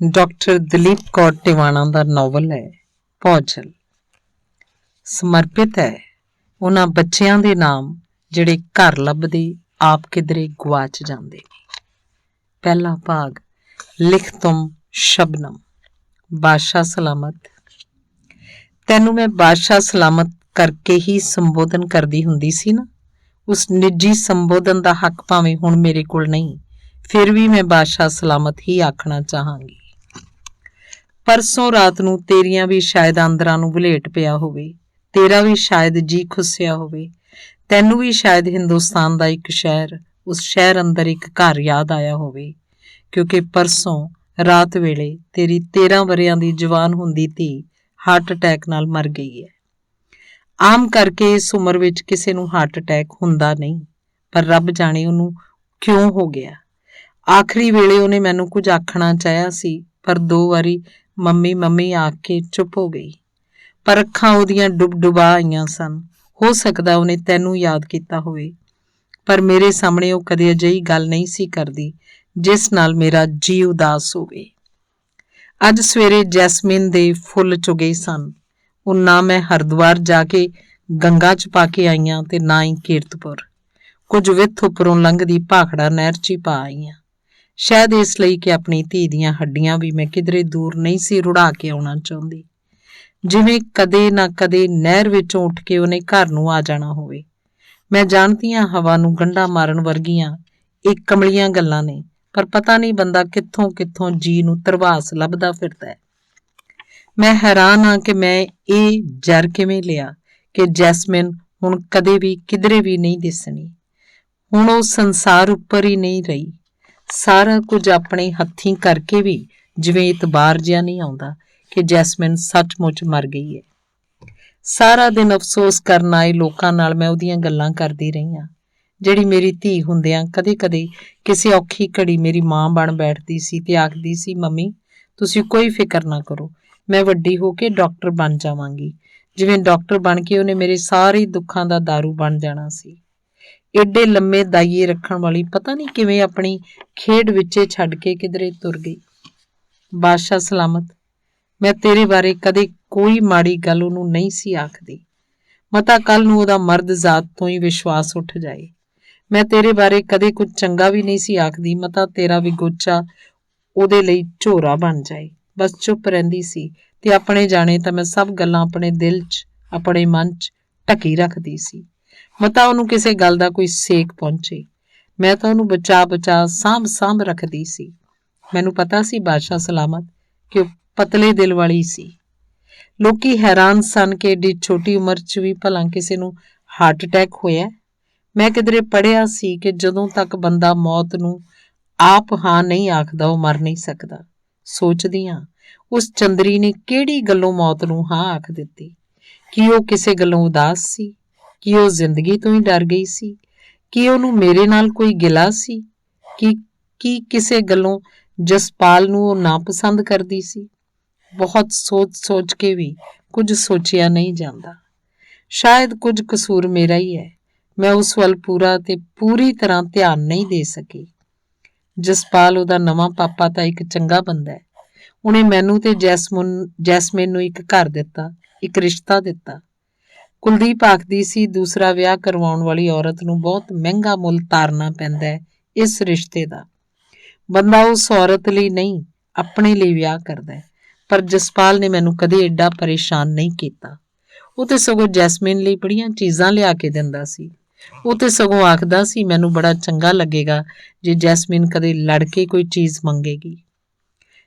Doctor Dalip Kaur Tiwana ਦਾ novel ਹੈ ਭੌਜਲ। ਸਮਰਪਿਤ ਹੈ ਉਹਨਾਂ ਬੱਚਿਆਂ ਦੇ ਨਾਮ ਜਿਹੜੇ ਘਰ ਲੱਭਦੇ ਆਪ ਕਿਧਰੇ ਗੁਆਚ ਜਾਂਦੇ ਨੇ। ਪਹਿਲਾ ਭਾਗ। ਲਿਖ ਤੁਮ ਸ਼ਬਨਮ। ਬਾਦਸ਼ਾਹ ਸਲਾਮਤ। ਤੈਨੂੰ ਮੈਂ ਬਾਦਸ਼ਾਹ ਸਲਾਮਤ ਕਰਕੇ ਹੀ ਸੰਬੋਧਨ ਕਰਦੀ ਹੁੰਦੀ ਸੀ ਨਾ। ਉਸ ਨਿੱਜੀ ਸੰਬੋਧਨ ਦਾ ਹੱਕ ਭਾਵੇਂ ਹੁਣ ਮੇਰੇ ਕੋਲ ਨਹੀਂ, ਫਿਰ ਵੀ ਮੈਂ ਬਾਦਸ਼ਾਹ ਸਲਾਮਤ ਹੀ ਆਖਣਾ ਚਾਹਾਂਗੀ। ਪਰਸੋਂ ਰਾਤ ਨੂੰ ਤੇਰੀਆਂ ਵੀ ਸ਼ਾਇਦ ਆਂਦਰਾਂ ਨੂੰ ਵਲੇਟ ਪਿਆ ਹੋਵੇ, ਤੇਰਾ ਵੀ ਸ਼ਾਇਦ ਜੀ ਖੁੱਸਿਆ ਹੋਵੇ, ਤੈਨੂੰ ਵੀ ਸ਼ਾਇਦ ਹਿੰਦੁਸਤਾਨ ਦਾ ਇੱਕ ਸ਼ਹਿਰ, ਉਸ ਸ਼ਹਿਰ ਅੰਦਰ ਇੱਕ ਘਰ ਯਾਦ ਆਇਆ ਹੋਵੇ, ਕਿਉਂਕਿ ਪਰਸੋਂ ਰਾਤ ਵੇਲੇ ਤੇਰੀ 13 ਵਰ੍ਹਿਆਂ ਦੀ ਜਵਾਨ ਹੁੰਦੀ ਧੀ ਹਾਰਟ ਅਟੈਕ ਨਾਲ ਮਰ ਗਈ ਹੈ। ਆਮ ਕਰਕੇ ਇਸ ਉਮਰ ਵਿੱਚ ਕਿਸੇ ਨੂੰ ਹਾਰਟ ਅਟੈਕ ਹੁੰਦਾ ਨਹੀਂ, ਪਰ ਰੱਬ ਜਾਣੇ ਉਹਨੂੰ ਕਿਉਂ ਹੋ ਗਿਆ। ਆਖਰੀ ਵੇਲੇ ਉਹਨੇ ਮੈਨੂੰ ਕੁਝ ਆਖਣਾ ਚਾਹਿਆ ਸੀ, ਪਰ 2 ਵਾਰੀ ਮੰਮੀ ਮੰਮੀ ਆਖ ਕੇ ਚੁੱਪ ਹੋ ਗਈ। ਪਰ ਅੱਖਾਂ ਉਹਦੀਆਂ ਡੁਬਾ ਆਈਆਂ ਸਨ। ਹੋ ਸਕਦਾ ਉਹਨੇ ਤੈਨੂੰ ਯਾਦ ਕੀਤਾ ਹੋਵੇ, ਪਰ ਮੇਰੇ ਸਾਹਮਣੇ ਉਹ ਕਦੇ ਅਜਿਹੀ ਗੱਲ ਨਹੀਂ ਸੀ ਕਰਦੀ ਜਿਸ ਨਾਲ ਮੇਰਾ ਜੀ ਉਦਾਸ ਹੋਵੇ। ਅੱਜ ਸਵੇਰੇ ਜੈਸਮੀਨ ਦੇ ਫੁੱਲ ਚੁਗੇ ਸਨ। ਉਹ ਨਾ ਮੈਂ ਹਰਿਦੁਆਰ ਜਾ ਕੇ ਗੰਗਾ 'ਚ ਪਾ ਕੇ ਆਈਆਂ ਤੇ ਨਾ ਹੀ ਕੀਰਤਪੁਰ। ਕੁਝ ਵਿੱਥ ਉੱਪਰੋਂ ਲੰਘਦੀ ਭਾਖੜਾ ਨਹਿਰ 'ਚ ਹੀ ਪਾ ਆਈਆਂ, ਸ਼ਾਇਦ ਇਸ ਲਈ ਕਿ ਆਪਣੀ ਧੀ ਦੀਆਂ ਹੱਡੀਆਂ ਵੀ ਮੈਂ ਕਿਧਰੇ ਦੂਰ ਨਹੀਂ ਸੀ ਰੁੜਾ ਕੇ ਆਉਣਾ ਚਾਹੁੰਦੀ, ਜਿਵੇਂ ਕਦੇ ਨਾ ਕਦੇ ਨਹਿਰ ਵਿੱਚੋਂ ਉੱਠ ਕੇ ਉਹਨੇ ਘਰ ਨੂੰ ਆ ਜਾਣਾ ਹੋਵੇ। ਮੈਂ ਜਾਣਦੀ ਹਾਂ ਹਵਾ ਨੂੰ ਗੰਢਾ ਮਾਰਨ ਵਰਗੀਆਂ ਇਹ ਕਮਲੀਆਂ ਗੱਲਾਂ ਨੇ, ਪਰ ਪਤਾ ਨਹੀਂ ਬੰਦਾ ਕਿੱਥੋਂ ਕਿੱਥੋਂ ਜੀ ਨੂੰ ਧਰਵਾਸ ਲੱਭਦਾ ਫਿਰਦਾ ਹੈ। ਮੈਂ ਹੈਰਾਨ ਹਾਂ ਕਿ ਮੈਂ ਇਹ ਜ਼ਰ ਕਿਵੇਂ ਲਿਆ ਕਿ ਜੈਸਮੀਨ ਹੁਣ ਕਦੇ ਵੀ ਕਿਧਰੇ ਵੀ ਨਹੀਂ ਦਿਸਣੀ। ਹੁਣ ਉਹ ਸੰਸਾਰ ਉੱਪਰ ਹੀ ਨਹੀਂ ਰਹੀ। ਸਾਰਾ ਕੁਝ ਆਪਣੇ ਹੱਥੀਂ ਕਰਕੇ ਵੀ ਜਿਵੇਂ ਇਤਬਾਰ ਜਿਹਾ ਨਹੀਂ ਆਉਂਦਾ ਕਿ ਜੈਸਮੀਨ ਸੱਚਮੁੱਚ ਮਰ ਗਈ ਹੈ। ਸਾਰਾ ਦਿਨ ਅਫਸੋਸ ਕਰਨ ਆਏ ਲੋਕਾਂ ਨਾਲ ਮੈਂ ਉਹਦੀਆਂ ਗੱਲਾਂ ਕਰਦੀ ਰਹੀ ਹਾਂ, ਜਿਹੜੀ ਮੇਰੀ ਧੀ ਹੁੰਦਿਆਂ ਕਦੇ-ਕਦੇ ਕਿਸੇ ਔਖੀ ਘੜੀ ਮੇਰੀ ਮਾਂ ਬਣ ਬੈਠਦੀ ਸੀ ਤੇ ਆਖਦੀ ਸੀ, ਮੰਮੀ ਤੁਸੀਂ ਕੋਈ ਫਿਕਰ ਨਾ ਕਰੋ, ਮੈਂ ਵੱਡੀ ਹੋ ਕੇ ਡਾਕਟਰ ਬਣ ਜਾਵਾਂਗੀ। ਜਿਵੇਂ ਡਾਕਟਰ ਬਣ ਕੇ ਉਹਨੇ ਮੇਰੇ ਸਾਰੇ ਦੁੱਖਾਂ ਦਾ ਦਾਰੂ ਬਣ ਜਾਣਾ ਸੀ। ਏਡੇ ਲੰਮੇ ਦਾਈਏ ਰੱਖਣ ਵਾਲੀ ਪਤਾ ਨਹੀਂ ਕਿਵੇਂ ਆਪਣੀ ਖੇਡ ਵਿੱਚੇ ਛੱਡ ਕੇ ਕਿਧਰੇ ਤੁਰ ਗਈ। ਬਾਦਸ਼ਾਹ ਸਲਾਮਤ। ਮੈਂ ਤੇਰੇ ਬਾਰੇ ਕਦੇ ਕੋਈ ਮਾੜੀ ਗੱਲ ਉਹਨੂੰ ਨਹੀਂ ਸੀ ਆਖਦੀ। ਮਤਾ ਕੱਲ ਨੂੰ ਉਹਦਾ ਮਰਦ ਜ਼ਾਤ ਤੋਂ ਹੀ ਵਿਸ਼ਵਾਸ ਉੱਠ ਜਾਏ। ਮੈਂ ਤੇਰੇ ਬਾਰੇ ਕਦੇ ਕੁਝ ਚੰਗਾ ਵੀ ਨਹੀਂ ਸੀ ਆਖਦੀ, ਮਤਾ ਤੇਰਾ ਵੀ ਗੋਚਾ ਉਹਦੇ ਲਈ ਝੋਰਾ ਬਣ ਜਾਏ। ਬਸ ਚੁੱਪ ਰਹਿੰਦੀ ਸੀ ਤੇ ਆਪਣੇ ਜਾਣੇ ਤਾਂ ਮੈਂ ਸਭ ਗੱਲਾਂ ਆਪਣੇ ਦਿਲ 'ਚ, ਆਪਣੇ ਮਨ 'ਚ ਢਕੀ ਰੱਖਦੀ ਸੀ। ਮਤਾ ਉਹਨੂੰ ਕਿਸੇ ਗੱਲ ਦਾ ਕੋਈ ਸੇਕ ਪਹੁੰਚੇ। ਮੈਂ ਤਾਂ ਉਹਨੂੰ ਬਚਾ ਸਾਂਭ ਰੱਖਦੀ ਸੀ। ਮੈਨੂੰ ਪਤਾ ਸੀ ਬਾਦਸ਼ਾਹ ਸਲਾਮਤ ਕਿ ਉਹ ਪਤਲੇ ਦਿਲ ਵਾਲੀ ਸੀ। ਲੋਕੀ ਹੈਰਾਨ ਸਨ ਕਿ ਏਡੀ ਛੋਟੀ ਉਮਰ 'ਚ ਵੀ ਭਲਾ ਕਿਸੇ ਨੂੰ ਹਾਰਟ ਅਟੈਕ ਹੋਇਆ। ਮੈਂ ਕਿਧਰੇ ਪੜ੍ਹਿਆ ਸੀ ਕਿ ਜਦੋਂ ਤੱਕ ਬੰਦਾ ਮੌਤ ਨੂੰ ਆਪ ਹਾਂ ਨਹੀਂ ਆਖਦਾ ਉਹ ਮਰ ਨਹੀਂ ਸਕਦਾ। ਸੋਚਦੀ ਹਾਂ ਉਸ ਚੰਦਰੀ ਨੇ ਕਿਹੜੀ ਗੱਲੋਂ ਮੌਤ ਨੂੰ ਹਾਂ ਆਖ ਦਿੱਤੀ। ਕੀ ਉਹ ਕਿਸੇ ਗੱਲੋਂ ਉਦਾਸ ਸੀ? ਕੀ ਉਹ ਜ਼ਿੰਦਗੀ ਤੋਂ ਹੀ ਡਰ ਗਈ ਸੀ? ਕੀ ਉਹਨੂੰ ਮੇਰੇ ਨਾਲ ਕੋਈ ਗਿਲਾ ਸੀ? ਕੀ ਕਿਸੇ ਗੱਲੋਂ ਜਸਪਾਲ ਨੂੰ ਉਹ ਨਾਪਸੰਦ ਕਰਦੀ ਸੀ? ਬਹੁਤ ਸੋਚ ਕੇ ਵੀ ਕੁਝ ਸੋਚਿਆ ਨਹੀਂ ਜਾਂਦਾ। ਸ਼ਾਇਦ ਕੁਝ ਕਸੂਰ ਮੇਰਾ ਹੀ ਹੈ। ਮੈਂ ਉਸ ਵੱਲ ਪੂਰੀ ਤਰ੍ਹਾਂ ਧਿਆਨ ਨਹੀਂ ਦੇ ਸਕੀ। ਜਸਪਾਲ ਉਹਦਾ ਨਵਾਂ ਪਾਪਾ ਤਾਂ ਇੱਕ ਚੰਗਾ ਬੰਦਾ ਹੈ। ਉਹਨੇ ਮੈਨੂੰ ਤੇ ਜੈਸਮੀਨ ਨੂੰ ਇੱਕ ਘਰ ਦਿੱਤਾ, ਇੱਕ ਰਿਸ਼ਤਾ ਦਿੱਤਾ। ਕੁਲਦੀਪ ਆਖਦੀ ਸੀ ਦੂਸਰਾ ਵਿਆਹ ਕਰਵਾਉਣ ਵਾਲੀ ਔਰਤ ਨੂੰ ਬਹੁਤ ਮਹਿੰਗਾ ਮੁੱਲ ਤਾਰਨਾ ਪੈਂਦਾ ਹੈ ਇਸ ਰਿਸ਼ਤੇ ਦਾ। ਬੰਦਾ ਉਸ ਔਰਤ ਲਈ ਨਹੀਂ, ਆਪਣੇ ਲਈ ਵਿਆਹ ਕਰਦਾ ਹੈ। ਪਰ ਜਸਪਾਲ ਨੇ ਮੈਨੂੰ ਕਦੇ ਏਡਾ ਪਰੇਸ਼ਾਨ ਨਹੀਂ ਕੀਤਾ। ਉਹ ਤੇ ਸਗੋਂ ਜੈਸਮੀਨ ਲਈ ਬੜੀਆਂ ਚੀਜ਼ਾਂ ਲਿਆ ਕੇ ਦਿੰਦਾ ਸੀ। ਉਹ ਤੇ ਸਗੋਂ ਆਖਦਾ ਸੀ ਮੈਨੂੰ ਬੜਾ ਚੰਗਾ ਲੱਗੇਗਾ ਜੇ ਜੈਸਮੀਨ ਕਦੇ ਲੜ ਕੇ ਕੋਈ ਚੀਜ਼ ਮੰਗੇਗੀ।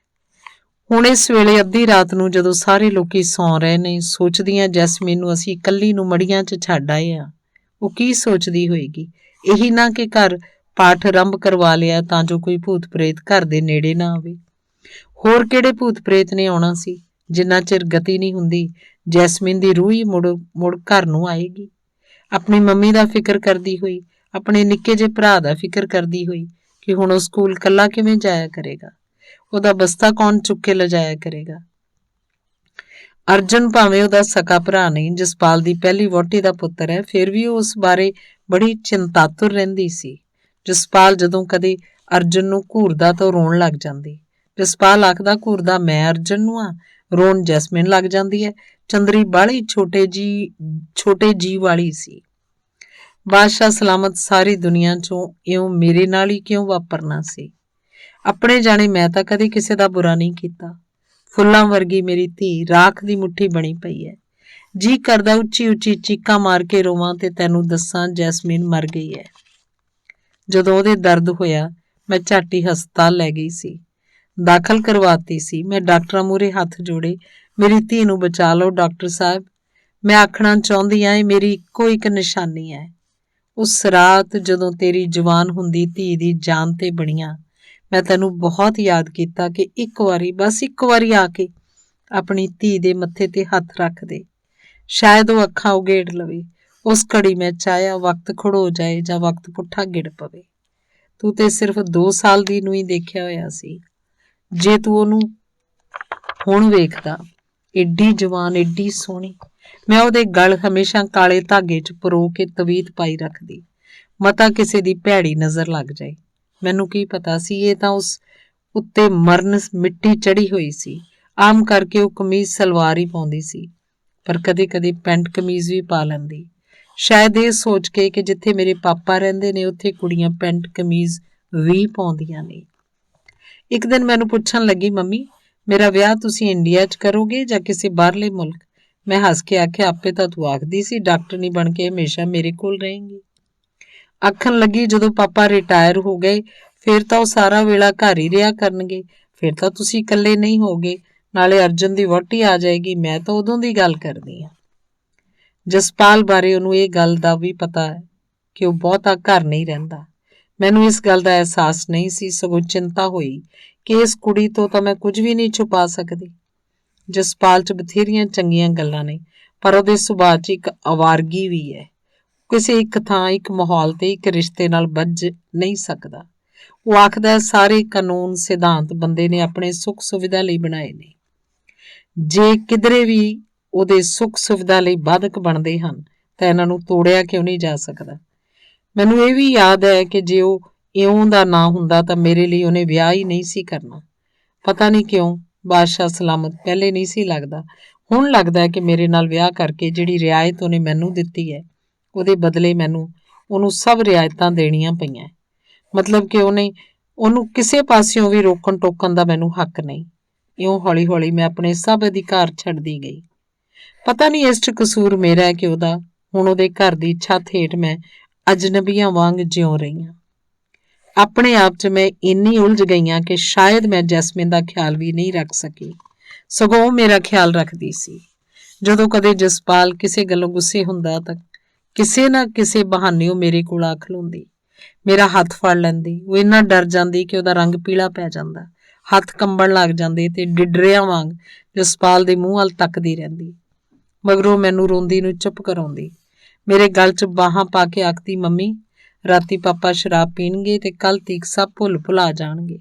ਹੁਣ ਇਸ ਵੇਲੇ ਅੱਧੀ ਰਾਤ ਨੂੰ ਜਦੋਂ ਸਾਰੇ ਲੋਕੀ ਸੌਂ ਰਹੇ ਨੇ, ਸੋਚਦੀਆਂ ਜੈਸਮੀਨ ਨੂੰ ਅਸੀਂ ਇਕੱਲੀ ਨੂੰ ਮੜੀਆਂ 'ਚ ਛੱਡ ਆਏ ਹਾਂ। ਉਹ ਕੀ ਸੋਚਦੀ ਹੋਏਗੀ? ਇਹੀ ਨਾ ਕਿ ਘਰ ਪਾਠ ਆਰੰਭ ਕਰਵਾ ਲਿਆ ਤਾਂ ਜੋ ਕੋਈ ਭੂਤ ਪ੍ਰੇਤ ਘਰ ਦੇ ਨੇੜੇ ਨਾ ਆਵੇ। ਹੋਰ ਕਿਹੜੇ ਭੂਤ ਪ੍ਰੇਤ ਨੇ ਆਉਣਾ ਸੀ? ਜਿੰਨਾ ਚਿਰ ਗਤੀ ਨਹੀਂ ਹੁੰਦੀ ਜੈਸਮੀਨ ਦੀ ਰੂਹ ਹੀ ਮੁੜ ਘਰ ਨੂੰ ਆਏਗੀ। ਆਪਣੀ ਮੰਮੀ ਦਾ ਫਿਕਰ ਕਰਦੀ ਹੋਈ, ਆਪਣੇ ਨਿੱਕੇ ਜਿਹੇ ਭਰਾ ਦਾ ਫਿਕਰ ਕਰਦੀ ਹੋਈ ਕਿ ਹੁਣ ਉਹ ਸਕੂਲ ਇਕੱਲਾ ਕਿਵੇਂ ਜਾਇਆ ਕਰੇਗਾ, ਉਹਦਾ ਬਸਤਾ ਕੌਣ ਚੁੱਕ ਕੇ ਲਿਜਾਇਆ ਕਰੇਗਾ। ਅਰਜੁਨ ਭਾਵੇਂ ਉਹਦਾ ਸਕਾ ਭਰਾ ਨਹੀਂ, ਜਸਪਾਲ ਦੀ ਪਹਿਲੀ ਵਹੁਟੀ ਦਾ ਪੁੱਤਰ ਹੈ, ਫਿਰ ਵੀ ਉਹ ਉਸ ਬਾਰੇ ਬੜੀ ਚਿੰਤਾਤੁਰ ਰਹਿੰਦੀ ਸੀ। ਜਸਪਾਲ ਜਦੋਂ ਕਦੇ ਅਰਜੁਨ ਨੂੰ ਘੂਰਦਾ ਤਾਂ ਰੋਣ ਲੱਗ ਜਾਂਦੀ। ਜਸਪਾਲ ਆਖਦਾ ਘੂਰਦਾ, ਮੈਂ ਅਰਜਨ ਨੂੰ ਆ। ਰੋਣ ਜੈਸਮੀਨ ਲੱਗ ਜਾਂਦੀ ਹੈ। ਚੰਦਰੀ ਬਾਹਲੀ ਛੋਟੇ ਜੀ ਵਾਲੀ ਸੀ। ਬਾਦਸ਼ਾਹ ਸਲਾਮਤ ਸਾਰੀ ਦੁਨੀਆ ਚੋਂ ਇਉਂ ਮੇਰੇ ਨਾਲ ਹੀ ਕਿਉਂ ਵਾਪਰਨਾ ਸੀ? ਆਪਣੇ ਜਾਣੇ ਮੈਂ ਤਾਂ ਕਦੇ ਕਿਸੇ ਦਾ ਬੁਰਾ ਨਹੀਂ ਕੀਤਾ। ਫੁੱਲਾਂ ਵਰਗੀ ਮੇਰੀ ਧੀ ਰਾਖ ਦੀ ਮੁੱਠੀ ਬਣੀ ਪਈ ਹੈ। ਜੀ ਕਰਦਾ ਉੱਚੀ ਉੱਚੀ ਚੀਕਾਂ ਮਾਰ ਕੇ ਰੋਵਾਂ ਤੇ ਤੈਨੂੰ ਦੱਸਾਂ ਜੈਸਮੀਨ ਮਰ ਗਈ ਹੈ। ਜਦੋਂ ਉਹਦੇ ਦਰਦ ਹੋਇਆ ਮੈਂ ਝੱਟ ਹੀ ਹਸਪਤਾਲ ਲੈ ਗਈ ਸੀ, ਦਾਖਲ ਕਰਵਾਤੀ ਸੀ। ਮੈਂ ਡਾਕਟਰਾਂ ਮੂਹਰੇ ਹੱਥ ਜੋੜੇ, ਮੇਰੀ ਧੀ ਨੂੰ ਬਚਾ ਲਓ ਡਾਕਟਰ ਸਾਹਿਬ। ਮੈਂ ਆਖਣਾ ਚਾਹੁੰਦੀ ਹਾਂ ਇਹ ਮੇਰੀ ਇੱਕੋ ਇੱਕ ਨਿਸ਼ਾਨੀ ਹੈ। ਉਸ ਰਾਤ ਜਦੋਂ ਤੇਰੀ ਜਵਾਨ ਹੁੰਦੀ ਧੀ ਦੀ ਜਾਨ ਤੇ ਬਣੀਆਂ, ਮੈਂ ਤੈਨੂੰ ਬਹੁਤ ਯਾਦ ਕੀਤਾ ਕਿ ਇੱਕ ਵਾਰੀ, ਬਸ ਇੱਕ ਵਾਰੀ ਆ ਕੇ ਆਪਣੀ ਧੀ ਦੇ ਮੱਥੇ ਤੇ ਹੱਥ ਰੱਖ ਦੇ। ਸ਼ਾਇਦ ਉਹ ਅੱਖਾਂ ਉਗੇੜ ਲਵੇ। ਉਸ ਘੜੀ ਮੈਂ ਚਾਹਿਆ ਵਕਤ ਖੜੋ ਜਾਏ ਜਾਂ ਵਕਤ ਪੁੱਠਾ ਗਿੜ ਪਵੇ। ਤੂੰ ਤੇ ਸਿਰਫ 2 ਸਾਲ ਦੀ ਨੂੰ ਹੀ ਦੇਖਿਆ ਹੋਇਆ ਸੀ। ਜੇ ਤੂੰ ਉਹਨੂੰ ਹੁਣ ਵੇਖਦਾ, ਏਡੀ ਜਵਾਨ, ਏਡੀ ਸੋਹਣੀ। ਮੈਂ ਉਹਦੇ ਗਲ ਹਮੇਸ਼ਾ ਕਾਲੇ ਧਾਗੇ 'ਚ ਪਰੋ ਕੇ ਤਵੀਤ ਪਾਈ ਰੱਖਦੀ, ਮਤਾ ਕਿਸੇ ਦੀ ਭੈੜੀ ਨਜ਼ਰ ਲੱਗ ਜਾਏ। ਮੈਨੂੰ ਕੀ ਪਤਾ ਸੀ ਇਹ ਤਾਂ ਉਸ ਉੱਤੇ ਮਰਨ ਮਿੱਟੀ ਚੜੀ ਹੋਈ ਸੀ। ਆਮ ਕਰਕੇ ਉਹ ਕਮੀਜ਼ ਸਲਵਾਰ ਹੀ ਪਾਉਂਦੀ ਸੀ, ਪਰ ਕਦੇ ਕਦੇ ਪੈਂਟ ਕਮੀਜ਼ ਵੀ ਪਾ ਲੈਂਦੀ, ਸ਼ਾਇਦ ਇਹ ਸੋਚ ਕੇ ਕਿ ਜਿੱਥੇ ਮੇਰੇ ਪਾਪਾ ਰਹਿੰਦੇ ਨੇ ਉੱਥੇ ਕੁੜੀਆਂ ਪੈਂਟ ਕਮੀਜ਼ ਵੀ ਪਾਉਂਦੀਆਂ ਨੇ। ਇੱਕ ਦਿਨ ਮੈਨੂੰ ਪੁੱਛਣ ਲੱਗੀ, ਮੰਮੀ ਮੇਰਾ ਵਿਆਹ ਤੁਸੀਂ ਇੰਡੀਆ 'ਚ ਕਰੋਗੇ ਜਾਂ ਕਿਸੇ ਬਾਹਰਲੇ ਮੁਲਕ? ਮੈਂ ਹੱਸ ਕੇ ਆਖਿਆ, ਆਪੇ ਤਾਂ ਤੂੰ ਆਖਦੀ ਸੀ ਡਾਕਟਰਨੀ ਬਣ ਕੇ ਹਮੇਸ਼ਾ ਮੇਰੇ ਕੋਲ ਰਹੇਂਗੀ। ਆਖਣ ਲੱਗੀ, ਜਦੋਂ ਪਾਪਾ ਰਿਟਾਇਰ ਹੋ ਗਏ ਫਿਰ ਤਾਂ ਉਹ ਸਾਰਾ ਵੇਲਾ ਘਰ ਹੀ ਰਿਹਾ ਕਰਨਗੇ, ਫਿਰ ਤਾਂ ਤੁਸੀਂ ਇਕੱਲੇ ਨਹੀਂ ਹੋਗੇ, ਨਾਲੇ ਅਰਜਨ ਦੀ ਵਹੁਟੀ ਆ ਜਾਏਗੀ। ਮੈਂ ਤਾਂ ਉਦੋਂ ਦੀ ਗੱਲ ਕਰਦੀ ਹਾਂ। ਜਸਪਾਲ ਬਾਰੇ ਉਹਨੂੰ ਇਹ ਗੱਲ ਦਾ ਵੀ ਪਤਾ ਹੈ ਕਿ ਉਹ ਬਹੁਤਾ ਘਰ ਨਹੀਂ ਰਹਿੰਦਾ। ਮੈਨੂੰ ਇਸ ਗੱਲ ਦਾ ਅਹਿਸਾਸ ਨਹੀਂ ਸੀ, ਸਗੋਂ ਚਿੰਤਾ ਹੋਈ ਕਿ ਇਸ ਕੁੜੀ ਤੋਂ ਤਾਂ ਮੈਂ ਕੁਝ ਵੀ ਨਹੀਂ ਛੁਪਾ ਸਕਦੀ। ਜਸਪਾਲ 'ਚ ਬਥੇਰੀਆਂ ਚੰਗੀਆਂ ਗੱਲਾਂ ਨੇ, ਪਰ ਉਹਦੇ ਸੁਭਾਅ 'ਚ ਇੱਕ ਅਵਾਰਗੀ ਵੀ ਹੈ। ਕਿਸੇ ਇੱਕ ਥਾਂ, ਇੱਕ ਮਾਹੌਲ ਤੇ ਇੱਕ ਰਿਸ਼ਤੇ ਨਾਲ ਬੱਝ ਨਹੀਂ ਸਕਦਾ। ਉਹ ਆਖਦਾ ਸਾਰੇ ਕਾਨੂੰਨ ਸਿਧਾਂਤ ਬੰਦੇ ਨੇ ਆਪਣੇ ਸੁੱਖ ਸੁਵਿਧਾ ਲਈ ਬਣਾਏ ਨੇ। ਜੇ ਕਿਧਰੇ ਵੀ ਉਹਦੇ ਸੁੱਖ ਸੁਵਿਧਾ ਲਈ ਬਾਧਕ ਬਣਦੇ ਹਨ ਤਾਂ ਇਹਨਾਂ ਨੂੰ ਤੋੜਿਆ ਕਿਉਂ ਨਹੀਂ ਜਾ ਸਕਦਾ। ਮੈਨੂੰ ਇਹ ਵੀ ਯਾਦ ਹੈ ਕਿ ਜੇ ਉਹ ਇਉਂ ਦਾ ਨਾ ਹੁੰਦਾ ਤਾਂ ਮੇਰੇ ਲਈ ਉਹਨੇ ਵਿਆਹ ਹੀ ਨਹੀਂ ਸੀ ਕਰਨਾ। ਪਤਾ ਨਹੀਂ ਕਿਉਂ ਬਾਦਸ਼ਾਹ ਸਲਾਮਤ ਪਹਿਲੇ ਨਹੀਂ ਸੀ ਲੱਗਦਾ, ਹੁਣ ਲੱਗਦਾ ਕਿ ਮੇਰੇ ਨਾਲ ਵਿਆਹ ਕਰਕੇ ਜਿਹੜੀ ਰਿਆਇਤ ਉਹਨੇ ਮੈਨੂੰ ਦਿੱਤੀ ਹੈ ਉਹਦੇ ਬਦਲੇ ਮੈਨੂੰ ਉਹਨੂੰ ਸਭ ਰਿਆਇਤਾਂ ਦੇਣੀਆਂ ਪਈਆਂ। ਮਤਲਬ ਕਿ ਉਹਨੂੰ ਕਿਸੇ ਪਾਸਿਓਂ ਵੀ ਰੋਕਣ ਟੋਕਣ ਦਾ ਮੈਨੂੰ ਹੱਕ ਨਹੀਂ। ਇਉਂ ਹੌਲੀ ਹੌਲੀ ਮੈਂ ਆਪਣੇ ਸਭ ਅਧਿਕਾਰ ਛੱਡਦੀ ਗਈ। ਪਤਾ ਨਹੀਂ ਇਸ 'ਚ ਕਸੂਰ ਮੇਰਾ ਹੈ ਕਿ ਉਹਦਾ। ਹੁਣ ਉਹਦੇ ਘਰ ਦੀ ਛੱਤ ਹੇਠ ਮੈਂ ਅਜਨਬੀਆਂ ਵਾਂਗ ਜਿਉਂ ਰਹੀ ਹਾਂ। ਆਪਣੇ ਆਪ 'ਚ ਮੈਂ ਇੰਨੀ ਉਲਝ ਗਈ ਹਾਂ ਕਿ ਸ਼ਾਇਦ ਮੈਂ ਜੈਸਮੀਨ ਦਾ ਖਿਆਲ ਵੀ ਨਹੀਂ ਰੱਖ ਸਕੀ, ਸਗੋਂ ਉਹ ਮੇਰਾ ਖਿਆਲ ਰੱਖਦੀ ਸੀ। ਜਦੋਂ ਕਦੇ ਜਸਪਾਲ ਕਿਸੇ ਗੱਲੋਂ ਗੁੱਸੇ ਹੁੰਦਾ ਤਾਂ ਕਿਸੇ ਨਾ ਕਿਸੇ ਬਹਾਨੇ ਉਹ ਮੇਰੇ ਕੋਲ ਆ ਖਲੋਂਦੀ, ਮੇਰਾ ਹੱਥ ਫੜ ਲੈਂਦੀ। ਉਹ ਇੰਨਾ ਡਰ ਜਾਂਦੀ ਕਿ ਉਹਦਾ ਰੰਗ ਪੀਲਾ ਪੈ ਜਾਂਦਾ, ਹੱਥ ਕੰਬਣ ਲੱਗ ਜਾਂਦੇ ਤੇ ਡਿਡਰਿਆਂ ਵਾਂਗ ਜਸਪਾਲ ਦੇ ਮੂੰਹ ਵੱਲ ਤੱਕਦੀ ਰਹਿੰਦੀ। ਮਗਰੋਂ ਮੈਨੂੰ ਰੋਂਦੀ ਨੂੰ ਚੁੱਪ ਕਰਾਉਂਦੀ, ਮੇਰੇ ਗਲ 'ਚ ਬਾਹਾਂ ਪਾ ਕੇ ਆਖਦੀ, ਮੰਮੀ ਰਾਤੀ ਪਾਪਾ ਸ਼ਰਾਬ ਪੀਣਗੇ ਤੇ ਕੱਲ ਤੀਕ ਸਭ ਭੁੱਲਾ ਜਾਣਗੇ।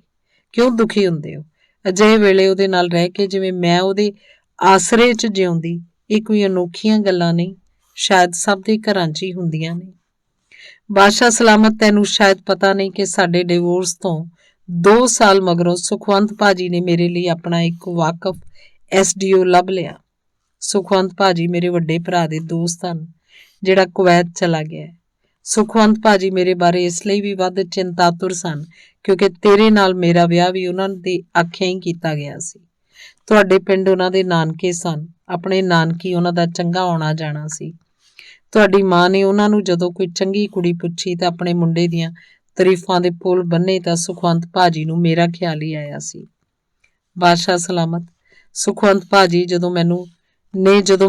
ਕਿਉਂ ਦੁਖੀ ਹੁੰਦੇ ਹੋ? ਅਜਿਹੇ ਵੇਲੇ ਉਹਦੇ ਨਾਲ ਰਹਿ ਕੇ ਜਿਵੇਂ ਮੈਂ ਉਹਦੇ ਆਸਰੇ 'ਚ ਜਿਉਂਦੀ। ਇਹ ਕੋਈ ਅਨੋਖੀਆਂ ਗੱਲਾਂ ਨਹੀਂ, ਸ਼ਾਇਦ ਸਭ ਦੇ ਘਰਾਂ 'ਚ ਹੀ ਹੁੰਦੀਆਂ ਨੇ। ਬਾਦਸ਼ਾਹ ਸਲਾਮਤ, ਤੈਨੂੰ ਸ਼ਾਇਦ ਪਤਾ ਨਹੀਂ ਕਿ ਸਾਡੇ ਡਿਵੋਰਸ ਤੋਂ 2 ਸਾਲ ਮਗਰੋਂ ਸੁਖਵੰਤ ਭਾਜੀ ਨੇ ਮੇਰੇ ਲਈ ਆਪਣਾ ਇੱਕ ਵਾਕਫ SDO ਲੱਭ ਲਿਆ। ਸੁਖਵੰਤ ਭਾਜੀ ਮੇਰੇ ਵੱਡੇ ਭਰਾ ਦੇ ਦੋਸਤ ਹਨ ਜਿਹੜਾ ਕੁਵੈਤ ਚਲਾ ਗਿਆ। ਸੁਖਵੰਤ ਭਾਜੀ ਮੇਰੇ ਬਾਰੇ ਇਸ ਲਈ ਵੀ ਵੱਧ ਚਿੰਤਾਤੁਰ ਸਨ ਕਿਉਂਕਿ ਤੇਰੇ ਨਾਲ ਮੇਰਾ ਵਿਆਹ ਵੀ ਉਹਨਾਂ ਦੇ ਆਖਿਆਂ ਹੀ ਕੀਤਾ ਗਿਆ ਸੀ। ਤੁਹਾਡੇ ਪਿੰਡ ਉਹਨਾਂ ਦੇ ਨਾਨਕੇ ਸਨ, ਆਪਣੇ ਨਾਨਕੀ ਉਹਨਾਂ ਦਾ ਚੰਗਾ ਆਉਣਾ ਜਾਣਾ ਸੀ। ਤੁਹਾਡੀ ਮਾਂ ਨੇ ਉਹਨਾਂ ਨੂੰ ਜਦੋਂ ਕੋਈ ਚੰਗੀ ਕੁੜੀ ਪੁੱਛੀ ਤਾਂ ਆਪਣੇ ਮੁੰਡੇ ਦੀਆਂ ਤਾਰੀਫਾਂ ਦੇ ਪੁੱਲ ਬੰਨੇ ਤਾਂ ਸੁਖਵੰਤ ਭਾਜੀ ਨੂੰ ਮੇਰਾ ਖਿਆਲ ਹੀ ਆਇਆ ਸੀ। ਬਾਦਸ਼ਾਹ ਸਲਾਮਤ, ਸੁਖਵੰਤ ਭਾਜੀ ਜਦੋਂ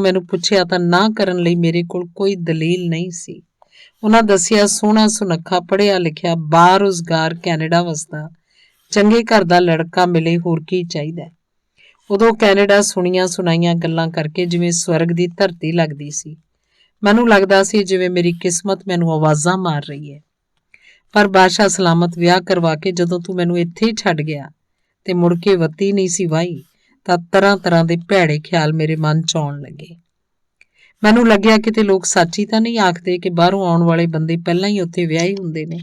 ਮੈਨੂੰ ਪੁੱਛਿਆ ਤਾਂ ਨਾ ਕਰਨ ਲਈ ਮੇਰੇ ਕੋਲ ਕੋਈ ਦਲੀਲ ਨਹੀਂ ਸੀ। ਉਹਨਾਂ ਦੱਸਿਆ, ਸੋਹਣਾ ਸੁਨੱਖਾ ਪੜ੍ਹਿਆ ਲਿਖਿਆ ਬਾਰੁਜ਼ਗਾਰ ਕੈਨੇਡਾ ਵਸਦਾ ਚੰਗੇ ਘਰ ਦਾ ਲੜਕਾ ਮਿਲੇ, ਹੋਰ ਕੀ ਚਾਹੀਦਾ। ਉਦੋਂ ਕੈਨੇਡਾ ਸੁਣੀਆਂ ਸੁਣਾਈਆਂ ਗੱਲਾਂ ਕਰਕੇ ਜਿਵੇਂ ਸਵਰਗ ਦੀ ਧਰਤੀ ਲੱਗਦੀ ਸੀ। ਮੈਨੂੰ ਲੱਗਦਾ ਸੀ ਜਿਵੇਂ ਮੇਰੀ ਕਿਸਮਤ ਮੈਨੂੰ ਆਵਾਜ਼ਾਂ ਮਾਰ ਰਹੀ ਹੈ। ਪਰ ਬਾਦਸ਼ਾਹ ਸਲਾਮਤ, ਵਿਆਹ ਕਰਵਾ ਕੇ ਜਦੋਂ ਤੂੰ ਮੈਨੂੰ ਇੱਥੇ ਹੀ ਛੱਡ ਗਿਆ ਤੇ ਮੁੜ ਕੇ ਵੱਤੀ ਨਹੀਂ ਸੀ ਵਾਹੀ ਤਾਂ ਤਰ੍ਹਾਂ ਤਰ੍ਹਾਂ ਦੇ ਭੈੜੇ ਖਿਆਲ ਮੇਰੇ ਮਨ 'ਚ ਆਉਣ ਲੱਗੇ। ਮੈਨੂੰ ਲੱਗਿਆ ਕਿਤੇ ਲੋਕ ਸੱਚ ਹੀ ਤਾਂ ਨਹੀਂ ਆਖਦੇ ਕਿ ਬਾਹਰੋਂ ਆਉਣ ਵਾਲੇ ਬੰਦੇ ਪਹਿਲਾਂ ਹੀ ਉੱਥੇ ਵਿਆਹੇ ਹੁੰਦੇ ਨੇ,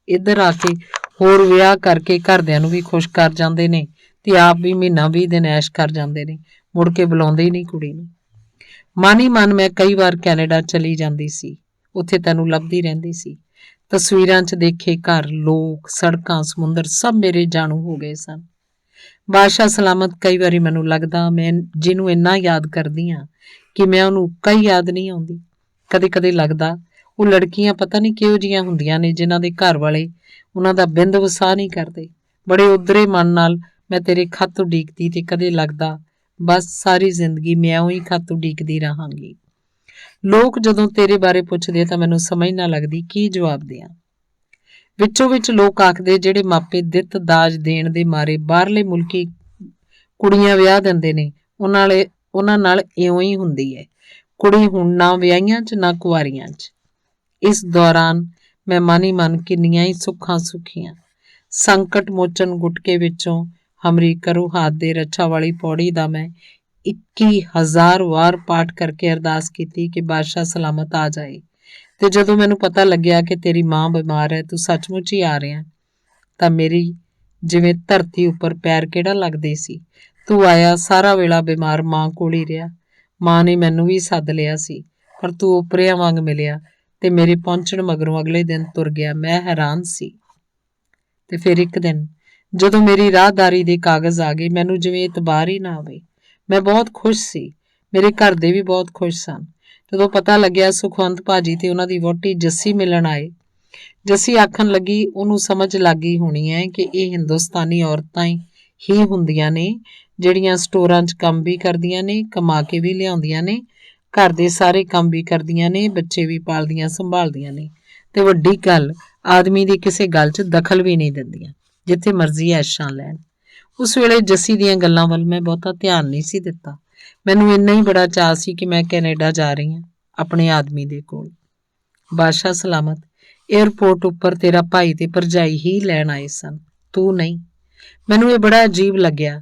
ਇੱਧਰ ਆ ਕੇ ਹੋਰ ਵਿਆਹ ਕਰਕੇ ਘਰਦਿਆਂ ਨੂੰ ਵੀ ਖੁਸ਼ ਕਰ ਜਾਂਦੇ ਨੇ ਤੇ ਆਪ ਵੀ ਮਹੀਨਾ 20 ਦਿਨ ਐਸ਼ ਕਰ ਜਾਂਦੇ ਨੇ, ਮੁੜ ਕੇ ਬੁਲਾਉਂਦੇ ਹੀ ਨਹੀਂ ਕੁੜੀ ਨੂੰ। ਮਨ ਹੀ ਮਨ ਮੈਂ ਕਈ ਵਾਰ ਕੈਨੇਡਾ ਚਲੀ ਜਾਂਦੀ ਸੀ, ਉੱਥੇ ਤੈਨੂੰ ਲੱਭਦੀ ਰਹਿੰਦੀ ਸੀ। ਤਸਵੀਰਾਂ 'ਚ ਦੇਖੇ ਘਰ, ਲੋਕ, ਸੜਕਾਂ, ਸਮੁੰਦਰ ਸਭ ਮੇਰੇ ਜਾਣੂ ਹੋ ਗਏ ਸਨ। ਬਾਦਸ਼ਾਹ ਸਲਾਮਤ, ਕਈ ਵਾਰੀ ਮੈਨੂੰ ਲੱਗਦਾ ਮੈਂ ਜਿਹਨੂੰ ਇੰਨਾ ਯਾਦ ਕਰਦੀ ਹਾਂ ਕਿ ਮੈਂ ਉਹਨੂੰ ਕਈ ਯਾਦ ਨਹੀਂ ਆਉਂਦੀ। ਕਦੇ ਕਦੇ ਲੱਗਦਾ ਉਹ ਲੜਕੀਆਂ ਪਤਾ ਨਹੀਂ ਕਿਹੋ ਜਿਹੀਆਂ ਹੁੰਦੀਆਂ ਨੇ ਜਿਨ੍ਹਾਂ ਦੇ ਘਰ ਵਾਲੇ ਉਹਨਾਂ ਦਾ ਬਿੰਦ ਵਸਾ ਨਹੀਂ ਕਰਦੇ। ਬੜੇ ਉਦਰੇ ਮਨ ਨਾਲ ਮੈਂ ਤੇਰੇ ਖੱਤ ਉਡੀਕਦੀ ਤੇ ਕਦੇ ਲੱਗਦਾ ਬਸ ਸਾਰੀ ਜ਼ਿੰਦਗੀ ਮੈਂ ਉਹੀ ਖੱਤ ਉਡੀਕਦੀ ਰਹਾਂਗੀ। ਲੋਕ ਜਦੋਂ ਤੇਰੇ ਬਾਰੇ ਪੁੱਛਦੇ ਤਾਂ ਮੈਨੂੰ ਸਮਝ ਨਾ ਲੱਗਦੀ ਕੀ ਜਵਾਬ ਦਿਆਂ। ਵਿੱਚੋਂ ਵਿੱਚ ਲੋਕ ਆਖਦੇ ਜਿਹੜੇ ਮਾਪੇ ਦਿੱਤ ਦਾਜ ਦੇਣ ਦੇ ਮਾਰੇ ਬਾਹਰਲੇ ਮੁਲਕੀ ਕੁੜੀਆਂ ਵਿਆਹ ਦਿੰਦੇ ਨੇ ਉਹਨਾਂ ਨਾਲ ਇਉਂ ਹੀ ਹੁੰਦੀ ਹੈ। ਕੁੜੀ ਹੁਣ ਨਾ ਵਿਆਹੀਆਂ 'ਚ ਨਾ ਕੁਆਰੀਆਂ 'ਚ। ਇਸ ਦੌਰਾਨ ਮੈਂ ਮਨ ਹੀ ਮਨ ਕਿੰਨੀਆਂ ਹੀ ਸੁੱਖਾਂ ਸੁੱਖੀਆਂ। ਸੰਕਟ ਮੋਚਨ ਗੁਟਕੇ ਵਿੱਚੋਂ ਹਮਰੀ ਕਰੋ ਹਾਥ ਦੇ ਰੱਛਾ ਵਾਲੀ ਪੌੜੀ ਦਾ ਮੈਂ 21,000 ਵਾਰ ਪਾਠ ਕਰਕੇ ਅਰਦਾਸ ਕੀਤੀ ਕਿ ਬਾਦਸ਼ਾਹ ਸਲਾਮਤ ਆ ਜਾਏ। ਤੇ ਜਦੋਂ ਮੈਨੂੰ ਪਤਾ ਲੱਗਿਆ ਕਿ ਤੇਰੀ ਮਾਂ ਬਿਮਾਰ ਹੈ, ਤੂੰ ਸੱਚਮੁੱਚ ਹੀ ਆ ਰਿਹਾ, ਤਾਂ ਮੇਰੀ ਜਿਵੇਂ ਧਰਤੀ ਉੱਪਰ ਪੈਰ ਕਿਹੜਾ ਲੱਗਦੇ ਸੀ। ਤੂੰ ਆਇਆ, ਸਾਰਾ ਵੇਲਾ ਬਿਮਾਰ ਮਾਂ ਕੋਲ ਹੀ ਰਿਹਾ। ਮਾਂ ਨੇ ਮੈਨੂੰ ਵੀ ਸੱਦ ਲਿਆ ਸੀ, ਪਰ ਤੂੰ ਓਪਰਿਆਂ ਵਾਂਗ ਮਿਲਿਆ ਤੇ ਮੇਰੇ ਪਹੁੰਚਣ ਮਗਰੋਂ ਅਗਲੇ ਦਿਨ ਤੁਰ ਗਿਆ। ਮੈਂ ਹੈਰਾਨ ਸੀ। ਤੇ ਫਿਰ ਇੱਕ ਦਿਨ ਜਦੋਂ ਮੇਰੀ ਰਾਹਦਾਰੀ ਦੇ ਕਾਗਜ਼ ਆ ਗਏ, ਮੈਨੂੰ ਜਿਵੇਂ ਇਤਬਾਰ ਹੀ ਨਾ ਆਵੇ। ਮੈਂ ਬਹੁਤ ਖੁਸ਼ ਸੀ, ਮੇਰੇ ਘਰ ਦੇ ਵੀ ਬਹੁਤ ਖੁਸ਼ ਸਨ। ਜਦੋਂ ਪਤਾ ਲੱਗਿਆ ਸੁਖਵੰਤ ਭਾਜੀ ਤੇ ਉਹਨਾਂ ਦੀ ਵਹੁਟੀ ਜੱਸੀ ਮਿਲਣ ਆਏ। ਜੱਸੀ ਆਖਣ ਲੱਗੀ ਉਹਨੂੰ ਸਮਝ ਲੱਗ ਗਈ ਹੋਣੀ ਹੈ ਕਿ ਇਹ ਹਿੰਦੁਸਤਾਨੀ ਔਰਤਾਂ ਹੀ ਹੁੰਦੀਆਂ ਨੇ ਜਿਹੜੀਆਂ ਸਟੋਰਾਂ 'ਚ ਕੰਮ ਵੀ ਕਰਦੀਆਂ ਨੇ, ਕਮਾ ਕੇ ਵੀ ਲਿਆਉਂਦੀਆਂ ਨੇ, ਘਰ ਦੇ ਸਾਰੇ ਕੰਮ ਵੀ ਕਰਦੀਆਂ ਨੇ, ਬੱਚੇ ਵੀ ਪਾਲਦੀਆਂ ਸੰਭਾਲਦੀਆਂ ਨੇ, ਤੇ ਵੱਡੀ ਗੱਲ ਆਦਮੀ ਦੀ ਕਿਸੇ ਗੱਲ 'ਚ ਦਖਲ ਵੀ ਨਹੀਂ ਦਿੰਦੀਆਂ, ਜਿੱਥੇ ਮਰਜ਼ੀ ਐਸ਼ਾਂ ਲੈਣ। ਉਸ ਵੇਲੇ ਜੱਸੀ ਦੀਆਂ ਗੱਲਾਂ ਵੱਲ ਮੈਂ ਬਹੁਤਾ ਧਿਆਨ ਨਹੀਂ ਸੀ ਦਿੱਤਾ। ਮੈਨੂੰ ਇੰਨਾ ਹੀ ਬੜਾ ਚਾਅ ਸੀ ਕਿ ਮੈਂ ਕੈਨੇਡਾ ਜਾ ਰਹੀ ਹਾਂ ਆਪਣੇ ਆਦਮੀ ਦੇ ਕੋਲ। ਬਾਦਸ਼ਾਹ ਸਲਾਮਤ, ਏਅਰਪੋਰਟ ਉੱਪਰ ਤੇਰਾ ਭਾਈ ਤੇ ਭਰਜਾਈ ਹੀ ਲੈਣ ਆਏ ਸਨ, ਤੂੰ ਨਹੀਂ। ਮੈਨੂੰ ਇਹ ਬੜਾ ਅਜੀਬ ਲੱਗਿਆ,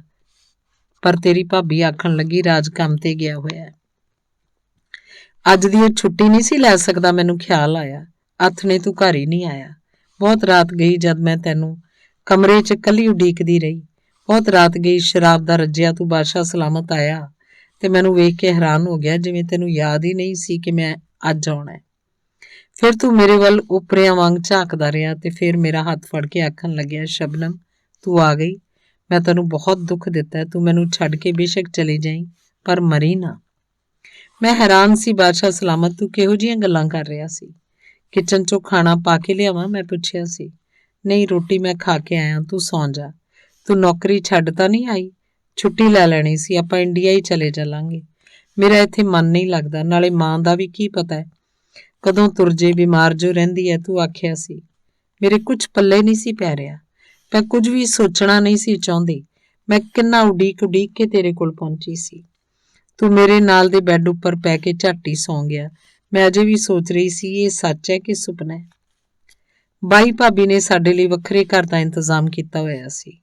ਪਰ ਤੇਰੀ ਭਾਬੀ ਆਖਣ ਲੱਗੀ ਰਾਜ ਕੰਮ ਤੇ ਗਿਆ ਹੋਇਆ ਹੈ, ਅੱਜ ਦੀ ਉਹ ਛੁੱਟੀ ਨਹੀਂ ਸੀ ਲੈ ਸਕਦਾ। ਮੈਨੂੰ ਖਿਆਲ ਆਇਆ ਆਥਣੇ ਤੂੰ ਘਰ ਹੀ ਨਹੀਂ ਆਇਆ। ਬਹੁਤ ਰਾਤ ਗਈ ਜਦ ਮੈਂ ਤੈਨੂੰ ਕਮਰੇ 'ਚ ਇਕੱਲੀ ਉਡੀਕਦੀ ਰਹੀ। ਬਹੁਤ ਰਾਤ ਗਈ ਸ਼ਰਾਬ ਦਾ ਰੱਜਿਆ ਤੂੰ ਬਾਦਸ਼ਾਹ ਸਲਾਮਤ ਆਇਆ ਤੇ ਮੈਨੂੰ ਵੇਖ ਕੇ ਹੈਰਾਨ ਹੋ ਗਿਆ, ਜਿਵੇਂ ਤੈਨੂੰ ਯਾਦ ਹੀ ਨਹੀਂ ਸੀ ਕਿ ਮੈਂ ਅੱਜ ਆਉਣਾ ਹੈ। ਫਿਰ ਤੂੰ ਮੇਰੇ ਵੱਲ ਓਪਰਿਆਂ ਵਾਂਗ ਝਾਕਦਾ ਰਿਹਾ ਤੇ ਫਿਰ ਮੇਰਾ ਹੱਥ ਫੜ ਕੇ ਆਖਣ ਲੱਗਿਆ, ਸ਼ਬਨਮ ਤੂੰ ਆ ਗਈ, ਮੈਂ ਤੈਨੂੰ ਬਹੁਤ ਦੁੱਖ ਦਿੱਤਾ, ਤੂੰ ਮੈਨੂੰ ਛੱਡ ਕੇ ਬੇਸ਼ੱਕ ਚਲੀ ਜਾਈਂ ਪਰ ਮਰੀ ਨਾ। ਮੈਂ ਹੈਰਾਨ ਸੀ, ਬਾਦਸ਼ਾਹ ਸਲਾਮਤ ਤੂੰ ਕਿਹੋ ਜਿਹੀਆਂ ਗੱਲਾਂ ਕਰ ਰਿਹਾ ਸੀ? ਕਿਚਨ 'ਚੋਂ ਖਾਣਾ ਪਾ ਕੇ ਲਿਆਵਾਂ? ਮੈਂ ਪੁੱਛਿਆ ਸੀ। ਨਹੀਂ, ਰੋਟੀ ਮੈਂ ਖਾ ਕੇ ਆਇਆ, ਤੂੰ ਸੌਂ ਜਾ। ਤੂੰ ਨੌਕਰੀ ਛੱਡ ਤਾਂ ਨਹੀਂ ਆਈ? ਛੁੱਟੀ ਲੈ ਲੈਣੀ ਸੀ, ਆਪਾਂ ਇੰਡੀਆ ਹੀ ਚਲੇ ਚੱਲਾਂਗੇ। ਮੇਰਾ ਇੱਥੇ ਮਨ ਨਹੀਂ ਲੱਗਦਾ, ਨਾਲੇ ਮਾਂ ਦਾ ਵੀ ਕੀ ਪਤਾ ਹੈ ਕਦੋਂ ਤੁਰ ਜੇ, ਬਿਮਾਰ ਜੋ ਰਹਿੰਦੀ ਹੈ, ਤੂੰ ਆਖਿਆ ਸੀ। ਮੇਰੇ ਕੁਝ ਪੱਲੇ ਨਹੀਂ ਸੀ ਪੈ ਰਿਹਾ, ਮੈਂ ਕੁਝ ਵੀ ਸੋਚਣਾ ਨਹੀਂ ਸੀ ਚਾਹੁੰਦੀ। ਮੈਂ ਕਿੰਨਾ ਉਡੀਕ ਕੇ ਤੇਰੇ ਕੋਲ ਪਹੁੰਚੀ ਸੀ। ਤੂੰ ਮੇਰੇ ਨਾਲ ਦੇ ਬੈੱਡ ਉੱਪਰ ਪੈ ਕੇ ਝੱਟ ਹੀ ਸੌਂ ਗਿਆ। ਮੈਂ ਅਜੇ ਵੀ ਸੋਚ ਰਹੀ ਸੀ ਇਹ ਸੱਚ ਹੈ ਕਿ ਸੁਪਨਾ ਹੈ। ਬਾਈ ਭਾਬੀ ਨੇ ਸਾਡੇ ਲਈ ਵੱਖਰੇ ਘਰ ਦਾ ਇੰਤਜ਼ਾਮ ਕੀਤਾ ਹੋਇਆ ਸੀ।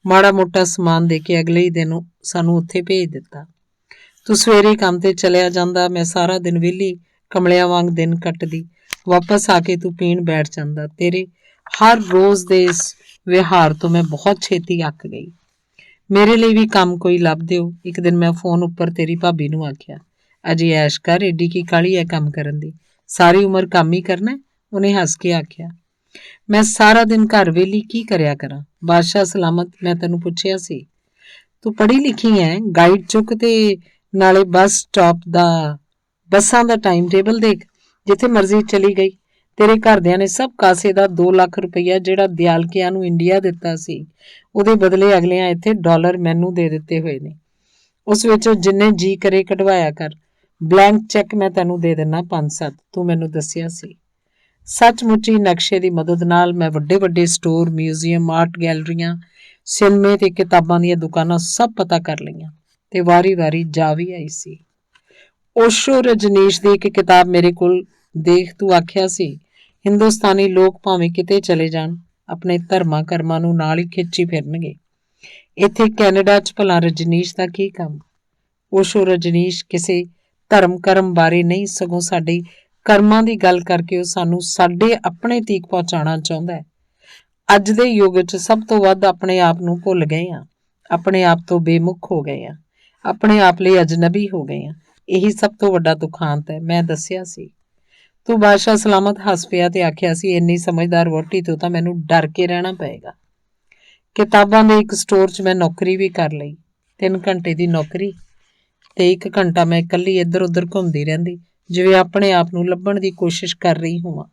ਮਾੜਾ ਮੋਟਾ ਸਮਾਨ ਦੇ ਕੇ ਅਗਲੇ ਹੀ ਦਿਨ ਸਾਨੂੰ ਉੱਥੇ ਭੇਜ ਦਿੱਤਾ। ਤੂੰ ਸਵੇਰੇ ਕੰਮ ਤੇ ਚਲਿਆ ਜਾਂਦਾ, ਮੈਂ ਸਾਰਾ ਦਿਨ ਵਿਹਲੀ ਕਮਲਿਆਂ ਵਾਂਗ ਦਿਨ ਕੱਟਦੀ। ਵਾਪਸ ਆ ਕੇ ਤੂੰ ਪੀਣ ਬੈਠ ਜਾਂਦਾ। ਤੇਰੇ ਹਰ ਰੋਜ਼ ਦੇ ਇਸ ਵਿਹਾਰ ਤੋਂ ਮੈਂ ਬਹੁਤ ਛੇਤੀ ਅੱਕ ਗਈ। ਮੇਰੇ ਲਈ ਵੀ ਕੰਮ ਕੋਈ ਲੱਭ ਦਿਓ। ਇੱਕ ਦਿਨ ਮੈਂ ਫੋਨ ਉੱਪਰ ਤੇਰੀ ਭਾਬੀ ਨੂੰ ਆਖਿਆ, ਅਜੇ ਐਸ਼ ਕਰ, ਏਡੀ ਕੀ ਕਾਹਲੀ ਹੈ ਕੰਮ ਕਰਨ ਦੀ, ਸਾਰੀ ਉਮਰ ਕੰਮ ਹੀ ਕਰਨਾ। ਉਹਨੇ ਹੱਸ ਕੇ ਆਖਿਆ, ਮੈਂ ਸਾਰਾ ਦਿਨ ਘਰ ਵਿਹਲੀ ਕੀ ਕਰਿਆ ਕਰਾਂ। ਬਾਦਸ਼ਾਹ ਸਲਾਮਤ, ਮੈਂ ਤੈਨੂੰ ਪੁੱਛਿਆ ਸੀ, ਤੂੰ ਪੜ੍ਹੀ ਲਿਖੀ ਹੈ, ਗਾਈਡ ਚੁੱਕ ਤੇ ਨਾਲੇ ਬੱਸਾਂ ਦਾ ਟਾਈਮ ਟੇਬਲ ਦੇਖ, ਜਿੱਥੇ ਮਰਜ਼ੀ ਚਲੀ ਗਈ। ਤੇਰੇ ਘਰਦਿਆਂ ਨੇ ਸਭ ਕਾਸੇ ਦਾ 2 ਲੱਖ ਰੁਪਈਆ ਜਿਹੜਾ ਦਿਆਲਕਿਆਂ ਨੂੰ ਇੰਡੀਆ ਦਿੱਤਾ ਸੀ, ਉਹਦੇ ਬਦਲੇ ਅਗਲਿਆਂ ਇੱਥੇ ਡਾਲਰ ਮੈਨੂੰ ਦੇ ਦਿੱਤੇ ਹੋਏ ਨੇ। ਉਸ ਵਿੱਚੋਂ ਜਿੰਨੇ ਜੀ ਕਰੇ ਕਢਵਾਇਆ ਕਰ। ਬਲੈਂਕ ਚੈੱਕ ਮੈਂ ਤੈਨੂੰ ਦੇ ਦਿੰਦਾ 5-7, ਤੂੰ ਮੈਨੂੰ ਦੱਸਿਆ ਸੀ। ਸੱਚਮੁੱਚੀ ਨਕਸ਼ੇ ਦੀ ਮਦਦ ਨਾਲ ਮੈਂ ਵੱਡੇ ਵੱਡੇ ਸਟੋਰ, ਮਿਊਜ਼ੀਅਮ, ਆਰਟ ਗੈਲਰੀਆਂ, ਸਿਨੇਮੇ ਤੇ ਕਿਤਾਬਾਂ ਦੀਆਂ ਦੁਕਾਨਾਂ ਸਭ ਪਤਾ ਕਰ ਲਈਆਂ ਤੇ ਵਾਰੀ-ਵਾਰੀ ਜਾ ਵੀ ਆਈ ਸੀ। ਓਸ਼ੋ ਰਜਨੀਸ਼ ਦੀ ਇੱਕ ਕਿਤਾਬ ਮੇਰੇ ਕੋਲ ਦੇਖ, ਤੂੰ ਆਖਿਆ ਸੀ ਹਿੰਦੁਸਤਾਨੀ ਲੋਕ ਭਾਵੇਂ ਕਿਤੇ ਚਲੇ ਜਾਣ, ਆਪਣੇ ਧਰਮਾਂ ਕਰਮਾਂ ਨੂੰ ਨਾਲ ਹੀ ਖਿੱਚੀ ਫਿਰਨਗੇ। ਇੱਥੇ ਕੈਨੇਡਾ 'ਚ ਭਲਾ ਰਜਨੀਸ਼ ਦਾ ਕੀ ਕੰਮ? ਓਸ਼ੋ ਰਜਨੀਸ਼ ਕਿਸੇ ਧਰਮ ਕਰਮ ਬਾਰੇ ਨਹੀਂ, ਸਗੋਂ ਸਾਡੇ ਕਰਮਾਂ ਦੀ ਗੱਲ ਕਰਕੇ ਉਹ ਸਾਨੂੰ ਸਾਡੇ ਆਪਣੇ ਤੀਕ ਪਹੁੰਚਾਉਣਾ ਚਾਹੁੰਦਾ ਹੈ। ਅੱਜ ਦੇ ਯੁੱਗ 'ਚ ਸਭ ਤੋਂ ਵੱਧ ਆਪਣੇ ਆਪ ਨੂੰ ਭੁੱਲ ਗਏ ਹਾਂ ਆਪਣੇ ਆਪ ਤੋਂ ਬੇਮੁਖ ਹੋ ਗਏ ਹਾਂ, ਆਪਣੇ ਆਪ ਲਈ ਅਜਨਬੀ ਹੋ ਗਏ ਹਾਂ। ਇਹੀ ਸਭ ਤੋਂ ਵੱਡਾ ਦੁਖਾਂਤ ਹੈ। ਮੈਂ ਦੱਸਿਆ ਸੀ। ਤੂੰ ਬਾਦਸ਼ਾਹ ਸਲਾਮਤ ਹੱਸ ਪਿਆ ਤੇ ਆਖਿਆ ਸੀ, ਇੰਨੀ ਸਮਝਦਾਰ ਵਹੁਟੀ ਤੋਂ ਤਾਂ ਮੈਨੂੰ ਡਰ ਕੇ ਰਹਿਣਾ ਪਏਗਾ। ਕਿਤਾਬਾਂ ਦੇ ਇੱਕ ਸਟੋਰ 'ਚ ਮੈਂ ਨੌਕਰੀ ਵੀ ਕਰ ਲਈ। 3 ਘੰਟੇ ਦੀ ਨੌਕਰੀ ਤੇ 1 ਘੰਟਾ ਮੈਂ ਇਕੱਲੀ ਇੱਧਰ ਉੱਧਰ ਘੁੰਮਦੀ ਰਹਿੰਦੀ, ਜਿਵੇਂ ਆਪਣੇ ਆਪ ਨੂੰ ਲੱਭਣ ਦੀ ਕੋਸ਼ਿਸ਼ ਕਰ ਰਹੀ ਹੋਵਾਂ,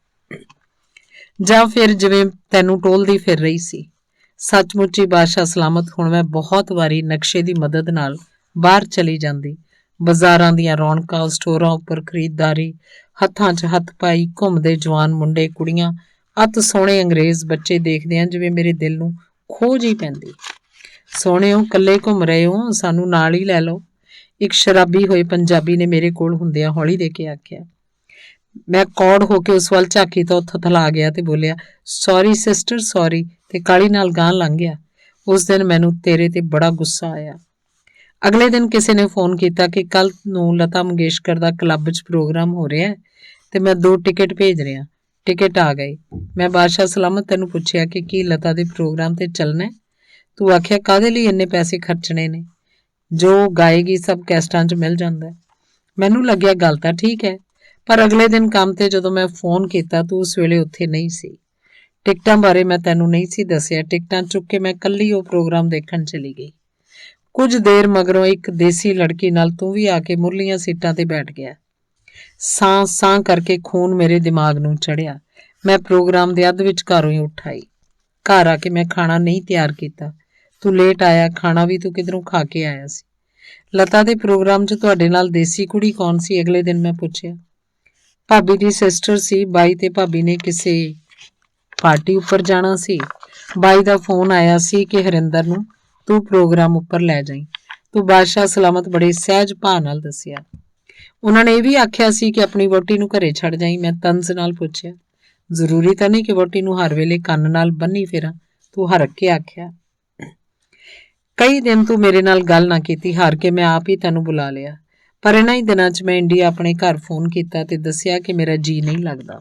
ਜਾਂ ਫਿਰ ਜਿਵੇਂ ਤੈਨੂੰ ਟੋਲਦੀ ਫਿਰ ਰਹੀ ਸੀ। ਸੱਚਮੁੱਚ ਹੀ ਬਾਦਸ਼ਾਹ ਸਲਾਮਤ ਹੁਣ ਮੈਂ ਬਹੁਤ ਵਾਰੀ ਨਕਸ਼ੇ ਦੀ ਮਦਦ ਨਾਲ ਬਾਹਰ ਚਲੀ ਜਾਂਦੀ। ਬਾਜ਼ਾਰਾਂ ਦੀਆਂ ਰੌਣਕਾਂ, ਸਟੋਰਾਂ ਉੱਪਰ ਖਰੀਦਦਾਰੀ, ਹੱਥਾਂ 'ਚ ਹੱਥ ਪਾਈ ਘੁੰਮਦੇ ਜਵਾਨ ਮੁੰਡੇ ਕੁੜੀਆਂ, ਅੱਤ ਸੋਹਣੇ ਅੰਗਰੇਜ਼ ਬੱਚੇ ਦੇਖਦਿਆਂ ਜਿਵੇਂ ਮੇਰੇ ਦਿਲ ਨੂੰ ਖੋਜ ਹੀ ਪੈਂਦੀ। ਸੋਹਣਿਓ, ਇਕੱਲੇ ਘੁੰਮ ਰਹੇ ਹੋ, ਸਾਨੂੰ ਨਾਲ ਹੀ ਲੈ ਲਓ, ਇੱਕ ਸ਼ਰਾਬੀ ਹੋਏ ਪੰਜਾਬੀ ਨੇ ਮੇਰੇ ਕੋਲ ਹੁੰਦਿਆਂ ਹੌਲੀ ਦੇ ਕੇ ਆਖਿਆ। ਮੈਂ ਕੌੜ ਹੋ ਕੇ ਉਸ ਵੱਲ ਝਾਕੀ ਤਾਂ ਥਥਲਾ ਗਿਆ ਤੇ ਬੋਲਿਆ, ਸੌਰੀ ਸਿਸਟਰ, ਸੌਰੀ, ਤੇ ਕਾਹਲੀ ਨਾਲ ਗਾਂਹ ਲੰਘ ਗਿਆ। ਉਸ ਦਿਨ ਮੈਨੂੰ ਤੇਰੇ ਤੇ ਬੜਾ ਗੁੱਸਾ ਆਇਆ। ਅਗਲੇ ਦਿਨ ਕਿਸੇ ਨੇ ਫੋਨ ਕੀਤਾ ਕਿ ਕੱਲ ਨੂੰ ਲਤਾ ਮੰਗੇਸ਼ਕਰ ਦਾ ਕਲੱਬ 'ਚ ਪ੍ਰੋਗਰਾਮ ਹੋ ਰਿਹਾ ਤੇ ਮੈਂ 2 ਟਿਕਟ ਭੇਜ ਰਿਹਾ। ਟਿਕਟ ਆ ਗਏ। ਮੈਂ ਬਾਦਸ਼ਾਹ ਸਲਾਮਤ ਤੈਨੂੰ ਪੁੱਛਿਆ ਕਿ ਕੀ ਲਤਾ ਦੇ ਪ੍ਰੋਗਰਾਮ ਤੇ ਚੱਲਣਾ? ਤੂੰ ਆਖਿਆ, ਕਾਹਦੇ ਲਈ ਇੰਨੇ ਪੈਸੇ ਖਰਚਣੇ ਨੇ? ਜੋ ਗਾਏਗੀ ਸਭ ਕੈਸਟਾਂ 'ਚ ਮਿਲ ਜਾਂਦਾ। ਮੈਨੂੰ ਲੱਗਿਆ ਗੱਲ ਤਾਂ ਠੀਕ ਹੈ, ਪਰ ਅਗਲੇ ਦਿਨ ਕੰਮ ਤੇ ਜਦੋਂ ਮੈਂ ਫੋਨ ਕੀਤਾ ਤੂੰ ਉਸ ਵੇਲੇ ਉੱਥੇ ਨਹੀਂ ਸੀ। ਟਿਕਟਾਂ ਬਾਰੇ ਮੈਂ ਤੈਨੂੰ ਨਹੀਂ ਸੀ ਦੱਸਿਆ। ਟਿਕਟਾਂ ਚੁੱਕ ਕੇ ਮੈਂ ਇਕੱਲੀ ਉਹ ਪ੍ਰੋਗਰਾਮ ਦੇਖਣ ਚਲੀ ਗਈ। ਕੁਝ ਦੇਰ ਮਗਰੋਂ ਇੱਕ ਦੇਸੀ ਲੜਕੀ ਨਾਲ ਤੂੰ ਵੀ ਆ ਕੇ ਮੁਰਲੀਆਂ ਸੀਟਾਂ ਤੇ ਬੈਠ ਗਿਆ। ਸਾਂ ਸਾਂ ਕਰਕੇ ਖੂਨ ਮੇਰੇ ਦਿਮਾਗ ਨੂੰ ਚੜਿਆ। ਮੈਂ ਪ੍ਰੋਗਰਾਮ ਦੇ ਅੱਧ ਵਿੱਚ ਘਰੋਂ ਹੀ ਉੱਠ ਆਈ। ਘਰ ਆ ਕੇ ਮੈਂ ਖਾਣਾ ਨਹੀਂ ਤਿਆਰ ਕੀਤਾ। ਤੂੰ ਲੇਟ ਆਇਆ, ਖਾਣਾ ਵੀ ਤੂੰ ਕਿਧਰੋਂ ਖਾ ਕੇ ਆਇਆ ਸੀ। ਲਤਾ ਦੇ ਪ੍ਰੋਗਰਾਮ 'ਚ ਤੁਹਾਡੇ ਨਾਲ ਦੇਸੀ ਕੁੜੀ ਕੌਣ ਸੀ? ਅਗਲੇ ਦਿਨ ਮੈਂ ਪੁੱਛਿਆ। ਭਾਬੀ ਦੀ ਸਿਸਟਰ ਸੀ। ਬਾਈ ਤੇ ਭਾਬੀ ਨੇ ਕਿਸੇ ਪਾਰਟੀ ਉੱਪਰ ਜਾਣਾ ਸੀ। ਬਾਈ ਦਾ ਫੋਨ ਆਇਆ ਸੀ ਕਿ ਹਰਿੰਦਰ ਨੂੰ ਤੂੰ ਪ੍ਰੋਗਰਾਮ ਉੱਪਰ ਲੈ ਜਾਈਂ। ਤੂੰ ਬਾਦਸ਼ਾਹ ਸਲਾਮਤ ਬੜੇ ਸਹਿਜ ਭਾਅ ਨਾਲ ਦੱਸਿਆ। ਉਹਨਾਂ ਨੇ ਇਹ ਵੀ ਆਖਿਆ ਸੀ ਕਿ ਆਪਣੀ ਵਹੁਟੀ ਨੂੰ ਘਰੇ ਛੱਡ ਜਾਈਂ। ਮੈਂ ਤੰਜ਼ ਨਾਲ ਪੁੱਛਿਆ, ਜ਼ਰੂਰੀ ਤਾਂ ਨਹੀਂ ਕਿ ਵਹੁਟੀ ਨੂੰ ਹਰ ਵੇਲੇ ਕੰਨ ਨਾਲ ਬੰਨੀ ਫਿਰਾਂ? ਤੂੰ ਹਰਕ ਕੇ ਆਖਿਆ। ਕਈ ਦਿਨ ਤੂੰ ਮੇਰੇ ਨਾਲ ਗੱਲ ਨਾ ਕੀਤੀ। ਹਾਰ ਕੇ ਮੈਂ ਆਪ ਹੀ ਤੈਨੂੰ ਬੁਲਾ ਲਿਆ। ਪਰ ਇਹਨਾਂ ਹੀ ਦਿਨਾਂ 'ਚ ਮੈਂ ਇੰਡੀਆ ਆਪਣੇ ਘਰ ਫੋਨ ਕੀਤਾ ਤੇ ਦੱਸਿਆ ਕਿ ਮੇਰਾ ਜੀ ਨਹੀਂ ਲੱਗਦਾ।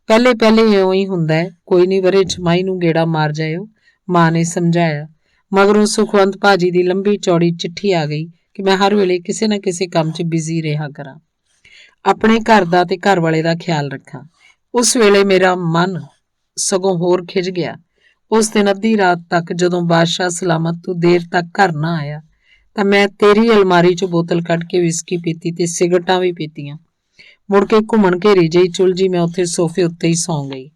ਪਹਿਲੇ ਇਉਂ ਹੀ ਹੁੰਦਾ ਹੈ, ਕੋਈ ਨਹੀਂ, ਵਰੇ ਛਮਾਈ ਨੂੰ ਗੇੜਾ ਮਾਰ ਜਾਇਓ, ਮਾਂ ਨੇ ਸਮਝਾਇਆ। ਮਗਰੋਂ ਸੁਖਵੰਤ ਭਾਜੀ ਦੀ ਲੰਬੀ ਚੌੜੀ ਚਿੱਠੀ ਆ ਗਈ ਕਿ ਮੈਂ ਹਰ ਵੇਲੇ ਕਿਸੇ ਨਾ ਕਿਸੇ ਕੰਮ 'ਚ ਬਿਜ਼ੀ ਰਿਹਾ ਕਰਾਂ, ਆਪਣੇ ਘਰ ਦਾ ਤੇ ਘਰ ਵਾਲੇ ਦਾ ਖਿਆਲ ਰੱਖਾਂ। ਉਸ ਵੇਲੇ ਮੇਰਾ ਮਨ ਸਗੋਂ ਹੋਰ ਖਿਝ ਗਿਆ। ਉਸ ਦਿਨ ਅੱਧੀ ਰਾਤ ਤੱਕ ਜਦੋਂ ਬਾਦਸ਼ਾਹ ਸਲਾਮਤ ਤੂੰ ਦੇਰ ਤੱਕ ਘਰ ਨਾ ਆਇਆ ਤਾਂ ਮੈਂ ਤੇਰੀ ਅਲਮਾਰੀ 'ਚੋਂ ਬੋਤਲ ਕੱਢ ਕੇ ਵਿਸਕੀ ਪੀਤੀ ਤੇ ਸਿਗਰਟਾਂ ਵੀ ਪੀਤੀਆਂ। ਮੁੜ ਕੇ ਘੁੰਮਣ ਘੇਰੀ ਜਿਹੀ ਚੁਲਝੀ ਮੈਂ ਉੱਥੇ ਸੋਫੇ ਉੱਤੇ ਹੀ ਸੌਂ ਗਈ।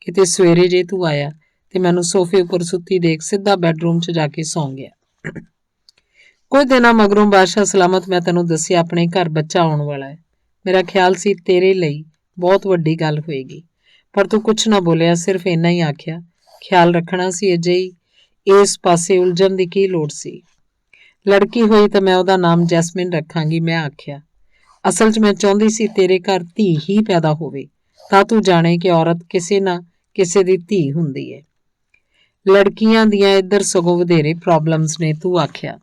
ਕਿਤੇ ਸਵੇਰੇ ਜੇ ਤੂੰ ਆਇਆ ਤੇ ਮੈਨੂੰ ਸੋਫੇ ਉੱਪਰ ਸੁੱਤੀ ਦੇਖ ਸਿੱਧਾ ਬੈਡਰੂਮ 'ਚ ਜਾ ਕੇ ਸੌਂ ਗਿਆ। ਕੁਝ ਦਿਨਾਂ ਮਗਰੋਂ ਬਾਦਸ਼ਾਹ ਸਲਾਮਤ ਮੈਂ ਤੈਨੂੰ ਦੱਸਿਆ ਆਪਣੇ ਘਰ ਬੱਚਾ ਆਉਣ ਵਾਲਾ ਹੈ। ਮੇਰਾ ਖਿਆਲ ਸੀ ਤੇਰੇ ਲਈ ਬਹੁਤ ਵੱਡੀ ਗੱਲ ਹੋਏਗੀ, ਪਰ ਤੂੰ ਕੁਛ ਨਾ ਬੋਲਿਆ, ਸਿਰਫ ਇੰਨਾ ਹੀ ਆਖਿਆ, ਖਿਆਲ ਰੱਖਣਾ ਸੀ ਅਜਿਹੀ ਇਸ ਪਾਸੇ ਉਲਝਣ ਦੀ ਕੀ ਲੋੜ ਸੀ? ਲੜਕੀ ਹੋਈ ਤਾਂ ਮੈਂ ਉਹਦਾ ਨਾਮ ਜੈਸਮਿਨ ਰੱਖਾਂਗੀ। ਮੈਂ ਆਖਿਆ, ਅਸਲ 'ਚ ਮੈਂ ਚਾਹੁੰਦੀ ਸੀ ਤੇਰੇ ਘਰ ਧੀ ਹੀ ਪੈਦਾ ਹੋਵੇ ਤਾਂ ਤੂੰ ਜਾਣੇ ਕਿ ਔਰਤ ਕਿਸੇ ਨਾ ਕਿਸੇ ਦੀ ਧੀ ਹੁੰਦੀ ਹੈ। ਲੜਕੀਆਂ ਦੀਆਂ ਇੱਧਰ ਸਗੋਂ ਵਧੇਰੇ ਪ੍ਰੋਬਲਮਸ ਨੇ। ਤੂੰ ਆਖਿਆ,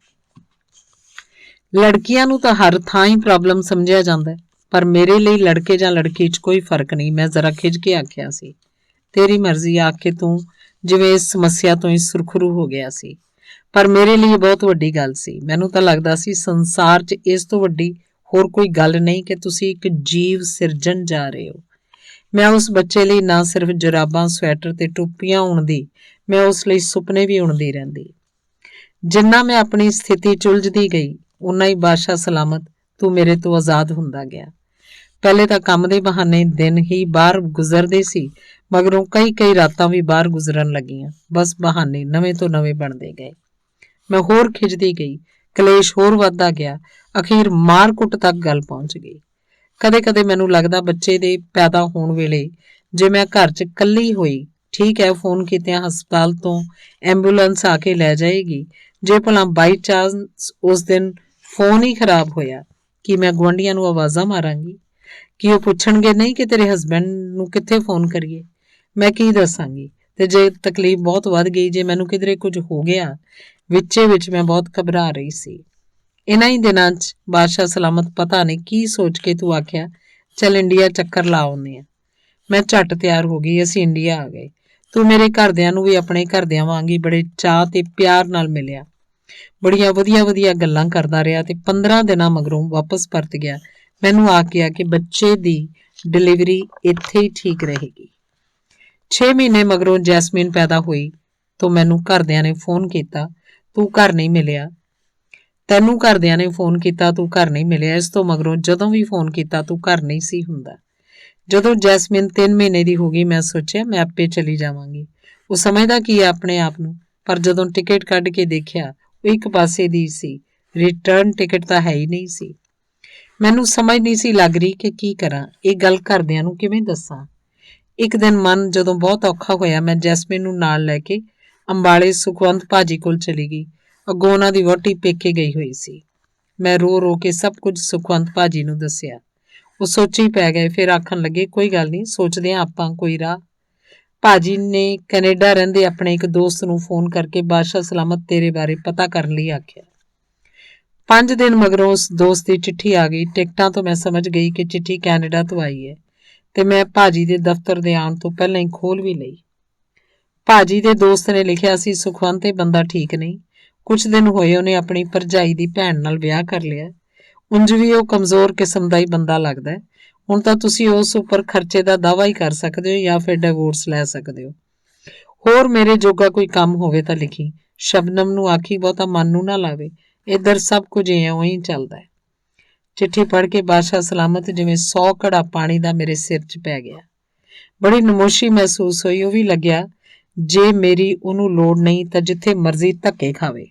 ਲੜਕੀਆਂ ਨੂੰ ਤਾਂ ਹਰ ਥਾਂ ਹੀ ਪ੍ਰੋਬਲਮ ਸਮਝਿਆ ਜਾਂਦਾ, ਪਰ ਮੇਰੇ ਲਈ ਲੜਕੇ ਜਾਂ ਲੜਕੀ 'ਚ ਕੋਈ ਫਰਕ ਨਹੀਂ। ਮੈਂ ਜ਼ਰਾ ਖਿਝ ਕੇ ਆਖਿਆ ਸੀ। ਤੇਰੀ ਮਰਜ਼ੀ, ਆਖ ਕੇ ਤੂੰ ਜਿਵੇਂ ਇਸ ਸਮੱਸਿਆ ਤੋਂ ਹੀ ਸੁਰਖਰੂ ਹੋ ਗਿਆ ਸੀ, ਪਰ ਮੇਰੇ ਲਈ ਬਹੁਤ ਵੱਡੀ ਗੱਲ ਸੀ। ਮੈਨੂੰ ਤਾਂ ਲੱਗਦਾ ਸੀ ਸੰਸਾਰ 'ਚ ਇਸ ਤੋਂ ਵੱਡੀ ਹੋਰ ਕੋਈ ਗੱਲ ਨਹੀਂ ਕਿ ਤੁਸੀਂ ਇੱਕ ਜੀਵ ਸਿਰਜਣ ਜਾ ਰਹੇ ਹੋ। ਮੈਂ ਉਸ ਬੱਚੇ ਲਈ ਨਾ ਸਿਰਫ ਜੁਰਾਬਾਂ, ਸਵੈਟਰ ਤੇ ਟੋਪੀਆਂ ਉਣਦੀ, ਮੈਂ ਉਸ ਲਈ ਸੁਪਨੇ ਵੀ ਉਣਦੀ ਰਹਿੰਦੀ। ਜਿੰਨਾ ਮੈਂ ਆਪਣੀ ਸਥਿਤੀ 'ਚ ਉਲਝਦੀ ਗਈ, ਉਨਾ ਹੀ ਬਾਦਸ਼ਾਹ ਸਲਾਮਤ ਤੂੰ ਮੇਰੇ ਤੋਂ ਆਜ਼ਾਦ ਹੁੰਦਾ ਗਿਆ। ਪਹਿਲੇ ਤਾਂ ਕੰਮ ਦੇ ਬਹਾਨੇ ਦਿਨ ਹੀ ਬਾਹਰ ਗੁਜ਼ਰਦੇ ਸੀ, ਮਗਰੋਂ ਕਈ ਰਾਤਾਂ ਵੀ ਬਾਹਰ ਗੁਜ਼ਰਨ ਲੱਗੀਆਂ। ਬਸ ਬਹਾਨੇ ਨਵੇਂ ਤੋਂ ਨਵੇਂ ਬਣਦੇ ਗਏ। ਮੈਂ ਹੋਰ ਖਿੱਚਦੀ ਗਈ, ਕਲੇਸ਼ ਹੋਰ ਵੱਧਦਾ ਗਿਆ। ਅਖੀਰ ਮਾਰ ਕੁੱਟ ਤੱਕ ਗੱਲ ਪਹੁੰਚ ਗਈ। ਕਦੇ ਮੈਨੂੰ ਲੱਗਦਾ ਬੱਚੇ ਦੇ ਪੈਦਾ ਹੋਣ ਵੇਲੇ ਜੇ ਮੈਂ ਘਰ 'ਚ ਇਕੱਲੀ ਹੋਈ, ਠੀਕ ਹੈ, ਫੋਨ ਕੀਤਿਆਂ ਹਸਪਤਾਲ ਤੋਂ ਐਂਬੂਲੈਂਸ ਆ ਕੇ ਲੈ ਜਾਏਗੀ। ਜੇ ਭਲਾ ਬਾਈ ਚਾਂਸ ਉਸ ਦਿਨ ਫੋਨ ਹੀ ਖਰਾਬ ਹੋਇਆ, ਕਿ ਮੈਂ ਗੁਆਂਢੀਆਂ ਨੂੰ ਆਵਾਜ਼ਾਂ ਮਾਰਾਂਗੀ? ਕਿ ਉਹ ਪੁੱਛਣਗੇ ਨਹੀਂ ਕਿ ਤੇਰੇ ਹਸਬੈਂਡ ਨੂੰ ਕਿੱਥੇ ਫੋਨ ਕਰੀਏ? ਮੈਂ ਕੀ ਦੱਸਾਂਗੀ? ਤੇ ਜੇ ਤਕਲੀਫ ਬਹੁਤ ਵੱਧ ਗਈ, ਜੇ ਮੈਨੂੰ ਕਿਧਰੇ ਕੁਝ ਹੋ ਗਿਆ, ਵਿੱਚ ਮੈਂ ਬਹੁਤ ਘਬਰਾ ਰਹੀ ਸੀ। ਇਹਨਾਂ ਹੀ ਦਿਨਾਂ 'ਚ ਬਾਦਸ਼ਾਹ ਸਲਾਮਤ ਪਤਾ ਨਹੀਂ ਕੀ ਸੋਚ ਕੇ ਤੂੰ ਆਖਿਆ, ਚੱਲ ਇੰਡੀਆ ਚੱਕਰ ਲਾ ਆਉਂਦੇ ਆ। ਮੈਂ ਝੱਟ ਤਿਆਰ ਹੋ ਗਈ। ਅਸੀਂ ਇੰਡੀਆ ਆ ਗਏ। ਤੂੰ ਮੇਰੇ ਘਰਦਿਆਂ ਨੂੰ ਵੀ ਆਪਣੇ ਘਰਦਿਆਂ ਵਾਂਗ ਹੀ ਬੜੇ ਚਾਅ ਤੇ ਪਿਆਰ ਨਾਲ ਮਿਲਿਆ। ਬੜੀਆਂ ਵਧੀਆ ਗੱਲਾਂ ਕਰਦਾ ਰਿਹਾ ਤੇ 15 ਦਿਨਾਂ ਮਗਰੋਂ ਵਾਪਸ ਪਰਤ ਗਿਆ। ਮੈਨੂੰ ਆ ਕਿਹਾ ਕਿ ਬੱਚੇ ਦੀ ਡਿਲੀਵਰੀ ਇੱਥੇ ਹੀ ਠੀਕ ਰਹੇਗੀ। 6 ਮਹੀਨੇ ਮਗਰੋਂ ਜੈਸਮੀਨ ਪੈਦਾ ਹੋਈ ਤਾਂ ਮੈਨੂੰ ਘਰਦਿਆਂ ਨੇ ਫੋਨ ਕੀਤਾ, ਤੂੰ ਘਰ ਨਹੀਂ ਮਿਲਿਆ। ਤੈਨੂੰ ਘਰਦਿਆਂ ਨੇ ਫੋਨ ਕੀਤਾ, ਤੂੰ ਘਰ ਨਹੀਂ ਮਿਲਿਆ। ਇਸ ਤੋਂ ਮਗਰੋਂ ਜਦੋਂ ਵੀ ਫੋਨ ਕੀਤਾ ਤੂੰ ਘਰ ਨਹੀਂ ਸੀ ਹੁੰਦਾ। ਜਦੋਂ ਜੈਸਮੀਨ 3 ਮਹੀਨੇ ਦੀ ਹੋ ਗਈ ਮੈਂ ਸੋਚਿਆ ਮੈਂ ਆਪੇ ਚਲੀ ਜਾਵਾਂਗੀ। ਉਹ ਸਮਝਦਾ ਕੀ ਹੈ ਆਪਣੇ ਆਪ ਨੂੰ, ਪਰ ਜਦੋਂ ਟਿਕਟ ਕੱਢ ਕੇ ਦੇਖਿਆ ਉਹ ਇੱਕ ਪਾਸੇ ਦੀ ਸੀ, ਰਿਟਰਨ ਟਿਕਟ ਤਾਂ ਹੈ ਹੀ ਨਹੀਂ ਸੀ। ਮੈਨੂੰ ਸਮਝ ਨਹੀਂ ਸੀ ਲੱਗ ਰਹੀ ਕਿ ਕੀ ਕਰਾਂ, ਇਹ ਗੱਲ ਘਰਦਿਆਂ ਨੂੰ ਕਿਵੇਂ ਦੱਸਾਂ। ਇੱਕ ਦਿਨ ਮਨ ਜਦੋਂ ਬਹੁਤ ਔਖਾ ਹੋਇਆ ਮੈਂ ਜੈਸਮੀਨ ਨੂੰ ਨਾਲ ਲੈ ਕੇ ਅੰਬਾਲੇ ਸੁਖਵੰਤ ਭਾਜੀ ਕੋਲ ਚਲੀ ਗਈ। ਅੱਗੋਂ ਉਹਨਾਂ ਦੀ ਵਹੁਟੀ ਪੇਕੇ ਗਈ ਹੋਈ ਸੀ। ਮੈਂ ਰੋ ਕੇ ਸਭ ਕੁਝ ਸੁਖਵੰਤ ਭਾਜੀ ਨੂੰ ਦੱਸਿਆ। ਉਹ ਸੋਚੀ ਪੈ ਗਏ, ਫਿਰ ਆਖਣ ਲੱਗੇ ਕੋਈ ਗੱਲ ਨਹੀਂ, ਸੋਚਦੇ ਹਾਂ ਆਪਾਂ ਕੋਈ ਰਾਹ। ਭਾਜੀ ਨੇ ਕੈਨੇਡਾ ਰਹਿੰਦੇ ਆਪਣੇ ਇੱਕ ਦੋਸਤ ਨੂੰ ਫੋਨ ਕਰਕੇ ਬਾਦਸ਼ਾਹ ਸਲਾਮਤ ਤੇਰੇ ਬਾਰੇ ਪਤਾ ਕਰਨ ਲਈ ਆਖਿਆ। 5 ਦਿਨ ਮਗਰੋਂ ਉਸ ਦੋਸਤ ਦੀ ਚਿੱਠੀ ਆ ਗਈ। ਟਿਕਟਾਂ ਤੋਂ ਮੈਂ ਸਮਝ ਗਈ ਕਿ ਚਿੱਠੀ ਕੈਨੇਡਾ ਤੋਂ ਆਈ ਹੈ ਤੇ ਮੈਂ ਭਾਜੀ ਦੇ ਦਫ਼ਤਰ ਦੇ ਆਉਣ ਤੋਂ ਪਹਿਲਾਂ ਹੀ ਖੋਲ ਵੀ ਲਈ। ਭਾਜੀ ਦੇ ਦੋਸਤ ਨੇ ਲਿਖਿਆ ਸੀ, ਸੁਖਵੰਤ ਇਹ ਬੰਦਾ ਠੀਕ ਨਹੀਂ, ਕੁਝ ਦਿਨ ਹੋਏ ਉਹਨੇ ਆਪਣੀ ਭਰਜਾਈ ਦੀ ਭੈਣ ਨਾਲ ਵਿਆਹ ਕਰ ਲਿਆ। ਉਂਝ ਵੀ ਉਹ ਕਮਜ਼ੋਰ ਕਿਸਮ ਦਾ ਹੀ ਬੰਦਾ ਲੱਗਦਾ ਹੈ। ਹੁਣ ਤਾਂ ਤੁਸੀਂ ਉਸ ਉੱਪਰ ਖਰਚੇ ਦਾ ਦਾਅਵਾ ਹੀ ਕਰ ਸਕਦੇ ਹੋ ਜਾਂ ਫਿਰ ਡਿਵੋਰਸ ਲੈ ਸਕਦੇ ਹੋ। ਹੋਰ ਮੇਰੇ ਜੋਗਾ ਕੋਈ ਕੰਮ ਹੋਵੇ ਤਾਂ ਲਿਖੀ। ਸ਼ਬਨਮ ਨੂੰ ਆਖੀ ਬਹੁਤਾ ਮਨ ਨੂੰ ਨਾ ਲਾਵੇ, ਇੱਧਰ ਸਭ ਕੁਝ ਇਉਂ ਹੀ ਚੱਲਦਾ ਹੈ। ਚਿੱਠੀ ਪੜ੍ਹ ਕੇ ਬਾਦਸ਼ਾਹ ਸਲਾਮਤ ਜਿਵੇਂ 100 ਘੜਾ ਪਾਣੀ ਦਾ ਮੇਰੇ ਸਿਰ 'ਚ ਪੈ ਗਿਆ। ਬੜੀ ਨਮੋਸ਼ੀ ਮਹਿਸੂਸ ਹੋਈ। ਉਹ ਵੀ ਲੱਗਿਆ ਜੇ ਮੇਰੀ ਉਹਨੂੰ ਲੋੜ ਨਹੀਂ ਤਾਂ ਜਿੱਥੇ ਮਰਜ਼ੀ ਧੱਕੇ ਖਾਵੇ।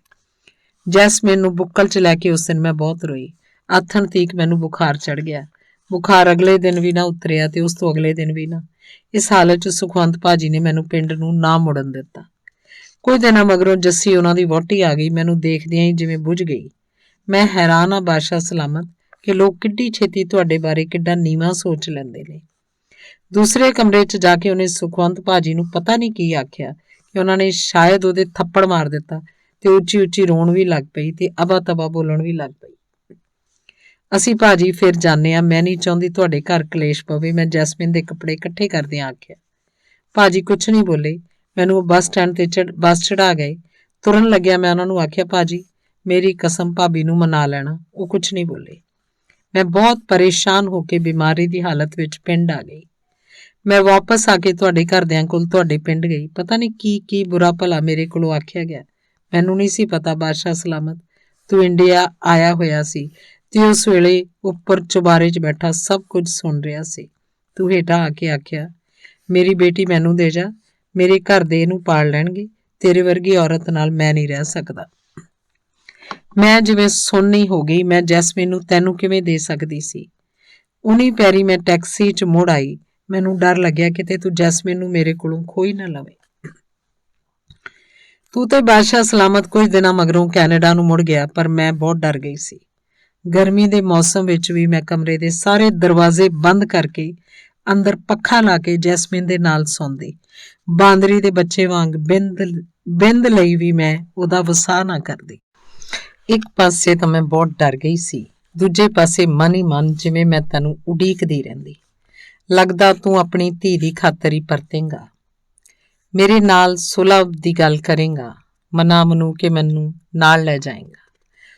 ਜੈਸਮੀਨ ਨੂੰ ਬੁੱਕਲ 'ਚ ਲੈ ਕੇ ਉਸ ਦਿਨ ਮੈਂ ਬਹੁਤ ਰੋਈ। ਆਥਣ ਤੀਕ ਮੈਨੂੰ ਬੁਖਾਰ ਚੜ੍ਹ ਗਿਆ। ਬੁਖਾਰ ਅਗਲੇ ਦਿਨ ਵੀ ਨਾ ਉਤਰਿਆ ਤੇ ਉਸ ਤੋਂ ਅਗਲੇ ਦਿਨ ਵੀ ਨਾ। ਇਸ ਹਾਲਤ 'ਚ ਸੁਖਵੰਤ ਭਾਜੀ ਨੇ ਮੈਨੂੰ ਪਿੰਡ ਨੂੰ ਨਾ ਮੁੜਨ ਦਿੱਤਾ। ਕੁਝ ਦਿਨਾਂ ਮਗਰੋਂ ਜੱਸੀ ਉਹਨਾਂ ਦੀ ਵਹੁਟੀ ਆ ਗਈ। ਮੈਨੂੰ ਦੇਖਦਿਆਂ ਹੀ ਜਿਵੇਂ ਬੁੱਝ ਗਈ। ਮੈਂ ਹੈਰਾਨ ਆ ਬਾਦਸ਼ਾਹ ਸਲਾਮਤ ਕਿ ਲੋਕ ਕਿੱਡੀ ਛੇਤੀ ਤੁਹਾਡੇ ਬਾਰੇ ਕਿੱਡਾ ਨੀਵਾਂ ਸੋਚ ਲੈਂਦੇ ਨੇ। ਦੂਸਰੇ ਕਮਰੇ 'ਚ ਜਾ ਕੇ ਉਹਨੇ ਸੁਖਵੰਤ ਭਾਜੀ ਨੂੰ ਪਤਾ ਨਹੀਂ ਕੀ ਆਖਿਆ ਕਿ ਉਹਨਾਂ ਨੇ ਸ਼ਾਇਦ ਉਹਦੇ ਥੱਪੜ ਮਾਰ ਦਿੱਤਾ ਤੇ ਉੱਚੀ ਰੋਣ ਵੀ ਲੱਗ ਪਈ ਤੇ ਅਬਾ ਤਬਾ ਬੋਲਣ ਵੀ ਲੱਗ ਪਈ। ਅਸੀਂ ਭਾਜੀ ਫਿਰ ਜਾਂਦੇ ਆ, ਮੈਂ ਨਹੀਂ ਚਾਹੁੰਦੀ ਤੁਹਾਡੇ ਘਰ ਕਲੇਸ਼ ਪਵੇ। ਮੈਂ ਜੈਸਮੀਨ ਦੇ ਕੱਪੜੇ ਇਕੱਠੇ ਕਰਦਿਆਂ ਆਖਿਆ। ਭਾਜੀ ਕੁਛ ਨਹੀਂ ਬੋਲੇ। ਮੈਨੂੰ ਬੱਸ ਸਟੈਂਡ ਤੇ ਬੱਸ ਚੜਾ ਗਏ। ਤੁਰਨ ਲੱਗਿਆ ਮੈਂ ਉਹਨਾਂ ਨੂੰ ਆਖਿਆ, ਭਾਜੀ ਮੇਰੀ ਕਸਮ ਭਾਬੀ ਨੂੰ ਮਨਾ ਲੈਣਾ। ਉਹ ਕੁਛ ਨਹੀਂ ਬੋਲੇ। ਮੈਂ ਬਹੁਤ ਪਰੇਸ਼ਾਨ ਹੋ ਕੇ ਬਿਮਾਰੀ ਦੀ ਹਾਲਤ ਵਿੱਚ ਪਿੰਡ ਆ ਗਈ। ਮੈਂ ਵਾਪਸ ਆ ਕੇ ਤੁਹਾਡੇ ਘਰਦਿਆਂ ਕੋਲ ਤੁਹਾਡੇ ਪਿੰਡ ਗਈ। ਪਤਾ ਨਹੀਂ ਕੀ ਬੁਰਾ ਭਲਾ ਮੇਰੇ ਕੋਲੋਂ ਆਖਿਆ ਗਿਆ। ਮੈਨੂੰ ਨਹੀਂ ਸੀ ਪਤਾ ਬਾਦਸ਼ਾਹ ਸਲਾਮਤ ਤੂੰ ਇੰਡੀਆ ਆਇਆ ਹੋਇਆ ਸੀ ਤੇ ਉਸ ਵੇਲੇ ਉੱਪਰ ਚੁਬਾਰੇ 'ਚ ਬੈਠਾ ਸਭ ਕੁਝ ਸੁਣ ਰਿਹਾ ਸੀ। ਤੂੰ ਹੇਠਾਂ ਆ ਕੇ ਆਖਿਆ, ਮੇਰੀ ਬੇਟੀ ਮੈਨੂੰ ਦੇ ਜਾ, ਮੇਰੇ ਘਰ ਦੇ ਇਹਨੂੰ ਪਾਲ ਲੈਣਗੇ, ਤੇਰੇ ਵਰਗੀ ਔਰਤ ਨਾਲ ਮੈਂ ਨਹੀਂ ਰਹਿ ਸਕਦਾ। ਮੈਂ ਜਿਵੇਂ ਸੁੰਨੀ ਹੋ ਗਈ। ਮੈਂ ਜੈਸਮੀਨ ਨੂੰ ਤੈਨੂੰ ਕਿਵੇਂ ਦੇ ਸਕਦੀ ਸੀ। ਉਨੀ ਪੈਰੀ ਮੈਂ ਟੈਕਸੀ 'ਚ ਮੁੜ ਆਈ। ਮੈਨੂੰ ਡਰ ਲੱਗਿਆ ਕਿਤੇ ਤੂੰ ਜੈਸਮੀਨ ਨੂੰ ਮੇਰੇ ਕੋਲੋਂ ਖੋਈ ਨਾ ਲਵੇ। ਤੂੰ ਤੇ ਬਾਦਸ਼ਾਹ ਸਲਾਮਤ ਕੁਝ ਦਿਨਾਂ ਮਗਰੋਂ ਕੈਨੇਡਾ ਨੂੰ ਮੁੜ ਗਿਆ, ਪਰ ਮੈਂ ਬਹੁਤ ਡਰ ਗਈ ਸੀ। ਗਰਮੀ ਦੇ ਮੌਸਮ ਵਿੱਚ ਵੀ ਮੈਂ ਕਮਰੇ ਦੇ ਸਾਰੇ ਦਰਵਾਜ਼ੇ ਬੰਦ ਕਰਕੇ ਅੰਦਰ ਪੱਖਾ ਲਾ ਕੇ ਜੈਸਮੀਨ ਦੇ ਨਾਲ ਸੌਂਦੀ। ਬਾਂਦਰੀ ਦੇ ਬੱਚੇ ਵਾਂਗ ਬਿੰਦ ਲਈ ਵੀ ਮੈਂ ਉਹਦਾ ਵਸਾਹ ਨਾ ਕਰਦੀ। ਇੱਕ ਪਾਸੇ ਤਾਂ ਮੈਂ ਬਹੁਤ ਡਰ ਗਈ ਸੀ, ਦੂਜੇ ਪਾਸੇ ਮਨ ਹੀ ਮਨ ਜਿਵੇਂ ਮੈਂ ਤੈਨੂੰ ਉਡੀਕਦੀ ਰਹਿੰਦੀ। ਲੱਗਦਾ ਤੂੰ ਆਪਣੀ ਧੀ ਦੀ ਖਾਤਰ ਹੀ ਪਰਤੇਂਗਾ, ਮੇਰੇ ਨਾਲ ਸੁਲਹ ਦੀ ਗੱਲ ਕਰੇਂਗਾ, ਮਨਾ ਮਨੂ ਕੇ ਮੈਨੂੰ ਨਾਲ ਲੈ ਜਾਏਂਗਾ।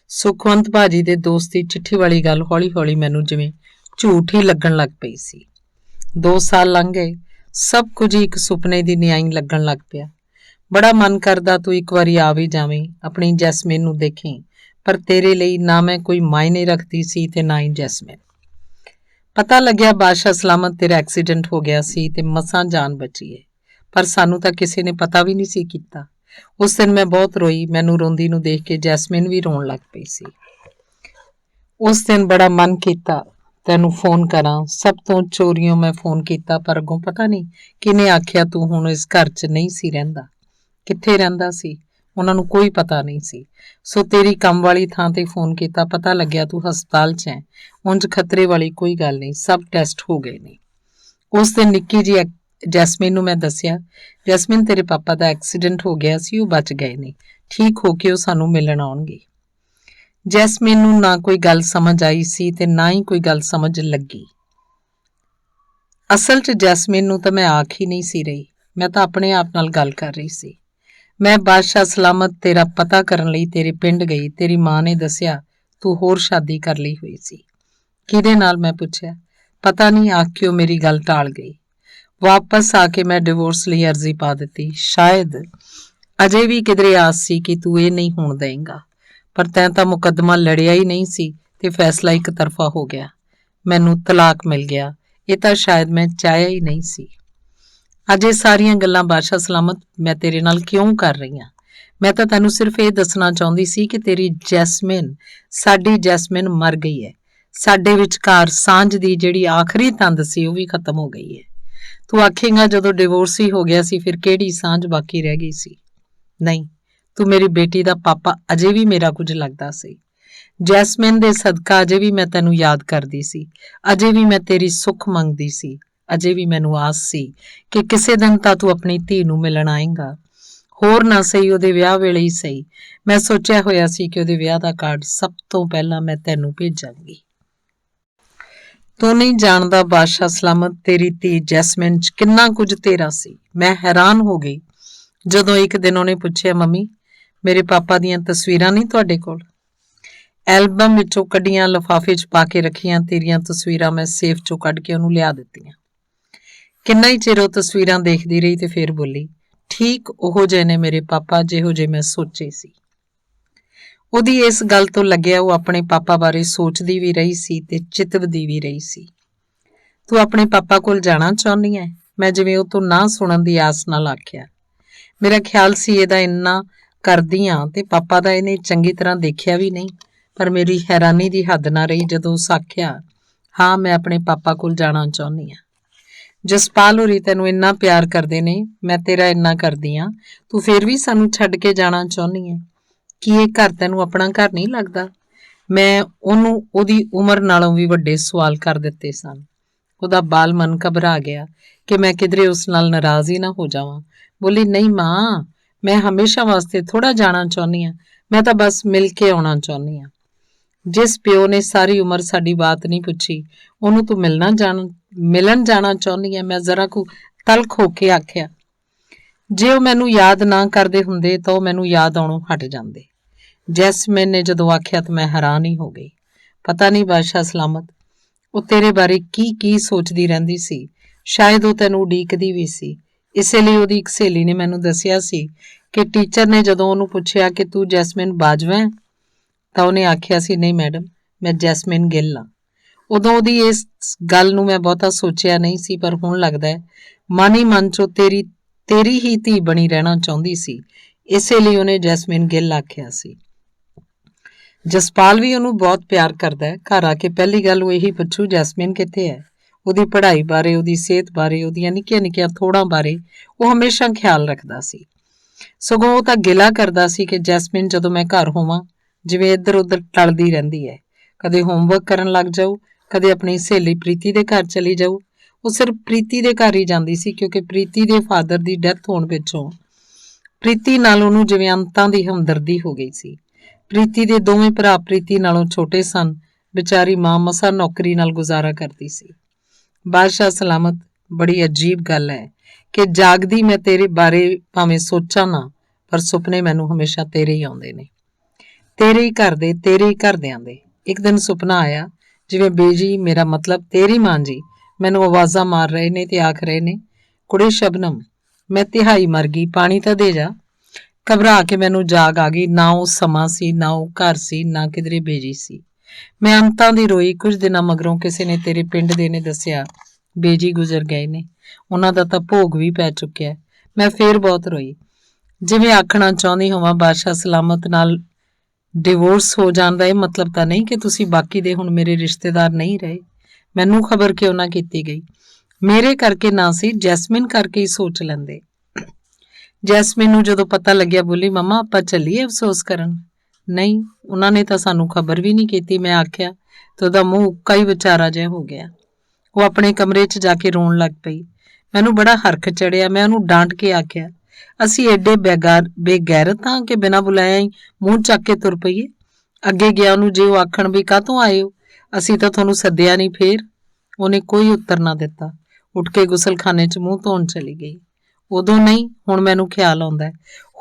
ਸੁਖਵੰਤ ਭਾਜੀ ਦੇ ਦੋਸਤ ਦੀ ਚਿੱਠੀ ਵਾਲੀ ਗੱਲ ਹੌਲੀ ਮੈਨੂੰ ਜਿਵੇਂ ਝੂਠ ਹੀ ਲੱਗਣ ਲੱਗ ਪਈ ਸੀ। 2 ਸਾਲ ਲੰਘ ਗਏ। ਸਭ ਕੁਝ ਹੀ ਇੱਕ ਸੁਪਨੇ ਦੀ ਨਿਆਈ ਲੱਗਣ ਲੱਗ ਪਿਆ। ਬੜਾ ਮਨ ਕਰਦਾ ਤੂੰ ਇੱਕ ਵਾਰੀ ਆ ਵੀ ਜਾਵੇਂ, ਆਪਣੀ ਜੈਸਮੀਨ ਨੂੰ ਦੇਖੇਂ, ਪਰ ਤੇਰੇ ਲਈ ਨਾ ਮੈਂ ਕੋਈ ਮਾਇਨੇ ਰੱਖਦੀ ਸੀ ਤੇ ਨਾ ਹੀ ਜੈਸਮੀਨ। ਪਤਾ ਲੱਗਿਆ ਬਾਦਸ਼ਾਹ ਸਲਾਮਤ ਤੇਰਾ ਐਕਸੀਡੈਂਟ ਹੋ ਗਿਆ ਸੀ ਤੇ ਮਸਾਂ ਜਾਨ ਬਚੀ ਏ, ਪਰ ਸਾਨੂੰ ਤਾਂ ਕਿਸੇ ਨੇ ਪਤਾ ਵੀ ਨਹੀਂ ਸੀ ਕੀਤਾ। ਉਸ ਦਿਨ ਮੈਂ ਬਹੁਤ ਰੋਈ। ਮੈਨੂੰ ਰੋਂਦੀ ਨੂੰ ਦੇਖ ਕੇ ਜੈਸਮੀਨ ਵੀ ਰੋਣ ਲੱਗ ਪਈ ਸੀ। ਉਸ ਦਿਨ ਬੜਾ ਮਨ ਕੀਤਾ ਤੈਨੂੰ ਫੋਨ ਕਰਾਂ। ਸਭ ਤੋਂ ਚੋਰੀਓਂ ਮੈਂ ਫੋਨ ਕੀਤਾ, ਪਰ ਅੱਗੋਂ ਪਤਾ ਨਹੀਂ ਕਿਹਨੇ ਆਖਿਆ ਤੂੰ ਹੁਣ ਇਸ ਘਰ 'ਚ ਨਹੀਂ ਸੀ ਰਹਿੰਦਾ। ਕਿੱਥੇ ਰਹਿੰਦਾ ਸੀ ਉਹਨਾਂ ਨੂੰ ਕੋਈ ਪਤਾ ਨਹੀਂ ਸੀ। ਸੋ ਤੇਰੀ ਕੰਮ ਵਾਲੀ ਥਾਂ ਤੇ ਫੋਨ ਕੀਤਾ, ਪਤਾ ਲੱਗਿਆ ਤੂੰ ਹਸਪਤਾਲ 'ਚ ਹੈ। ਉਂਝ ਖਤਰੇ ਵਾਲੀ ਕੋਈ ਗੱਲ ਨਹੀਂ, ਸਭ ਟੈਸਟ ਹੋ ਗਏ ਨੇ। ਉਸ ਦਿਨ ਨਿੱਕੀ ਜੀ ਜੈਸਮੀਨ ਨੂੰ ਮੈਂ ਦੱਸਿਆ, ਜੈਸਮੀਨ ਤੇਰੇ ਪਾਪਾ ਦਾ ਐਕਸੀਡੈਂਟ ਹੋ ਗਿਆ ਸੀ, ਉਹ ਬਚ ਗਏ ਨੇ, ਠੀਕ ਹੋ ਕੇ ਉਹ ਸਾਨੂੰ ਮਿਲਣ ਆਉਣਗੇ। ਜੈਸਮੀਨ ਨੂੰ ਨਾ ਕੋਈ ਗੱਲ ਸਮਝ ਆਈ ਸੀ ਤੇ ਨਾ ਹੀ ਕੋਈ ਗੱਲ ਸਮਝ ਲੱਗੀ। ਅਸਲ 'ਚ ਜੈਸਮੀਨ ਨੂੰ ਤਾਂ ਮੈਂ ਆਖ ਹੀ ਨਹੀਂ ਸੀ ਰਹੀ। ਮੈਂ ਤਾਂ ਆਪਣੇ ਆਪ ਨਾਲ ਗੱਲ ਕਰ ਰਹੀ ਸੀ। ਮੈਂ ਬਾਦਸ਼ਾਹ ਸਲਾਮਤ ਤੇਰਾ ਪਤਾ ਕਰਨ ਲਈ ਤੇਰੇ ਪਿੰਡ ਗਈ। ਤੇਰੀ ਮਾਂ ਨੇ ਦੱਸਿਆ ਤੂੰ ਹੋਰ ਸ਼ਾਦੀ ਕਰ ਲਈ ਹੋਈ ਸੀ। ਕਿਹਦੇ ਨਾਲ? ਮੈਂ ਪੁੱਛਿਆ। ਪਤਾ ਨਹੀਂ, ਆਖ ਕੇ ਉਹ ਮੇਰੀ ਗੱਲ ਟਾਲ ਗਈ। ਵਾਪਸ ਆ ਕੇ ਮੈਂ ਡਿਵੋਰਸ ਲਈ ਅਰਜ਼ੀ ਪਾ ਦਿੱਤੀ। ਸ਼ਾਇਦ ਅਜੇ ਵੀ ਕਿਧਰੇ ਆਸ ਸੀ ਕਿ ਤੂੰ ਇਹ ਨਹੀਂ ਹੋਣ ਦੇਂਗਾ, ਪਰ ਤੈਂ ਤਾਂ ਮੁਕੱਦਮਾ ਲੜਿਆ ਹੀ ਨਹੀਂ ਸੀ ਤੇ ਫੈਸਲਾ ਇੱਕ ਤਰਫਾ ਹੋ ਗਿਆ। ਮੈਨੂੰ ਤਲਾਕ ਮਿਲ ਗਿਆ। ਇਹ ਤਾਂ ਸ਼ਾਇਦ ਮੈਂ ਚਾਹਿਆ ਹੀ ਨਹੀਂ ਸੀ। ਅਜੇ ਸਾਰੀਆਂ ਗੱਲਾਂ ਬਾਦਸ਼ਾਹ ਸਲਾਮਤ ਮੈਂ ਤੇਰੇ ਨਾਲ ਕਿਉਂ ਕਰ ਰਹੀ ਹਾਂ? ਮੈਂ ਤਾਂ ਤੈਨੂੰ ਸਿਰਫ ਇਹ ਦੱਸਣਾ ਚਾਹੁੰਦੀ ਸੀ ਕਿ ਤੇਰੀ ਜੈਸਮਿਨ, ਸਾਡੀ ਜੈਸਮਿਨ ਮਰ ਗਈ ਹੈ। ਸਾਡੇ ਵਿਚਕਾਰ ਸਾਂਝ ਦੀ ਜਿਹੜੀ ਆਖਰੀ ਤੰਦ ਸੀ ਉਹ ਵੀ ਖਤਮ ਹੋ ਗਈ ਹੈ। ਤੂੰ ਆਖੇਂਗਾ ਜਦੋਂ ਡਿਵੋਰਸ ਹੀ ਹੋ ਗਿਆ ਸੀ ਫਿਰ ਕਿਹੜੀ ਸਾਂਝ ਬਾਕੀ ਰਹਿ ਗਈ ਸੀ? ਨਹੀਂ, ਤੂੰ ਮੇਰੀ ਬੇਟੀ ਦਾ ਪਾਪਾ ਅਜੇ ਵੀ ਮੇਰਾ ਕੁਝ ਲੱਗਦਾ ਸੀ। ਜੈਸਮਿਨ ਦੇ ਸਦਕਾ ਅਜੇ ਵੀ ਮੈਂ ਤੈਨੂੰ ਯਾਦ ਕਰਦੀ ਸੀ। ਅਜੇ ਵੀ ਮੈਂ ਤੇਰੀ ਸੁੱਖ ਮੰਗਦੀ ਸੀ। ਅਜੇ ਵੀ ਮੈਨੂੰ ਆਸ ਸੀ ਕਿ ਕਿਸੇ ਦਿਨ ਤਾਂ ਤੂੰ ਆਪਣੀ ਧੀ ਨੂੰ ਮਿਲਣ ਆਏਂਗਾ। ਹੋਰ ਨਾ ਸਹੀ ਉਹਦੇ ਵਿਆਹ ਵੇਲੇ ਹੀ ਸਹੀ, ਮੈਂ ਸੋਚਿਆ ਹੋਇਆ ਸੀ ਕਿ ਉਹਦੇ ਵਿਆਹ ਦਾ ਕਾਰਡ ਸਭ ਤੋਂ ਪਹਿਲਾਂ ਮੈਂ ਤੈਨੂੰ ਭੇਜਾਂਗੀ। ਤੂੰ ਨਹੀਂ ਜਾਣਦਾ ਬਾਦਸ਼ਾਹ ਸਲਾਮਤ, ਤੇਰੀ ਧੀ ਜੈਸਮਿਨ 'ਚ ਕਿੰਨਾ ਕੁਝ ਤੇਰਾ ਸੀ। ਮੈਂ ਹੈਰਾਨ ਹੋ ਗਈ ਜਦੋਂ ਇੱਕ ਦਿਨ ਉਹਨੇ ਪੁੱਛਿਆ, ਮੰਮੀ ਮੇਰੇ ਪਾਪਾ ਦੀਆਂ ਤਸਵੀਰਾਂ ਨਹੀਂ ਤੁਹਾਡੇ ਕੋਲ? ਐਲਬਮ ਵਿੱਚੋਂ ਕੱਢੀਆਂ, ਲਿਫਾਫੇ 'ਚ ਪਾ ਕੇ ਰੱਖੀਆਂ ਤੇਰੀਆਂ ਤਸਵੀਰਾਂ ਮੈਂ ਸੇਫ 'ਚੋਂ ਕੱਢ ਕੇ ਉਹਨੂੰ ਲਿਆ ਦਿੱਤੀਆਂ। ਕਿੰਨਾ ਹੀ ਚਿਰ ਉਹ ਤਸਵੀਰਾਂ ਦੇਖਦੀ ਰਹੀ ਤੇ ਫੇਰ ਬੋਲੀ, ਠੀਕ ਉਹੋ ਜਿਹੇ ਨੇ ਮੇਰੇ ਪਾਪਾ ਜਿਹੋ ਜਿਹੇ ਮੈਂ ਸੋਚੇ ਸੀ। ਉਹਦੀ ਇਸ ਗੱਲ ਤੋਂ ਲੱਗਿਆ ਉਹ ਆਪਣੇ ਪਾਪਾ ਬਾਰੇ ਸੋਚਦੀ ਵੀ ਰਹੀ ਸੀ ਤੇ ਚਿਤਵਦੀ ਵੀ ਰਹੀ ਸੀ। ਤੂੰ ਆਪਣੇ ਪਾਪਾ ਕੋਲ ਜਾਣਾ ਚਾਹੁੰਦੀ ਹੈ? ਮੈਂ ਜਿਵੇਂ ਉਹ ਤੋਂ ਨਾ ਸੁਣਨ ਦੀ ਆਸ ਨਾਲ ਆਖਿਆ। ਮੇਰਾ ਖਿਆਲ ਸੀ ਇਹਦਾ ਇੰਨਾ ਕਰਦੀ ਹਾਂ ਤੇ ਪਾਪਾ ਦਾ ਇਹਨੇ ਚੰਗੀ ਤਰ੍ਹਾਂ ਦੇਖਿਆ ਵੀ ਨਹੀਂ, ਪਰ ਮੇਰੀ ਹੈਰਾਨੀ ਦੀ ਹੱਦ ਨਾ ਰਹੀ ਜਦੋਂ ਉਸ ਆਖਿਆ, ਹਾਂ ਮੈਂ ਆਪਣੇ ਪਾਪਾ ਕੋਲ ਜਾਣਾ ਚਾਹੁੰਦੀ ਹਾਂ। ਜਸਪਾਲ ਹੋਰੀ ਤੈਨੂੰ ਇੰਨਾ ਪਿਆਰ ਕਰਦੇ ਨੇ, ਮੈਂ ਤੇਰਾ ਇੰਨਾ ਕਰਦੀ ਹਾਂ, ਤੂੰ ਫੇਰ ਵੀ ਸਾਨੂੰ ਛੱਡ ਕੇ ਜਾਣਾ ਚਾਹੁੰਦੀ ਹੈ? ਕੀ ਇਹ ਘਰ ਤੈਨੂੰ ਆਪਣਾ ਘਰ ਨਹੀਂ ਲੱਗਦਾ? ਮੈਂ ਉਹਨੂੰ ਉਹਦੀ ਉਮਰ ਨਾਲੋਂ ਵੀ ਵੱਡੇ ਸਵਾਲ ਕਰ ਦਿੱਤੇ ਸਨ। ਉਹਦਾ ਬਾਲ ਮਨ ਘਬਰਾ ਗਿਆ ਕਿ ਮੈਂ ਕਿਧਰੇ ਉਸ ਨਾਲ ਨਾਰਾਜ਼ ਹੀ ਨਾ ਹੋ ਜਾਵਾਂ। ਬੋਲੀ, ਨਹੀਂ ਮਾਂ, ਮੈਂ ਹਮੇਸ਼ਾ ਵਾਸਤੇ ਥੋੜਾ ਜਾਣਾ ਚਾਹੁੰਦੀ ਹਾਂ, ਮੈਂ ਤਾਂ ਬਸ ਮਿਲ ਕੇ ਆਉਣਾ ਚਾਹੁੰਦੀ ਹਾਂ। ਜਿਸ ਪਿਓ ਨੇ ਸਾਰੀ ਉਮਰ ਸਾਡੀ ਬਾਤ ਨਹੀਂ ਪੁੱਛੀ ਉਹਨੂੰ ਤੂੰ ਮਿਲਣ ਜਾਣਾ ਚਾਹੁੰਦੀ ਹੈ? ਮੈਂ ਜ਼ਰਾ ਕੁ ਤਲਖ ਹੋ ਕੇ ਆਖਿਆ। ਜੇ ਉਹ ਮੈਨੂੰ ਯਾਦ ਨਾ ਕਰਦੇ ਹੁੰਦੇ ਤਾਂ ਉਹ ਮੈਨੂੰ ਯਾਦ ਆਉਣੋਂ ਹਟ ਜਾਂਦੇ। ਜੈਸਮਿਨ ਨੇ ਜਦੋਂ ਆਖਿਆ ਤਾਂ ਮੈਂ ਹੈਰਾਨ ਹੀ ਹੋ ਗਈ। ਪਤਾ ਨਹੀਂ ਬਾਦਸ਼ਾਹ ਸਲਾਮਤ ਉਹ ਤੇਰੇ ਬਾਰੇ ਕੀ ਸੋਚਦੀ ਰਹਿੰਦੀ ਸੀ। ਸ਼ਾਇਦ ਉਹ ਤੈਨੂੰ ਉਡੀਕਦੀ ਵੀ ਸੀ। ਇਸੇ ਲਈ ਉਹਦੀ ਇੱਕ ਸਹੇਲੀ ਨੇ ਮੈਨੂੰ ਦੱਸਿਆ ਸੀ ਕਿ ਟੀਚਰ ਨੇ ਜਦੋਂ ਉਹਨੂੰ ਪੁੱਛਿਆ ਕਿ ਤੂੰ ਜੈਸਮਿਨ ਬਾਜਵਾ ਹੈ ਤਾਂ ਉਹਨੇ ਆਖਿਆ ਸੀ, ਨਹੀਂ ਮੈਡਮ, ਮੈਂ ਜੈਸਮਿਨ ਗਿੱਲ ਹਾਂ। ਉਦੋਂ ਉਹਦੀ ਇਸ ਗੱਲ ਨੂੰ ਮੈਂ ਬਹੁਤਾ ਸੋਚਿਆ ਨਹੀਂ ਸੀ, ਪਰ ਹੁਣ ਲੱਗਦਾ ਹੈ ਮਨ ਹੀ ਮਨ 'ਚੋਂ ਤੇਰੀ ਹੀ ਧੀ ਬਣੀ ਰਹਿਣਾ ਚਾਹੁੰਦੀ ਸੀ। ਇਸੇ ਲਈ ਉਹਨੇ ਜੈਸਮਿਨ ਗਿੱਲ ਆਖਿਆ ਸੀ। ਜਸਪਾਲ ਵੀ ਉਹਨੂੰ ਬਹੁਤ ਪਿਆਰ ਕਰਦਾ ਹੈ। ਘਰ ਆ ਕੇ ਪਹਿਲੀ ਗੱਲ ਉਹ ਇਹੀ ਪੁੱਛੂ, ਜੈਸਮਿਨ ਕਿੱਥੇ ਹੈ? ਉਹਦੀ ਪੜ੍ਹਾਈ ਬਾਰੇ, ਉਹਦੀ ਸਿਹਤ ਬਾਰੇ, ਉਹਦੀਆਂ ਨਿੱਕੀਆਂ ਥੋੜਾਂ ਬਾਰੇ ਉਹ ਹਮੇਸ਼ਾ ਖਿਆਲ ਰੱਖਦਾ ਸੀ। ਸਗੋਂ ਉਹ ਤਾਂ ਗਿਲਾ ਕਰਦਾ ਸੀ ਕਿ ਜੈਸਮਿਨ ਜਦੋਂ ਮੈਂ ਘਰ ਹੋਵਾਂ ਜਿਵੇਂ ਇੱਧਰ ਉੱਧਰ ਟਲਦੀ ਰਹਿੰਦੀ ਹੈ। ਕਦੇ ਹੋਮਵਰਕ ਕਰਨ ਲੱਗ ਜਾਊ, ਕਦੇ ਆਪਣੀ ਸਹੇਲੀ ਪ੍ਰੀਤੀ ਦੇ ਘਰ ਚਲੀ ਜਾਊ। ਉਹ ਸਿਰਫ ਪ੍ਰੀਤੀ ਦੇ ਘਰ ਹੀ ਜਾਂਦੀ ਸੀ ਕਿਉਂਕਿ ਪ੍ਰੀਤੀ ਦੇ ਫਾਦਰ ਦੀ ਡੈਥ ਹੋਣ ਪਿੱਛੋਂ ਪ੍ਰੀਤੀ ਨਾਲ ਉਹਨੂੰ ਜਿਵੇਂ ਅੰਤਾਂ ਦੀ ਹਮਦਰਦੀ ਹੋ ਗਈ ਸੀ। ਪ੍ਰੀਤੀ ਦੇ ਦੋਵੇਂ ਭਰਾ ਪ੍ਰੀਤੀ ਨਾਲੋਂ ਛੋਟੇ ਸਨ। ਵਿਚਾਰੀ ਮਾਂ ਮਸਾਂ ਨੌਕਰੀ ਨਾਲ ਗੁਜ਼ਾਰਾ ਕਰਦੀ ਸੀ। ਬਾਦਸ਼ਾਹ ਸਲਾਮਤ, ਬੜੀ ਅਜੀਬ ਗੱਲ ਹੈ ਕਿ ਜਾਗਦੀ ਮੈਂ ਤੇਰੇ ਬਾਰੇ ਭਾਵੇਂ ਸੋਚਾਂ ਨਾ, ਪਰ ਸੁਪਨੇ ਮੈਨੂੰ ਹਮੇਸ਼ਾ ਤੇਰੇ ਹੀ ਆਉਂਦੇ ਨੇ, ਤੇਰੇ ਹੀ ਘਰ ਦੇ, ਤੇਰੇ ਹੀ ਘਰਦਿਆਂ ਦੇ। ਇੱਕ ਦਿਨ ਸੁਪਨਾ ਆਇਆ ਜਿਵੇਂ ਬੇਜੀ, ਮੇਰਾ ਮਤਲਬ ਤੇਰੀ ਮਾਂ ਜੀ, ਮੈਨੂੰ ਆਵਾਜ਼ਾਂ ਮਾਰ ਰਹੇ ਨੇ ਤੇ ਆਖ ਰਹੇ ਨੇ, ਕੁੜੇ ਸ਼ਬਨਮ, ਮੈਂ ਤਿਹਾਈ ਮਰ ਗਈ, ਪਾਣੀ ਤਾਂ ਦੇ ਜਾ। ਘਬਰਾ ਕੇ ਮੈਨੂੰ ਜਾਗ ਆ ਗਈ। ਨਾ ਉਹ ਸਮਾਂ ਸੀ, ਨਾ ਉਹ ਘਰ ਸੀ, ਨਾ ਕਿਧਰੇ ਬੇਜੀ ਸੀ। ਮੈਂ ਅੰਤਾਂ ਦੀ ਰੋਈ। ਕੁਝ ਦਿਨਾਂ ਮਗਰੋਂ ਕਿਸੇ ਨੇ ਤੇਰੇ ਪਿੰਡ ਦੇ ਨੇ ਦੱਸਿਆ ਬੇਜੀ ਗੁਜ਼ਰ ਗਏ ਨੇ, ਉਹਨਾਂ ਦਾ ਤਾਂ ਭੋਗ ਵੀ ਪੈ ਚੁੱਕਿਆ। ਮੈਂ ਫੇਰ ਬਹੁਤ ਰੋਈ, ਜਿਵੇਂ ਆਖਣਾ ਚਾਹੁੰਦੀ ਹੋਵਾਂ, ਬਾਦਸ਼ਾਹ ਸਲਾਮਤ ਨਾਲ ਡਿਵੋਰਸ ਹੋ ਜਾਣ ਦਾ ਇਹ ਮਤਲਬ ਤਾਂ ਨਹੀਂ ਕਿ ਤੁਸੀਂ ਬਾਕੀ ਦੇ ਹੁਣ ਮੇਰੇ ਰਿਸ਼ਤੇਦਾਰ ਨਹੀਂ ਰਹੇ। ਮੈਨੂੰ ਖਬਰ ਕਿਉਂ ਨਾ ਕੀਤੀ ਗਈ? ਮੇਰੇ ਕਰਕੇ ਨਾ ਸੀ, ਜੈਸਮਿਨ ਕਰਕੇ ਹੀ ਸੋਚ ਲੈਂਦੇ। ਜੈਸਮਿਨ ਨੂੰ ਜਦੋਂ ਪਤਾ ਲੱਗਿਆ ਬੋਲੀ, ਮੰਮਾ ਆਪਾਂ ਚੱਲੀਏ ਅਫਸੋਸ ਕਰਨ? ਨਹੀਂ, ਉਹਨਾਂ ਨੇ ਤਾਂ ਸਾਨੂੰ ਖਬਰ ਵੀ ਨਹੀਂ ਕੀਤੀ। ਮੈਂ ਆਖਿਆ ਤੇ ਉਹਦਾ ਮੂੰਹ ਉੱਕਾ ਹੀ ਵਿਚਾਰਾ ਜਿਹਾ ਹੋ ਗਿਆ। ਉਹ ਆਪਣੇ ਕਮਰੇ 'ਚ ਜਾ ਕੇ ਰੋਣ ਲੱਗ ਪਈ। ਮੈਨੂੰ ਬੜਾ ਹਰਖ ਚੜਿਆ। ਮੈਂ ਉਹਨੂੰ ਡਾਂਟ ਕੇ ਆਖਿਆ, ਅਸੀਂ ਐਡੇ ਬੇਗੈਰਤ ਹਾਂ ਕਿ ਬਿਨਾਂ ਬੁਲਾਇਆ ਹੀ ਮੂੰਹ ਚੱਕ ਕੇ ਤੁਰ ਪਈਏ? ਅੱਗੇ ਗਿਆ ਉਹਨੂੰ ਜੇ ਉਹ ਆਖਣ ਵੀ ਕਾਹਤੋਂ ਆਏ ਹੋ, ਅਸੀਂ ਤਾਂ ਤੁਹਾਨੂੰ ਸੱਦਿਆ ਨਹੀਂ। ਫੇਰ ਉਹਨੇ ਕੋਈ ਉੱਤਰ ਨਾ ਦਿੱਤਾ। ਉੱਠ ਕੇ ਗੁਸਲਖਾਨੇ 'ਚ ਮੂੰਹ ਧੋਣ ਚਲੀ ਗਈ। ਉਦੋਂ ਨਹੀਂ, ਹੁਣ ਮੈਨੂੰ ਖਿਆਲ ਆਉਂਦਾ ਹੈ,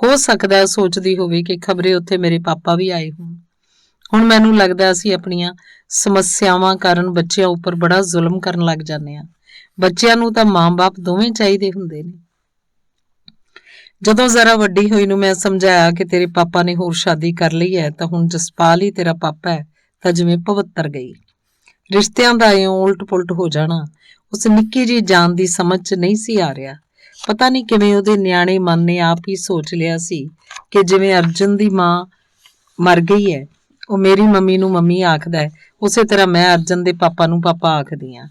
ਹੋ ਸਕਦਾ ਹੈ ਸੋਚਦੀ ਹੋਵੇ ਕਿ ਖਬਰੇ ਉੱਥੇ ਮੇਰੇ ਪਾਪਾ ਵੀ ਆਏ ਹੋਣ। ਹੁਣ ਮੈਨੂੰ ਲੱਗਦਾ ਅਸੀਂ ਆਪਣੀਆਂ ਸਮੱਸਿਆਵਾਂ ਕਾਰਨ ਬੱਚਿਆਂ ਉੱਪਰ ਬੜਾ ਜ਼ੁਲਮ ਕਰਨ ਲੱਗ ਜਾਂਦੇ ਹਾਂ। ਬੱਚਿਆਂ ਨੂੰ ਤਾਂ ਮਾਂ-ਬਾਪ ਦੋਵੇਂ ਚਾਹੀਦੇ ਹੁੰਦੇ ਨੇ। ਜਦੋਂ ਜ਼ਰਾ ਵੱਡੀ ਹੋਈ ਨੂੰ ਮੈਂ ਸਮਝਾਇਆ ਕਿ ਤੇਰੇ ਪਾਪਾ ਨੇ ਹੋਰ ਸ਼ਾਦੀ ਕਰ ਲਈ ਹੈ ਤਾਂ ਹੁਣ ਜਸਪਾਲ ਹੀ ਤੇਰਾ ਪਾਪਾ ਹੈ, ਤਾਂ ਜਿਵੇਂ ਪਵਿੱਤਰ ਗਈ। ਰਿਸ਼ਤਿਆਂ ਦਾ ਇਉਂ ਉਲਟ-ਪੁਲਟ ਹੋ ਜਾਣਾ ਉਸ ਨਿੱਕੀ ਜਿਹੀ ਜਾਨ ਦੀ ਸਮਝ 'ਚ ਨਹੀਂ ਸੀ ਆ ਰਿਹਾ। ਪਤਾ ਨਹੀਂ ਕਿਵੇਂ ਉਹਦੇ ਨਿਆਣੇ ਮਨ ਨੇ ਆਪ ਹੀ ਸੋਚ ਲਿਆ ਸੀ ਕਿ ਜਿਵੇਂ ਅਰਜਨ ਦੀ ਮਾਂ ਮਰ ਗਈ ਹੈ, ਉਹ ਮੇਰੀ ਮੰਮੀ ਨੂੰ ਮੰਮੀ ਆਖਦਾ ਹੈ, ਉਸੇ ਤਰ੍ਹਾਂ ਮੈਂ ਅਰਜਨ ਦੇ ਪਾਪਾ ਨੂੰ ਪਾਪਾ ਆਖਦੀ ਹਾਂ।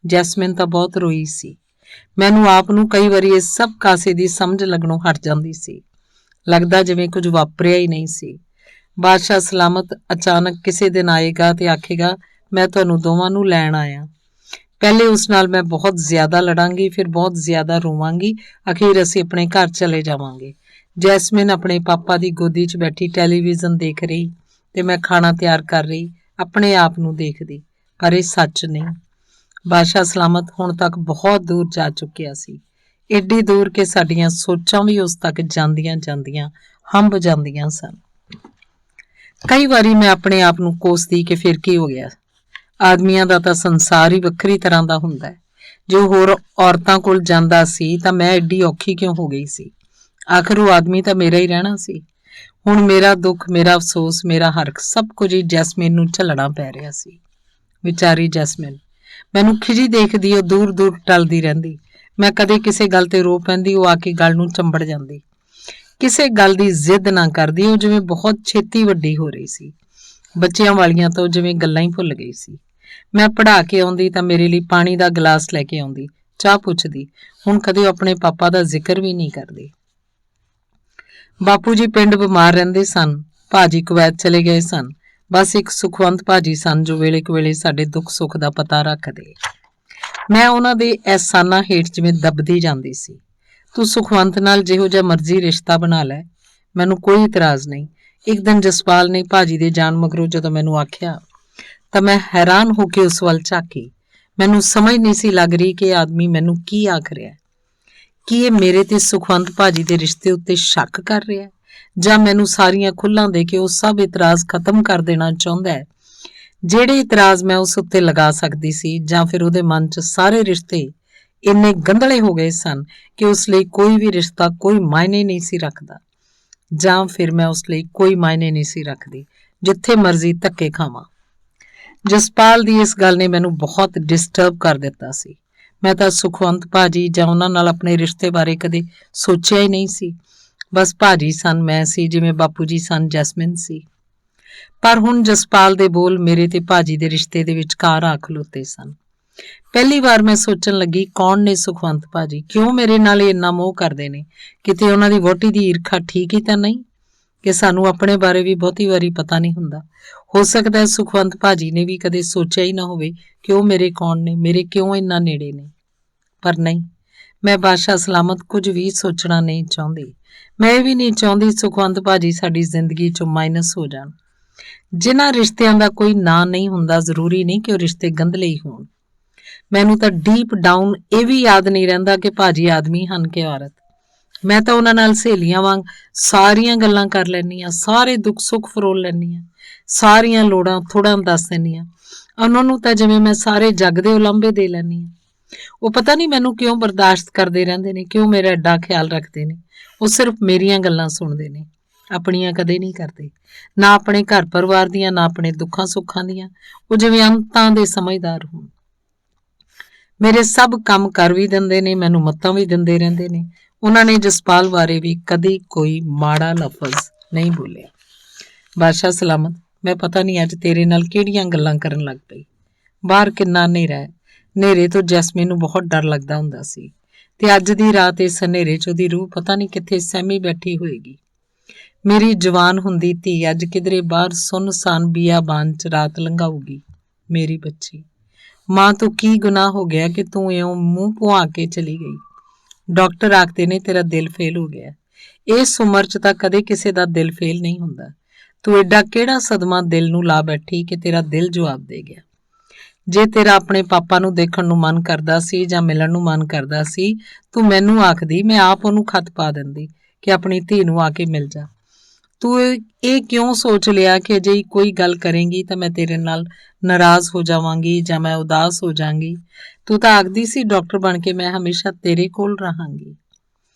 ਜੈਸਮਿਨ ਤਾਂ ਬਹੁਤ ਰੋਈ ਸੀ। ਮੈਨੂੰ ਆਪ ਨੂੰ ਕਈ ਵਾਰੀ ਇਸ ਸਭ ਕਾਸੇ ਦੀ ਸਮਝ ਲੱਗਣੋਂ ਹਟ ਜਾਂਦੀ ਸੀ। ਲੱਗਦਾ ਜਿਵੇਂ ਕੁਝ ਵਾਪਰਿਆ ਹੀ ਨਹੀਂ ਸੀ। ਬਾਦਸ਼ਾਹ ਸਲਾਮਤ ਅਚਾਨਕ ਕਿਸੇ ਦਿਨ ਆਏਗਾ ਤੇ ਆਖੇਗਾ, ਮੈਂ ਤੁਹਾਨੂੰ ਦੋਵਾਂ ਨੂੰ ਲੈਣ ਆਇਆ। ਪਹਿਲੇ ਉਸ ਨਾਲ ਮੈਂ ਬਹੁਤ ਜ਼ਿਆਦਾ ਲੜਾਂਗੀ, ਫਿਰ ਬਹੁਤ ਜ਼ਿਆਦਾ ਰੋਵਾਂਗੀ, ਅਖੀਰ ਅਸੀਂ ਆਪਣੇ ਘਰ ਚਲੇ ਜਾਵਾਂਗੇ। ਜੈਸਮਿਨ ਆਪਣੇ ਪਾਪਾ ਦੀ ਗੋਦੀ 'ਚ ਬੈਠੀ ਟੈਲੀਵਿਜ਼ਨ ਦੇਖ ਰਹੀ ਤੇ ਮੈਂ ਖਾਣਾ ਤਿਆਰ ਕਰ ਰਹੀ, ਆਪਣੇ ਆਪ ਨੂੰ ਦੇਖਦੀ। ਪਰ ਇਹ ਸੱਚ ਨਹੀਂ। ਬਾਦਸ਼ਾਹ ਸਲਾਮਤ ਹੁਣ ਤੱਕ ਬਹੁਤ ਦੂਰ ਜਾ ਚੁੱਕਿਆ ਸੀ, ਏਡੀ ਦੂਰ ਕਿ ਸਾਡੀਆਂ ਸੋਚਾਂ ਵੀ ਉਸ ਤੱਕ ਜਾਂਦੀਆਂ ਜਾਂਦੀਆਂ ਹੰਭ ਜਾਂਦੀਆਂ ਸਨ। ਕਈ ਵਾਰੀ ਮੈਂ ਆਪਣੇ ਆਪ ਨੂੰ ਕੋਸਦੀ ਕਿ ਫਿਰ ਕੀ ਹੋ ਗਿਆ। ਆਦਮੀਆਂ ਦਾ ਤਾਂ ਸੰਸਾਰ ਹੀ ਵੱਖਰੀ ਤਰ੍ਹਾਂ ਦਾ ਹੁੰਦਾ ਹੈ। ਜੇ ਹੋਰ ਔਰਤਾਂ ਕੋਲ ਜਾਂਦਾ ਸੀ ਤਾਂ ਮੈਂ ਐਡੀ ਔਖੀ ਕਿਉਂ ਹੋ ਗਈ ਸੀ? ਆਖਰ ਉਹ ਆਦਮੀ ਤਾਂ ਮੇਰਾ ਹੀ ਰਹਿਣਾ ਸੀ। ਹੁਣ ਮੇਰਾ ਦੁੱਖ, ਮੇਰਾ ਅਫਸੋਸ, ਮੇਰਾ ਹਰਖ ਸਭ ਕੁਝ ਹੀ ਜੈਸਮੀਨ ਨੂੰ ਝੱਲਣਾ ਪੈ ਰਿਹਾ ਸੀ। ਵਿਚਾਰੀ ਜੈਸਮੀਨ ਮੈਨੂੰ ਖਿਜੀ ਦੇਖਦੀ, ਉਹ ਦੂਰ ਦੂਰ ਟਲਦੀ ਰਹਿੰਦੀ। ਮੈਂ ਕਦੇ ਕਿਸੇ ਗੱਲ ਤੇ ਰੋ ਪੈਂਦੀ, ਉਹ ਆ ਕੇ ਗੱਲ ਨੂੰ ਚੰਬੜ ਜਾਂਦੀ। ਕਿਸੇ ਗੱਲ ਦੀ ਜ਼ਿੱਦ ਨਾ ਕਰਦੀ, ਉਹ ਜਿਵੇਂ ਬਹੁਤ ਛੇਤੀ ਵੱਡੀ ਹੋ ਰਹੀ ਸੀ। ਬੱਚਿਆਂ ਵਾਲੀਆਂ ਤਾਂ ਉਹ ਜਿਵੇਂ ਗੱਲਾਂ ਹੀ ਭੁੱਲ ਗਈ ਸੀ। ਮੈਂ ਪੜ੍ਹਾ ਕੇ ਆਉਂਦੀ ਤਾਂ ਮੇਰੇ ਲਈ ਪਾਣੀ ਦਾ ਗਲਾਸ ਲੈ ਕੇ ਆਉਂਦੀ, ਚਾਹ ਪੁੱਛਦੀ। ਹੁਣ ਕਦੇ ਉਹ ਆਪਣੇ ਪਾਪਾ ਦਾ ਜ਼ਿਕਰ ਵੀ ਨਹੀਂ ਕਰਦੀ। ਬਾਪੂ ਜੀ ਪਿੰਡ ਬਿਮਾਰ ਰਹਿੰਦੇ ਸਨ, ਭਾਜੀ ਕੁਵੈਤ ਚਲੇ ਗਏ ਸਨ। ਬਸ ਇੱਕ ਸੁਖਵੰਤ ਭਾਜੀ ਸਨ ਜੋ ਵੇਲੇ ਕੁ ਵੇਲੇ ਸਾਡੇ ਦੁੱਖ ਸੁੱਖ ਦਾ ਪਤਾ ਰੱਖਦੇ। ਮੈਂ ਉਹਨਾਂ ਦੇ ਅਹਿਸਾਨਾਂ ਹੇਠ ਜਿਵੇਂ ਦਬਦੀ ਜਾਂਦੀ ਸੀ। ਤੂੰ ਸੁਖਵੰਤ ਨਾਲ ਜਿਹੋ ਜਿਹਾ ਮਰਜ਼ੀ ਰਿਸ਼ਤਾ ਬਣਾ ਲੈ, ਮੈਨੂੰ ਕੋਈ ਇਤਰਾਜ਼ ਨਹੀਂ। ਇੱਕ ਦਿਨ ਜਸਪਾਲ ਨੇ ਭਾਜੀ ਦੇ ਜਾਣ ਮਗਰੋਂ ਜਦੋਂ ਮੈਨੂੰ ਆਖਿਆ ਤਾਂ ਮੈਂ ਹੈਰਾਨ ਹੋ ਕੇ ਉਸ ਵੱਲ ਝਾਕੀ। ਮੈਨੂੰ ਸਮਝ ਨਹੀਂ ਸੀ ਲੱਗ ਰਹੀ ਕਿ ਇਹ ਆਦਮੀ ਮੈਨੂੰ ਕੀ ਆਖ ਰਿਹਾ। ਕੀ ਇਹ ਮੇਰੇ ਤੇ ਸੁਖਵੰਤ ਭਾਜੀ ਦੇ ਰਿਸ਼ਤੇ ਉੱਤੇ ਸ਼ੱਕ ਕਰ ਰਿਹਾ, ਜਾਂ ਮੈਨੂੰ ਸਾਰੀਆਂ ਖੁੱਲ੍ਹਾਂ ਦੇ ਕੇ ਉਹ ਸਭ ਇਤਰਾਜ਼ ਖਤਮ ਕਰ ਦੇਣਾ ਚਾਹੁੰਦਾ ਹੈ ਜਿਹੜੇ ਇਤਰਾਜ਼ ਮੈਂ ਉਸ ਉੱਤੇ ਲਗਾ ਸਕਦੀ ਸੀ, ਜਾਂ ਫਿਰ ਉਹਦੇ ਮਨ 'ਚ ਸਾਰੇ ਰਿਸ਼ਤੇ ਇੰਨੇ ਗੰਧਲੇ ਹੋ ਗਏ ਸਨ ਕਿ ਉਸ ਲਈ ਕੋਈ ਵੀ ਰਿਸ਼ਤਾ ਕੋਈ ਮਾਇਨੇ ਨਹੀਂ ਸੀ ਰੱਖਦਾ, ਜਾਂ ਫਿਰ ਮੈਂ ਉਸ ਲਈ ਕੋਈ ਮਾਇਨੇ ਨਹੀਂ ਸੀ ਰੱਖਦੀ, ਜਿੱਥੇ ਮਰਜ਼ੀ ਧੱਕੇ ਖਾਵਾਂ। ਜਸਪਾਲ ਦੀ ਇਸ ਗੱਲ ਨੇ ਮੈਨੂੰ ਬਹੁਤ ਡਿਸਟਰਬ ਕਰ ਦਿੱਤਾ ਸੀ। ਮੈਂ ਤਾਂ ਸੁਖਵੰਤ ਭਾਜੀ ਜਾਂ ਉਹਨਾਂ ਨਾਲ ਆਪਣੇ ਰਿਸ਼ਤੇ ਬਾਰੇ ਕਦੇ ਸੋਚਿਆ ਹੀ ਨਹੀਂ ਸੀ। ਬਸ ਭਾਜੀ ਸਨ, ਮੈਂ ਸੀ, ਜਿਵੇਂ ਬਾਪੂ ਜੀ ਸਨ, ਜੈਸਮਿਨ ਸੀ। ਪਰ ਹੁਣ ਜਸਪਾਲ ਦੇ ਬੋਲ ਮੇਰੇ ਤੇ ਭਾਜੀ ਦੇ ਰਿਸ਼ਤੇ ਦੇ ਵਿਚਕਾਰ ਆ ਖਲੋਤੇ ਸਨ। ਪਹਿਲੀ ਵਾਰ ਮੈਂ ਸੋਚਣ ਲੱਗੀ, ਕੌਣ ਨੇ ਸੁਖਵੰਤ ਭਾਜੀ? ਕਿਉਂ ਮੇਰੇ ਨਾਲ ਇੰਨਾ ਮੋਹ ਕਰਦੇ ਨੇ? ਕਿਤੇ ਉਹਨਾਂ ਦੀ ਵਹੁਟੀ ਦੀ ਈਰਖਾ ਠੀਕ ਹੀ ਤਾਂ ਨਹੀਂ ਕਿ ਸਾਨੂੰ ਆਪਣੇ ਬਾਰੇ ਵੀ ਬਹੁਤੀ ਵਾਰੀ ਪਤਾ ਨਹੀਂ ਹੁੰਦਾ। ਹੋ ਸਕਦਾ ਹੈ ਸੁਖਵੰਤ ਭਾਜੀ ਨੇ ਵੀ ਕਦੇ ਸੋਚਿਆ ਹੀ ਨਾ ਹੋਵੇ ਕਿ ਉਹ ਮੇਰੇ ਕੌਣ ਨੇ, ਮੇਰੇ ਕਿਉਂ ਇੰਨਾ ਨੇੜੇ ਨੇ। ਪਰ ਨਹੀਂ, ਮੈਂ ਬਾਦਸ਼ਾਹ ਸਲਾਮਤ ਕੁਝ ਵੀ ਸੋਚਣਾ ਨਹੀਂ ਚਾਹੁੰਦੀ। ਮੈਂ ਇਹ ਵੀ ਨਹੀਂ ਚਾਹੁੰਦੀ ਸੁਖਵੰਤ ਭਾਜੀ ਸਾਡੀ ਜ਼ਿੰਦਗੀ 'ਚੋਂ ਮਾਈਨਸ ਹੋ ਜਾਣ। ਜਿਨ੍ਹਾਂ ਰਿਸ਼ਤਿਆਂ ਦਾ ਕੋਈ ਨਾਂ ਨਹੀਂ ਹੁੰਦਾ, ਜ਼ਰੂਰੀ ਨਹੀਂ ਕਿ ਉਹ ਰਿਸ਼ਤੇ ਗੰਧਲੇ ਹੀ ਹੋਣ। ਮੈਨੂੰ ਤਾਂ ਡੀਪ ਡਾਊਨ ਇਹ ਵੀ ਯਾਦ ਨਹੀਂ ਰਹਿੰਦਾ ਕਿ ਭਾਜੀ ਆਦਮੀ ਹਨ ਕਿ ਔਰਤ। ਮੈਂ ਤਾਂ ਉਹਨਾਂ ਨਾਲ ਸਹੇਲੀਆਂ ਵਾਂਗ ਸਾਰੀਆਂ ਗੱਲਾਂ ਕਰ ਲੈਂਦੀ ਹਾਂ, ਸਾਰੇ ਦੁੱਖ ਸੁੱਖ ਫਰੋਲ ਲੈਂਦੀ ਹਾਂ, ਸਾਰੀਆਂ ਲੋੜਾਂ ਥੋੜ੍ਹਾ ਦੱਸ ਦਿੰਦੀ ਹਾਂ। ਉਹਨਾਂ ਨੂੰ ਤਾਂ ਜਿਵੇਂ ਮੈਂ ਸਾਰੇ ਜੱਗ ਦੇ ਉਲਾਂਭੇ ਦੇ ਲੈਂਦੀ ਹਾਂ। ਉਹ ਪਤਾ ਨਹੀਂ ਮੈਨੂੰ ਕਿਉਂ ਬਰਦਾਸ਼ਤ ਕਰਦੇ ਰਹਿੰਦੇ ਨੇ, ਕਿਉਂ ਮੇਰਾ ਐਡਾ ਖਿਆਲ ਰੱਖਦੇ ਨੇ। ਉਹ ਸਿਰਫ ਮੇਰੀਆਂ ਗੱਲਾਂ ਸੁਣਦੇ ਨੇ, ਆਪਣੀਆਂ ਕਦੇ ਨਹੀਂ ਕਰਦੇ, ਨਾ ਆਪਣੇ ਘਰ ਪਰਿਵਾਰ ਦੀਆਂ, ਨਾ ਆਪਣੇ ਦੁੱਖਾਂ ਸੁੱਖਾਂ ਦੀਆਂ। ਉਹ ਜਿਵੇਂ ਅੰਤਾਂ ਦੇ ਸਮਝਦਾਰ ਹੋਣ। ਮੇਰੇ ਸਭ ਕੰਮ ਕਰ ਵੀ ਦਿੰਦੇ ਨੇ, ਮੈਨੂੰ ਮੱਤਾਂ ਵੀ ਦਿੰਦੇ ਰਹਿੰਦੇ ਨੇ। ਉਹਨਾਂ ਨੇ ਜਸਪਾਲ ਬਾਰੇ ਵੀ ਕਦੀ ਕੋਈ ਮਾੜਾ ਲਫ਼ਜ਼ ਨਹੀਂ ਬੋਲਿਆ। ਬਾਦਸ਼ਾਹ ਸਲਾਮਤ, ਮੈਂ ਪਤਾ ਨਹੀਂ ਅੱਜ ਤੇਰੇ ਨਾਲ ਕਿਹੜੀਆਂ ਗੱਲਾਂ ਕਰਨ ਲੱਗ ਪਈ। ਬਾਹਰ ਕਿੰਨਾ ਹਨੇਰਾ ਹੈ। ਹਨੇਰੇ ਤੋਂ ਜੈਸਮੀਨ ਨੂੰ ਬਹੁਤ ਡਰ ਲੱਗਦਾ ਹੁੰਦਾ ਸੀ, ਤੇ ਅੱਜ ਦੀ ਰਾਤ ਇਸ ਹਨੇਰੇ 'ਚ ਉਹਦੀ ਰੂਹ ਪਤਾ ਨਹੀਂ ਕਿੱਥੇ ਸਹਿਮੀ ਬੈਠੀ ਹੋਏਗੀ। ਮੇਰੀ ਜਵਾਨ ਹੁੰਦੀ ਧੀ ਅੱਜ ਕਿਧਰੇ ਬਾਹਰ ਸੁੰਨਸਾਨ ਬੀਆਬਾਨ 'ਚ ਰਾਤ ਲੰਘਾਊਗੀ। ਮੇਰੀ ਬੱਚੀ, ਮਾਂ ਤੋਂ ਕੀ ਗੁਨਾਹ ਹੋ ਗਿਆ ਕਿ ਤੂੰ ਇਉਂ ਮੂੰਹ ਪੁਆ ਕੇ ਚਲੀ ਗਈ? ਡਾਕਟਰ ਆਖਦੇ ਨੇ ਤੇਰਾ ਦਿਲ ਫੇਲ ਹੋ ਗਿਆ। ਇਸ ਉਮਰ 'ਚ ਤਾਂ ਕਦੇ ਕਿਸੇ ਦਾ ਦਿਲ ਫੇਲ ਨਹੀਂ ਹੁੰਦਾ। ਤੂੰ ਐਡਾ ਕਿਹੜਾ ਸਦਮਾ ਦਿਲ ਨੂੰ ਲਾ ਬੈਠੀ ਕਿ ਤੇਰਾ ਦਿਲ ਜਵਾਬ ਦੇ ਗਿਆ? ਜੇ ਤੇਰਾ ਆਪਣੇ ਪਾਪਾ ਨੂੰ ਦੇਖਣ ਨੂੰ ਮਨ ਕਰਦਾ ਸੀ ਜਾਂ ਮਿਲਣ ਨੂੰ ਮਨ ਕਰਦਾ ਸੀ, ਤੂੰ ਮੈਨੂੰ ਆਖਦੀ, ਮੈਂ ਆਪ ਉਹਨੂੰ ਖਤ ਪਾ ਦਿੰਦੀ ਕਿ ਆਪਣੀ ਧੀ ਨੂੰ ਆ ਕੇ ਮਿਲ ਜਾ। ਤੂੰ ਇਹ ਕਿਉਂ ਸੋਚ ਲਿਆ ਕਿ ਜੇ ਕੋਈ ਗੱਲ ਕਰੇਂਗੀ ਤਾਂ ਮੈਂ ਤੇਰੇ ਨਾਲ ਨਾਰਾਜ਼ ਹੋ ਜਾਵਾਂਗੀ ਜਾਂ ਮੈਂ ਉਦਾਸ ਹੋ ਜਾਵਾਂਗੀ? ਤੂੰ ਤਾਂ ਆਖਦੀ ਸੀ ਡਾਕਟਰ ਬਣ ਕੇ ਮੈਂ ਹਮੇਸ਼ਾ ਤੇਰੇ ਕੋਲ ਰਹਾਂਗੀ।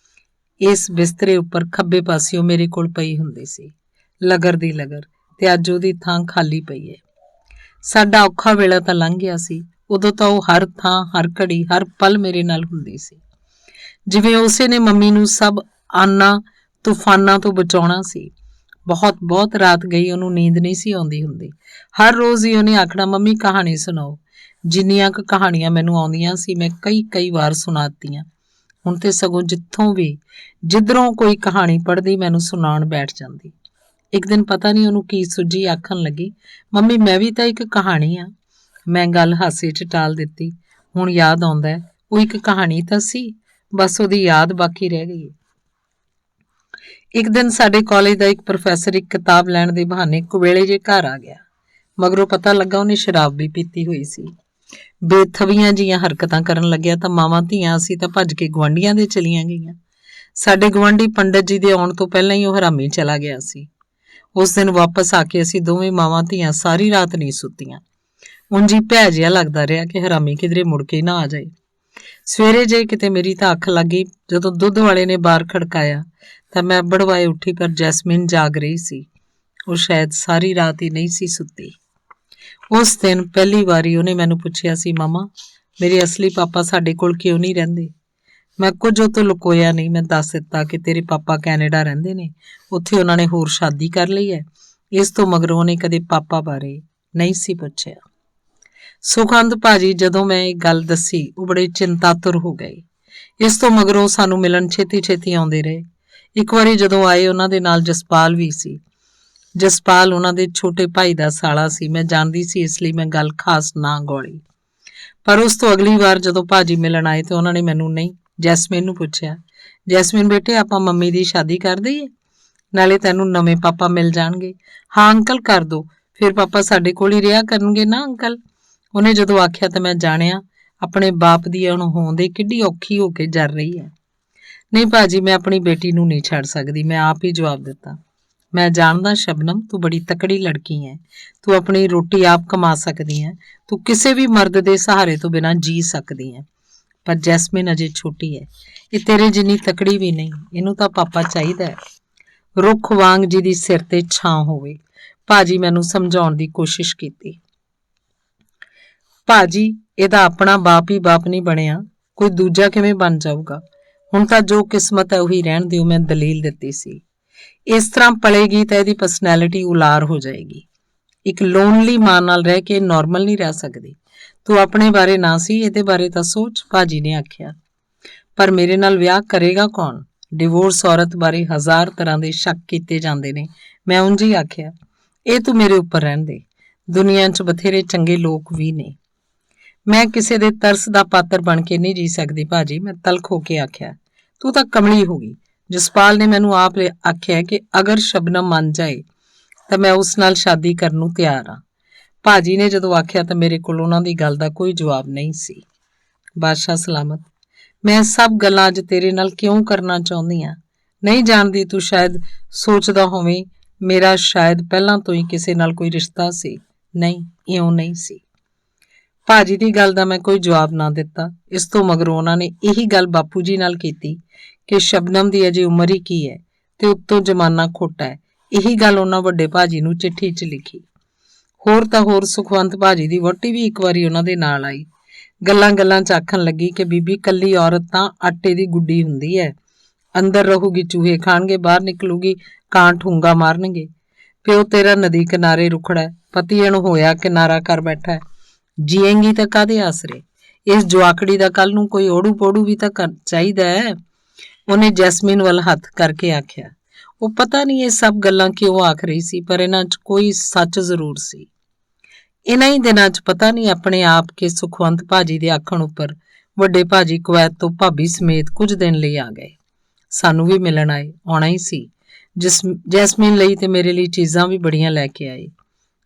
ਇਸ ਬਿਸਤਰੇ ਉੱਪਰ ਖੱਬੇ ਪਾਸਿਓਂ ਮੇਰੇ ਕੋਲ ਪਈ ਹੁੰਦੀ ਸੀ ਲਗਰ ਦੀ ਲਗਰ, ਤੇ ਅੱਜ ਉਹਦੀ ਥਾਂ ਖਾਲੀ ਪਈ ਹੈ। ਸਾਡਾ ਔਖਾ ਵੇਲਾ ਤਾਂ ਲੰਘ ਗਿਆ ਸੀ। ਉਦੋਂ ਤਾਂ ਉਹ ਹਰ ਥਾਂ, ਹਰ ਘੜੀ, ਹਰ ਪਲ ਮੇਰੇ ਨਾਲ ਹੁੰਦੀ ਸੀ, ਜਿਵੇਂ ਉਸੇ ਨੇ ਮੰਮੀ ਨੂੰ ਸਭ ਆਨਾਂ ਤੂਫਾਨਾਂ ਤੋਂ ਬਚਾਉਣਾ ਸੀ। ਬਹੁਤ ਬਹੁਤ ਰਾਤ ਗਈ ਉਹਨੂੰ ਨੀਂਦ ਨਹੀਂ ਸੀ ਆਉਂਦੀ ਹੁੰਦੀ। ਹਰ ਰੋਜ਼ ਹੀ ਉਹਨੇ ਆਖਣਾ, ਮੰਮੀ ਕਹਾਣੀ ਸੁਣਾਓ। ਜਿੰਨੀਆਂ ਕੁ ਕਹਾਣੀਆਂ ਮੈਨੂੰ ਆਉਂਦੀਆਂ ਸੀ ਮੈਂ ਕਈ ਵਾਰ ਸੁਣਾਤੀਆਂ। ਹੁਣ ਤੇ ਸਗੋਂ ਜਿੱਧਰੋਂ ਕੋਈ ਕਹਾਣੀ ਪੜ੍ਹਦੀ ਮੈਨੂੰ ਸੁਣਾਉਣ ਬੈਠ ਜਾਂਦੀ। ਇੱਕ ਦਿਨ ਪਤਾ ਨਹੀਂ ਉਹਨੂੰ ਕੀ ਸੁੱਝੀ, ਆਖਣ ਲੱਗੀ, ਮੰਮੀ ਮੈਂ ਵੀ ਤਾਂ ਇੱਕ ਕਹਾਣੀ ਆ। ਮੈਂ ਗੱਲ ਹਾਸੇ 'ਚ ਟਾਲ ਦਿੱਤੀ। ਹੁਣ ਯਾਦ ਆਉਂਦਾ ਉਹ ਇੱਕ ਕਹਾਣੀ ਤਾਂ ਸੀ, ਬਸ ਉਹਦੀ ਯਾਦ ਬਾਕੀ ਰਹਿ ਗਈ। ਇੱਕ ਦਿਨ ਸਾਡੇ ਕਾਲਜ ਦਾ ਇੱਕ ਪ੍ਰੋਫੈਸਰ ਇੱਕ ਕਿਤਾਬ ਲੈਣ ਦੇ ਬਹਾਨੇ ਕੁਵੇਲੇ ਜੇ ਘਰ ਆ ਗਿਆ। ਮਗਰੋਂ ਪਤਾ ਲੱਗਾ ਉਹਨੇ ਸ਼ਰਾਬ ਵੀ ਪੀਤੀ ਹੋਈ ਸੀ। ਬੇਥਵੀਆਂ ਜੀਆਂ ਹਰਕਤਾਂ ਕਰਨ ਲੱਗਿਆ ਤਾਂ ਮਾਵਾਂ ਧੀਆਂ ਅਸੀਂ ਤਾਂ ਭੱਜ ਕੇ ਗੁਆਂਢੀਆਂ ਦੇ ਚਲੀਆਂ ਗਈਆਂ। ਸਾਡੇ ਗੁਆਂਢੀ ਪੰਡਤ ਜੀ ਦੇ ਆਉਣ ਤੋਂ ਪਹਿਲਾਂ ਹੀ ਉਹ ਹਰਾਮੀ ਚਲਾ ਗਿਆ ਸੀ। ਉਸ ਦਿਨ ਵਾਪਸ ਆ ਕੇ ਅਸੀਂ ਦੋਵੇਂ ਮਾਵਾਂ ਧੀਆਂ ਸਾਰੀ ਰਾਤ ਨਹੀਂ ਸੁੱਤੀਆਂ। ਉਂਝ ਹੀ ਭੈ ਜਿਹਾ ਲੱਗਦਾ ਰਿਹਾ ਕਿ ਹਰਾਮੀ ਕਿਧਰੇ ਮੁੜ ਕੇ ਨਾ ਆ ਜਾਏ। ਸਵੇਰੇ ਜੇ ਕਿਤੇ ਮੇਰੀ ਤਾਂ ਅੱਖ ਲੱਗ ਗਈ। ਜਦੋਂ ਦੁੱਧ ਵਾਲੇ ਨੇ ਬਾਹਰ ਖੜਕਾਇਆ ਤਾਂ ਮੈਂ ਬੜਵਾਏ ਉੱਠੀ, ਪਰ ਜੈਸਮੀਨ ਜਾਗ ਰਹੀ ਸੀ। ਉਹ ਸ਼ਾਇਦ ਸਾਰੀ ਰਾਤ ਹੀ ਨਹੀਂ ਸੀ ਸੁੱਤੀ। ਉਸ ਦਿਨ ਪਹਿਲੀ ਵਾਰੀ ਉਹਨੇ ਮੈਨੂੰ ਪੁੱਛਿਆ ਸੀ, ਮਾਮਾ ਮੇਰੇ ਅਸਲੀ ਪਾਪਾ ਸਾਡੇ ਕੋਲ ਕਿਉਂ ਨਹੀਂ ਰਹਿੰਦੇ? ਮੈਂ ਕੁਝ ਉਹ ਤੋਂ ਲੁਕੋਇਆ ਨਹੀਂ। ਮੈਂ ਦੱਸ ਦਿੱਤਾ ਕਿ ਤੇਰੇ ਪਾਪਾ ਕੈਨੇਡਾ ਰਹਿੰਦੇ ਨੇ, ਉੱਥੇ ਉਹਨਾਂ ਨੇ ਹੋਰ ਸ਼ਾਦੀ ਕਰ ਲਈ ਹੈ। ਇਸ ਤੋਂ ਮਗਰੋਂ ਉਹਨੇ ਕਦੇ ਪਾਪਾ ਬਾਰੇ ਨਹੀਂ ਸੀ ਪੁੱਛਿਆ। ਸੁਖਵੰਤ ਭਾਜੀ ਜਦੋਂ ਮੈਂ ਇਹ ਗੱਲ ਦੱਸੀ ਉਹ ਬੜੇ ਚਿੰਤਾਤੁਰ ਹੋ ਗਏ। ਇਸ ਤੋਂ ਮਗਰੋਂ ਸਾਨੂੰ ਮਿਲਣ ਛੇਤੀ ਆਉਂਦੇ ਰਹੇ। ਇੱਕ ਵਾਰੀ ਜਦੋਂ ਆਏ ਉਹਨਾਂ ਦੇ ਨਾਲ ਜਸਪਾਲ ਵੀ ਸੀ। ਜਸਪਾਲ ਉਹਨਾਂ ਦੇ ਛੋਟੇ ਭਾਈ ਦਾ ਸਾਲਾ ਸੀ। ਮੈਂ ਜਾਣਦੀ ਸੀ, ਇਸ ਲਈ ਮੈਂ ਗੱਲ ਖਾਸ ਨਾ ਗੌਲੀ। ਪਰ ਉਸ ਤੋਂ ਅਗਲੀ ਵਾਰ ਜਦੋਂ ਭਾਜੀ ਮਿਲਣ ਆਏ ਤਾਂ ਉਹਨਾਂ ਨੇ ਮੈਨੂੰ ਨਹੀਂ, ਜੈਸਮੀਨ ਨੂੰ ਪੁੱਛਿਆ, ਜੈਸਮੀਨ ਬੇਟੇ ਆਪਾਂ ਮੰਮੀ ਦੀ ਸ਼ਾਦੀ ਕਰ ਦਈਏ? ਨਾਲੇ ਤੈਨੂੰ ਨਵੇਂ ਪਾਪਾ ਮਿਲ ਜਾਣਗੇ। ਹਾਂ ਅੰਕਲ ਕਰ ਦੋ, ਫਿਰ ਪਾਪਾ ਸਾਡੇ ਕੋਲ ਹੀ ਰਿਹਾ ਕਰਨਗੇ ਨਾ ਅੰਕਲ। ਉਹਨੇ ਜਦੋਂ ਆਖਿਆ ਤਾਂ ਮੈਂ ਜਾਣਿਆ ਆਪਣੇ ਬਾਪ ਦੀ ਅਣਹੋਂਦ ਕਿੱਡੀ ਔਖੀ ਹੋ ਕੇ ਜਰ ਰਹੀ ਹੈ। ਨਹੀਂ ਭਾਜੀ, ਮੈਂ ਆਪਣੀ ਬੇਟੀ ਨੂੰ ਨਹੀਂ ਛੱਡ ਸਕਦੀ। ਮੈਂ ਆਪ ਹੀ ਜਵਾਬ ਦਿੱਤਾ। ਮੈਂ ਜਾਣਦਾ ਸ਼ਬਨਮ, ਤੂੰ ਬੜੀ ਤਕੜੀ ਲੜਕੀ ਹੈ। ਤੂੰ ਆਪਣੀ ਰੋਟੀ ਆਪ ਕਮਾ ਸਕਦੀ ਹੈ। ਤੂੰ ਕਿਸੇ ਵੀ ਮਰਦ ਦੇ ਸਹਾਰੇ ਤੋਂ ਬਿਨਾਂ ਜੀ ਸਕਦੀ ਹੈ। ਪਰ ਜੈਸਮੀਨ ਅਜੇ ਛੋਟੀ ਹੈ। ਇਹ ਤੇਰੇ ਜਿੰਨੀ ਤਕੜੀ ਵੀ ਨਹੀਂ। ਇਹਨੂੰ ਤਾਂ ਪਾਪਾ ਚਾਹੀਦਾ ਹੈ, ਰੁੱਖ ਵਾਂਗ ਜਿਹਦੀ ਸਿਰ ਤੇ ਛਾਂ ਹੋਵੇ। ਭਾਜੀ ਮੈਨੂੰ ਸਮਝਾਉਣ ਦੀ ਕੋਸ਼ਿਸ਼ ਕੀਤੀ। ਭਾਜੀ, ਇਹਦਾ ਆਪਣਾ ਬਾਪ ਹੀ ਬਾਪ ਨਹੀਂ ਬਣਿਆ, ਕੋਈ ਦੂਜਾ ਕਿਵੇਂ ਬਣ ਜਾਊਗਾ? ਹੁਣ ਤਾਂ ਜੋ ਕਿਸਮਤ ਹੈ ਉਹੀ ਰਹਿਣ ਦਿਓ। ਮੈਂ ਦਲੀਲ ਦਿੱਤੀ ਸੀ। ਇਸ ਤਰ੍ਹਾਂ ਪਲੇਗੀ ਤਾਂ ਇਹਦੀ ਪਰਸਨੈਲਿਟੀ ਉਲਾਰ ਹੋ ਜਾਏਗੀ। ਇੱਕ ਲੋਨਲੀ ਮਾਂ ਨਾਲ ਰਹਿ ਕੇ ਨੋਰਮਲ ਨਹੀਂ ਰਹਿ ਸਕਦੀ। ਤੂੰ ਆਪਣੇ ਬਾਰੇ ਨਾ ਸੀ, ਇਹਦੇ ਬਾਰੇ ਤਾਂ ਸੋਚ, ਭਾਜੀ ਨੇ ਆਖਿਆ। ਪਰ ਮੇਰੇ ਨਾਲ ਵਿਆਹ ਕਰੇਗਾ ਕੌਣ? ਡਿਵੋਰਸ ਔਰਤ ਬਾਰੇ 1000 ਤਰ੍ਹਾਂ ਦੇ ਸ਼ੱਕ ਕੀਤੇ ਜਾਂਦੇ ਨੇ। ਮੈਂ ਉਂਝ ਹੀ ਆਖਿਆ, ਇਹ ਤੂੰ ਮੇਰੇ ਉੱਪਰ ਰਹਿਣ ਦੇ। ਦੁਨੀਆ 'ਚ ਬਥੇਰੇ ਚੰਗੇ ਲੋਕ ਵੀ ਨੇ। ਮੈਂ ਕਿਸੇ ਦੇ ਤਰਸ ਦਾ ਪਾਤਰ ਬਣ ਕੇ ਨਹੀਂ ਜੀ ਸਕਦੀ ਭਾਜੀ, ਮੈਂ ਤਲਖ ਹੋ ਕੇ ਆਖਿਆ। ਤੂੰ ਤਾਂ ਕਮਲੀ ਹੋ ਗਈ। ਜਸਪਾਲ ਨੇ ਮੈਨੂੰ ਆਪ ਆਖਿਆ ਕਿ ਅਗਰ ਸ਼ਬਨਮ ਮੰਨ ਜਾਏ ਤਾਂ ਮੈਂ ਉਸ ਨਾਲ ਸ਼ਾਦੀ ਕਰਨ ਨੂੰ ਤਿਆਰ ਹਾਂ। ਭਾਜੀ ਨੇ ਜਦੋਂ ਆਖਿਆ ਤਾਂ ਮੇਰੇ ਕੋਲ ਉਹਨਾਂ ਦੀ ਗੱਲ ਦਾ ਕੋਈ ਜਵਾਬ ਨਹੀਂ ਸੀ। ਬਾਦਸ਼ਾਹ ਸਲਾਮਤ, ਮੈਂ ਸਭ ਗੱਲਾਂ ਅੱਜ ਤੇਰੇ ਨਾਲ ਕਿਉਂ ਕਰਨਾ ਚਾਹੁੰਦੀ ਹਾਂ ਨਹੀਂ ਜਾਣਦੀ। ਤੂੰ ਸ਼ਾਇਦ ਸੋਚਦਾ ਹੋਵੇਂ ਮੇਰਾ ਸ਼ਾਇਦ ਪਹਿਲਾਂ ਤੋਂ ਹੀ ਕਿਸੇ ਨਾਲ ਕੋਈ ਰਿਸ਼ਤਾ ਸੀ। ਨਹੀਂ, ਇਉਂ ਨਹੀਂ ਸੀ। ਭਾਜੀ ਦੀ ਗੱਲ ਦਾ ਮੈਂ ਕੋਈ ਜਵਾਬ ਨਾ ਦਿੱਤਾ। ਇਸ ਤੋਂ ਮਗਰੋਂ ਉਹਨਾਂ ਨੇ ਇਹੀ ਗੱਲ ਬਾਪੂ ਜੀ ਨਾਲ ਕੀਤੀ ਕਿ ਸ਼ਬਨਮ ਦੀ ਅਜੇ ਉਮਰ ਹੀ ਕੀ ਹੈ ਤੇ ਉੱਤੋਂ ਜ਼ਮਾਨਾ ਖੋਟਾ ਹੈ। ਇਹੀ ਗੱਲ ਉਹਨਾਂ ਵੱਡੇ ਭਾਜੀ ਨੂੰ ਚਿੱਠੀ 'ਚ ਲਿਖੀ। ਹੋਰ ਤਾਂ ਹੋਰ ਸੁਖਵੰਤ ਭਾਜੀ ਦੀ ਵਹੁਟੀ ਵੀ ਇੱਕ ਵਾਰੀ ਉਹਨਾਂ ਦੇ ਨਾਲ ਆਈ। ਗੱਲਾਂ 'ਚ ਆਖਣ ਲੱਗੀ ਕਿ ਬੀਬੀ ਕੱਲੀ ਔਰਤ ਤਾਂ ਆਟੇ ਦੀ ਗੁੱਡੀ ਹੁੰਦੀ ਹੈ। ਅੰਦਰ ਰਹੂਗੀ ਚੂਹੇ ਖਾਣਗੇ, ਬਾਹਰ ਨਿਕਲੂਗੀ ਕਾਂ ਠੂੰਗਾ ਮਾਰਨਗੇ। ਪਿਓ ਤੇਰਾ ਨਦੀ ਕਿਨਾਰੇ ਰੁਖੜਾ, ਪਤੀ ਅਣ ਹੋਇਆ ਕਿਨਾਰਾ ਕਰ ਬੈਠਾ ਹੈ। ਜੀਏਂਗੀ ਤਾਂ ਕਾਹਦੇ ਆਸਰੇ? ਇਸ ਜਵਾਕੜੀ ਦਾ ਕੱਲ ਨੂੰ ਕੋਈ ਓੜੂ ਪੋੜੂ ਵੀ ਤਾਂ ਚਾਹੀਦਾ ਹੈ। ਉਹਨੇ ਜੈਸਮੀਨ ਵੱਲ ਹੱਥ ਕਰਕੇ ਆਖਿਆ। ਉਹ ਪਤਾ ਨਹੀਂ ਇਹ ਸਭ ਗੱਲਾਂ ਕਿਉਂ ਆਖ ਰਹੀ ਸੀ, ਪਰ ਇਹਨਾਂ 'ਚ ਕੋਈ ਸੱਚ ਜ਼ਰੂਰ ਸੀ। ਇਹਨਾਂ ਹੀ ਦਿਨਾਂ 'ਚ ਪਤਾ ਨਹੀਂ ਆਪਣੇ ਆਪ ਕਿ ਸੁਖਵੰਤ ਭਾਜੀ ਦੇ ਆਖਣ ਉੱਪਰ ਵੱਡੇ ਭਾਜੀ ਕੁਵੈਤ ਤੋਂ ਭਾਬੀ ਸਮੇਤ ਕੁਝ ਦਿਨ ਲਈ ਆ ਗਏ। ਸਾਨੂੰ ਵੀ ਮਿਲਣ ਆਏ। ਆਉਣਾ ਹੀ ਸੀ। ਜੈਸਮੀਨ ਲਈ ਤੇ ਮੇਰੇ ਲਈ ਚੀਜ਼ਾਂ ਵੀ ਬੜੀਆਂ ਲੈ ਕੇ ਆਏ।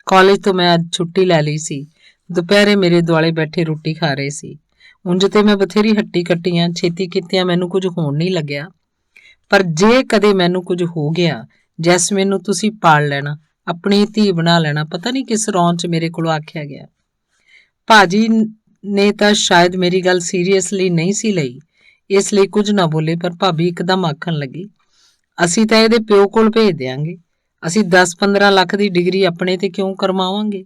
ਕਾਲਜ ਤੋਂ ਮੈਂ ਅੱਜ ਛੁੱਟੀ ਲੈ ਲਈ ਸੀ ਦੁਪਹਿਰੇ ਮੇਰੇ ਦੁਆਲੇ ਬੈਠੇ ਰੋਟੀ ਖਾ ਰਹੇ ਸੀ। ਉਂਝ ਤੇ ਮੈਂ ਬਥੇਰੀ ਹੱਟੀ ਕੱਟੀਆਂ, ਛੇਤੀ ਕੀਤਿਆਂ ਮੈਨੂੰ ਕੁਝ ਹੋਣ ਨਹੀਂ ਲੱਗਿਆ, ਪਰ ਜੇ ਕਦੇ ਮੈਨੂੰ ਕੁਝ ਹੋ ਗਿਆ, ਜੈਸਮੀਨ ਨੂੰ ਤੁਸੀਂ ਪਾਲ ਲੈਣਾ, ਆਪਣੀ ਧੀ ਬਣਾ ਲੈਣਾ। ਪਤਾ ਨਹੀਂ ਕਿਸ ਰੌਂ 'ਚ ਮੇਰੇ ਕੋਲੋਂ ਆਖਿਆ ਗਿਆ। ਭਾਜੀ ਨੇ ਤਾਂ ਸ਼ਾਇਦ ਮੇਰੀ ਗੱਲ ਸੀਰੀਅਸਲੀ ਨਹੀਂ ਸੀ ਲਈ, ਇਸ ਲਈ ਕੁਝ ਨਾ ਬੋਲੇ, ਪਰ ਭਾਬੀ ਇੱਕਦਮ ਆਖਣ ਲੱਗੀ, ਅਸੀਂ ਤਾਂ ਇਹਦੇ ਪਿਓ ਕੋਲ ਭੇਜ ਦਿਆਂਗੇ। ਅਸੀਂ 10-15 ਲੱਖ ਦੀ ਡਿਗਰੀ ਆਪਣੇ ਤੇ ਕਿਉਂ ਕਰਵਾਵਾਂਗੇ।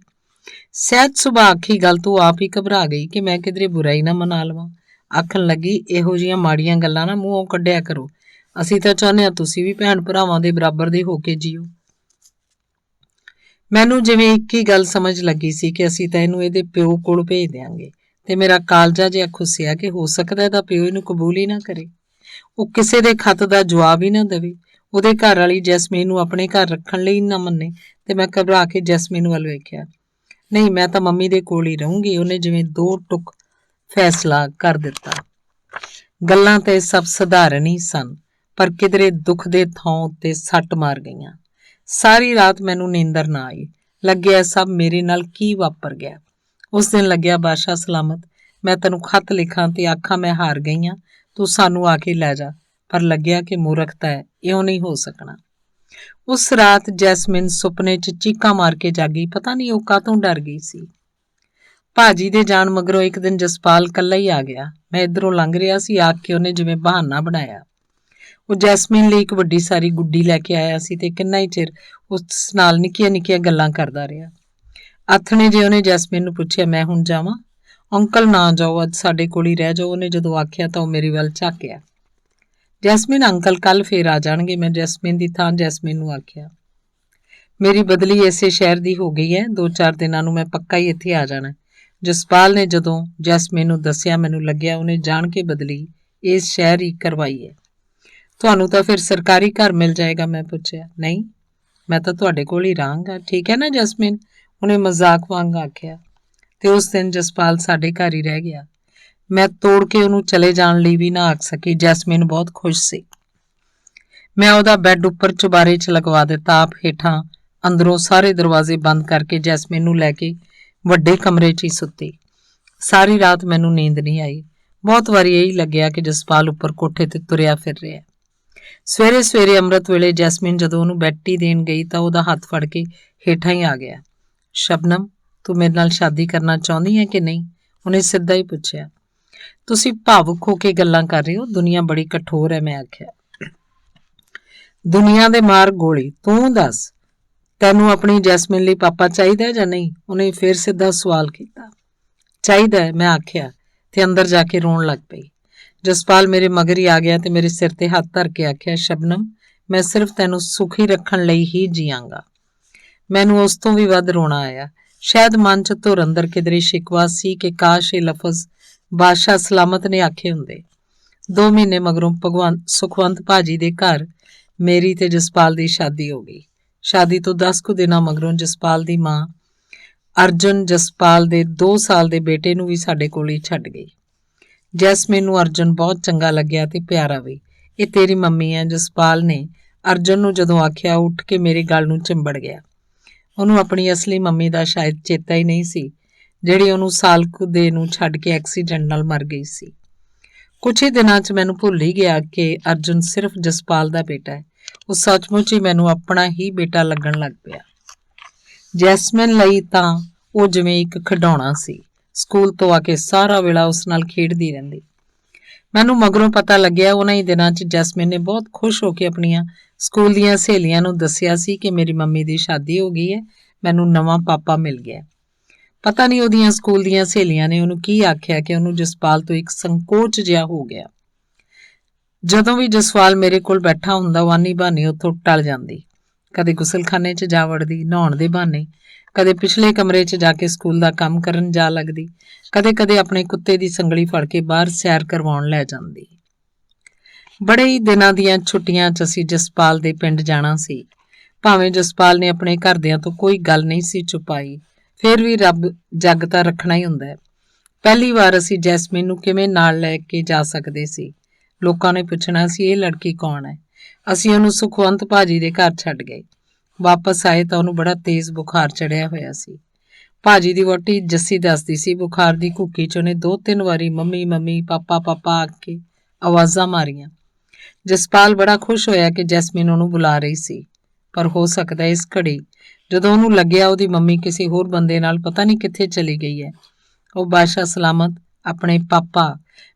ਸਹਿਜ ਸੁਭਾਅ ਆਖੀ ਗੱਲ ਤੋਂ ਆਪ ਹੀ ਘਬਰਾ ਗਈ ਕਿ ਮੈਂ ਕਿਧਰੇ ਬੁਰਾਈ ਨਾ ਮਨਾ ਲਵਾਂ। ਆਖਣ ਲੱਗੀ, ਇਹੋ ਜਿਹੀਆਂ ਮਾੜੀਆਂ ਗੱਲਾਂ ਨਾ ਮੂੰਹੋਂ ਕੱਢਿਆ ਕਰੋ। ਅਸੀਂ ਤਾਂ ਚਾਹੁੰਦੇ ਹਾਂ ਤੁਸੀਂ ਵੀ ਭੈਣ ਭਰਾਵਾਂ ਦੇ ਬਰਾਬਰ ਦੇ ਹੋ ਕੇ ਜੀਓ। ਮੈਨੂੰ ਜਿਵੇਂ ਇੱਕ ਹੀ ਗੱਲ ਸਮਝ ਲੱਗੀ ਸੀ ਕਿ ਅਸੀਂ ਤਾਂ ਇਹਨੂੰ ਇਹਦੇ ਪਿਓ ਕੋਲ ਭੇਜ ਦਿਆਂਗੇ, ਤੇ ਮੇਰਾ ਕਾਲਜਾ ਜਿਹਾ ਖੁੱਸਿਆ ਕਿ ਹੋ ਸਕਦਾ ਇਹਦਾ ਪਿਓ ਇਹਨੂੰ ਕਬੂਲ ਹੀ ਨਾ ਕਰੇ, ਉਹ ਕਿਸੇ ਦੇ ਖੱਤ ਦਾ ਜਵਾਬ ਹੀ ਨਾ ਦੇਵੇ, ਉਹਦੇ ਘਰ ਵਾਲੀ ਜੈਸਮੀਨ ਨੂੰ ਆਪਣੇ ਘਰ ਰੱਖਣ ਲਈ ਨਾ ਮੰਨੇ। ਤੇ ਮੈਂ ਘਬਰਾ ਕੇ ਜੈਸਮੀਨ ਵੱਲ ਵੇਖਿਆ। ਨਹੀਂ, ਮੈਂ ਤਾਂ ਮੰਮੀ ਦੇ ਕੋਲ ਹੀ ਰਹੂੰਗੀ। ਉਹਨੇ ਜਿਵੇਂ 2 ਟੁਕ ਫੈਸਲਾ ਕਰ ਦਿੱਤਾ। ਗੱਲਾਂ ਤੇ ਸਭ ਸਧਾਰਨ ਹੀ ਸਨ, ਪਰ ਕਿਧਰੇ ਦੁੱਖ ਦੇ ਥਾਂ ਉੱਤੇ ਸੱਟ ਮਾਰ ਗਈਆਂ। ਸਾਰੀ ਰਾਤ ਮੈਨੂੰ ਨੀਂਦਰ ਨਾ ਆਈ। ਲੱਗਿਆ ਸਭ ਮੇਰੇ ਨਾਲ ਕੀ ਵਾਪਰ ਗਿਆ। ਉਸ ਦਿਨ ਲੱਗਿਆ, ਬਾਦਸ਼ਾਹ ਸਲਾਮਤ, ਮੈਂ ਤੈਨੂੰ ਖੱਤ ਲਿਖਾਂ ਤੇ ਆਖਾਂ ਮੈਂ ਹਾਰ ਗਈ ਹਾਂ, ਤੂੰ ਸਾਨੂੰ ਆ ਕੇ ਲੈ ਜਾ, ਪਰ ਲੱਗਿਆ ਕਿ ਮੂਰਖਤਾ ਹੈ, ਇਉਂ ਨਹੀਂ ਹੋ ਸਕਣਾ। ਉਸ ਰਾਤ ਜੈਸਮੀਨ ਸੁਪਨੇ 'ਚ ਚੀਕਾਂ ਮਾਰ ਕੇ ਜਾਗੀ। ਪਤਾ ਨਹੀਂ ਉਹ ਕਾਹਤੋਂ ਡਰ ਗਈ ਸੀ। ਭਾਜੀ ਦੇ ਜਾਣ ਮਗਰੋਂ ਇੱਕ ਦਿਨ ਜਸਪਾਲ ਕੱਲਾ ਹੀ ਆ ਗਿਆ। ਮੈਂ ਇੱਧਰੋਂ ਲੰਘ ਰਿਹਾ ਸੀ, ਆਖ ਕੇ ਉਹਨੇ ਜਿਵੇਂ ਬਹਾਨਾ ਬਣਾਇਆ। ਉਹ ਜੈਸਮੀਨ ਲਈ ਇੱਕ ਵੱਡੀ ਸਾਰੀ ਗੁੱਡੀ ਲੈ ਕੇ ਆਇਆ ਸੀ ਤੇ ਕਿੰਨਾ ਹੀ ਚਿਰ ਉਸ ਨਾਲ ਨਿੱਕੀਆਂ-ਨਿੱਕੀਆਂ ਗੱਲਾਂ ਕਰਦਾ ਰਿਹਾ। ਆਥਣੇ ਜੇ ਉਹਨੇ ਜੈਸਮੀਨ ਨੂੰ ਪੁੱਛਿਆ, ਮੈਂ ਹੁਣ ਜਾਵਾਂ? ਅੰਕਲ ਨਾ ਜਾਓ, ਅੱਜ ਸਾਡੇ ਕੋਲ ਹੀ ਰਹਿ ਜਾਓ। ਉਹਨੇ ਜਦੋਂ ਆਖਿਆ ਤਾਂ ਉਹ ਮੇਰੇ ਵੱਲ ਝਾਕਿਆ। ਜੈਸਮੀਨ ਅੰਕਲ ਕੱਲ ਫੇਰ ਆ ਜਾਣਗੇ। ਮੈਂ ਜੈਸਮੀਨ ਦੀ ਥਾਂ ਜੈਸਮੀਨ ਨੂੰ ਆਖਿਆ। ਮੇਰੀ ਬਦਲੀ ਇਸੇ ਸ਼ਹਿਰ ਦੀ ਹੋ ਗਈ ਹੈ, 2-4 ਦਿਨਾਂ ਨੂੰ ਮੈਂ ਪੱਕਾ ਹੀ ਇੱਥੇ ਆ ਜਾਣਾ। ਜਸਪਾਲ ਨੇ ਜਦੋਂ ਜੈਸਮੀਨ ਨੂੰ ਦੱਸਿਆ, ਮੈਨੂੰ ਲੱਗਿਆ ਉਹਨੇ ਜਾਣ ਕੇ ਬਦਲੀ ਇਸ ਸ਼ਹਿਰ ਹੀ ਕਰਵਾਈ ਹੈ। ਤੁਹਾਨੂੰ ਤਾਂ ਫਿਰ ਸਰਕਾਰੀ ਘਰ ਮਿਲ ਜਾਏਗਾ। ਮੈਂ ਪੁੱਛਿਆ। ਨਹੀਂ, ਮੈਂ ਤਾਂ ਤੁਹਾਡੇ ਕੋਲ ਹੀ ਰਹਾਂਗਾ, ਠੀਕ ਹੈ ਨਾ ਜੈਸਮੀਨ? ਉਹਨੇ ਮਜ਼ਾਕ ਵਾਂਗ ਆਖਿਆ। ਤੇ ਉਸ ਦਿਨ ਜਸਪਾਲ ਸਾਡੇ ਘਰ ਹੀ ਰਹਿ ਗਿਆ। ਮੈਂ ਤੋੜ ਕੇ ਉਹਨੂੰ ਚਲੇ ਜਾਣ ਲਈ ਵੀ ਨਾ ਆਖ ਸਕੀ। ਜੈਸਮੀਨ ਬਹੁਤ ਖੁਸ਼ ਸੀ। ਮੈਂ ਉਹਦਾ ਬੈੱਡ ਉੱਪਰ ਚੁਬਾਰੇ 'ਚ ਲਗਵਾ ਦਿੱਤਾ। ਆਪ ਹੇਠਾਂ ਅੰਦਰੋਂ ਸਾਰੇ ਦਰਵਾਜ਼ੇ ਬੰਦ ਕਰਕੇ ਜੈਸਮੀਨ ਨੂੰ ਲੈ ਕੇ ਵੱਡੇ ਕਮਰੇ 'ਚ ਹੀ ਸੁੱਤੀ। ਸਾਰੀ ਰਾਤ ਮੈਨੂੰ ਨੀਂਦ ਨਹੀਂ ਆਈ। ਬਹੁਤ ਵਾਰੀ ਇਹੀ ਲੱਗਿਆ ਕਿ ਜਸਪਾਲ ਉੱਪਰ ਕੋਠੇ ਤੇ ਤੁਰਿਆ ਫਿਰ ਰਿਹਾ। ਸਵੇਰੇ ਅੰਮ੍ਰਿਤ ਵੇਲੇ ਜੈਸਮੀਨ ਜਦੋਂ ਉਹਨੂੰ ਬੈਟੀ ਦੇਣ ਗਈ ਤਾਂ ਉਹਦਾ ਹੱਥ ਫੜ ਕੇ ਹੇਠਾਂ ਹੀ ਆ ਗਿਆ। ਸ਼ਬਨਮ, ਤੂੰ ਮੇਰੇ ਨਾਲ ਸ਼ਾਦੀ ਕਰਨਾ ਚਾਹੁੰਦੀ ਹੈ ਕਿ ਨਹੀਂ? ਉਹਨੇ ਸਿੱਧਾ ਹੀ ਪੁੱਛਿਆ। ਤੁਸੀਂ ਭਾਵੁਕ ਹੋ ਕੇ ਗੱਲਾਂ ਕਰ ਰਹੇ ਹੋ, ਦੁਨੀਆ ਬੜੀ ਕਠੋਰ ਹੈ। ਮੈਂ ਆਖਿਆ। ਦੁਨੀਆ ਦੇ ਮਾਰ ਗੋਲੀ, ਤੂੰ ਦੱਸ, ਤੈਨੂੰ ਆਪਣੀ ਜੈਸਮੀਨ ਲਈ ਪਾਪਾ ਚਾਹੀਦਾ ਜਾਂ ਨਹੀਂ? ਉਹਨੇ ਫਿਰ ਸਿੱਧਾ ਸਵਾਲ ਕੀਤਾ। ਚਾਹੀਦਾ ਹੈ, ਮੈਂ ਆਖਿਆ, ਤੇ ਅੰਦਰ ਜਾ ਕੇ ਰੋਣ ਲੱਗ ਪਈ। ਜਸਪਾਲ ਮੇਰੇ ਮਗਰ ਹੀ ਆ ਗਿਆ ਤੇ ਮੇਰੇ ਸਿਰ ਤੇ ਹੱਥ ਧਰ ਕੇ ਆਖਿਆ, ਸ਼ਬਨਮ, ਮੈਂ ਸਿਰਫ ਤੈਨੂੰ ਸੁਖੀ ਰੱਖਣ ਲਈ ਹੀ ਜੀਵਾਂਗਾ। ਮੈਨੂੰ ਉਸ ਤੋਂ ਵੀ ਵੱਧ ਰੋਣਾ ਆਇਆ। ਸ਼ਾਇਦ ਮਨ 'ਚ ਧੁਰ ਅੰਦਰ ਕਿਧਰੇ ਸ਼ਿਕਵਾ ਸੀ ਕਿ ਕਾਸ਼ ਇਹ ਲਫ਼ਜ਼ ਬਾਦਸ਼ਾਹ ਸਲਾਮਤ ਨੇ ਆਖੇ ਹੁੰਦੇ। 2 ਮਹੀਨੇ ਮਗਰੋਂ ਸੁਖਵੰਤ ਭਾਜੀ ਦੇ ਘਰ ਮੇਰੀ ਤੇ ਜਸਪਾਲ ਦੀ ਸ਼ਾਦੀ ਹੋ ਗਈ। ਸ਼ਾਦੀ ਤੋਂ 10 ਕੁ ਦਿਨਾਂ ਮਗਰੋਂ ਜਸਪਾਲ ਦੀ ਮਾਂ ਅਰਜੁਨ ਜਸਪਾਲ ਦੇ 2 ਸਾਲ ਦੇ ਬੇਟੇ ਨੂੰ ਵੀ ਸਾਡੇ ਕੋਲ ਹੀ ਛੱਡ ਗਈ। ਜੈਸਮੀਨ ਨੂੰ ਅਰਜੁਨ ਬਹੁਤ ਚੰਗਾ ਲੱਗਿਆ ਤੇ ਪਿਆਰਾ ਵੀ। ਇਹ ਤੇਰੀ ਮੰਮੀ ਹੈ। ਜਸਪਾਲ ਨੇ ਅਰਜੁਨ ਨੂੰ ਜਦੋਂ ਆਖਿਆ, ਉੱਠ ਕੇ ਮੇਰੇ ਗਲ ਨੂੰ ਚਿੰਬੜ ਗਿਆ। ਉਹਨੂੰ ਆਪਣੀ ਅਸਲੀ ਮੰਮੀ ਦਾ ਸ਼ਾਇਦ ਚੇਤਾ ਹੀ ਨਹੀਂ ਸੀ, ਜਿਹੜੀ ਉਹਨੂੰ ਸਾਲ ਕੁ ਦੇ ਨੂੰ ਛੱਡ ਕੇ ਐਕਸੀਡੈਂਟ ਨਾਲ ਮਰ ਗਈ ਸੀ। ਕੁਝ ਹੀ ਦਿਨਾਂ 'ਚ ਮੈਨੂੰ ਭੁੱਲ ਹੀ ਗਿਆ ਕਿ ਅਰਜੁਨ ਸਿਰਫ ਜਸਪਾਲ ਦਾ ਬੇਟਾ ਹੈ। ਉਹ ਸੱਚਮੁੱਚ ਹੀ ਮੈਨੂੰ ਆਪਣਾ ਹੀ ਬੇਟਾ ਲੱਗਣ ਲੱਗ ਪਿਆ। ਜੈਸਮੀਨ ਲਈ ਤਾਂ ਉਹ ਜਿਵੇਂ ਇੱਕ ਖਿਡੌਣਾ ਸੀ। ਸਕੂਲ ਤੋਂ ਆ ਕੇ ਸਾਰਾ ਵੇਲਾ ਉਸ ਨਾਲ ਖੇਡਦੀ ਰਹਿੰਦੀ। ਮੈਨੂੰ ਮਗਰੋਂ ਪਤਾ ਲੱਗਿਆ, ਉਹਨਾਂ ਹੀ ਦਿਨਾਂ 'ਚ ਜੈਸਮੀਨ ਨੇ ਬਹੁਤ ਖੁਸ਼ ਹੋ ਕੇ ਆਪਣੀਆਂ ਸਕੂਲ ਦੀਆਂ ਸਹੇਲੀਆਂ ਨੂੰ ਦੱਸਿਆ ਸੀ ਕਿ ਮੇਰੀ ਮੰਮੀ ਦੀ ਸ਼ਾਦੀ ਹੋ ਗਈ ਹੈ, ਮੈਨੂੰ ਨਵਾਂ ਪਾਪਾ ਮਿਲ ਗਿਆ। ਪਤਾ ਨਹੀਂ ਉਹਦੀਆਂ ਸਕੂਲ ਦੀਆਂ ਸਹੇਲੀਆਂ ਨੇ ਉਹਨੂੰ ਕੀ ਆਖਿਆ ਕਿ ਉਹਨੂੰ ਜਸਪਾਲ ਤੋਂ ਇੱਕ ਸੰਕੋਚ ਜਿਹਾ ਹੋ ਗਿਆ। ਜਦੋਂ ਵੀ ਜਸਪਾਲ ਮੇਰੇ ਕੋਲ ਬੈਠਾ ਹੁੰਦਾ, ਉਹ ਆਨੀ ਬਹਾਨੇ ਉੱਥੋਂ ਟਲ ਜਾਂਦੀ। ਕਦੇ ਗੁਸਲਖਾਨੇ 'ਚ ਜਾ ਵੜਦੀ ਨਹਾਉਣ ਦੇ ਬਹਾਨੇ, ਕਦੇ ਪਿਛਲੇ ਕਮਰੇ 'ਚ ਜਾ ਕੇ ਸਕੂਲ ਦਾ ਕੰਮ ਕਰਨ ਜਾ ਲੱਗਦੀ, ਕਦੇ ਆਪਣੇ ਕੁੱਤੇ ਦੀ ਸੰਗਲੀ ਫੜ ਕੇ ਬਾਹਰ ਸੈਰ ਕਰਵਾਉਣ ਲੈ ਜਾਂਦੀ। ਬੜੇ ਹੀ ਦਿਨਾਂ ਦੀਆਂ ਛੁੱਟੀਆਂ 'ਚ ਅਸੀਂ ਜਸਪਾਲ ਦੇ ਪਿੰਡ ਜਾਣਾ ਸੀ। ਭਾਵੇਂ ਜਸਪਾਲ ਨੇ ਆਪਣੇ ਘਰਦਿਆਂ ਤੋਂ ਕੋਈ ਗੱਲ ਨਹੀਂ ਸੀ ਛੁਪਾਈ, ਫਿਰ ਵੀ ਰੱਬ ਜੱਗ ਤਾਂ ਰੱਖਣਾ ਹੀ ਹੁੰਦਾ ਹੈ। ਪਹਿਲੀ ਵਾਰ ਅਸੀਂ ਜੈਸਮੀਨ ਨੂੰ ਕਿਵੇਂ ਨਾਲ ਲੈ ਕੇ ਜਾ ਸਕਦੇ ਸੀ? ਲੋਕਾਂ ਨੇ ਪੁੱਛਣਾ ਸੀ, ਇਹ ਲੜਕੀ ਕੌਣ ਹੈ? ਅਸੀਂ ਉਹਨੂੰ ਸੁਖਵੰਤ ਭਾਜੀ ਦੇ ਘਰ ਛੱਡ ਗਏ। ਵਾਪਸ ਆਏ ਤਾਂ ਉਹਨੂੰ ਬੜਾ ਤੇਜ਼ ਬੁਖਾਰ ਚੜਿਆ ਹੋਇਆ ਸੀ। ਭਾਜੀ ਦੀ ਵਹੁਟੀ ਜੱਸੀ ਦੱਸਦੀ ਸੀ ਬੁਖਾਰ ਦੀ ਘੁੱਕੀ 'ਚ ਉਹਨੇ 2-3 ਵਾਰੀ ਮੰਮੀ ਮੰਮੀ ਪਾਪਾ ਪਾਪਾ ਆ ਕੇ ਆਵਾਜ਼ਾਂ ਮਾਰੀਆਂ। ਜਸਪਾਲ ਬੜਾ ਖੁਸ਼ ਹੋਇਆ ਕਿ ਜੈਸਮੀਨ ਉਹਨੂੰ ਬੁਲਾ ਰਹੀ ਸੀ, ਪਰ ਹੋ ਸਕਦਾ ਇਸ ਘੜੀ ਜਦੋਂ ਉਹਨੂੰ ਲੱਗਿਆ ਉਹਦੀ ਮੰਮੀ ਕਿਸੇ ਹੋਰ ਬੰਦੇ ਨਾਲ ਪਤਾ ਨਹੀਂ ਕਿੱਥੇ ਚਲੀ ਗਈ ਹੈ, ਉਹ ਬਾਦਸ਼ਾਹ ਸਲਾਮਤ ਆਪਣੇ ਪਾਪਾ,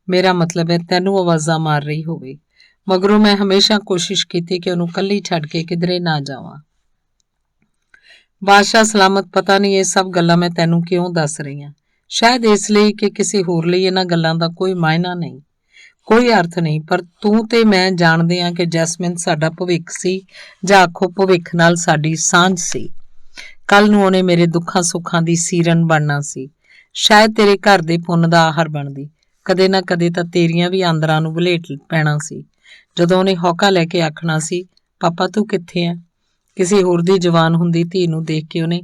ਮੇਰਾ ਮਤਲਬ ਹੈ ਤੈਨੂੰ ਆਵਾਜ਼ਾਂ ਮਾਰ ਰਹੀ ਹੋਵੇ। ਮਗਰੋਂ ਮੈਂ ਹਮੇਸ਼ਾ ਕੋਸ਼ਿਸ਼ ਕੀਤੀ ਕਿ ਉਹਨੂੰ ਇਕੱਲੀ ਛੱਡ ਕੇ ਕਿਧਰੇ ਨਾ ਜਾਵਾਂ। ਬਾਦਸ਼ਾਹ ਸਲਾਮਤ, ਪਤਾ ਨਹੀਂ ਇਹ ਸਭ ਗੱਲਾਂ ਮੈਂ ਤੈਨੂੰ ਕਿਉਂ ਦੱਸ ਰਹੀ ਹਾਂ। ਸ਼ਾਇਦ ਇਸ ਲਈ ਕਿ ਕਿਸੇ ਹੋਰ ਲਈ ਇਹਨਾਂ ਗੱਲਾਂ ਦਾ ਕੋਈ ਮਾਇਨਾ ਨਹੀਂ, ਕੋਈ ਅਰਥ ਨਹੀਂ, ਪਰ ਤੂੰ ਤੇ ਮੈਂ ਜਾਣਦੇ ਹਾਂ ਕਿ ਜੈਸਮਿਨ ਸਾਡਾ ਭਵਿੱਖ ਸੀ, ਜਾਂ ਆਖੋ ਭਵਿੱਖ ਨਾਲ ਸਾਡੀ ਸਾਂਝ ਸੀ। ਕੱਲ ਨੂੰ ਉਹਨੇ ਮੇਰੇ ਦੁੱਖਾਂ ਸੁੱਖਾਂ ਦੀ ਸੀਰਨ ਬਣਨਾ ਸੀ। ਸ਼ਾਇਦ ਤੇਰੇ ਘਰ ਦੇ ਪੁੰਨ ਦਾ ਆਹਰ ਬਣਦੀ। ਕਦੇ ਨਾ ਕਦੇ ਤਾਂ ਤੇਰੀਆਂ ਵੀ ਆਂਦਰਾਂ ਨੂੰ ਵਲੇਟ ਪੈਣਾ ਸੀ, ਜਦੋਂ ਉਹਨੇ ਹੌਕਾ ਲੈ ਕੇ ਆਖਣਾ ਸੀ, ਪਾਪਾ ਤੂੰ ਕਿੱਥੇ ਹੈ। ਕਿਸੇ ਹੋਰ ਦੀ ਜਵਾਨ ਹੁੰਦੀ ਧੀ ਨੂੰ ਦੇਖ ਕੇ ਉਹਨੇ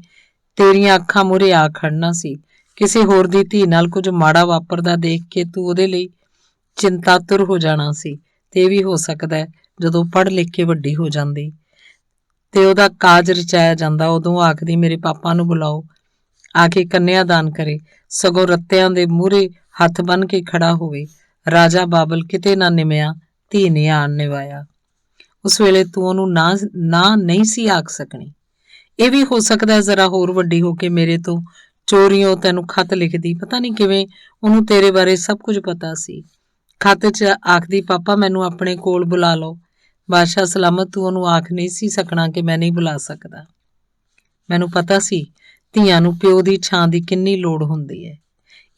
ਤੇਰੀਆਂ ਅੱਖਾਂ ਮੂਹਰੇ ਆ ਖੜਨਾ ਸੀ। ਕਿਸੇ ਹੋਰ ਦੀ ਧੀ ਨਾਲ ਕੁਝ ਮਾੜਾ ਵਾਪਰਦਾ ਦੇਖ ਕੇ ਤੂੰ ਉਹਦੇ ਲਈ ਚਿੰਤਾਤੁਰ ਹੋ ਜਾਣਾ ਸੀ। ਤੇ ਇਹ ਵੀ ਹੋ ਸਕਦਾ ਹੈ ਜਦੋਂ ਪੜ੍ਹ ਲਿਖ ਕੇ ਵੱਡੀ ਹੋ ਜਾਂਦੀ ਤੇ ਉਹਦਾ ਕਾਜ ਰਚਾਇਆ ਜਾਂਦਾ, ਉਦੋਂ ਆਖਦੀ ਮੇਰੇ ਪਾਪਾ ਨੂੰ ਬੁਲਾਓ, ਆ ਕੇ ਕੰਨਿਆਦਾਨ ਕਰੇ, ਸਗੋਂ ਰੱਤਿਆਂ ਦੇ ਮੂਹਰੇ ਹੱਥ ਬੰਨ੍ਹ ਕੇ ਖੜਾ ਹੋਵੇ। ਰਾਜਾ ਬਾਬਲ ਕਿਤੇ ਨਾ ਨਿਮਿਆ, ਧੀ ਨੇ ਆਣ ਨਿਵਾਇਆ। ਉਸ ਵੇਲੇ ਤੂੰ ਉਹਨੂੰ ਨਾ ਨਹੀਂ ਸੀ ਆਖ ਸਕਣੀ। ਇਹ ਵੀ ਹੋ ਸਕਦਾ ਹੈ ਜ਼ਰਾ ਹੋਰ ਵੱਡੀ ਹੋ ਕੇ ਮੇਰੇ ਤੋਂ ਚੋਰੀਓਂ ਤੈਨੂੰ ਖਤ ਲਿਖਦੀ, ਪਤਾ ਨਹੀਂ ਕਿਵੇਂ ਉਹਨੂੰ ਤੇਰੇ ਬਾਰੇ ਸਭ ਕੁਝ ਪਤਾ ਸੀ। ਖਤ 'ਚ ਆਖਦੀ ਪਾਪਾ ਮੈਨੂੰ ਆਪਣੇ ਕੋਲ ਬੁਲਾ ਲਓ। ਬਾਦਸ਼ਾਹ ਸਲਾਮਤ, ਤੂੰ ਉਹਨੂੰ ਆਖ ਨਹੀਂ ਸੀ ਸਕਣਾ ਕਿ ਮੈਂ ਨਹੀਂ ਬੁਲਾ ਸਕਦਾ। ਮੈਨੂੰ ਪਤਾ ਸੀ ਧੀਆਂ ਨੂੰ ਪਿਓ ਦੀ ਛਾਂ ਦੀ ਕਿੰਨੀ ਲੋੜ ਹੁੰਦੀ ਹੈ।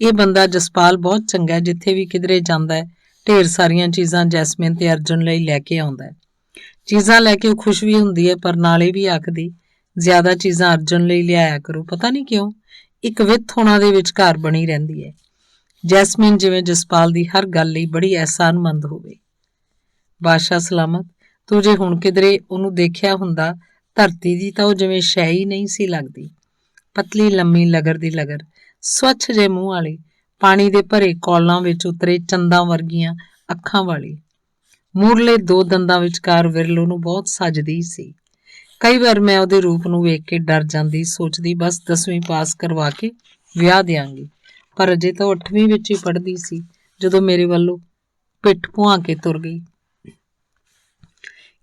ਇਹ ਬੰਦਾ ਜਸਪਾਲ ਬਹੁਤ ਚੰਗਾ ਹੈ, ਜਿੱਥੇ ਵੀ ਕਿਧਰੇ ਜਾਂਦਾ ਹੈ ਢੇਰ ਸਾਰੀਆਂ ਚੀਜ਼ਾਂ ਜੈਸਮੀਨ ਤੇ ਅਰਜੁਨ ਲਈ ਲੈ ਕੇ ਆਉਂਦਾ ਹੈ। ਚੀਜ਼ਾਂ ਲੈ ਕੇ ਉਹ ਖੁਸ਼ ਵੀ ਹੁੰਦੀ ਹੈ, ਪਰ ਨਾਲੇ ਵੀ ਆਖਦੀ ਜ਼ਿਆਦਾ ਚੀਜ਼ਾਂ ਅਰਜੁਨ ਲਈ ਲਿਆਇਆ ਕਰੋ, ਪਤਾ ਨਹੀਂ ਕਿਉਂ ਇੱਕ ਵਿੱਥ ਉਹਨਾਂ ਦੇ ਵਿਚਕਾਰ ਬਣੀ ਰਹਿੰਦੀ ਹੈ। ਜੈਸਮੀਨ ਜਿਵੇਂ ਜਸਪਾਲ ਦੀ ਹਰ ਗੱਲ ਲਈ ਬੜੀ ਅਹਿਸਾਨਮੰਦ ਹੋਵੇ। ਬਾਦਸ਼ਾਹ ਸਲਾਮਤ, ਤੂੰ ਜੇ ਹੁਣ ਕਿਧਰੇ ਉਹਨੂੰ ਦੇਖਿਆ ਹੁੰਦਾ, ਧਰਤੀ ਦੀ ਤਾਂ ਉਹ ਜਿਵੇਂ ਸ਼ੈ ਹੀ ਨਹੀਂ ਸੀ ਲੱਗਦੀ। ਪਤਲੀ ਲੰਮੀ ਲਗਰ ਦੀ ਲਗਰ, ਸਵੱਛ ਜੇ ਮੂੰਹ ਵਾਲੀ, ਪਾਣੀ ਦੇ ਭਰੇ ਕੌਲਾਂ ਵਿੱਚ ਉਤਰੇ ਚੰਦਾਂ ਵਰਗੀਆਂ ਅੱਖਾਂ ਵਾਲੀ, ਮੂਰਲੇ 2 ਦੰਦਾਂ ਵਿਚਕਾਰ ਵਿਰਲ ਉਹਨੂੰ ਬਹੁਤ ਸੱਜਦੀ ਸੀ। ਕਈ ਵਾਰ ਮੈਂ ਉਹਦੇ ਰੂਪ ਨੂੰ ਵੇਖ ਕੇ ਡਰ ਜਾਂਦੀ, ਸੋਚਦੀ ਬਸ 10ਵੀਂ ਪਾਸ ਕਰਵਾ ਕੇ ਵਿਆਹ ਦਿਆਂਗੀ, ਪਰ ਅਜੇ ਤਾਂ 8ਵੀਂ ਵਿੱਚ ਹੀ ਪੜ੍ਹਦੀ ਸੀ ਜਦੋਂ ਮੇਰੇ ਵੱਲੋਂ ਪਿੱਠ ਭੁਆ ਕੇ ਤੁਰ ਗਈ।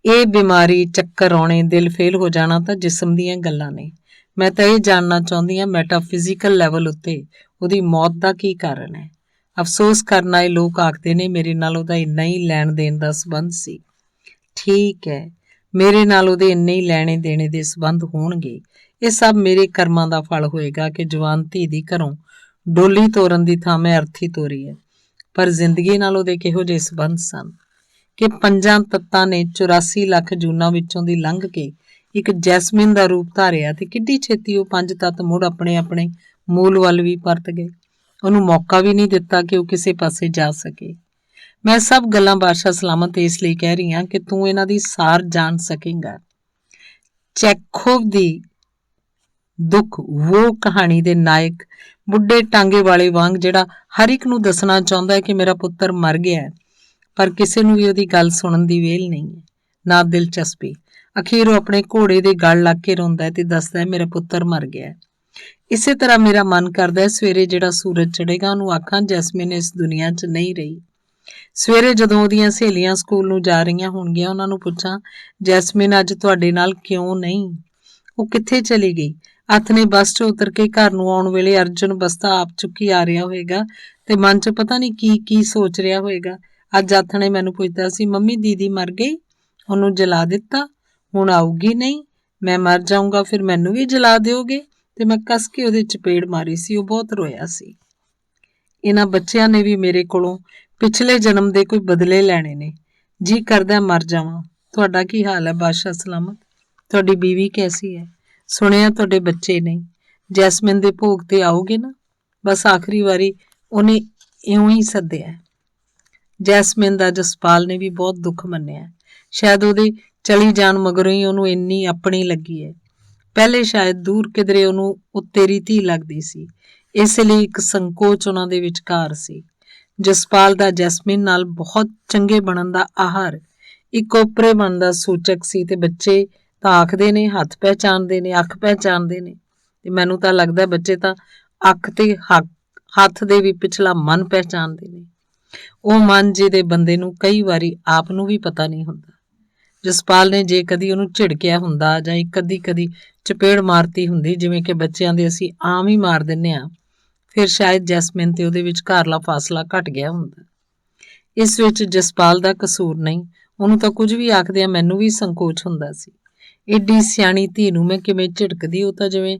ਇਹ ਬਿਮਾਰੀ, ਚੱਕਰ ਆਉਣੇ, ਦਿਲ ਫੇਲ ਹੋ ਜਾਣਾ ਤਾਂ ਜਿਸਮ ਦੀਆਂ ਗੱਲਾਂ ਨੇ। ਮੈਂ ਤਾਂ ਇਹ ਜਾਣਨਾ ਚਾਹੁੰਦੀ ਹਾਂ ਮੈਟਾਫਿਜ਼ੀਕਲ ਲੈਵਲ ਉੱਤੇ ਉਹਦੀ ਮੌਤ ਦਾ ਕੀ ਕਾਰਨ ਹੈ। ਅਫਸੋਸ ਕਰਨ ਆਏ ਲੋਕ ਆਖਦੇ ਨੇ ਮੇਰੇ ਨਾਲ ਉਹਦਾ ਇੰਨਾ ਹੀ ਲੈਣ ਦੇਣ ਦਾ ਸੰਬੰਧ ਸੀ। ਠੀਕ ਹੈ, ਮੇਰੇ ਨਾਲ ਉਹਦੇ ਇੰਨੇ ਹੀ ਲੈਣੇ ਦੇਣੇ ਦੇ ਸੰਬੰਧ ਹੋਣਗੇ। ਇਹ ਸਭ ਮੇਰੇ ਕਰਮਾਂ ਦਾ ਫਲ ਹੋਏਗਾ ਕਿ ਜਵਾਨ ਧੀ ਦੀ ਘਰੋਂ ਡੋਲੀ ਤੋਰਨ ਦੀ ਥਾਂ ਮੈਂ ਅਰਥੀ ਤੋਰੀ ਹੈ। ਪਰ ਜ਼ਿੰਦਗੀ ਨਾਲ ਉਹਦੇ ਕਿਹੋ ਜਿਹੇ ਸੰਬੰਧ ਸਨ ਕਿ 5 ਤੱਤਾਂ ਨੇ 84 ਲੱਖ ਜੂਨਾਂ ਵਿੱਚੋਂ ਦੀ ਲੰਘ ਕੇ ਇੱਕ ਜੈਸਮੀਨ ਦਾ ਰੂਪ ਧਾਰਿਆ ਤੇ ਕਿੱਡੀ ਛੇਤੀ ਉਹ 5 ਤੱਤ ਮੁੜ ਆਪਣੇ ਆਪਣੇ ਮੂਲ ਵੱਲ ਵੀ ਪਰਤ ਗਏ। ਉਹਨੂੰ ਮੌਕਾ ਵੀ ਨਹੀਂ ਦਿੱਤਾ ਕਿ ਉਹ ਕਿਸੇ ਪਾਸੇ ਜਾ ਸਕੇ। ਮੈਂ ਸਭ ਗੱਲਾਂ ਬਾਦਸ਼ਾਹ ਸਲਾਮਤ ਇਸ ਲਈ ਕਹਿ ਰਹੀ ਹਾਂ ਕਿ ਤੂੰ ਇਹਨਾਂ ਦੀ ਸਾਰ ਜਾਣ ਸਕੇਂਗਾ। ਚੈਖੋਵ ਦੀ ਦੁੱਖ ਉਹ ਕਹਾਣੀ ਦੇ ਨਾਇਕ ਬੁੱਢੇ ਟਾਂਗੇ ਵਾਲੇ ਵਾਂਗ, ਜਿਹੜਾ ਹਰ ਇੱਕ ਨੂੰ ਦੱਸਣਾ ਚਾਹੁੰਦਾ ਹੈ ਕਿ ਮੇਰਾ ਪੁੱਤਰ ਮਰ ਗਿਆ ਹੈ, ਪਰ ਕਿਸੇ ਨੂੰ ਵੀ ਉਹਦੀ ਗੱਲ ਸੁਣਨ ਦੀ ਵੇਲ ਨਹੀਂ ਹੈ, ਨਾ ਦਿਲਚਸਪੀ। ਅਖੀਰ ਉਹ ਆਪਣੇ ਘੋੜੇ ਦੇ ਗਲ ਲੱਗ ਕੇ ਰੋਂਦਾ ਹੈ ਤੇ ਦੱਸਦਾ ਹੈ ਮੇਰਾ ਪੁੱਤਰ ਮਰ ਗਿਆ ਹੈ। ਇਸੇ ਤਰ੍ਹਾਂ ਮੇਰਾ ਮਨ ਕਰਦਾ ਹੈ ਸਵੇਰੇ ਜਿਹੜਾ ਸੂਰਜ ਚੜ੍ਹੇਗਾ ਉਹਨੂੰ ਆਖਾਂ ਜੈਸਮੀਨ ਇਸ ਦੁਨੀਆ 'ਚ ਨਹੀਂ ਰਹੀ। ਸਵੇਰੇ ਜਦੋਂ ਉਹਦੀਆਂ ਸਹੇਲੀਆਂ ਸਕੂਲ ਨੂੰ ਜਾ ਰਹੀਆਂ ਹੋਣਗੀਆਂ, ਉਹਨਾਂ ਨੂੰ ਪੁੱਛਾਂ ਜੈਸਮੀਨ ਅੱਜ ਤੁਹਾਡੇ ਨਾਲ ਕਿਉਂ ਨਹੀਂ, ਉਹ ਕਿੱਥੇ ਚਲੀ ਗਈ। ਹੱਥ ਨੇ ਬੱਸ 'ਚ ਉਤਰ ਕੇ ਘਰ ਨੂੰ ਆਉਣ ਵੇਲੇ ਅਰਜੁਨ ਬਸਤਾ ਆਪ ਚੁੱਕੀ ਆ ਰਿਹਾ ਹੋਏਗਾ ਤੇ ਮਨ 'ਚ ਪਤਾ ਨਹੀਂ ਕੀ ਕੀ ਸੋਚ ਰਿਹਾ ਹੋਏਗਾ। ਅੱਜ ਹੱਥ ਨੇ ਮੈਨੂੰ ਪੁੱਛਦਾ ਸੀ ਮੰਮੀ ਦੀਦੀ ਮਰ ਗਈ, ਉਹਨੂੰ ਜਲਾ ਦਿੱਤਾ, ਹੁਣ ਆਊਗੀ ਨਹੀਂ, ਮੈਂ ਮਰ ਜਾਊਂਗਾ ਫਿਰ ਮੈਨੂੰ ਵੀ ਜਲਾ ਦਿਓਗੇ। ਤੇ ਮੈਂ ਕੱਸ ਕੇ ਉਹਦੇ ਚਪੇੜ ਮਾਰੀ ਸੀ। ਉਹ ਬਹੁਤ ਰੋਇਆ ਸੀ। ਇਹਨਾਂ ਬੱਚਿਆਂ ਨੇ ਵੀ ਮੇਰੇ ਕੋਲੋਂ ਪਿਛਲੇ ਜਨਮ ਦੇ ਕੋਈ ਬਦਲੇ ਲੈਣੇ ਨੇ। ਜੀ ਕਰਦਾ ਮਰ ਜਾਵਾਂ। ਤੁਹਾਡਾ ਕੀ ਹਾਲ ਹੈ ਬਾਦਸ਼ਾਹ ਸਲਾਮਤ? ਤੁਹਾਡੀ ਬੀਵੀ ਕੈਸੀ ਹੈ? ਸੁਣਿਆ ਤੁਹਾਡੇ ਬੱਚੇ ਨਹੀਂ। ਜੈਸਮੀਨ ਦੇ ਭੋਗ ਤੇ ਆਓਗੇ ਨਾ? ਬਸ ਆਖਰੀ ਵਾਰੀ ਉਹਨੇ ਇਉਂ ਹੀ ਸੱਦਿਆ। ਜੈਸਮੀਨ ਦਾ ਜਸਪਾਲ ਨੇ ਵੀ ਬਹੁਤ ਦੁੱਖ ਮੰਨਿਆ। ਸ਼ਾਇਦ ਉਹਦੇ ਚਲੀ ਜਾਣ ਮਗਰੋਂ ਹੀ ਉਹਨੂੰ ਇੰਨੀ ਆਪਣੀ ਲੱਗੀ ਹੈ। ਪਹਿਲੇ ਸ਼ਾਇਦ ਦੂਰ ਕਿਧਰੇ ਉਹਨੂੰ ਉਹ ਤੇਰੀ ਧੀ ਲੱਗਦੀ ਸੀ, ਇਸ ਲਈ ਇੱਕ ਸੰਕੋਚ ਉਹਨਾਂ ਦੇ ਵਿਚਕਾਰ ਸੀ। ਜਸਪਾਲ ਦਾ ਜੈਸਮੀਨ ਨਾਲ ਬਹੁਤ ਚੰਗੇ ਬਣਨ ਦਾ ਆਹਾਰ ਇੱਕ ਓਪਰੇ ਬਣਨ ਦਾ ਸੂਚਕ ਸੀ ਤੇ ਬੱਚੇ ਤਾਂ ਆਖਦੇ ਨੇ ਹੱਥ ਪਹਿਚਾਣਦੇ ਨੇ, ਅੱਖ ਪਹਿਚਾਣਦੇ ਨੇ, ਤੇ ਮੈਨੂੰ ਤਾਂ ਲੱਗਦਾ ਬੱਚੇ ਤਾਂ ਅੱਖ ਤੇ ਹੱਥ ਦੇ ਵੀ ਪਿਛਲਾ ਮਨ ਪਹਿਚਾਨਦੇ ਨੇ। ਉਹ ਮਨ ਜਿਹਦੇ ਬੰਦੇ ਨੂੰ ਕਈ ਵਾਰੀ ਆਪ ਨੂੰ ਵੀ ਪਤਾ ਨਹੀਂ ਹੁੰਦਾ। ਜਸਪਾਲ ਨੇ ਜੇ ਕਦੀ ਉਹਨੂੰ ਝਿੜਕਿਆ ਹੁੰਦਾ ਜਾਂ ਇੱਕ ਅੱਧੀ ਕਦੀ ਚਪੇੜ ਮਾਰਤੀ ਹੁੰਦੀ, ਜਿਵੇਂ ਕਿ ਬੱਚਿਆਂ ਦੇ ਅਸੀਂ ਆਮ ਹੀ ਮਾਰ ਦਿੰਦੇ ਹਾਂ, ਫਿਰ ਸ਼ਾਇਦ ਜੈਸਮਿਨ ਤੇ ਉਹਦੇ ਵਿਚਕਾਰਲਾ ਫਾਸਲਾ ਘਟ ਗਿਆ ਹੁੰਦਾ। ਇਸ ਵਿੱਚ ਜਸਪਾਲ ਦਾ ਕਸੂਰ ਨਹੀਂ। ਉਹਨੂੰ ਤਾਂ ਕੁਝ ਵੀ ਆਖਦਿਆਂ ਮੈਨੂੰ ਵੀ ਸੰਕੋਚ ਹੁੰਦਾ ਸੀ। ਏਡੀ ਸਿਆਣੀ ਧੀ ਨੂੰ ਮੈਂ ਕਿਵੇਂ ਝਿੜਕਦੀ? ਉਹ ਤਾਂ ਜਿਵੇਂ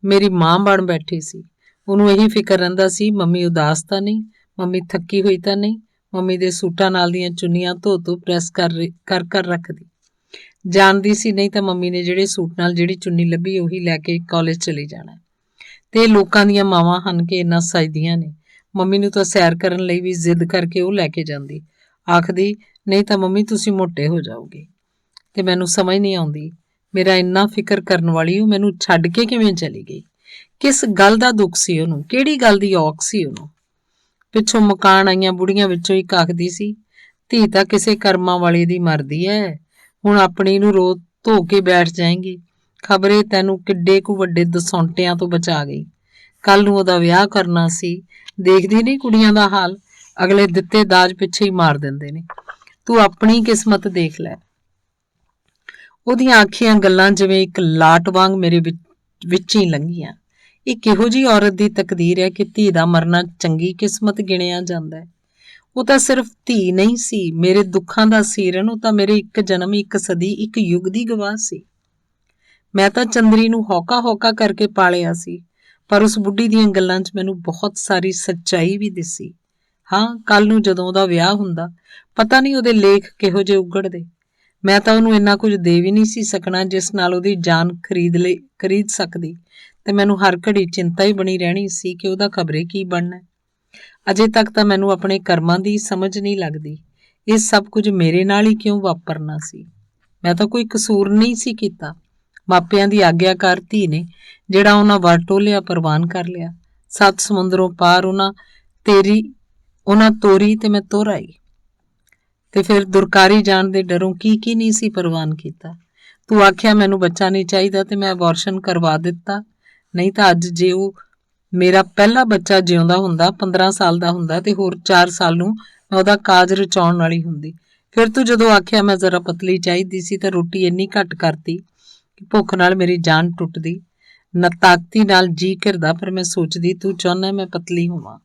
ਮੇਰੀ ਮਾਂ ਬਣ ਬੈਠੀ ਸੀ। ਉਹਨੂੰ ਇਹੀ ਫਿਕਰ ਰਹਿੰਦਾ ਸੀ, ਮੰਮੀ ਉਦਾਸ ਤਾਂ ਨਹੀਂ, ਮੰਮੀ ਥੱਕੀ ਹੋਈ ਤਾਂ ਨਹੀਂ, ਮੰਮੀ ਦੇ ਸੂਟਾਂ ਨਾਲ ਦੀਆਂ ਚੁੰਨੀਆਂ ਧੋ ਪ੍ਰੈਸ ਕਰ ਰੱਖਦੀ। ਜਾਣਦੀ ਸੀ ਨਹੀਂ ਤਾਂ ਮੰਮੀ ਨੇ ਜਿਹੜੇ ਸੂਟ ਨਾਲ ਜਿਹੜੀ ਚੁੰਨੀ ਲੱਭੀ ਉਹੀ ਲੈ ਕੇ ਕਾਲਜ ਚਲੀ ਜਾਣਾ। ਤੇ ਲੋਕਾਂ ਦੀਆਂ ਮਾਵਾਂ ਹਨ ਕਿ ਇੰਨਾ ਸਜਦੀਆਂ ਨੇ। ਮੰਮੀ ਨੂੰ ਤਾਂ ਸੈਰ ਕਰਨ ਲਈ ਵੀ ਜ਼ਿੱਦ ਕਰਕੇ ਉਹ ਲੈ ਕੇ ਜਾਂਦੀ। ਆਖਦੀ, ਨਹੀਂ ਤਾਂ ਮੰਮੀ ਤੁਸੀਂ ਮੋਟੇ ਹੋ ਜਾਓਗੇ। ਤੇ ਮੈਨੂੰ ਸਮਝ ਨਹੀਂ ਆਉਂਦੀ, ਮੇਰਾ ਇੰਨਾ ਫਿਕਰ ਕਰਨ ਵਾਲੀ ਉਹ ਮੈਨੂੰ ਛੱਡ ਕੇ ਕਿਵੇਂ ਚਲੀ ਗਈ? ਕਿਸ ਗੱਲ ਦਾ ਦੁੱਖ ਸੀ ਉਹਨੂੰ? ਕਿਹੜੀ ਗੱਲ ਦੀ ਔਖ ਸੀ ਉਹਨੂੰ? ਪਿੱਛੋਂ ਮਕਾਨ ਆਈਆਂ ਬੁੜੀਆਂ ਵਿੱਚੋਂ ਇੱਕ ਆਖਦੀ ਸੀ, ਧੀ ਤਾਂ ਕਿਸੇ ਕਰਮਾਂ ਵਾਲੇ ਦੀ ਮਰਦੀ ਐ, ਹੁਣ ਆਪਣੀ ਨੂੰ ਰੋ ਧੋ ਕੇ ਬੈਠ ਜਾਏਂਗੀ। ਖਬਰੇ ਤੈਨੂੰ ਕਿੱਡੇ ਕੁ ਵੱਡੇ ਦਸੌਂਟਿਆਂ ਤੋਂ ਬਚਾ ਗਈ। ਕੱਲ ਨੂੰ ਉਹਦਾ ਵਿਆਹ ਕਰਨਾ ਸੀ। ਦੇਖਦੀ ਨਹੀਂ ਕੁੜੀਆਂ ਦਾ ਹਾਲ, ਅਗਲੇ ਦਿੱਤੇ ਦਾਜ ਪਿੱਛੇ ਹੀ ਮਾਰ ਦਿੰਦੇ ਨੇ। ਤੂੰ ਆਪਣੀ ਕਿਸਮਤ ਦੇਖ ਲੈ। ਉਹਦੀਆਂ ਆਖੀਆਂ ਗੱਲਾਂ ਜਿਵੇਂ ਇੱਕ ਲਾਟ ਵਾਂਗ ਮੇਰੇ ਵਿੱਚ ਹੀ ਲੰਘੀਆਂ। ਇਹ ਕਿਹੋ ਜਿਹੀ ਔਰਤ ਦੀ ਤਕਦੀਰ ਹੈ ਕਿ ਧੀ ਦਾ ਮਰਨਾ ਚੰਗੀ ਕਿਸਮਤ ਗਿਣਿਆ ਜਾਂਦਾ ਹੈ? ਉਹ ਤਾਂ ਸਿਰਫ ਧੀ ਨਹੀਂ ਸੀ, ਮੇਰੇ ਦੁੱਖਾਂ ਦਾ ਸੀਰਨ। ਉਹ ਤਾਂ ਮੇਰੇ ਇੱਕ ਜਨਮ, ਇੱਕ ਸਦੀ, ਇੱਕ ਯੁੱਗ ਦੀ ਗਵਾਹ ਸੀ। ਮੈਂ ਤਾਂ ਚੰਦਰੀ ਨੂੰ ਹੌਕਾ ਕਰਕੇ ਪਾਲਿਆ ਸੀ, ਪਰ ਉਸ ਬੁੱਢੀ ਦੀਆਂ ਗੱਲਾਂ 'ਚ ਮੈਨੂੰ ਬਹੁਤ ਸਾਰੀ ਸੱਚਾਈ ਵੀ ਦਿਸੀ। ਹਾਂ, ਕੱਲ ਨੂੰ ਜਦੋਂ ਉਹਦਾ ਵਿਆਹ ਹੁੰਦਾ, ਪਤਾ ਨਹੀਂ ਉਹਦੇ ਲੇਖ ਕਿਹੋ ਜਿਹੇ ਉਗੜਦੇ। ਮੈਂ ਤਾਂ ਉਹਨੂੰ ਇੰਨਾ ਕੁਝ ਦੇ ਵੀ ਨਹੀਂ ਸੀ ਸਕਣਾ ਜਿਸ ਨਾਲ ਉਹਦੀ ਜਾਨ ਖਰੀਦ ਸਕਦੀ, ਤੇ ਮੈਨੂੰ ਹਰ ਘੜੀ ਚਿੰਤਾ ਹੀ ਬਣੀ ਰਹਿਣੀ ਸੀ ਕਿ ਉਹਦਾ ਖਬਰੇ ਕੀ ਬਣਨਾ। ਅਜੇ ਤੱਕ ਤਾਂ ਮੈਨੂੰ ਆਪਣੇ ਕਰਮਾਂ ਦੀ ਸਮਝ ਨਹੀਂ ਲੱਗਦੀ। ਇਹ ਸਭ ਕੁਝ ਮੇਰੇ ਨਾਲ ਹੀ ਕਿਉਂ ਵਾਪਰਨਾ ਸੀ? ਮੈਂ ਤਾਂ ਕੋਈ ਕਸੂਰ ਨਹੀਂ ਸੀ ਕੀਤਾ। ਮਾਪਿਆਂ ਦੀ ਆਗਿਆਕਾਰ ਧੀ ਨੇ ਜਿਹੜਾ ਉਹਨਾਂ ਵਰ ਟੋਲਿਆ ਪ੍ਰਵਾਨ ਕਰ ਲਿਆ। 7 ਸਮੁੰਦਰੋਂ ਪਾਰ ਉਹਨਾਂ ਤੋਰੀ ਤੇ ਮੈਂ ਤੁਰ ਆਈ। ਤੇ ਫਿਰ ਦੁਰਕਾਰੀ ਜਾਣ ਦੇ ਡਰੋਂ ਕੀ ਨਹੀਂ ਸੀ ਪ੍ਰਵਾਨ ਕੀਤਾ। ਤੂੰ ਆਖਿਆ ਮੈਨੂੰ ਬੱਚਾ ਨਹੀਂ ਚਾਹੀਦਾ ਤੇ ਮੈਂ ਅਬੋਰਸ਼ਨ ਕਰਵਾ ਦਿੱਤਾ। ਨਹੀਂ ਤਾਂ ਅੱਜ ਜੇ ਉਹ ਮੇਰਾ ਪਹਿਲਾ ਬੱਚਾ ਜਿਉਂਦਾ ਹੁੰਦਾ, 15 ਸਾਲ ਦਾ ਹੁੰਦਾ, ਤੇ ਹੋਰ 4 ਸਾਲ ਨੂੰ ਮੈਂ ਉਹਦਾ ਕਾਜ ਰਚਾਉਣ ਵਾਲੀ ਹੁੰਦੀ। ਫਿਰ ਤੂੰ ਜਦੋਂ ਆਖਿਆ ਮੈਂ ਜ਼ਰਾ ਪਤਲੀ ਚਾਹੀਦੀ ਸੀ ਤਾਂ ਰੋਟੀ ਇੰਨੀ ਘੱਟ ਕਰਤੀ ਕਿ ਭੁੱਖ ਨਾਲ ਮੇਰੀ ਜਾਨ ਟੁੱਟਦੀ। ਨਾ ਤਾਕਤੀ ਨਾਲ ਜੀ ਘਿਰਦਾ, ਪਰ ਮੈਂ ਸੋਚਦੀ ਤੂੰ ਚਾਹੁੰਦਾ ਮੈਂ ਪਤਲੀ ਹੋਵਾਂ।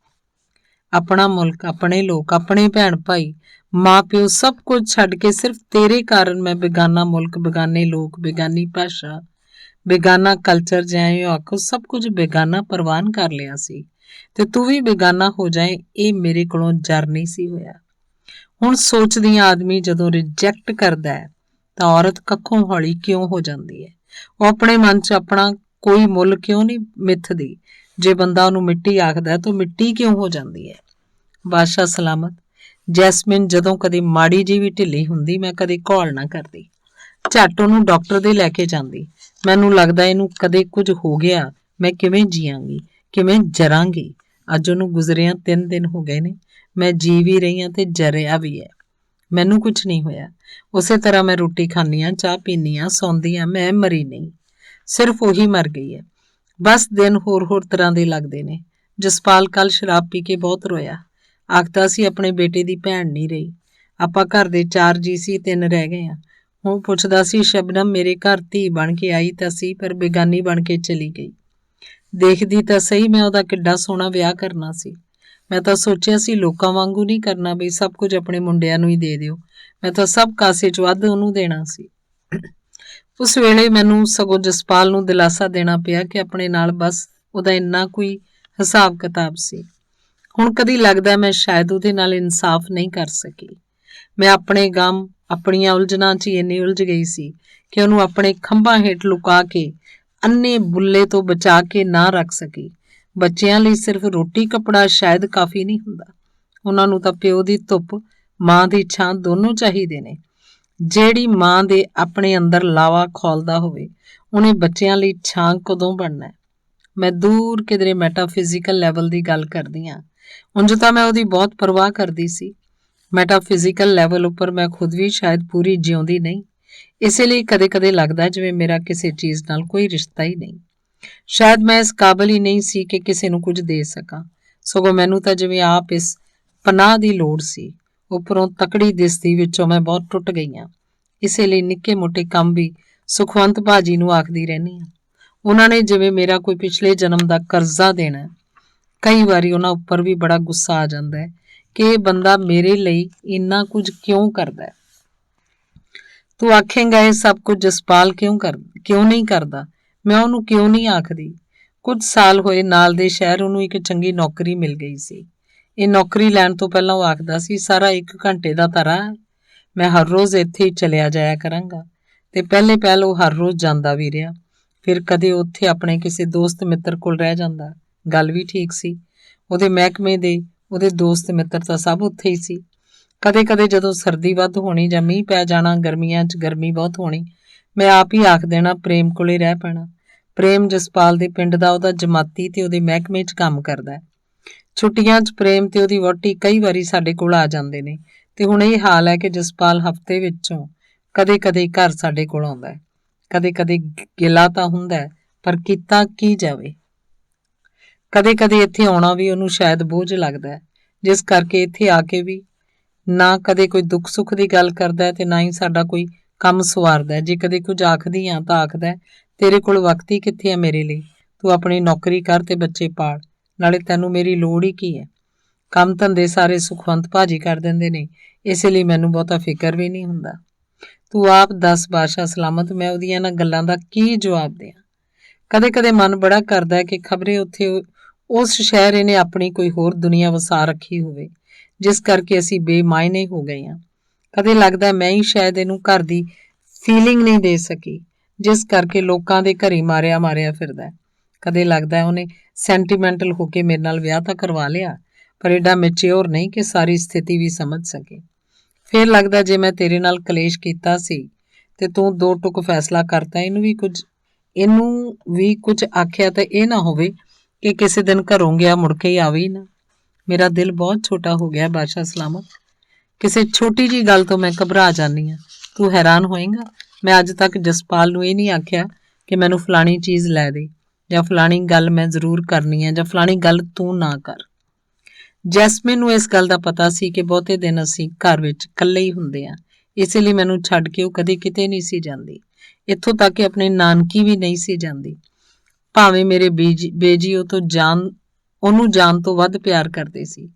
ਆਪਣਾ ਮੁਲਕ, ਆਪਣੇ ਲੋਕ, ਆਪਣੇ ਭੈਣ ਭਾਈ, ਮਾਂ ਪਿਓ ਸਭ ਕੁਝ ਛੱਡ ਕੇ ਸਿਰਫ ਤੇਰੇ ਕਾਰਨ ਮੈਂ ਬੇਗਾਨਾ ਮੁਲਕ, ਬੇਗਾਨੇ ਲੋਕ, ਬੇਗਾਨੀ ਭਾਸ਼ਾ, ਬੇਗਾਨਾ ਕਲਚਰ, ਜਿਵੇਂ ਆਖੋ ਸਭ ਕੁਝ ਬੇਗਾਨਾ ਪ੍ਰਵਾਨ ਕਰ ਲਿਆ ਸੀ। ਤੇ ਤੂੰ ਵੀ ਬੇਗਾਨਾ ਹੋ ਜਾਏ, ਇਹ ਮੇਰੇ ਕੋਲੋਂ ਜਰ ਨਹੀਂ ਸੀ ਹੋਇਆ। ਹੁਣ ਸੋਚਦੀ ਆਦਮੀ ਜਦੋਂ ਰਿਜੈਕਟ ਕਰਦਾ ਹੈ ਤਾਂ ਔਰਤ ਕੱਖੋਂ ਹੌਲੀ ਕਿਉਂ ਹੋ ਜਾਂਦੀ ਹੈ? ਉਹ ਆਪਣੇ ਮਨ 'ਚ ਆਪਣਾ ਕੋਈ ਮੁੱਲ ਕਿਉਂ ਨਹੀਂ ਮਿੱਥਦੀ? ਜੇ ਬੰਦਾ ਉਹਨੂੰ ਮਿੱਟੀ ਆਖਦਾ ਤਾਂ ਮਿੱਟੀ ਕਿਉਂ ਹੋ ਜਾਂਦੀ ਹੈ? ਬਾਦਸ਼ਾਹ ਸਲਾਮਤ। ਜੈਸਮਿਨ ਜਦੋਂ ਕਦੇ ਮਾੜੀ ਜਿਹੀ ਵੀ ਢਿੱਲੀ ਹੁੰਦੀ, ਮੈਂ ਕਦੇ ਘੋਲ ਨਾ ਕਰਦੀ, ਝੱਟ ਉਹਨੂੰ ਡਾਕਟਰ ਦੇ ਲੈ ਕੇ ਜਾਂਦੀ। ਮੈਨੂੰ ਲੱਗਦਾ ਇਹਨੂੰ ਕਦੇ ਕੁਝ ਹੋ ਗਿਆ, ਮੈਂ ਕਿਵੇਂ ਜੀਆਂਗੀ, ਕਿਵੇਂ ਜਰਾਂਗੀ। ਅੱਜ ਉਹਨੂੰ ਗੁਜ਼ਰਿਆਂ 3 ਦਿਨ ਹੋ ਗਏ ਨੇ। ਮੈਂ ਜੀ ਵੀ ਰਹੀ ਹਾਂ ਤੇ ਜਰਿਆ ਵੀ ਹੈ। ਮੈਨੂੰ ਕੁਝ ਨਹੀਂ ਹੋਇਆ। ਉਸੇ ਤਰ੍ਹਾਂ ਮੈਂ ਰੋਟੀ ਖਾਂਦੀ ਹਾਂ, ਚਾਹ ਪੀਂਦੀ ਹਾਂ, ਸੌਂਦੀ ਹਾਂ। ਮੈਂ ਮਰੀ ਨਹੀਂ, ਸਿਰਫ ਉਹੀ ਮਰ ਗਈ ਹੈ। ਬਸ ਦਿਨ ਹੋਰ ਤਰ੍ਹਾਂ ਦੇ ਲੱਗਦੇ ਨੇ। ਜਸਪਾਲ ਕੱਲ ਸ਼ਰਾਬ ਪੀ ਕੇ ਬਹੁਤ ਰੋਇਆ। ਆਖਦਾ ਸੀ ਆਪਣੇ ਬੇਟੇ ਦੀ ਭੈਣ ਨਹੀਂ ਰਹੀ। ਆਪਾਂ ਘਰ ਦੇ 4 ਜੀ ਸੀ, 3 ਰਹਿ ਗਏ ਹਾਂ। ਉਹ ਪੁੱਛਦਾ ਸੀ, ਸ਼ਬਨਮ ਮੇਰੇ ਘਰ ਧੀ ਬਣ ਕੇ ਆਈ ਤਾਂ ਸੀ, ਪਰ ਬੇਗਾਨੀ ਬਣ ਕੇ ਚਲੀ ਗਈ। ਦੇਖਦੀ ਤਾਂ ਸਹੀ ਮੈਂ ਉਹਦਾ ਕਿੱਡਾ ਸੋਹਣਾ ਵਿਆਹ ਕਰਨਾ ਸੀ। ਮੈਂ ਤਾਂ ਸੋਚਿਆ ਸੀ ਲੋਕਾਂ ਵਾਂਗੂ ਨਹੀਂ ਕਰਨਾ, ਬਈ ਸਭ ਕੁਝ ਆਪਣੇ ਮੁੰਡਿਆਂ ਨੂੰ ਹੀ ਦੇ ਦਿਓ। ਮੈਂ ਤਾਂ ਸਭ ਕਾਸੇ 'ਚ ਵੱਧ ਉਹਨੂੰ ਦੇਣਾ ਸੀ। ਉਸ ਵੇਲੇ ਮੈਨੂੰ ਸਗੋਂ ਜਸਪਾਲ ਨੂੰ ਦਿਲਾਸਾ ਦੇਣਾ ਪਿਆ ਕਿ ਆਪਣੇ ਨਾਲ ਬਸ ਉਹਦਾ ਇੰਨਾ ਕੋਈ ਹਿਸਾਬ ਕਿਤਾਬ ਸੀ। ਹੁਣ ਕਦੀ ਲੱਗਦਾ ਮੈਂ ਸ਼ਾਇਦ ਉਹਦੇ ਨਾਲ ਇਨਸਾਫ ਨਹੀਂ ਕਰ ਸਕੀ। ਮੈਂ ਆਪਣੇ ਗਮ, ਆਪਣੀਆਂ ਉਲਝਣਾਂ 'ਚ ਹੀ ਇੰਨੀ ਉਲਝ ਗਈ ਸੀ ਕਿ ਉਹਨੂੰ ਆਪਣੇ ਖੰਭਾਂ ਹੇਠ ਲੁਕਾ ਕੇ ਅੰਨੇ ਬੁੱਲੇ ਤੋਂ ਬਚਾ ਕੇ ਨਾ ਰੱਖ ਸਕੀ। ਬੱਚਿਆਂ ਲਈ ਸਿਰਫ ਰੋਟੀ ਕੱਪੜਾ ਸ਼ਾਇਦ ਕਾਫੀ ਨਹੀਂ ਹੁੰਦਾ। ਉਹਨਾਂ ਨੂੰ ਤਾਂ ਪਿਓ ਦੀ ਧੁੱਪ, ਮਾਂ ਦੀ ਛਾਂ ਦੋਨੋਂ ਚਾਹੀਦੇ ਨੇ। ਜਿਹੜੀ ਮਾਂ ਦੇ ਆਪਣੇ ਅੰਦਰ ਲਾਵਾ ਖੋਲਦਾ ਹੋਵੇ, ਉਹਨੇ ਬੱਚਿਆਂ ਲਈ ਛਾਂ ਕਦੋਂ ਬਣਨਾ? ਮੈਂ ਦੂਰ ਕਿਧਰੇ ਮੈਟਾਫਿਜ਼ੀਕਲ ਲੈਵਲ ਦੀ ਗੱਲ ਕਰਦੀ ਹਾਂ। ਉਂਝ ਤਾਂ ਮੈਂ ਉਹਦੀ ਬਹੁਤ ਪਰਵਾਹ ਕਰਦੀ ਸੀ। ਮੈਟਾਫਿਜ਼ੀਕਲ ਲੈਵਲ ਉੱਪਰ ਮੈਂ ਖੁਦ ਵੀ ਸ਼ਾਇਦ ਪੂਰੀ ਜਿਉਂਦੀ ਨਹੀਂ। ਇਸੇ ਲਈ ਕਦੇ ਲੱਗਦਾ ਜਿਵੇਂ ਮੇਰਾ ਕਿਸੇ ਚੀਜ਼ ਨਾਲ ਕੋਈ ਰਿਸ਼ਤਾ ਹੀ ਨਹੀਂ। ਸ਼ਾਇਦ ਮੈਂ ਇਸ ਕਾਬਲ ਹੀ ਨਹੀਂ ਸੀ ਕਿ ਕਿਸੇ ਨੂੰ ਕੁਝ ਦੇ ਸਕਾਂ, ਸਗੋਂ ਮੈਨੂੰ ਤਾਂ ਜਿਵੇਂ ਆਪ ਇਸ ਪਨਾਹ ਦੀ ਲੋੜ ਸੀ। ਉੱਪਰੋਂ ਤਕੜੀ ਦਿਸਦੀ ਵਿੱਚੋਂ ਮੈਂ ਬਹੁਤ ਟੁੱਟ ਗਈ ਹਾਂ। ਇਸੇ ਲਈ ਨਿੱਕੇ ਮੋਟੇ ਕੰਮ ਵੀ ਸੁਖਵੰਤ ਭਾਜੀ ਨੂੰ ਆਖਦੀ ਰਹਿੰਦੀ ਹਾਂ। ਉਹਨਾਂ ਨੇ ਜਿਵੇਂ ਮੇਰਾ ਕੋਈ ਪਿਛਲੇ ਜਨਮ ਦਾ ਕਰਜ਼ਾ ਦੇਣਾ। ਕਈ ਵਾਰੀ ਉਹਨਾਂ ਉੱਪਰ ਵੀ ਬੜਾ ਗੁੱਸਾ ਆ ਜਾਂਦਾ ਹੈ ਕਿ ਇਹ ਬੰਦਾ ਮੇਰੇ ਲਈ ਇੰਨਾ ਕੁਝ ਕਿਉਂ ਕਰਦਾ ਹੈ। ਤੂੰ ਆਖੇਂਗਾ ਇਹ ਸਭ ਕੁਝ ਜਸਪਾਲ ਕਿਉਂ ਨਹੀਂ ਕਰਦਾ। ਮੈਂ ਉਹਨੂੰ ਕਿਉਂ ਨਹੀਂ ਆਖਦੀ। ਕੁਝ ਸਾਲ ਹੋਏ ਨਾਲ ਦੇ ਸ਼ਹਿਰ ਉਹਨੂੰ ਇੱਕ ਚੰਗੀ ਨੌਕਰੀ ਮਿਲ ਗਈ ਸੀ। ਇਹ ਨੌਕਰੀ ਲੈਣ ਤੋਂ ਪਹਿਲਾਂ ਉਹ ਆਖਦਾ ਸੀ, ਸਾਰਾ 1 ਘੰਟੇ ਦਾ ਤਾਂ ਰਾਹ ਹੈ, ਮੈਂ ਹਰ ਰੋਜ਼ ਇੱਥੇ ਹੀ ਚਲਿਆ ਜਾਇਆ ਕਰਾਂਗਾ। ਤੇ ਪਹਿਲ ਉਹ ਹਰ ਰੋਜ਼ ਜਾਂਦਾ ਵੀ ਰਿਹਾ। ਫਿਰ ਕਦੇ ਉੱਥੇ ਆਪਣੇ ਕਿਸੇ ਦੋਸਤ ਮਿੱਤਰ ਕੋਲ ਰਹਿ ਜਾਂਦਾ। ਗੱਲ ਵੀ ਠੀਕ ਸੀ। ਉਹਦੇ ਮਹਿਕਮੇ ਦੇ ਉਹਦੇ ਦੋਸਤ ਮਿੱਤਰ ਤਾਂ ਸਭ ਉੱਥੇ ਹੀ ਸੀ। ਕਦੇ ਕਦੇ ਜਦੋਂ ਸਰਦੀ ਵੱਧ ਹੋਣੀ ਜਾਂ ਮੀਂਹ ਪੈ ਜਾਣਾ, ਗਰਮੀਆਂ 'ਚ ਗਰਮੀ ਬਹੁਤ ਹੋਣੀ, ਮੈਂ ਆਪ ਹੀ ਆਖ ਦੇਣਾ ਪ੍ਰੇਮ ਕੋਲੇ ਰਹਿ ਪੈਣਾ। ਪ੍ਰੇਮ ਜਸਪਾਲ ਦੇ ਪਿੰਡ ਦਾ ਉਹਦਾ ਜਮਾਤੀ ਤੇ ਉਹਦੇ ਮਹਿਕਮੇ 'ਚ ਕੰਮ ਕਰਦਾ। ਛੁੱਟੀਆਂ 'ਚ ਪ੍ਰੇਮ ਤੇ ਉਹਦੀ ਵਹੁਟੀ ਕਈ ਵਾਰੀ ਸਾਡੇ ਕੋਲ ਆ ਜਾਂਦੇ ਨੇ ਤੇ ਹੁਣ ਇਹ ਹਾਲ ਹੈ ਕਿ ਜਸਪਾਲ ਹਫ਼ਤੇ ਵਿੱਚੋਂ ਕਦੇ ਕਦੇ ਘਰ ਸਾਡੇ ਕੋਲ ਆਉਂਦਾ ਹੈ। ਕਦੇ ਕਦੇ ਗਿਲਾ ਤਾਂ ਹੁੰਦਾ ਪਰ ਕੀਤਾ ਕੀ ਜਾਵੇ। ਕਦੇ ਕਦੇ ਇੱਥੇ ਆਉਣਾ ਵੀ ਉਹਨੂੰ ਸ਼ਾਇਦ ਬੋਝ ਲੱਗਦਾ ਹੈ, ਜਿਸ ਕਰਕੇ ਇੱਥੇ ਆ ਕੇ ਵੀ ਨਾ ਕਦੇ ਕੋਈ ਦੁੱਖ ਸੁੱਖ ਦੀ ਗੱਲ ਕਰਦਾ ਤੇ ਨਾ ਹੀ ਸਾਡਾ ਕੋਈ ਕੰਮ ਸਵਾਰਦਾ। ਜੇ ਕਦੇ ਕੁਝ ਆਖਦੀ ਹਾਂ ਤਾਂ ਆਖਦਾ, ਤੇਰੇ ਕੋਲ ਵਕਤ ਹੀ ਕਿੱਥੇ ਹੈ ਮੇਰੇ ਲਈ, ਤੂੰ ਆਪਣੀ ਨੌਕਰੀ ਕਰ ਤੇ ਬੱਚੇ ਪਾਲ, ਨਾਲੇ ਤੈਨੂੰ ਮੇਰੀ ਲੋੜ ਹੀ ਕੀ ਹੈ। ਕੰਮ ਧੰਦੇ ਸਾਰੇ ਸੁਖਵੰਤ ਭਾਜੀ ਕਰ ਦਿੰਦੇ ਨੇ, ਇਸੇ ਲਈ ਮੈਨੂੰ ਬਹੁਤਾ ਫਿਕਰ ਵੀ ਨਹੀਂ ਹੁੰਦਾ। ਤੂੰ ਆਪ ਦੱਸ ਬਾਦਸ਼ਾਹ ਸਲਾਮਤ, ਮੈਂ ਉਹਦੀਆਂ ਇਹਨਾਂ ਗੱਲਾਂ ਦਾ ਕੀ ਜਵਾਬ ਦਿਆਂ। ਕਦੇ ਕਦੇ ਮਨ ਬੜਾ ਕਰਦਾ ਕਿ ਖਬਰੇ ਉੱਥੇ ਉਸ ਸ਼ਹਿਰ ਇਹਨੇ ਆਪਣੀ ਕੋਈ ਹੋਰ ਦੁਨੀਆ ਵਸਾ ਰੱਖੀ ਹੋਵੇ, ਜਿਸ ਕਰਕੇ ਅਸੀਂ ਬੇਮਾਇਨੇ ਹੋ ਗਏ ਹਾਂ। ਕਦੇ ਲੱਗਦਾ ਮੈਂ ਹੀ ਸ਼ਾਇਦ ਇਹਨੂੰ ਘਰ ਦੀ ਫੀਲਿੰਗ ਨਹੀਂ ਦੇ ਸਕੀ, ਜਿਸ ਕਰਕੇ ਲੋਕਾਂ ਦੇ ਘਰੀ ਮਾਰਿਆ ਫਿਰਦਾ। ਕਦੇ ਲੱਗਦਾ ਉਹਨੇ ਸੈਂਟੀਮੈਂਟਲ ਹੋ ਕੇ ਮੇਰੇ ਨਾਲ ਵਿਆਹ ਤਾਂ ਕਰਵਾ ਲਿਆ, ਪਰ ਐਡਾ ਮੈਚਿਓਰ ਨਹੀਂ ਕਿ ਸਾਰੀ ਸਥਿਤੀ ਵੀ ਸਮਝ ਸਕੇ। ਫਿਰ ਲੱਗਦਾ ਜੇ ਮੈਂ ਤੇਰੇ ਨਾਲ ਕਲੇਸ਼ ਕੀਤਾ ਸੀ ਤੇ ਤੂੰ 2 ਟੁਕ ਫੈਸਲਾ ਕਰਤਾ, ਇਹਨੂੰ ਵੀ ਕੁਝ ਆਖਿਆ ਤਾਂ ਇਹ ਨਾ ਹੋਵੇ ਕਿ ਕਿਸੇ ਦਿਨ ਘਰੋਂ ਗਿਆ ਮੁੜ ਕੇ ਹੀ ਆਵੇ ਹੀ ਨਾ। ਮੇਰਾ ਦਿਲ ਬਹੁਤ ਛੋਟਾ ਹੋ ਗਿਆ ਬਾਦਸ਼ਾਹ ਸਲਾਮਤ। ਕਿਸੇ ਛੋਟੀ ਜਿਹੀ ਗੱਲ ਤੋਂ ਮੈਂ ਘਬਰਾ ਜਾਂਦੀ ਹਾਂ। ਤੂੰ ਹੈਰਾਨ ਹੋਏਗਾ, ਮੈਂ ਅੱਜ ਤੱਕ ਜਸਪਾਲ ਨੂੰ ਇਹ ਨਹੀਂ ਆਖਿਆ ਕਿ ਮੈਨੂੰ ਫਲਾਣੀ ਚੀਜ਼ ਲੈ ਦੇ, ਜਾਂ ਫਲਾਣੀ ਗੱਲ ਮੈਂ ਜ਼ਰੂਰ ਕਰਨੀ ਹੈ, ਜਾਂ ਫਲਾਣੀ ਗੱਲ ਤੂੰ ਨਾ ਕਰ। ਜੈਸਮੀਨ ਨੂੰ ਇਸ ਗੱਲ ਦਾ ਪਤਾ ਸੀ ਕਿ ਬਹੁਤੇ ਦਿਨ ਅਸੀਂ ਘਰ ਵਿੱਚ ਇਕੱਲੇ ਹੀ ਹੁੰਦੇ ਹਾਂ, ਇਸੇ ਲਈ ਮੈਨੂੰ ਛੱਡ ਕੇ ਉਹ ਕਦੇ ਕਿਤੇ ਨਹੀਂ ਸੀ ਜਾਂਦੀ। ਇੱਥੋਂ ਤੱਕ ਕਿ ਆਪਣੇ ਨਾਨਕੀ ਵੀ ਨਹੀਂ ਸੀ ਜਾਂਦੀ। ਭਾਵੇਂ ਮੇਰੇ ਬੇਜੀ ਉਹਨੂੰ ਜਾਣ ਤੋਂ ਵੱਧ ਪਿਆਰ ਕਰਦੇ ਸੀ।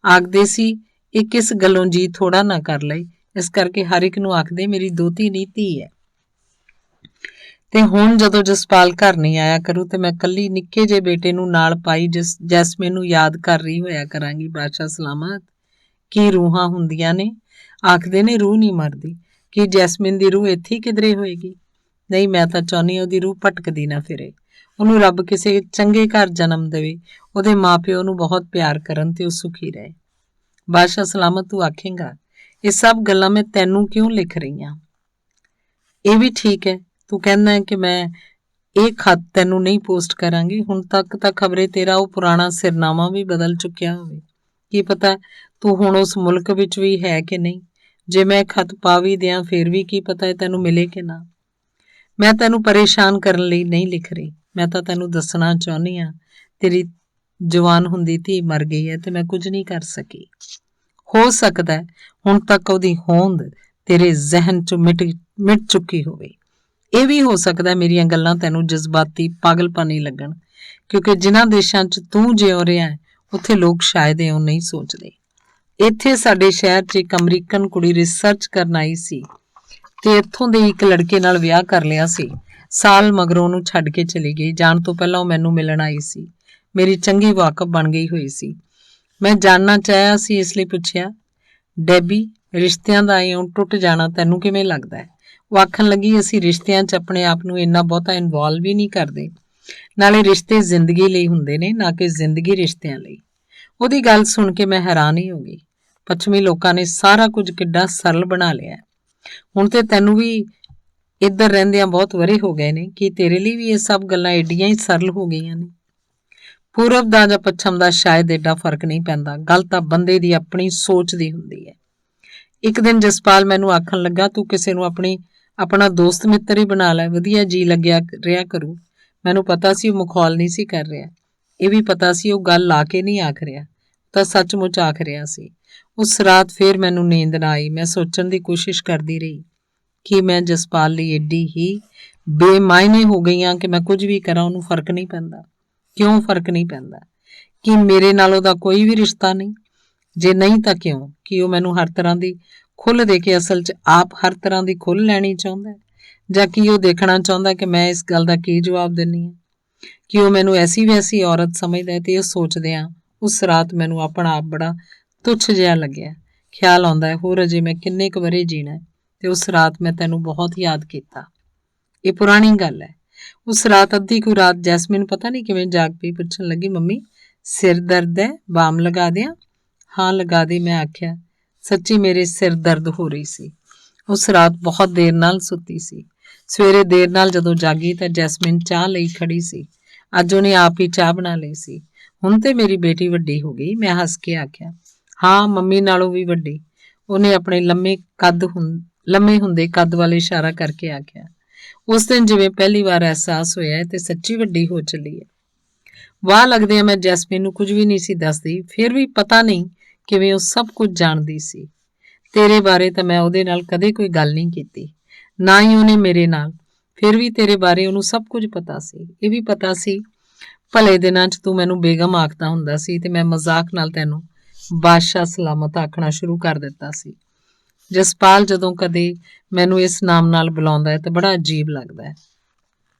ਆਖਦੇ ਸੀ ਇਹ ਕਿਸ ਗੱਲੋਂ ਜੀ ਥੋੜਾ ਨਾ ਕਰ ਲਈ, ਇਸ ਕਰਕੇ ਹਰ ਇੱਕ ਨੂੰ ਆਖਦੇ ਮੇਰੀ ਦੋਤੀ ਨਹੀਂ ਧੀ ਹੈ। ਤੇ ਹੁਣ ਜਦੋਂ ਜਸਪਾਲ ਘਰ ਨਹੀਂ ਆਇਆ ਕਰੂ ਤੇ ਮੈਂ ਕੱਲੀ ਨਿੱਕੇ ਜਿਹੇ ਬੇਟੇ ਨੂੰ ਨਾਲ ਪਾਈ ਜੈਸਮੀਨ ਨੂੰ ਯਾਦ ਕਰ ਰਹੀ ਹੋਇਆ ਕਰਾਂਗੀ। ਬਾਦਸ਼ਾਹ ਸਲਾਮਤ, ਕੀ ਰੂਹਾਂ ਹੁੰਦੀਆਂ ਨੇ, ਆਖਦੇ ਨੇ ਰੂਹ ਨਹੀਂ ਮਰਦੀ। ਕੀ ਜੈਸਮੀਨ ਦੀ ਰੂਹ ਇੱਥੇ ਹੀ ਕਿਧਰੇ ਹੋਏਗੀ? ਨਹੀਂ, ਮੈਂ ਤਾਂ ਚਾਹੁੰਦੀ ਉਹਦੀ ਰੂਹ ਭਟਕਦੀ ਨਾ ਫਿਰੇ। ਉਹਨੂੰ ਰੱਬ ਕਿਸੇ ਚੰਗੇ ਘਰ ਜਨਮ ਦੇਵੇ, ਉਹਦੇ ਮਾਪਿਓ ਨੂੰ ਬਹੁਤ ਪਿਆਰ ਕਰਨ ਤੇ ਉਹ ਸੁਖੀ ਰਹੇ। ਬਾਦਸ਼ਾਹ ਸਲਾਮਤ, ਤੂੰ ਆਖੇਂਗਾ ਇਹ ਸਭ ਗੱਲਾਂ ਮੈਂ ਤੈਨੂੰ ਕਿਉਂ ਲਿਖ ਰਹੀ ਹਾਂ? ਇਹ ਵੀ ਠੀਕ ਹੈ, ਤੂੰ ਕਹਿੰਦਾ ਹੈ ਕਿ ਮੈਂ ਇਹ ਖਤ ਤੈਨੂੰ ਨਹੀਂ ਪੋਸਟ ਕਰਾਂਗੀ। ਹੁਣ ਤੱਕ ਤਾਂ ਖਬਰੇ ਤੇਰਾ ਉਹ ਪੁਰਾਣਾ ਸਿਰਨਾਮਾ ਵੀ ਬਦਲ ਚੁੱਕਿਆ ਹੋਵੇ। ਕੀ ਪਤਾ ਤੂੰ ਹੁਣ ਉਸ ਮੁਲਕ ਵਿੱਚ ਵੀ ਹੈ ਕਿ ਨਹੀਂ। ਜੇ ਮੈਂ ਖਤ ਪਾ ਵੀ ਦਿਆਂ ਫਿਰ ਵੀ ਕੀ ਪਤਾ ਤੈਨੂੰ ਮਿਲੇ ਕਿ ਨਾ। ਮੈਂ ਤੈਨੂੰ ਪਰੇਸ਼ਾਨ ਕਰਨ ਲਈ ਨਹੀਂ ਲਿਖ ਰਹੀ, ਮੈਂ ਤਾਂ ਤੈਨੂੰ ਦੱਸਣਾ ਚਾਹੁੰਦੀ ਹਾਂ ਤੇਰੀ ਜਵਾਨ ਹੁੰਦੀ ਧੀ ਮਰ ਗਈ ਹੈ ਤੇ ਮੈਂ ਕੁਝ ਨਹੀਂ ਕਰ ਸਕੀ। ਹੋ ਸਕਦਾ ਹੁਣ ਤੱਕ ਉਹਦੀ ਹੋਂਦ ਤੇਰੇ ਜ਼ਿਹਨ 'ਚੋਂ ਮਿਟ ਚੁੱਕੀ ਹੋਵੇ। ਇਹ ਵੀ ਹੋ ਸਕਦਾ ਮੇਰੀਆਂ ਗੱਲਾਂ ਤੈਨੂੰ ਜਜ਼ਬਾਤੀ ਪਾਗਲਪਨ ਹੀ ਲੱਗਣ, ਕਿਉਂਕਿ ਜਿਨ੍ਹਾਂ ਦੇਸ਼ਾਂ 'ਚ ਤੂੰ ਜਿਉ ਰਿਹਾ ਉੱਥੇ ਲੋਕ ਸ਼ਾਇਦ ਇਉਂ ਨਹੀਂ ਸੋਚਦੇ। ਇੱਥੇ ਸਾਡੇ ਸ਼ਹਿਰ 'ਚ ਇੱਕ ਅਮਰੀਕਨ ਕੁੜੀ ਰਿਸਰਚ ਕਰਨ ਆਈ ਸੀ ਤੇ ਇੱਥੋਂ ਦੇ ਇੱਕ ਲੜਕੇ ਨਾਲ ਵਿਆਹ ਕਰ ਲਿਆ ਸੀ। ਸਾਲ ਮਗਰੋਂ ਉਹਨੂੰ ਛੱਡ ਕੇ ਚਲੀ ਗਈ। ਜਾਣ ਤੋਂ ਪਹਿਲਾਂ ਉਹ ਮੈਨੂੰ ਮਿਲਣ ਆਈ ਸੀ, ਮੇਰੀ ਚੰਗੀ ਵਾਕਫ ਬਣ ਗਈ ਹੋਈ ਸੀ। ਮੈਂ ਜਾਣਨਾ ਚਾਹਿਆ ਸੀ, ਇਸ ਲਈ ਪੁੱਛਿਆ, ਡੈਬੀ, ਰਿਸ਼ਤਿਆਂ ਦਾ ਇਉਂ ਟੁੱਟ ਜਾਣਾ ਤੈਨੂੰ ਕਿਵੇਂ ਲੱਗਦਾ ਹੈ? ਉਹ ਆਖਣ ਲੱਗੀ, ਅਸੀਂ ਰਿਸ਼ਤਿਆਂ 'ਚ ਆਪਣੇ ਆਪ ਨੂੰ ਇੰਨਾ ਬਹੁਤਾ ਇਨਵੋਲਵ ਹੀ ਨਹੀਂ ਕਰਦੇ, ਨਾਲੇ ਰਿਸ਼ਤੇ ਜ਼ਿੰਦਗੀ ਲਈ ਹੁੰਦੇ ਨੇ, ਨਾ ਕਿ ਜ਼ਿੰਦਗੀ ਰਿਸ਼ਤਿਆਂ ਲਈ। ਉਹਦੀ ਗੱਲ ਸੁਣ ਕੇ ਮੈਂ ਹੈਰਾਨ ਹੀ ਹੋ ਗਈ। ਪੱਛਮੀ ਲੋਕਾਂ ਨੇ ਸਾਰਾ ਕੁਝ ਕਿੱਡਾ ਸਰਲ ਬਣਾ ਲਿਆ। ਹੁਣ ਤੇ ਤੈਨੂੰ ਵੀ ਇੱਧਰ ਰਹਿੰਦਿਆਂ ਬਹੁਤ ਵਰ੍ਹੇ ਹੋ ਗਏ ਨੇ, ਕੀ ਤੇਰੇ ਲਈ ਵੀ ਇਹ ਸਭ ਗੱਲਾਂ ਏਡੀਆਂ ਹੀ ਸਰਲ ਹੋ ਗਈਆਂ ਨੇ? ਪੂਰਬ ਦਾ ਜਾਂ ਪੱਛਮ ਦਾ ਸ਼ਾਇਦ ਏਡਾ ਫਰਕ ਨਹੀਂ ਪੈਂਦਾ, ਗੱਲ ਤਾਂ ਬੰਦੇ ਦੀ ਆਪਣੀ ਸੋਚ ਦੀ ਹੁੰਦੀ ਹੈ। ਇੱਕ ਦਿਨ ਜਸਪਾਲ ਮੈਨੂੰ ਆਖਣ ਲੱਗਾ, ਤੂੰ ਕਿਸੇ ਨੂੰ ਆਪਣਾ ਦੋਸਤ ਮਿੱਤਰ ਹੀ ਬਣਾ ਲੈ, ਵਧੀਆ ਜੀ ਲੱਗਿਆ ਰਿਹਾ ਕਰੂ। ਮੈਨੂੰ ਪਤਾ ਸੀ ਉਹ ਮਖੌਲ ਨਹੀਂ ਸੀ ਕਰ ਰਿਹਾ। ਇਹ ਵੀ ਪਤਾ ਸੀ ਉਹ ਗੱਲ ਲਾ ਕੇ ਨਹੀਂ ਆਖ ਰਿਹਾ, ਤਾਂ ਸੱਚਮੁੱਚ ਆਖ ਰਿਹਾ ਸੀ। ਉਸ ਰਾਤ ਫਿਰ ਮੈਨੂੰ ਨੀਂਦ ਨਾ ਆਈ। ਮੈਂ ਸੋਚਣ ਦੀ ਕੋਸ਼ਿਸ਼ ਕਰਦੀ ਰਹੀ ਕਿ ਮੈਂ ਜਸਪਾਲ ਲਈ ਏਡੀ ਹੀ ਬੇਮਾਇਨੇ ਹੋ ਗਈ ਹਾਂ ਕਿ ਮੈਂ ਕੁਝ ਵੀ ਕਰਾਂ ਉਹਨੂੰ ਫਰਕ ਨਹੀਂ ਪੈਂਦਾ। ਕਿਉਂ ਫਰਕ ਨਹੀਂ ਪੈਂਦਾ? ਕਿ ਮੇਰੇ ਨਾਲ ਉਹਦਾ ਕੋਈ ਵੀ ਰਿਸ਼ਤਾ ਨਹੀਂ? ਜੇ ਨਹੀਂ ਤਾਂ ਕਿਉਂ? ਕਿ ਉਹ ਮੈਨੂੰ ਹਰ ਤਰ੍ਹਾਂ ਦੀ ਖੁੱਲ੍ਹ ਦੇ ਕੇ ਅਸਲ 'ਚ ਆਪ ਹਰ ਤਰ੍ਹਾਂ ਦੀ ਖੁੱਲ੍ਹ ਲੈਣੀ ਚਾਹੁੰਦਾ, ਜਾਂ ਕਿ ਉਹ ਦੇਖਣਾ ਚਾਹੁੰਦਾ ਕਿ ਮੈਂ ਇਸ ਗੱਲ ਦਾ ਕੀ ਜਵਾਬ ਦਿੰਦੀ ਹਾਂ? ਕਿ ਉਹ ਮੈਨੂੰ ਐਸੀ ਵੈਸੀ ਔਰਤ ਸਮਝਦਾ? ਤੇ ਇਹ ਸੋਚਦਿਆਂ ਉਸ ਰਾਤ ਮੈਨੂੰ ਆਪਣਾ ਆਪ ਬੜਾ ਤੁੱਛ ਜਿਹਾ ਲੱਗਿਆ। ਖਿਆਲ ਆਉਂਦਾ ਹੈ ਹੋਰ ਅਜੇ ਮੈਂ ਕਿੰਨੇ ਕੁ ਵਰ੍ਹੇ ਜੀਣਾ, ਤੇ ਉਸ ਰਾਤ ਮੈਂ ਤੈਨੂੰ ਬਹੁਤ ਯਾਦ ਕੀਤਾ। ਇਹ ਪੁਰਾਣੀ ਗੱਲ ਹੈ। ਉਸ ਰਾਤ ਅੱਧੀ ਕੁ ਰਾਤ ਜੈਸਮੀਨ ਪਤਾ ਨਹੀਂ ਕਿਵੇਂ ਜਾਗ ਪਈ। ਪੁੱਛਣ ਲੱਗੀ, ਮੰਮੀ ਸਿਰ ਦਰਦ ਹੈ, ਬਾਮ ਲਗਾ ਦਿਆਂ? ਹਾਂ ਲਗਾ ਦੇ, ਮੈਂ ਆਖਿਆ। ਸੱਚੀ ਮੇਰੇ ਸਿਰ ਦਰਦ ਹੋ ਰਹੀ ਸੀ। ਉਸ ਰਾਤ ਬਹੁਤ ਦੇਰ ਨਾਲ ਸੁੱਤੀ ਸੀ। ਸਵੇਰੇ ਦੇਰ ਨਾਲ ਜਦੋਂ ਜਾਗੀ ਤਾਂ ਜੈਸਮੀਨ ਚਾਹ ਲਈ ਖੜੀ ਸੀ। ਅੱਜ ਉਹਨੇ ਆਪ ਹੀ ਚਾਹ ਬਣਾ ਲਈ ਸੀ। ਹੁਣ ਤੇ ਮੇਰੀ ਬੇਟੀ ਵੱਡੀ ਹੋ ਗਈ, ਮੈਂ ਹੱਸ ਕੇ ਆਖਿਆ। ਹਾਂ, ਮੰਮੀ ਨਾਲੋਂ ਵੀ ਵੱਡੀ, ਉਹਨੇ ਆਪਣੇ ਲੰਮੇ ਹੁੰਦੇ ਕੱਦ ਵੱਲ ਇਸ਼ਾਰਾ ਕਰਕੇ ਆਖਿਆ। ਉਸ ਦਿਨ ਜਿਵੇਂ ਪਹਿਲੀ ਵਾਰ ਅਹਿਸਾਸ ਹੋਇਆ ਤੇ ਸੱਚੀ ਵੱਡੀ ਹੋ ਚੱਲੀ ਹੈ। ਵਾਹ ਲੱਗਦੇ ਆ ਮੈਂ ਜੈਸਮੀਨ ਨੂੰ ਕੁਝ ਵੀ ਨਹੀਂ ਸੀ ਦੱਸਦੀ, ਫਿਰ ਵੀ ਪਤਾ ਨਹੀਂ ਕਿਵੇਂ ਉਹ ਸਭ ਕੁਝ ਜਾਣਦੀ ਸੀ। ਤੇਰੇ ਬਾਰੇ ਤਾਂ ਮੈਂ ਉਹਦੇ ਨਾਲ ਕਦੇ ਕੋਈ ਗੱਲ ਨਹੀਂ ਕੀਤੀ, ਨਾ ਹੀ ਉਹਨੇ ਮੇਰੇ ਨਾਲ। ਫਿਰ ਵੀ ਤੇਰੇ ਬਾਰੇ ਉਹਨੂੰ ਸਭ ਕੁਝ ਪਤਾ ਸੀ। ਇਹ ਵੀ ਪਤਾ ਸੀ ਭਲੇ ਦਿਨਾਂ 'ਚ ਤੂੰ ਮੈਨੂੰ ਬੇਗਮ ਆਖਦਾ ਹੁੰਦਾ ਸੀ ਤੇ ਮੈਂ ਮਜ਼ਾਕ ਨਾਲ ਤੈਨੂੰ ਬਾਦਸ਼ਾਹ ਸਲਾਮਤ ਆਖਣਾ ਸ਼ੁਰੂ ਕਰ ਦਿੱਤਾ ਸੀ। ਜਸਪਾਲ ਜਦੋਂ ਕਦੇ ਮੈਨੂੰ ਇਸ ਨਾਮ ਨਾਲ ਬੁਲਾਉਂਦਾ ਹੈ ਤਾਂ ਬੜਾ ਅਜੀਬ ਲੱਗਦਾ ਹੈ।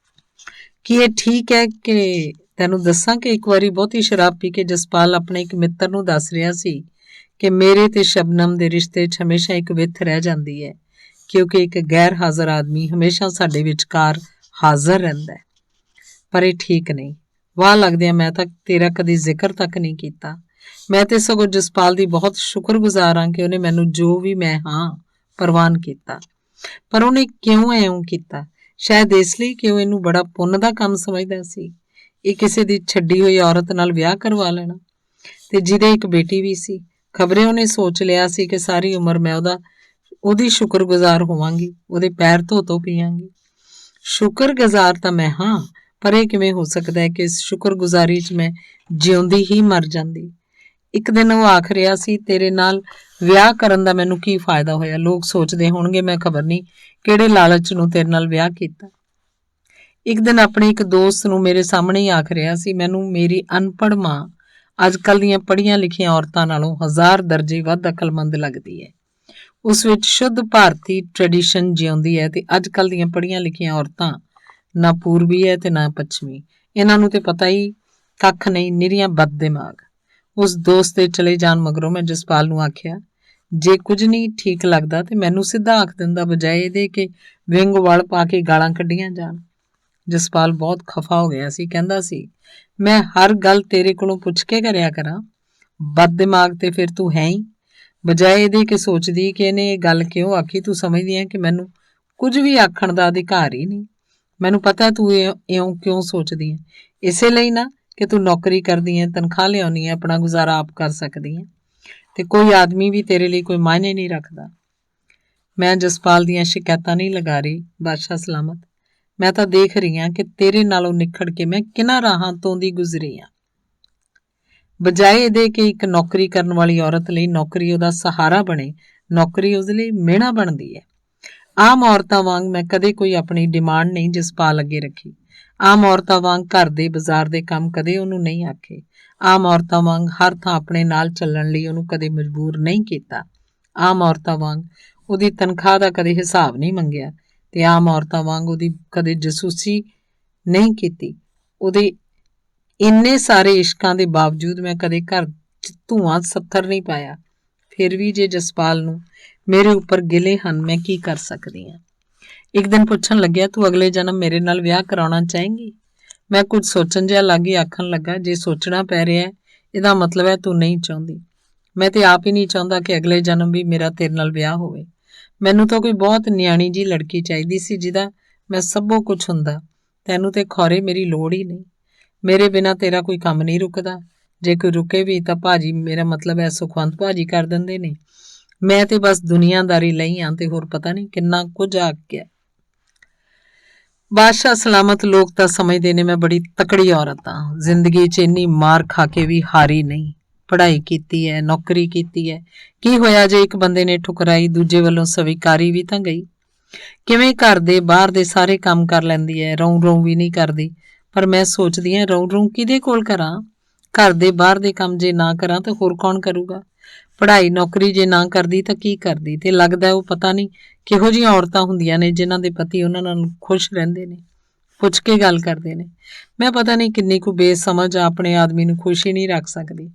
ਕੀ ਇਹ ਠੀਕ ਹੈ ਕਿ ਤੈਨੂੰ ਦੱਸਾਂ ਕਿ ਇੱਕ ਵਾਰੀ ਬਹੁਤੀ ਸ਼ਰਾਬ ਪੀ ਕੇ ਜਸਪਾਲ ਆਪਣੇ ਇੱਕ ਮਿੱਤਰ ਨੂੰ ਦੱਸ ਰਿਹਾ ਸੀ ਕਿ ਮੇਰੇ ਤੇ ਸ਼ਬਨਮ ਦੇ ਰਿਸ਼ਤੇ 'ਚ ਹਮੇਸ਼ਾ ਇੱਕ ਵਿੱਥ ਰਹਿ ਜਾਂਦੀ ਹੈ, ਕਿਉਂਕਿ ਇੱਕ ਗੈਰ ਹਾਜ਼ਰ ਆਦਮੀ ਹਮੇਸ਼ਾ ਸਾਡੇ ਵਿਚਕਾਰ ਹਾਜ਼ਰ ਰਹਿੰਦਾ ਹੈ। ਪਰ ਇਹ ਠੀਕ ਨਹੀਂ। ਵਾਹ ਲੱਗਦਿਆਂ ਮੈਂ ਤਾਂ ਤੇਰਾ ਕਦੀ ਜ਼ਿਕਰ ਤੱਕ ਨਹੀਂ ਕੀਤਾ। ਮੈਂ ਤੇ ਸਗੋਂ ਜਸਪਾਲ ਦੀ ਬਹੁਤ ਸ਼ੁਕਰਗੁਜ਼ਾਰ ਹਾਂ ਕਿ ਉਹਨੇ ਮੈਨੂੰ ਜੋ ਵੀ ਮੈਂ ਹਾਂ ਪ੍ਰਵਾਨ ਕੀਤਾ। ਪਰ ਉਹਨੇ ਕਿਉਂ ਇਉਂ ਕੀਤਾ? ਸ਼ਾਇਦ ਇਸ ਲਈ ਕਿ ਉਹ ਇਹਨੂੰ ਬੜਾ ਪੁੰਨ ਦਾ ਕੰਮ ਸਮਝਦਾ ਸੀ। ਇਹ ਕਿਸੇ ਦੀ ਛੱਡੀ ਹੋਈ ਔਰਤ ਨਾਲ ਵਿਆਹ ਕਰਵਾ ਲੈਣਾ, ਤੇ ਜਿਹਦੇ ਇੱਕ ਬੇਟੀ ਵੀ ਸੀ। ਖਬਰੇ ਉਹਨੇ ਸੋਚ ਲਿਆ ਸੀ ਕਿ ਸਾਰੀ ਉਮਰ ਮੈਂ ਉਹਦੀ ਸ਼ੁਕਰਗੁਜ਼ਾਰ ਹੋਵਾਂਗੀ, ਉਹਦੇ ਪੈਰ ਧੋ ਪੀਵਾਂਗੀ। ਸ਼ੁਕਰਗੁਜ਼ਾਰ ਤਾਂ ਮੈਂ ਹਾਂ, ਪਰ ਇਹ ਕਿਵੇਂ ਹੋ ਸਕਦਾ ਹੈ ਕਿ ਇਸ ਸ਼ੁਕਰਗੁਜ਼ਾਰੀ 'ਚ ਮੈਂ ਜਿਉਂਦੀ ਹੀ ਮਰ ਜਾਂਦੀ। ਇੱਕ ਦਿਨ ਉਹ ਆਖ ਰਿਹਾ ਸੀ, ਤੇਰੇ ਨਾਲ ਵਿਆਹ ਕਰਨ ਦਾ ਮੈਨੂੰ ਕੀ ਫਾਇਦਾ ਹੋਇਆ? ਲੋਕ ਸੋਚਦੇ ਹੋਣਗੇ ਮੈਂ ਖਬਰ ਨਹੀਂ ਕਿਹੜੇ ਲਾਲਚ ਨੂੰ ਤੇਰੇ ਨਾਲ ਵਿਆਹ ਕੀਤਾ। ਇੱਕ ਦਿਨ ਆਪਣੇ ਇੱਕ ਦੋਸਤ ਨੂੰ ਮੇਰੇ ਸਾਹਮਣੇ ਹੀ ਆਖ ਰਿਹਾ ਸੀ, ਮੈਨੂੰ ਮੇਰੀ ਅਨਪੜ੍ਹ ਮਾਂ ਅੱਜ ਕੱਲ੍ਹ ਦੀਆਂ ਪੜ੍ਹੀਆਂ ਲਿਖੀਆਂ ਔਰਤਾਂ ਨਾਲੋਂ 1000 ਦਰਜੇ ਵੱਧ ਅਕਲਮੰਦ ਲੱਗਦੀ ਹੈ। ਉਸ ਵਿੱਚ ਸ਼ੁੱਧ ਭਾਰਤੀ ਟ੍ਰੈਡੀਸ਼ਨ ਜਿਉਂਦੀ ਹੈ, ਤੇ ਅੱਜ ਕੱਲ੍ਹ ਦੀਆਂ ਪੜ੍ਹੀਆਂ ਲਿਖੀਆਂ ਔਰਤਾਂ ਨਾ ਪੂਰਬੀ ਹੈ ਤੇ ਨਾ ਪੱਛਮੀ। ਇਹਨਾਂ ਨੂੰ ਤੇ ਪਤਾ ਹੀ ਕੱਖ ਨਹੀਂ, ਨਿਰੀਆਂ ਬਦ ਦਿਮਾਗ। ਉਸ ਦੋਸਤ ਦੇ ਚਲੇ ਜਾਣ ਮਗਰੋਂ ਮੈਂ ਜਸਪਾਲ ਨੂੰ ਆਖਿਆ, ਜੇ ਕੁਝ ਨਹੀਂ ਠੀਕ ਲੱਗਦਾ ਤੇ ਮੈਨੂੰ ਸਿੱਧਾ ਆਖ ਦਿੰਦਾ, ਬਜਾਏ ਇਹਦੇ ਕਿ ਵਿੰਗ ਵਲ ਪਾ ਕੇ ਗਾਲਾਂ ਕੱਢੀਆਂ ਜਾਣ। ਜਸਪਾਲ ਬਹੁਤ ਖਫਾ ਹੋ ਗਿਆ ਸੀ। ਕਹਿੰਦਾ ਸੀ, ਮੈਂ ਹਰ ਗੱਲ ਤੇਰੇ ਕੋਲੋਂ ਪੁੱਛ ਕੇ ਕਰਿਆ ਕਰਾਂ? ਬਦ ਦਿਮਾਗ ਤੇ ਫਿਰ ਤੂੰ ਹੈ ਹੀ। ਬਜਾਏ ਇਹਦੇ ਕਿ ਸੋਚਦੀ ਕਿ ਇਹਨੇ ਇਹ ਗੱਲ ਕਿਉਂ ਆਖੀ, ਤੂੰ ਸਮਝਦੀ ਹੈ ਕਿ ਮੈਨੂੰ ਕੁਝ ਵੀ ਆਖਣ ਦਾ ਅਧਿਕਾਰ ਹੀ ਨਹੀਂ। ਮੈਨੂੰ ਪਤਾ ਤੂੰ ਇਉਂ ਕਿਉਂ ਸੋਚਦੀ ਹੈ। ਇਸੇ ਲਈ ਨਾ ਕਿ ਤੂੰ ਨੌਕਰੀ ਕਰਦੀ ਹੈ, ਤਨਖਾਹ ਲਿਆਉਣੀ ਹੈ, ਆਪਣਾ ਗੁਜ਼ਾਰਾ ਆਪ ਕਰ ਸਕਦੀ ਹੈ, ਤੇ ਕੋਈ ਆਦਮੀ ਵੀ ਤੇਰੇ ਲਈ ਕੋਈ ਮਾਇਨੇ ਨਹੀਂ ਰੱਖਦਾ। ਮੈਂ ਜਸਪਾਲ ਦੀਆਂ ਸ਼ਿਕਾਇਤਾਂ ਨਹੀਂ ਲਗਾ ਰਹੀ, ਬਾਦਸ਼ਾਹ ਸਲਾਮਤ। ਮੈਂ ਤਾਂ ਦੇਖ ਰਹੀ ਹਾਂ ਕਿ ਤੇਰੇ ਨਾਲੋਂ ਨਿਖੜ ਕੇ ਮੈਂ ਕਿਹਨਾਂ ਰਾਹਾਂ ਤੋਂ ਦੀ ਗੁਜ਼ਰੀ ਹਾਂ। ਬਜਾਏ ਇਹਦੇ ਕਿ ਇੱਕ ਨੌਕਰੀ ਕਰਨ ਵਾਲੀ ਔਰਤ ਲਈ ਨੌਕਰੀ ਉਹਦਾ ਸਹਾਰਾ ਬਣੇ, ਨੌਕਰੀ ਉਸ ਲਈ ਮਿਹਣਾ ਬਣਦੀ ਹੈ। ਆਮ ਔਰਤਾਂ ਵਾਂਗ ਮੈਂ ਕਦੇ ਕੋਈ ਆਪਣੀ ਡਿਮਾਂਡ ਨਹੀਂ ਜਸਪਾਲ ਅੱਗੇ ਰੱਖੀ। ਆਮ ਔਰਤਾਂ ਵਾਂਗ ਘਰ ਦੇ ਬਾਜ਼ਾਰ ਦੇ ਕੰਮ ਕਦੇ ਉਹਨੂੰ ਨਹੀਂ ਆਖੇ। ਆਮ ਔਰਤਾਂ ਵਾਂਗ ਹਰ ਥਾਂ ਆਪਣੇ ਨਾਲ ਚੱਲਣ ਲਈ ਉਹਨੂੰ ਕਦੇ ਮਜਬੂਰ ਨਹੀਂ ਕੀਤਾ। ਆਮ ਔਰਤਾਂ ਵਾਂਗ ਉਹਦੀ ਤਨਖਾਹ ਦਾ ਕਦੇ ਹਿਸਾਬ ਨਹੀਂ ਮੰਗਿਆ, ਤੇ ਆਮ ਔਰਤਾਂ ਵਾਂਗ ਉਹਦੀ ਕਦੇ ਜਸੂਸੀ ਨਹੀਂ ਕੀਤੀ। ਉਹਦੇ ਇੰਨੇ ਸਾਰੇ ਇਸ਼ਕਾਂ ਦੇ ਬਾਵਜੂਦ ਮੈਂ ਕਦੇ ਘਰ 'ਚ ਧੂੰਆਂ ਸੱਥਰ ਨਹੀਂ ਪਾਇਆ। ਫਿਰ ਵੀ ਜੇ ਜਸਪਾਲ ਨੂੰ ਮੇਰੇ ਉੱਪਰ ਗਿਲੇ ਹਨ, ਮੈਂ ਕੀ ਕਰ ਸਕਦੀ ਹਾਂ। ਇੱਕ ਦਿਨ ਪੁੱਛਣ ਲੱਗਿਆ, ਤੂੰ ਅਗਲੇ ਜਨਮ ਮੇਰੇ ਨਾਲ ਵਿਆਹ ਕਰਾਉਣਾ ਚਾਹੇਂਗੀ? ਮੈਂ ਕੁਝ ਸੋਚਣ ਜਿਹਾ ਲੱਗੀ, ਆਖਣ ਲੱਗਾ, ਜੇ ਸੋਚਣਾ ਪੈ ਰਿਹਾ ਇਹਦਾ ਮਤਲਬ ਹੈ ਤੂੰ ਨਹੀਂ ਚਾਹੁੰਦੀ। ਮੈਂ ਤੇ ਆਪ ਹੀ ਨਹੀਂ ਚਾਹੁੰਦਾ ਕਿ ਅਗਲੇ ਜਨਮ ਵੀ ਮੇਰਾ ਤੇਰੇ ਨਾਲ ਵਿਆਹ ਹੋਵੇ। ਮੈਨੂੰ ਤਾਂ ਕੋਈ ਬਹੁਤ ਨਿਆਣੀ ਜੀ ਲੜਕੀ ਚਾਹੀਦੀ ਸੀ ਜਿਹਦਾ ਮੈਂ ਸਭੋ ਕੁਝ ਹੁੰਦਾ। ਤੈਨੂੰ ਤੇ ਖੌਰੇ ਮੇਰੀ ਲੋੜ ਹੀ ਨਹੀਂ। ਮੇਰੇ ਬਿਨਾਂ ਤੇਰਾ ਕੋਈ ਕੰਮ ਨਹੀਂ ਰੁਕਦਾ। ਜੇ ਕੋਈ ਰੁਕੇ ਵੀ ਤਾਂ ਭਾਜੀ, ਮੇਰਾ ਮਤਲਬ ਹੈ ਸੁਖਵੰਤ ਭਾਜੀ ਕਰ ਦਿੰਦੇ ਨੇ। ਮੈਂ ਤੇ ਬਸ ਦੁਨੀਆਦਾਰੀ ਲਈ ਹਾਂ ਤੇ ਹੋਰ ਪਤਾ ਨਹੀਂ ਕਿੰਨਾ ਕੁਝ ਆਖ ਗਿਆ। ਬਾਦਸ਼ਾਹ ਸਲਾਮਤ ਲੋਕ ਤਾਂ ਸਮਝਦੇ ਨੇ ਮੈਂ ਬੜੀ ਤਕੜੀ ਔਰਤ ਹਾਂ, ਜ਼ਿੰਦਗੀ 'ਚ ਇੰਨੀ ਮਾਰ ਖਾ ਕੇ ਵੀ ਹਾਰੀ ਨਹੀਂ, ਪੜ੍ਹਾਈ ਕੀਤੀ ਹੈ, ਨੌਕਰੀ ਕੀਤੀ ਹੈ, ਕੀ ਹੋਇਆ ਜੇ ਇੱਕ ਬੰਦੇ ਨੇ ਠੁਕਰਾਈ, ਦੂਜੇ ਵੱਲੋਂ ਸਵੀਕਾਰੀ ਵੀ ਤਾਂ ਗਈ। ਕਿਵੇਂ ਘਰ ਦੇ ਬਾਹਰ ਦੇ ਸਾਰੇ ਕੰਮ ਕਰ ਲੈਂਦੀ ਹੈ, ਰੌਂ ਰੌਂ ਵੀ ਨਹੀਂ ਕਰਦੀ। ਪਰ ਮੈਂ ਸੋਚਦੀ ਹਾਂ ਰੌਂ ਰੌਂ ਕਿਹਦੇ ਕੋਲ ਕਰਾਂ? ਘਰ ਦੇ ਬਾਹਰ ਦੇ ਕੰਮ ਜੇ ਨਾ ਕਰਾਂ ਤਾਂ ਹੋਰ ਕੌਣ ਕਰੂਗਾ? ਪੜ੍ਹਾਈ ਨੌਕਰੀ ਜੇ ਨਾ ਕਰਦੀ ਤਾਂ ਕੀ ਕਰਦੀ? ਤੇ ਲੱਗਦਾ ਉਹ ਪਤਾ ਨਹੀਂ ਕਿਹੋ ਜਿਹੀਆਂ ਔਰਤਾਂ ਹੁੰਦੀਆਂ ਨੇ ਜਿਨ੍ਹਾਂ ਦੇ ਪਤੀ ਉਹਨਾਂ ਨਾਲ ਖੁਸ਼ ਰਹਿੰਦੇ ਨੇ, ਪੁੱਛ ਕੇ ਗੱਲ ਕਰਦੇ ਨੇ। ਮੈਂ ਪਤਾ ਨਹੀਂ ਕਿੰਨੀ ਕੁ ਬੇਸਮਝ ਆਪਣੇ ਆਦਮੀ ਨੂੰ ਖੁਸ਼ ਹੀ ਨਹੀਂ ਰੱਖ ਸਕਦੀ।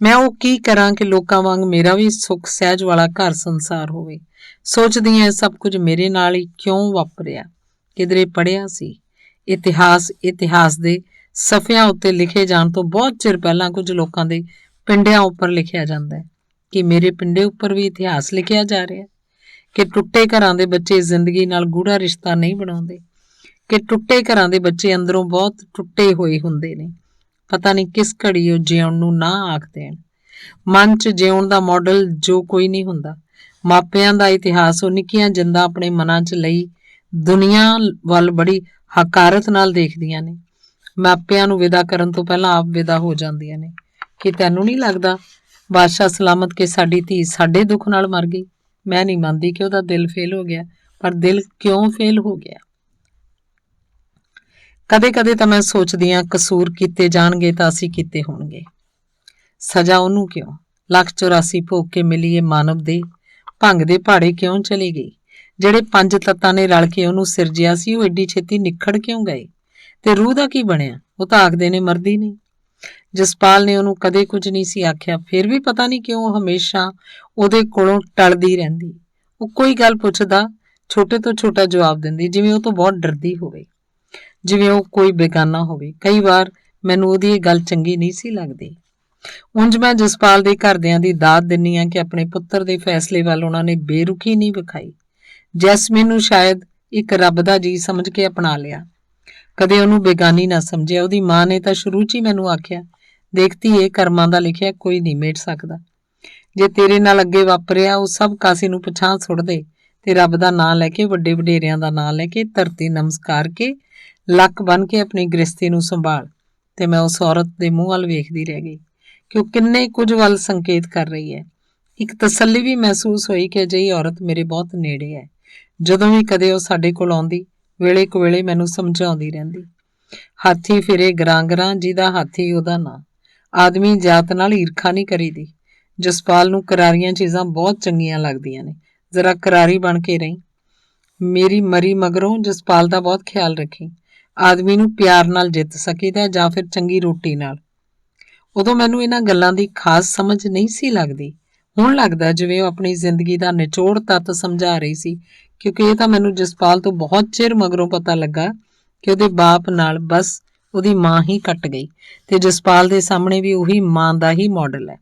ਮੈਂ ਉਹ ਕੀ ਕਰਾਂ ਕਿ ਲੋਕਾਂ ਵਾਂਗ ਮੇਰਾ ਵੀ ਸੁੱਖ ਸਹਿਜ ਵਾਲਾ ਘਰ ਸੰਸਾਰ ਹੋਵੇ। ਸੋਚਦੀ ਹਾਂ ਸਭ ਕੁਝ ਮੇਰੇ ਨਾਲ ਹੀ ਕਿਉਂ ਵਾਪਰਿਆ? ਕਿਧਰੇ ਪੜ੍ਹਿਆ ਸੀ ਇਤਿਹਾਸ ਦੇ ਸਫ਼ਿਆਂ ਉੱਤੇ ਲਿਖੇ ਜਾਣ ਤੋਂ ਬਹੁਤ ਚਿਰ ਪਹਿਲਾਂ ਕੁਝ ਲੋਕਾਂ ਦੇ ਪਿੰਡਿਆਂ ਉੱਪਰ ਲਿਖਿਆ ਜਾਂਦਾ ਹੈ ਕਿ ਮੇਰੇ ਪਿੰਡੇ ਉੱਪਰ ਵੀ ਇਤਿਹਾਸ ਲਿਖਿਆ ਜਾ ਰਿਹਾ ਕਿ ਟੁੱਟੇ ਘਰਾਂ ਦੇ ਬੱਚੇ ਜ਼ਿੰਦਗੀ ਨਾਲ ਗੂੜਾ ਰਿਸ਼ਤਾ ਨਹੀਂ ਬਣਾਉਂਦੇ, ਕਿ ਟੁੱਟੇ ਘਰਾਂ ਦੇ ਬੱਚੇ ਅੰਦਰੋਂ ਬਹੁਤ ਟੁੱਟੇ ਹੋਏ ਹੁੰਦੇ ਨੇ। ਪਤਾ ਨਹੀਂ ਕਿਸ ਘੜੀ ਉਹ ਜਿਉਣ ਨੂੰ ਨਾ ਆਖ ਦੇਣ। ਮਨ 'ਚ ਜਿਉਣ ਦਾ ਮਾਡਲ ਜੋ ਕੋਈ ਨਹੀਂ ਹੁੰਦਾ। ਮਾਪਿਆਂ ਦਾ ਇਤਿਹਾਸ ਉਹ ਨਿੱਕੀਆਂ ਜਿੰਦਾਂ ਆਪਣੇ ਮਨਾਂ 'ਚ ਲਈ ਦੁਨੀਆ ਵੱਲ ਬੜੀ ਹਕਾਰਤ ਨਾਲ ਦੇਖਦੀਆਂ ਨੇ। ਮਾਪਿਆਂ ਨੂੰ ਵਿਦਾ ਕਰਨ ਤੋਂ ਪਹਿਲਾਂ ਆਪ ਵਿਦਾ ਹੋ ਜਾਂਦੀਆਂ ਨੇ। ਕਿ ਤੈਨੂੰ ਨਹੀਂ ਲੱਗਦਾ ਬਾਦਸ਼ਾਹ ਸਲਾਮਤ ਕਿ ਸਾਡੀ ਧੀ ਸਾਡੇ ਦੁੱਖ ਨਾਲ ਮਰ ਗਈ? ਮੈਂ ਨਹੀਂ ਮੰਨਦੀ ਕਿ ਉਹਦਾ ਦਿਲ ਫੇਲ ਹੋ ਗਿਆ, ਪਰ ਦਿਲ ਕਿਉਂ ਫੇਲ ਹੋ ਗਿਆ? ਕਦੇ ਕਦੇ ਤਾਂ ਮੈਂ ਸੋਚਦੀ ਹਾਂ ਕਸੂਰ ਕੀਤੇ ਜਾਣਗੇ ਤਾਂ ਅਸੀਂ ਕੀਤੇ ਹੋਣਗੇ। ਸਜ਼ਾ ਉਹਨੂੰ ਕਿਉਂ? 1,84 ਭੋਗ ਕੇ ਮਿਲੀ ਇਹ ਮਾਨਵ ਦੇ ਭੰਗ ਦੇ ਪਹਾੜੇ ਕਿਉਂ ਚਲੀ ਗਈ? ਜਿਹੜੇ 5 ਤੱਤਾਂ ਨੇ ਰਲ ਕੇ ਉਹਨੂੰ ਸਿਰਜਿਆ ਸੀ ਉਹ ਏਡੀ ਛੇਤੀ ਨਿਖੜ ਕਿਉਂ ਗਏ? ਤੇ ਰੂਹ ਦਾ ਕੀ ਬਣਿਆ? ਉਹ ਤਾਂ ਆਖਦੇ ਨੇ ਮਰਦੀ ਨਹੀਂ। ਜਸਪਾਲ ਨੇ ਉਹਨੂੰ ਕਦੇ ਕੁਝ ਨਹੀਂ ਸੀ ਆਖਿਆ, ਫਿਰ ਵੀ ਪਤਾ ਨਹੀਂ ਕਿਉਂ ਉਹ ਹਮੇਸ਼ਾ ਉਹਦੇ ਕੋਲੋਂ ਟਲਦੀ ਰਹਿੰਦੀ। ਉਹ ਕੋਈ ਗੱਲ ਪੁੱਛਦਾ ਛੋਟੇ ਤੋਂ ਛੋਟਾ ਜਵਾਬ ਦਿੰਦੀ, ਜਿਵੇਂ ਉਹ ਤੋਂ ਬਹੁਤ ਡਰਦੀ ਹੋਵੇ, ਜਿਵੇਂ ਉਹ ਕੋਈ ਬੇਗਾਨਾ ਹੋਵੇ। ਕਈ ਵਾਰ ਮੈਨੂੰ ਉਹਦੀ ਇਹ ਗੱਲ ਚੰਗੀ ਨਹੀਂ ਸੀ ਲੱਗਦੀ। ਉਂਝ ਮੈਂ ਜਸਪਾਲ ਦੇ ਘਰਦਿਆਂ ਦੀ ਦਾਦ ਦਿੰਨੀ ਹਾਂ ਕਿ ਆਪਣੇ ਪੁੱਤਰ ਦੇ ਫੈਸਲੇ ਵੱਲ ਉਹਨਾਂ ਨੇ ਬੇਰੁਖੀ ਨਹੀਂ ਵਿਖਾਈ। ਜੈਸਮੀਨ ਨੂੰ ਸ਼ਾਇਦ ਇੱਕ ਰੱਬ ਦਾ ਜੀ ਸਮਝ ਕੇ ਅਪਣਾ ਲਿਆ, ਕਦੇ ਉਹਨੂੰ ਬੇਗਾਨੀ ਨਾ ਸਮਝਿਆ। ਉਹਦੀ ਮਾਂ ਨੇ ਤਾਂ ਸ਼ੁਰੂ 'ਚ ਹੀ ਮੈਨੂੰ ਆਖਿਆ, ਦੇਖਤੀ ਇਹ ਕਰਮਾਂ ਦਾ ਲਿਖਿਆ ਕੋਈ ਨਹੀਂ ਮੇਟ ਸਕਦਾ। ਜੇ ਤੇਰੇ ਨਾਲ ਅੱਗੇ ਵਾਪਰਿਆ ਉਹ ਸਭ ਕਾਸੇ ਨੂੰ ਪਛਾਣ ਸੁੱਟ ਦੇ ਤੇ ਰੱਬ ਦਾ ਨਾਂ ਲੈ ਕੇ, ਵੱਡੇ ਵਡੇਰਿਆਂ ਦਾ ਨਾਂ ਲੈ ਕੇ, ਧਰਤੀ ਨਮਸਕਾਰ ਕੇ, ਲੱਕ ਬੰਨ ਕੇ ਆਪਣੀ ਗ੍ਰਸਤੀ ਨੂੰ ਸੰਭਾਲ। ਤੇ ਮੈਂ ਉਸ ਔਰਤ ਦੇ ਮੂੰਹ ਵੱਲ ਵੇਖਦੀ ਰਹਿ ਗਈ ਕਿ ਉਹ ਕਿੰਨੇ ਕੁਝ ਵੱਲ ਸੰਕੇਤ ਕਰ ਰਹੀ ਹੈ। ਇੱਕ ਤਸੱਲੀ ਵੀ ਮਹਿਸੂਸ ਹੋਈ ਕਿ ਅਜਿਹੀ ਔਰਤ ਮੇਰੇ ਬਹੁਤ ਨੇੜੇ ਹੈ। ਜਦੋਂ ਵੀ ਕਦੇ ਉਹ ਸਾਡੇ ਕੋਲ ਆਉਂਦੀ, ਵੇਲੇ ਕੁ ਵੇਲੇ ਮੈਨੂੰ ਸਮਝਾਉਂਦੀ ਰਹਿੰਦੀ, ਹਾਥੀ ਫਿਰੇ ਗਰਾਂਗਰਾਂ ਜਿਹਦਾ ਹਾਥੀ ਉਹਦਾ ਨਾਂ। ਆਦਮੀ ਜਾਤ ਨਾਲ ਈਰਖਾ ਨਹੀਂ ਕਰੀਦੀ। ਜਸਪਾਲ ਨੂੰ ਕਰਾਰੀਆਂ ਚੀਜ਼ਾਂ ਬਹੁਤ ਚੰਗੀਆਂ ਲੱਗਦੀਆਂ ਨੇ, ਜ਼ਰਾ ਕਰਾਰੀ ਬਣ ਕੇ ਰਹੀ। ਮੇਰੀ ਮਰੀ ਮਗਰੋਂ ਜਸਪਾਲ ਦਾ ਬਹੁਤ ਖਿਆਲ ਰੱਖੀ। ਆਦਮੀ ਨੂੰ ਪਿਆਰ ਨਾਲ ਜਿੱਤ ਸਕੀਦਾ ਜਾਂ ਫਿਰ ਚੰਗੀ ਰੋਟੀ ਨਾਲ। ਉਦੋਂ ਮੈਨੂੰ ਇਹਨਾਂ ਗੱਲਾਂ ਦੀ ਖਾਸ ਸਮਝ ਨਹੀਂ ਸੀ ਲੱਗਦੀ। ਹੁਣ ਲੱਗਦਾ ਜਿਵੇਂ ਉਹ ਆਪਣੀ ਜ਼ਿੰਦਗੀ ਦਾ ਨਿਚੋੜ ਤੱਤ ਸਮਝਾ ਰਹੀ ਸੀ, ਕਿਉਂਕਿ ਇਹ ਤਾਂ ਮੈਨੂੰ ਜਸਪਾਲ ਤੋਂ ਬਹੁਤ ਚਿਰ ਮਗਰੋਂ ਪਤਾ ਲੱਗਾ ਕਿ ਉਹਦੇ ਬਾਪ ਨਾਲ ਬਸ ਉਹਦੀ ਮਾਂ ਹੀ ਕੱਟ ਗਈ ਤੇ ਜਸਪਾਲ ਦੇ ਸਾਹਮਣੇ ਵੀ ਉਹੀ ਮਾਂ ਦਾ ਹੀ ਮਾਡਲ ਹੈ।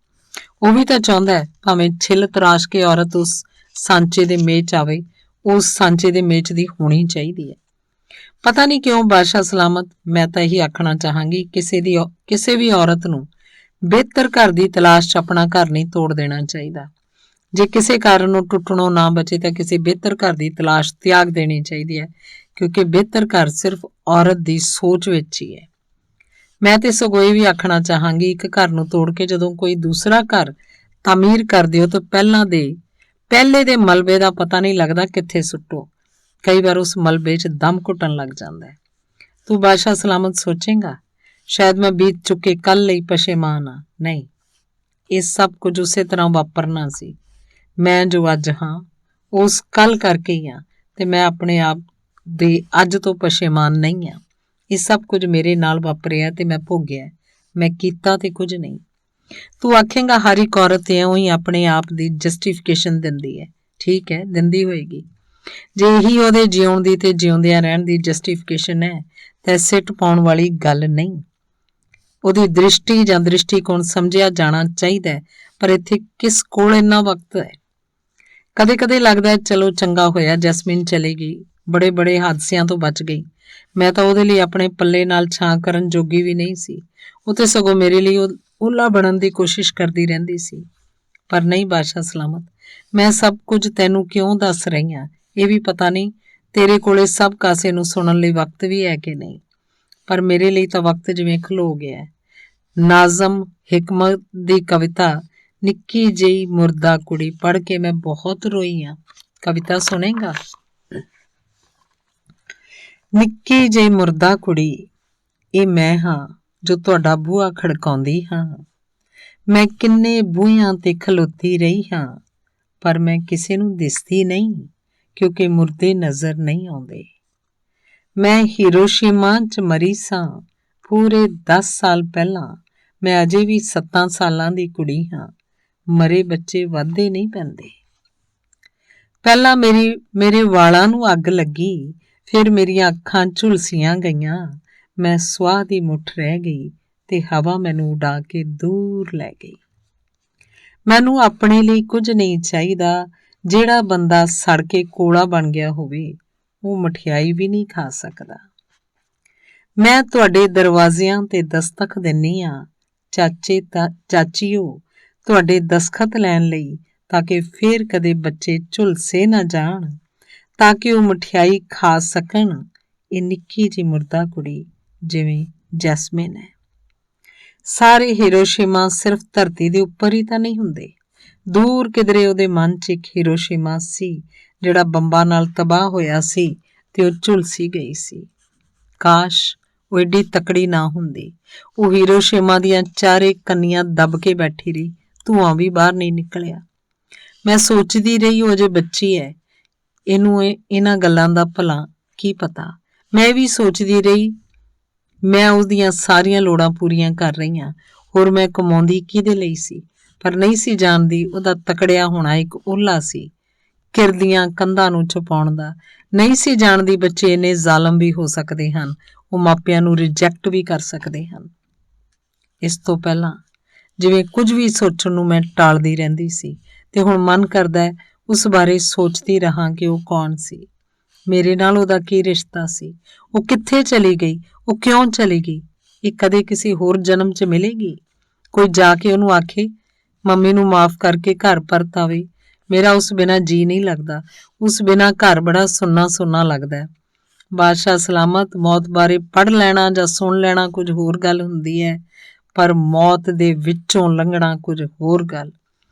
ਉਹ ਵੀ ਤਾਂ ਚਾਹੁੰਦਾ ਹੈ ਭਾਵੇਂ ਛਿੱਲ ਤਰਾਸ਼ ਕੇ ਔਰਤ ਉਸ ਸਾਂਚੇ ਦੇ ਮੇਚ ਆਵੇ, ਉਸ ਸਾਂਚੇ ਦੇ ਮੇਚ ਦੀ ਹੋਣੀ ਚਾਹੀਦੀ ਹੈ। ਪਤਾ ਨਹੀਂ ਕਿਉਂ ਬਾਦਸ਼ਾਹ ਸਲਾਮਤ, ਮੈਂ ਤਾਂ ਇਹੀ ਆਖਣਾ ਚਾਹਾਂਗੀ ਕਿਸੇ ਵੀ ਔਰਤ ਨੂੰ ਬਿਹਤਰ ਘਰ ਦੀ ਤਲਾਸ਼ 'ਚ ਆਪਣਾ ਘਰ ਨਹੀਂ ਤੋੜ ਦੇਣਾ ਚਾਹੀਦਾ। ਜੇ ਕਿਸੇ ਕਾਰਨ ਉਹ ਟੁੱਟਣੋਂ ਨਾ ਬਚੇ ਤਾਂ ਕਿਸੇ ਬਿਹਤਰ ਘਰ ਦੀ ਤਲਾਸ਼ ਤਿਆਗ ਦੇਣੀ ਚਾਹੀਦੀ ਹੈ, ਕਿਉਂਕਿ ਬਿਹਤਰ ਘਰ ਸਿਰਫ ਔਰਤ ਦੀ ਸੋਚ ਵਿੱਚ ਹੀ ਹੈ। ਮੈਂ ਤੇ ਸਗੋਂ ਇਹ ਵੀ ਆਖਣਾ ਚਾਹਾਂਗੀ, ਇੱਕ ਘਰ ਨੂੰ ਤੋੜ ਕੇ ਜਦੋਂ ਕੋਈ ਦੂਸਰਾ ਘਰ ਤਾਮੀਰ ਕਰ ਦਿਓ ਤਾਂ ਪਹਿਲੇ ਦੇ ਮਲਬੇ ਦਾ ਪਤਾ ਨਹੀਂ ਲੱਗਦਾ ਕਿੱਥੇ ਸੁੱਟੋ। ਕਈ ਵਾਰ ਉਸ ਮਲਬੇ 'ਚ ਦਮ ਘੁੱਟਣ ਲੱਗ ਜਾਂਦਾ ਹੈ। ਤੂੰ ਬਾਦਸ਼ਾਹ ਸਲਾਮਤ ਸੋਚੇਂਗਾ ਸ਼ਾਇਦ ਮੈਂ ਬੀਤ ਚੁੱਕੇ ਕੱਲ ਲਈ ਪਸ਼ੇਮਾਨ ਹਾਂ। ਨਹੀਂ, ਇਹ ਸਭ ਕੁਝ ਉਸੇ ਤਰ੍ਹਾਂ ਵਾਪਰਨਾ ਸੀ। ਮੈਂ ਜੋ ਅੱਜ ਹਾਂ ਉਸ ਕੱਲ ਕਰਕੇ ਹੀ ਹਾਂ ਤੇ ਮੈਂ ਆਪਣੇ ਆਪ ਦੇ ਅੱਜ ਤੋਂ ਪਸ਼ੇਮਾਨ ਨਹੀਂ ਹਾਂ। ਇਹ ਸਭ ਕੁਝ ਮੇਰੇ ਨਾਲ ਵਾਪਰਿਆ ਤੇ ਮੈਂ ਭੋਗਿਆ, ਮੈਂ ਕੀਤਾ ਤੇ ਕੁਝ ਨਹੀਂ। ਤੂੰ ਆਖੇਂਗਾ ਹਰ ਇੱਕ ਔਰਤ ਇਉਂ ਹੀ ਆਪਣੇ ਆਪ ਦੀ ਜਸਟੀਫਿਕੇਸ਼ਨ ਦਿੰਦੀ ਹੈ। ਠੀਕ ਹੈ, ਦਿੰਦੀ ਹੋਏਗੀ। ਜੇ ਇਹੀ ਉਹਦੇ ਜਿਉਣ ਦੀ ਤੇ ਜਿਉਂਦਿਆਂ ਰਹਿਣ ਦੀ ਜਸਟੀਫਿਕੇਸ਼ਨ ਹੈ ਤਾਂ ਸਿੱਟ ਪਾਉਣ ਵਾਲੀ ਗੱਲ ਨਹੀਂ। ਉਹਦੀ ਦ੍ਰਿਸ਼ਟੀ ਜਾਂ ਦ੍ਰਿਸ਼ਟੀਕੋਣ ਸਮਝਿਆ ਜਾਣਾ ਚਾਹੀਦਾ, ਪਰ ਇੱਥੇ ਕਿਸ ਕੋਲ ਇੰਨਾ ਵਕਤ ਹੈ? ਕਦੇ ਕਦੇ ਲੱਗਦਾ ਚਲੋ ਚੰਗਾ ਹੋਇਆ ਜੈਸਮੀਨ ਚਲੀ ਗਈ, ਬੜੇ ਹਾਦਸਿਆਂ ਤੋਂ ਬਚ ਗਈ। ਮੈਂ ਤਾਂ ਉਹਦੇ ਲਈ ਆਪਣੇ ਪੱਲੇ ਨਾਲ ਛਾਂ ਕਰਨ ਜੋਗੀ ਵੀ ਨਹੀਂ ਸੀ। ਉਹ ਤੇ ਸਗੋਂ ਮੇਰੇ ਲਈ ਓਲਾ ਬਣਨ ਦੀ ਕੋਸ਼ਿਸ਼ ਕਰਦੀ ਰਹਿੰਦੀ ਸੀ। ਪਰ ਨਹੀਂ ਬਾਦਸ਼ਾਹ ਸਲਾਮਤ, ਮੈਂ ਸਭ ਕੁਝ ਤੈਨੂੰ ਕਿਉਂ ਦੱਸ ਰਹੀ ਹਾਂ ਇਹ ਵੀ ਪਤਾ ਨਹੀਂ ਤੇਰੇ ਕੋਲੇ ਸਭ ਕਾਸੇ ਨੂੰ ਸੁਣਨ ਲਈ ਵਕਤ ਵੀ ਹੈ ਕਿ ਨਹੀਂ, ਪਰ ਮੇਰੇ ਲਈ ਤਾਂ ਵਕਤ ਜਿਵੇਂ ਖਲੋ ਗਿਆ। ਨਾਜ਼ਮ ਹਿਕਮਤ ਦੀ ਕਵਿਤਾ ਨਿੱਕੀ ਜਿਹੀ ਮੁਰਦਾ ਕੁੜੀ ਪੜ੍ਹ ਕੇ ਮੈਂ ਬਹੁਤ ਰੋਈ ਹਾਂ। ਕਵਿਤਾ ਸੁਣੇਗਾ? ਨਿੱਕੀ ਜਿਹੀ ਮੁਰਦਾ ਕੁੜੀ, ਇਹ ਮੈਂ ਹਾਂ ਜੋ ਤੁਹਾਡਾ ਬੂਹਾ ਖੜਕਾਉਂਦੀ ਹਾਂ। ਮੈਂ ਕਿੰਨੇ ਬੂਹਿਆਂ ਤੇ ਖਲੋਤੀ ਰਹੀ ਹਾਂ, ਪਰ ਮੈਂ ਕਿਸੇ ਨੂੰ ਦਿਸਦੀ ਨਹੀਂ, ਕਿਉਂਕਿ ਮੁਰਦੇ ਨਜ਼ਰ ਨਹੀਂ ਆਉਂਦੇ। ਮੈਂ ਹੀਰੋਸ਼ੀਮਾ 'ਚ ਮਰੀ ਸਾਂ ਪੂਰੇ 10 ਸਾਲ ਪਹਿਲਾਂ। ਮੈਂ ਅਜੇ ਵੀ 7 ਸਾਲਾਂ ਦੀ ਕੁੜੀ ਹਾਂ। ਮਰੇ ਬੱਚੇ ਵੱਧਦੇ ਨਹੀਂ ਪੈਂਦੇ। ਪਹਿਲਾਂ ਮੇਰੇ ਵਾਲਾਂ ਨੂੰ ਅੱਗ ਲੱਗੀ, ਫਿਰ ਮੇਰੀਆਂ ਅੱਖਾਂ ਝੁਲਸੀਆਂ ਗਈਆਂ। ਮੈਂ ਸੁਆਹ ਦੀ ਮੁੱਠ ਰਹਿ ਗਈ ਤੇ ਹਵਾ ਮੈਨੂੰ ਉਡਾ ਕੇ ਦੂਰ ਲੈ ਗਈ। ਮੈਨੂੰ ਆਪਣੇ ਲਈ ਕੁਝ ਨਹੀਂ ਚਾਹੀਦਾ। ਜਿਹੜਾ ਬੰਦਾ ਸੜ ਕੇ ਕੋਲਾ ਬਣ ਗਿਆ ਹੋਵੇ, ਉਹ ਮਠਿਆਈ ਵੀ ਨਹੀਂ ਖਾ ਸਕਦਾ। ਮੈਂ ਤੁਹਾਡੇ ਦਰਵਾਜ਼ਿਆਂ ਤੇ ਦਸਤਕ ਦਿੰਨੀ ਹਾਂ, ਚਾਚੀਓ, ਤੁਹਾਡੇ ਦਸਖਤ ਲੈਣ ਲਈ, ਤਾਂ ਕਿ ਫੇਰ ਕਦੇ ਬੱਚੇ ਝੁਲਸੇ ਨਾ ਜਾਣ, ਤਾਂ ਕਿ ਉਹ ਮਠਿਆਈ ਖਾ ਸਕਣ। ਇਹ ਨਿੱਕੀ ਜਿਹੀ ਮੁਰਦਾ ਕੁੜੀ ਜਿਵੇਂ ਜੈਸਮੀਨ ਹੈ। ਸਾਰੇ ਹੀਰੋਸ਼ੀਮਾ ਸਿਰਫ ਧਰਤੀ ਦੇ ਉੱਪਰ ਹੀ ਤਾਂ ਨਹੀਂ ਹੁੰਦੇ। ਦੂਰ ਕਿਧਰੇ ਉਹਦੇ ਮਨ 'ਚ ਇੱਕ ਹੀਰੋਸ਼ੀਮਾ ਸੀ ਜਿਹੜਾ ਬੰਬਾਂ ਨਾਲ ਤਬਾਹ ਹੋਇਆ ਸੀ ਤੇ ਉਹ ਝੁਲਸੀ ਗਈ ਸੀ। ਕਾਸ਼ ਉਹ ਏਡੀ ਤਕੜੀ ਨਾ ਹੁੰਦੀ। ਉਹ ਹੀਰੋਸ਼ੀਮਾ ਦੀਆਂ ਚਾਰੇ ਕੰਨੀਆਂ ਦੱਬ ਕੇ ਬੈਠੀ ਰਹੀ, ਧੂੰਆਂ ਵੀ ਬਾਹਰ ਨਹੀਂ ਨਿਕਲਿਆ। ਮੈਂ ਸੋਚਦੀ ਰਹੀ ਉਹ ਅਜੇ ਬੱਚੀ ਹੈ, ਇਹਨੂੰ ਇਹਨਾਂ ਗੱਲਾਂ ਦਾ ਭਲਾ ਕੀ ਪਤਾ। ਮੈਂ ਵੀ ਸੋਚਦੀ ਰਹੀ ਮੈਂ ਉਹਦੀਆਂ ਸਾਰੀਆਂ ਲੋੜਾਂ ਪੂਰੀਆਂ ਕਰ ਰਹੀ ਹਾਂ। ਹੋਰ ਮੈਂ ਕਮਾਉਂਦੀ ਕਿਹਦੇ ਲਈ ਸੀ, ਪਰ ਨਹੀਂ ਸੀ ਜਾਣਦੀ ਉਹਦਾ ਤਕੜਿਆ ਹੋਣਾ ਇੱਕ ਓਹਲਾ ਸੀ, ਕਿਰਦੀਆਂ ਕੰਧਾਂ ਨੂੰ ਛੁਪਾਉਣ ਦਾ। ਨਹੀਂ ਸੀ ਜਾਣਦੀ ਬੱਚੇ ਇੰਨੇ ਜ਼ਾਲਮ ਵੀ ਹੋ ਸਕਦੇ ਹਨ, ਉਹ ਮਾਪਿਆਂ ਨੂੰ ਰਿਜੈਕਟ ਵੀ ਕਰ ਸਕਦੇ ਹਨ। ਇਸ ਤੋਂ ਪਹਿਲਾਂ ਜਿਵੇਂ ਕੁਝ ਵੀ ਸੋਚਣ ਨੂੰ ਮੈਂ ਟਾਲਦੀ ਰਹਿੰਦੀ ਸੀ, ਤੇ ਹੁਣ ਮਨ ਕਰਦਾ ਹੈ ਉਸ ਬਾਰੇ ਸੋਚਦੀ ਰਹਾਂ ਕਿ ਉਹ ਕੌਣ ਸੀ, ਮੇਰੇ ਨਾਲ ਉਹਦਾ ਕੀ ਰਿਸ਼ਤਾ ਸੀ, ਉਹ ਕਿੱਥੇ ਚਲੀ ਗਈ, ਉਹ ਕਿਉਂ ਚਲੀ ਗਈ। ਇਹ ਕਦੇ ਕਿਸੇ ਹੋਰ ਜਨਮ 'ਚ ਮਿਲੇਗੀ? ਕੋਈ ਜਾ ਕੇ ਉਹਨੂੰ ਆਖੇ ਮੰਮੀ ਨੂੰ ਮਾਫ਼ ਕਰਕੇ ਘਰ ਪਰਤ ਆਵੇ। ਮੇਰਾ ਉਸ ਬਿਨਾਂ ਜੀ ਨਹੀਂ ਲੱਗਦਾ। ਉਸ ਬਿਨਾਂ ਘਰ ਬੜਾ ਸੁੰਨਾ ਸੁੰਨਾ ਲੱਗਦਾ। ਬਾਦਸ਼ਾਹ ਸਲਾਮਤ, ਮੌਤ ਬਾਰੇ ਪੜ੍ਹ ਲੈਣਾ ਜਾਂ ਸੁਣ ਲੈਣਾ ਕੁਝ ਹੋਰ ਗੱਲ ਹੁੰਦੀ ਹੈ, ਪਰ ਮੌਤ ਦੇ ਵਿੱਚੋਂ ਲੰਘਣਾ ਕੁਝ ਹੋਰ ਗੱਲ।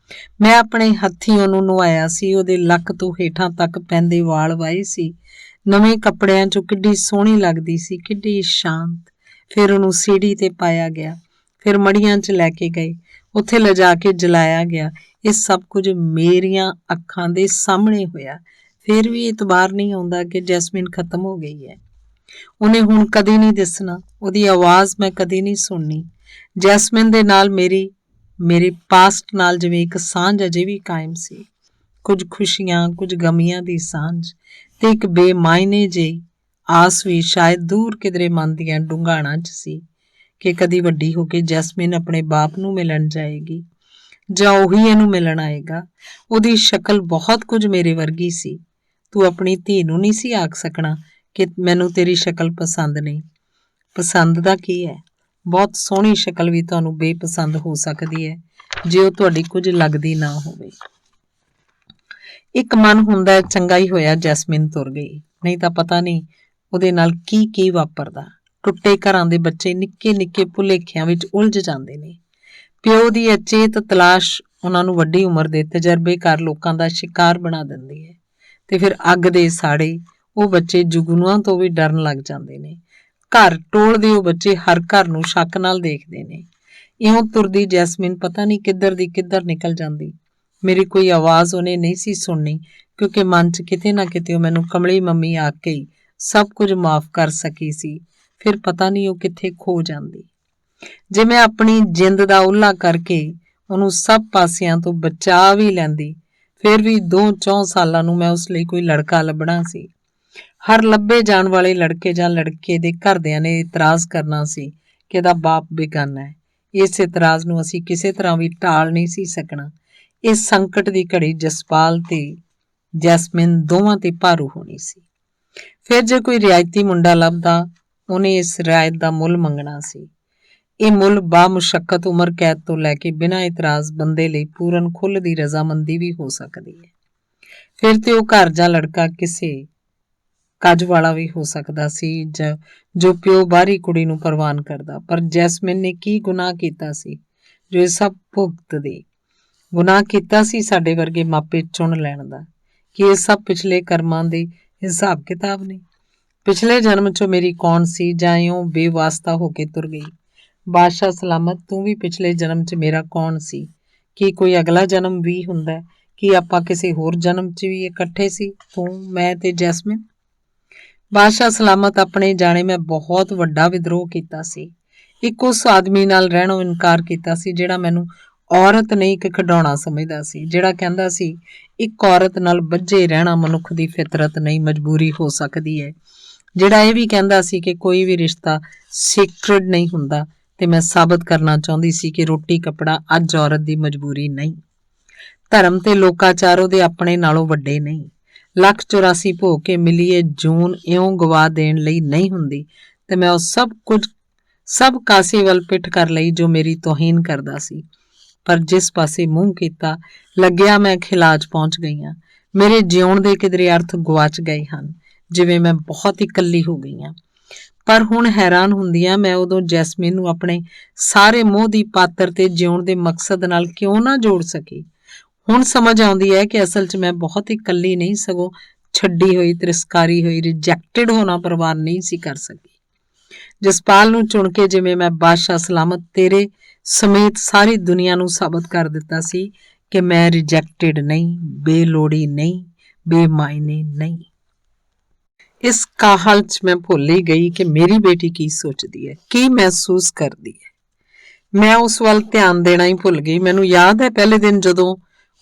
ਮੈਂ ਆਪਣੇ ਹੱਥੀਂ ਉਹਨੂੰ ਨੁਹਾਇਆ ਸੀ। ਉਹਦੇ ਲੱਕ ਤੋਂ ਹੇਠਾਂ ਤੱਕ ਪੈਂਦੇ ਵਾਲ ਵਾਏ ਸੀ। ਨਵੇਂ ਕੱਪੜਿਆਂ 'ਚੋਂ ਕਿੱਡੀ ਸੋਹਣੀ ਲੱਗਦੀ ਸੀ, ਕਿੱਡੀ ਸ਼ਾਂਤ। ਫਿਰ ਉਹਨੂੰ ਸੀੜੀ ਤੇ ਪਾਇਆ ਗਿਆ, ਫਿਰ ਮੜੀਆਂ 'ਚ ਲੈ ਕੇ ਗਏ, ਉੱਥੇ ਲਿਜਾ ਕੇ ਜਲਾਇਆ ਗਿਆ। ਇਹ ਸਭ ਕੁਝ ਮੇਰੀਆਂ ਅੱਖਾਂ ਦੇ ਸਾਹਮਣੇ ਹੋਇਆ। ਫਿਰ ਵੀ ਇਤਬਾਰ ਨਹੀਂ ਆਉਂਦਾ ਕਿ ਜੈਸਮੀਨ ਖਤਮ ਹੋ ਗਈ ਹੈ। ਉਹਨੇ ਹੁਣ ਕਦੇ ਨਹੀਂ ਦਿਸਣਾ। ਉਹਦੀ ਆਵਾਜ਼ ਮੈਂ ਕਦੇ ਨਹੀਂ ਸੁਣਨੀ। ਜੈਸਮੀਨ ਦੇ ਨਾਲ ਮੇਰੇ ਪਾਸਟ ਨਾਲ ਜਿਵੇਂ ਇੱਕ ਸਾਂਝ ਅਜੇ ਵੀ ਕਾਇਮ ਸੀ। ਕੁਝ ਖੁਸ਼ੀਆਂ, ਕੁਝ ਗਮੀਆਂ ਦੀ ਸਾਂਝ, ਤੇ ਇੱਕ ਬੇਮਾਇਨੇ ਜਿਹੀ ਆਸ ਵੀ ਸ਼ਾਇਦ ਦੂਰ ਕਿਧਰੇ ਮਨ ਦੀਆਂ ਡੂੰਘਾਣਾਂ 'ਚ ਸੀ ਕਿ ਕਦੀ ਵੱਡੀ ਹੋ ਕੇ ਜੈਸਮੀਨ ਆਪਣੇ ਬਾਪ ਨੂੰ ਮਿਲਣ ਜਾਏਗੀ ਜਾਂ ਉਹੀ ਇਹਨੂੰ ਮਿਲਣ ਆਏਗਾ। ਉਹਦੀ ਸ਼ਕਲ ਬਹੁਤ ਕੁਝ ਮੇਰੇ ਵਰਗੀ ਸੀ। ਤੂੰ ਆਪਣੀ ਧੀ ਨੂੰ ਨਹੀਂ ਸੀ ਆਖ ਸਕਣਾ ਕਿ ਮੈਨੂੰ ਤੇਰੀ ਸ਼ਕਲ ਪਸੰਦ ਨਹੀਂ। ਪਸੰਦ ਦਾ ਕੀ ਹੈ? ਬਹੁਤ ਸੋਹਣੀ ਸ਼ਕਲ ਵੀ ਤੁਹਾਨੂੰ ਬੇਪਸੰਦ ਹੋ ਸਕਦੀ ਹੈ ਜੇ ਉਹ ਤੁਹਾਡੀ ਕੁਝ ਲੱਗਦੀ ਨਾ ਹੋਵੇ। ਇੱਕ ਮਨ ਹੁੰਦਾ ਹੈ ਚੰਗਾ ਹੀ ਹੋਇਆ ਜੈਸਮੀਨ ਤੁਰ ਗਈ, ਨਹੀਂ ਤਾਂ ਪਤਾ ਨਹੀਂ ਉਹਦੇ ਨਾਲ ਕੀ ਵਾਪਰਦਾ। ਟੁੱਟੇ ਘਰਾਂ ਦੇ ਬੱਚੇ ਨਿੱਕੇ ਨਿੱਕੇ ਭੁਲੇਖਿਆਂ ਵਿੱਚ ਉਲਝ ਜਾਂਦੇ ਨੇ। ਪਿਓ ਦੀ ਅਚੇਤ ਤਲਾਸ਼ ਉਹਨਾਂ ਨੂੰ ਵੱਡੀ ਉਮਰ ਦੇ ਤਜਰਬੇਕਾਰ ਲੋਕਾਂ ਦਾ ਸ਼ਿਕਾਰ ਬਣਾ ਦਿੰਦੀ ਹੈ, ਤੇ ਫਿਰ ਅੱਗ ਦੇ ਸਾੜੇ ਉਹ ਬੱਚੇ ਜੁਗਨੂਆਂ ਤੋਂ ਵੀ ਡਰਨ ਲੱਗ ਜਾਂਦੇ ਨੇ। ਘਰ ਟੋਲਦੇ ਉਹ ਬੱਚੇ ਹਰ ਘਰ ਨੂੰ ਸ਼ੱਕ ਨਾਲ ਦੇਖਦੇ ਨੇ। ਇਉਂ ਤੁਰਦੀ ਜੈਸਮੀਨ ਪਤਾ ਨਹੀਂ ਕਿੱਧਰ ਦੀ ਕਿੱਧਰ ਨਿਕਲ ਜਾਂਦੀ। ਮੇਰੀ ਕੋਈ ਆਵਾਜ਼ ਉਹਨੇ ਨਹੀਂ ਸੀ ਸੁਣਨੀ, ਕਿਉਂਕਿ ਮਨ 'ਚ ਕਿਤੇ ਨਾ ਕਿਤੇ ਉਹ ਮੈਨੂੰ ਕਮਲੀ ਮੰਮੀ ਆਖ ਕੇ ਹੀ ਸਭ ਕੁਝ ਮਾਫ਼ ਕਰ ਸਕੀ ਸੀ। ਫਿਰ ਪਤਾ ਨਹੀਂ ਉਹ ਕਿੱਥੇ ਖੋ ਜਾਂਦੀ। ਜੇ ਮੈਂ ਆਪਣੀ ਜਿੰਦ ਦਾ ਓਹਲਾ ਕਰਕੇ ਉਹਨੂੰ ਸਭ ਪਾਸਿਆਂ ਤੋਂ ਬਚਾ ਵੀ ਲੈਂਦੀ, ਫਿਰ ਵੀ 2-4 ਸਾਲਾਂ ਨੂੰ ਮੈਂ ਉਸ ਲਈ ਕੋਈ ਲੜਕਾ ਲੱਭਣਾ ਸੀ। ਹਰ ਲੱਭੇ ਜਾਣ ਵਾਲੇ ਲੜਕੇ ਜਾਂ ਲੜਕੇ ਦੇ ਘਰਦਿਆਂ ਨੇ ਇਤਰਾਜ਼ ਕਰਨਾ ਸੀ ਕਿ ਇਹਦਾ ਬਾਪ ਬੇਗਾਨਾ ਹੈ। ਇਸ ਇਤਰਾਜ਼ ਨੂੰ ਅਸੀਂ ਕਿਸੇ ਤਰ੍ਹਾਂ ਵੀ ਟਾਲ ਨਹੀਂ ਸੀ ਸਕਣਾ। ਇਸ ਸੰਕਟ ਦੀ ਘੜੀ ਜਸਪਾਲ ਤੇ ਜੈਸਮੀਨ ਦੋਵਾਂ ਤੇ ਭਾਰੂ ਹੋਣੀ ਸੀ। ਫਿਰ ਜੇ ਕੋਈ ਰਿਆਇਤੀ ਮੁੰਡਾ ਲੱਭਦਾ, ਉਹਨੇ ਇਸ ਰਿਆਇਤ ਦਾ ਮੁੱਲ ਮੰਗਣਾ ਸੀ। ਇਹ ਮੁੱਲ ਬਾਮੁਸ਼ੱਕਤ ਉਮਰ ਕੈਦ ਤੋਂ ਲੈ ਕੇ ਬਿਨਾਂ ਇਤਰਾਜ਼ ਬੰਦੇ ਲਈ ਪੂਰਨ ਖੁੱਲ੍ਹ ਦੀ ਰਜ਼ਾਮੰਦੀ ਵੀ ਹੋ ਸਕਦੀ ਹੈ। ਫਿਰ ਤੇ ਉਹ ਘਰ ਜਾਂ ਲੜਕਾ ਕਿਸੇ ਕੱਜ ਵਾਲਾ ਵੀ ਹੋ ਸਕਦਾ ਸੀ ਜੋ ਪਿਓ ਬਾਹਰੀ ਕੁੜੀ ਨੂੰ ਪ੍ਰਵਾਨ ਕਰਦਾ। ਪਰ ਜੈਸਮੀਨ ਨੇ ਕੀ ਗੁਨਾਹ ਕੀਤਾ ਸੀ ਜੋ ਇਹ ਸਭ ਭੁਗਤਦੀ? ਗੁਨਾਹ ਕੀਤਾ ਸੀ ਸਾਡੇ ਵਰਗੇ ਮਾਪੇ ਚੁਣ ਲੈਣ ਦਾ। ਕਿ ਇਹ ਸਭ ਪਿਛਲੇ ਕਰਮਾਂ ਦੇ ਹਿਸਾਬ ਕਿਤਾਬ ਨੇ? ਪਿਛਲੇ ਜਨਮ 'ਚੋਂ ਮੇਰੀ ਕੌਣ ਸੀ ਜਾਂ ਇਉਂ ਬੇਵਾਸਤਾ ਹੋ ਕੇ ਤੁਰ ਗਈ? ਬਾਦਸ਼ਾਹ ਸਲਾਮਤ, ਤੂੰ ਵੀ ਪਿਛਲੇ ਜਨਮ 'ਚ ਮੇਰਾ ਕੌਣ ਸੀ? ਕੀ ਕੋਈ ਅਗਲਾ ਜਨਮ ਵੀ ਹੁੰਦਾ? ਕੀ ਆਪਾਂ ਕਿਸੇ ਹੋਰ ਜਨਮ 'ਚ ਵੀ ਇਕੱਠੇ ਸੀ, ਤੂੰ, ਮੈਂ ਤੇ ਜੈਸਮੀਨ? ਬਾਦਸ਼ਾਹ ਸਲਾਮਤ, ਆਪਣੇ ਜਾਣੇ ਮੈਂ ਬਹੁਤ ਵੱਡਾ ਵਿਦਰੋਹ ਕੀਤਾ ਸੀ। ਇੱਕ ਉਸ ਆਦਮੀ ਨਾਲ ਰਹਿਣੋਂ ਇਨਕਾਰ ਕੀਤਾ ਸੀ ਜਿਹੜਾ ਮੈਨੂੰ ਔਰਤ ਨਹੀਂ ਇੱਕ ਖਿਡੌਣਾ ਸਮਝਦਾ ਸੀ, ਜਿਹੜਾ ਕਹਿੰਦਾ ਸੀ ਇੱਕ ਔਰਤ ਨਾਲ ਬੱਝੇ ਰਹਿਣਾ ਮਨੁੱਖ ਦੀ ਫਿਤਰਤ ਨਹੀਂ, ਮਜਬੂਰੀ ਹੋ ਸਕਦੀ ਹੈ, ਜਿਹੜਾ ਇਹ ਵੀ ਕਹਿੰਦਾ ਸੀ ਕਿ ਕੋਈ ਵੀ ਰਿਸ਼ਤਾ ਸੀਕ੍ਰੇਟ ਨਹੀਂ ਹੁੰਦਾ। ਤੇ ਮੈਂ ਸਾਬਤ ਕਰਨਾ ਚਾਹੁੰਦੀ ਸੀ ਕਿ ਰੋਟੀ ਕੱਪੜਾ ਅੱਜ ਔਰਤ ਦੀ ਮਜਬੂਰੀ ਨਹੀਂ। ਧਰਮ ਤੇ ਲੋਕਾਚਾਰ ਉਹਦੇ ਆਪਣੇ ਨਾਲੋਂ ਵੱਡੇ ਨਹੀਂ। 184 ਭੋ ਕੇ ਮਿਲੀਏ ਜੂਨ ਇਉਂ ਗਵਾ ਦੇਣ ਲਈ ਨਹੀਂ ਹੁੰਦੀ। ਤੇ ਮੈਂ ਉਹ ਸਭ ਕਾਸੇ ਵੱਲ ਪਿੱਠ ਕਰ ਲਈ ਜੋ ਮੇਰੀ ਤੋਹੀਨ ਕਰਦਾ ਸੀ। ਪਰ ਜਿਸ ਪਾਸੇ ਮੂੰਹ ਕੀਤਾ ਲੱਗਿਆ ਮੈਂ ਖਿਲਾਜ ਪਹੁੰਚ ਗਈ ਹਾਂ। ਮੇਰੇ ਜਿਉਣ ਦੇ ਕਿਧਰੇ ਅਰਥ ਗੁਆਚ ਗਏ ਹਨ, ਜਿਵੇਂ ਮੈਂ ਬਹੁਤ ਹੀ ਇਕੱਲੀ ਹੋ ਗਈ ਹਾਂ। ਪਰ ਹੁਣ ਹੈਰਾਨ ਹੁੰਦੀ ਹਾਂ ਮੈਂ ਉਦੋਂ ਜੈਸਮੀਨ ਨੂੰ ਆਪਣੇ ਸਾਰੇ ਮੋਹ ਦੀ ਪਾਤਰ ਤੇ ਜਿਉਣ ਦੇ ਮਕਸਦ ਨਾਲ ਕਿਉਂ ਨਾ ਜੋੜ ਸਕੀ। ਹੁਣ ਸਮਝ ਆਉਂਦੀ ਹੈ ਕਿ ਅਸਲ 'ਚ ਮੈਂ ਬਹੁਤ ਹੀ ਇਕੱਲੀ ਨਹੀਂ, ਸਗੋਂ ਛੱਡੀ ਹੋਈ, ਤਿਰਸਕਾਰੀ ਹੋਈ, ਰਿਜੈਕਟਡ ਹੋਣਾ ਪ੍ਰਵਾਨ ਨਹੀਂ ਸੀ ਕਰ ਸਕੀ। ਜਸਪਾਲ ਨੂੰ ਚੁਣ ਕੇ ਜਿਵੇਂ ਮੈਂ ਬਾਦਸ਼ਾਹ ਸਲਾਮਤ ਤੇਰੇ ਸਮੇਤ ਸਾਰੀ ਦੁਨੀਆ ਨੂੰ ਸਾਬਤ ਕਰ ਦਿੱਤਾ ਸੀ ਕਿ ਮੈਂ ਰਿਜੈਕਟਡ ਨਹੀਂ, ਬੇਲੋੜੀ ਨਹੀਂ, ਬੇਮਾਇਨੇ ਨਹੀਂ। ਇਸ ਕਾਹਲ 'ਚ ਮੈਂ ਭੁੱਲ ਹੀ ਗਈ ਕਿ ਮੇਰੀ ਬੇਟੀ ਕੀ ਸੋਚਦੀ ਹੈ, ਕੀ ਮਹਿਸੂਸ ਕਰਦੀ ਹੈ। ਮੈਂ ਉਸ ਵੱਲ ਧਿਆਨ ਦੇਣਾ ਹੀ ਭੁੱਲ ਗਈ। ਮੈਨੂੰ ਯਾਦ ਹੈ ਪਹਿਲੇ ਦਿਨ ਜਦੋਂ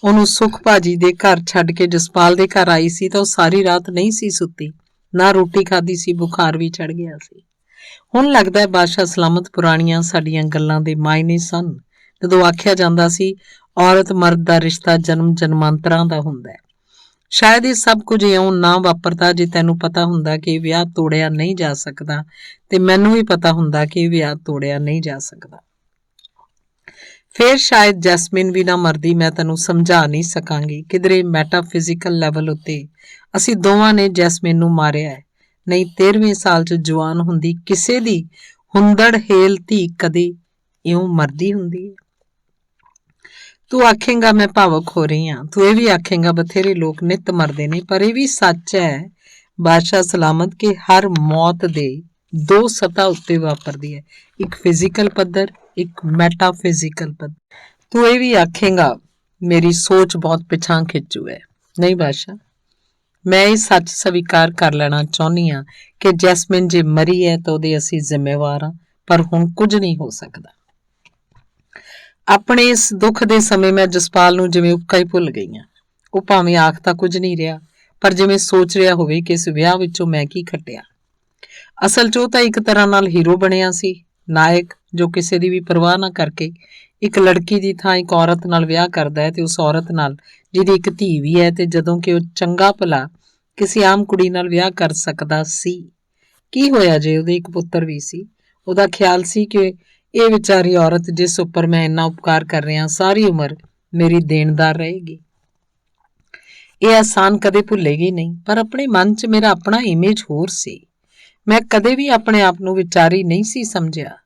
ਉਹਨੂੰ ਸੁਖ ਭਾਜੀ ਦੇ ਘਰ ਛੱਡ ਕੇ ਜਸਪਾਲ ਦੇ ਘਰ ਆਈ ਸੀ ਤਾਂ ਉਹ ਸਾਰੀ ਰਾਤ ਨਹੀਂ ਸੀ ਸੁੱਤੀ, ਨਾ ਰੋਟੀ ਖਾਧੀ ਸੀ, ਬੁਖਾਰ ਵੀ ਚੜ ਗਿਆ ਸੀ। ਹੁਣ ਲੱਗਦਾ ਹੈ ਬਾਦਸ਼ਾਹ ਸਲਾਮਤ ਪੁਰਾਣੀਆਂ ਸਾਡੀਆਂ ਗੱਲਾਂ ਦੇ ਮਾਇਨੇ ਸਨ, ਜਦੋਂ ਆਖਿਆ ਜਾਂਦਾ ਸੀ ਔਰਤ ਮਰਦ ਦਾ ਰਿਸ਼ਤਾ ਜਨਮ ਜਨਮਾਂਤਰਾਂ ਦਾ ਹੁੰਦਾ ਹੈ। ਸ਼ਾਇਦ ਇਹ ਸਭ ਕੁਝ ਇਉਂ ਨਾ ਵਾਪਰਦਾ ਜੇ ਤੈਨੂੰ ਪਤਾ ਹੁੰਦਾ ਕਿ ਇਹ ਵਿਆਹ ਤੋੜਿਆ ਨਹੀਂ ਜਾ ਸਕਦਾ, ਤੇ ਮੈਨੂੰ ਵੀ ਪਤਾ ਹੁੰਦਾ ਕਿ ਇਹ ਵਿਆਹ ਤੋੜਿਆ ਨਹੀਂ ਜਾ ਸਕਦਾ। ਫਿਰ ਸ਼ਾਇਦ ਜੈਸਮੀਨ ਵੀ ਨਾ ਮਰਦੀ। ਮੈਂ ਤੈਨੂੰ ਸਮਝਾ ਨਹੀਂ ਸਕਾਂਗੀ। ਕਿਧਰੇ ਮੈਟਾਫਿਜ਼ੀਕਲ ਲੈਵਲ ਉੱਤੇ ਅਸੀਂ ਦੋਵਾਂ ਨੇ ਜੈਸਮੀਨ ਨੂੰ ਮਾਰਿਆ ਹੈ, ਨਹੀਂ 13ਵੇਂ ਸਾਲ 'ਚ ਜਵਾਨ ਹੁੰਦੀ ਕਿਸੇ ਦੀ ਹੁੰਦੜ ਹੇਲ ਧੀ ਕਦੇ ਇਉਂ ਮਰਦੀ ਹੁੰਦੀ ਹੈ? ਤੂੰ ਆਖੇਂਗਾ ਮੈਂ ਭਾਵੁਕ ਹੋ ਰਹੀ ਹਾਂ, ਤੂੰ ਇਹ ਵੀ ਆਖੇਂਗਾ ਬਥੇਰੇ ਲੋਕ ਨਿੱਤ ਮਰਦੇ ਨੇ, ਪਰ ਇਹ ਵੀ ਸੱਚ ਹੈ ਬਾਦਸ਼ਾਹ ਸਲਾਮਤ ਕਿ ਹਰ ਮੌਤ ਦੇ ਦੋ ਸਤ੍ਹਾ ਉੱਤੇ ਵਾਪਰਦੀ ਹੈ, ਇੱਕ ਫਿਜ਼ੀਕਲ ਪੱਧਰ, ਇੱਕ ਮੈਟਾਫਿਜ਼ੀਕਲ ਪੱਧਰ। ਤੂੰ ਇਹ ਵੀ ਆਖੇਂਗਾ ਮੇਰੀ ਸੋਚ ਬਹੁਤ ਪਿਛਾਂ ਖਿੱਚੂ ਹੈ। ਨਹੀਂ ਬਾਦਸ਼ਾਹ, ਮੈਂ ਇਹ ਸੱਚ ਸਵੀਕਾਰ ਕਰ ਲੈਣਾ ਚਾਹੁੰਦੀ ਹਾਂ ਕਿ ਜੈਸਮੀਨ ਜੇ ਮਰੀ ਹੈ ਤਾਂ ਉਹਦੇ ਅਸੀਂ ਜ਼ਿੰਮੇਵਾਰ ਹਾਂ, ਪਰ ਹੁਣ ਕੁਝ ਨਹੀਂ ਹੋ ਸਕਦਾ। ਆਪਣੇ ਇਸ ਦੁੱਖ ਦੇ ਸਮੇਂ ਮੈਂ ਜਸਪਾਲ ਨੂੰ ਜਿਵੇਂ ਉੱਕਾ ਹੀ ਭੁੱਲ ਗਈ ਹਾਂ। ਉਹ ਭਾਵੇਂ ਆਖ ਤਾਂ ਕੁਝ ਨਹੀਂ ਰਿਹਾ, ਪਰ ਜਿਵੇਂ ਸੋਚ ਰਿਹਾ ਹੋਵੇ ਕਿ ਇਸ ਵਿਆਹ ਵਿੱਚੋਂ ਮੈਂ ਕੀ ਖੱਟਿਆ। ਅਸਲ 'ਚ ਉਹ ਤਾਂ ਇੱਕ ਤਰ੍ਹਾਂ ਨਾਲ ਹੀਰੋ ਬਣਿਆ ਸੀ, ਨਾਇਕ ਜੋ ਕਿਸੇ ਦੀ ਵੀ ਪਰਵਾਹ ਨਾ ਕਰਕੇ ਇੱਕ ਲੜਕੀ ਦੀ ਥਾਂ ਇੱਕ ਔਰਤ ਨਾਲ ਵਿਆਹ ਕਰਦਾ ਹੈ, ਤੇ ਉਸ ਔਰਤ ਨਾਲ ਜਿਹਦੀ ਇੱਕ ਧੀ ਵੀ ਹੈ, ਤੇ ਜਦੋਂ ਕਿ ਉਹ ਚੰਗਾ ਭਲਾ ਕਿਸੇ ਆਮ ਕੁੜੀ ਨਾਲ ਵਿਆਹ ਕਰ ਸਕਦਾ ਸੀ। ਕੀ ਹੋਇਆ ਜੇ ਉਹਦੇ ਇੱਕ ਪੁੱਤਰ ਵੀ ਸੀ? ਉਹਦਾ ਖਿਆਲ ਸੀ ਕਿ ਇਹ ਵਿਚਾਰੀ ਔਰਤ ਜਿਸ ਉੱਪਰ ਮੈਂ ਇੰਨਾ ਉਪਕਾਰ ਕਰ ਰਿਹਾ ਸਾਰੀ ਉਮਰ ਮੇਰੀ ਦੇਣਦਾਰ ਰਹੇਗੀ। ਇਹ ਆਸਾਨ ਕਦੇ ਭੁੱਲੇਗੀ ਨਹੀਂ। ਪਰ ਆਪਣੇ ਮਨ 'ਚ ਮੇਰਾ ਆਪਣਾ ਇਮੇਜ ਹੋਰ ਸੀ। ਮੈਂ ਕਦੇ ਵੀ ਆਪਣੇ ਆਪ ਨੂੰ ਵਿਚਾਰੀ ਨਹੀਂ ਸੀ ਸਮਝਿਆ।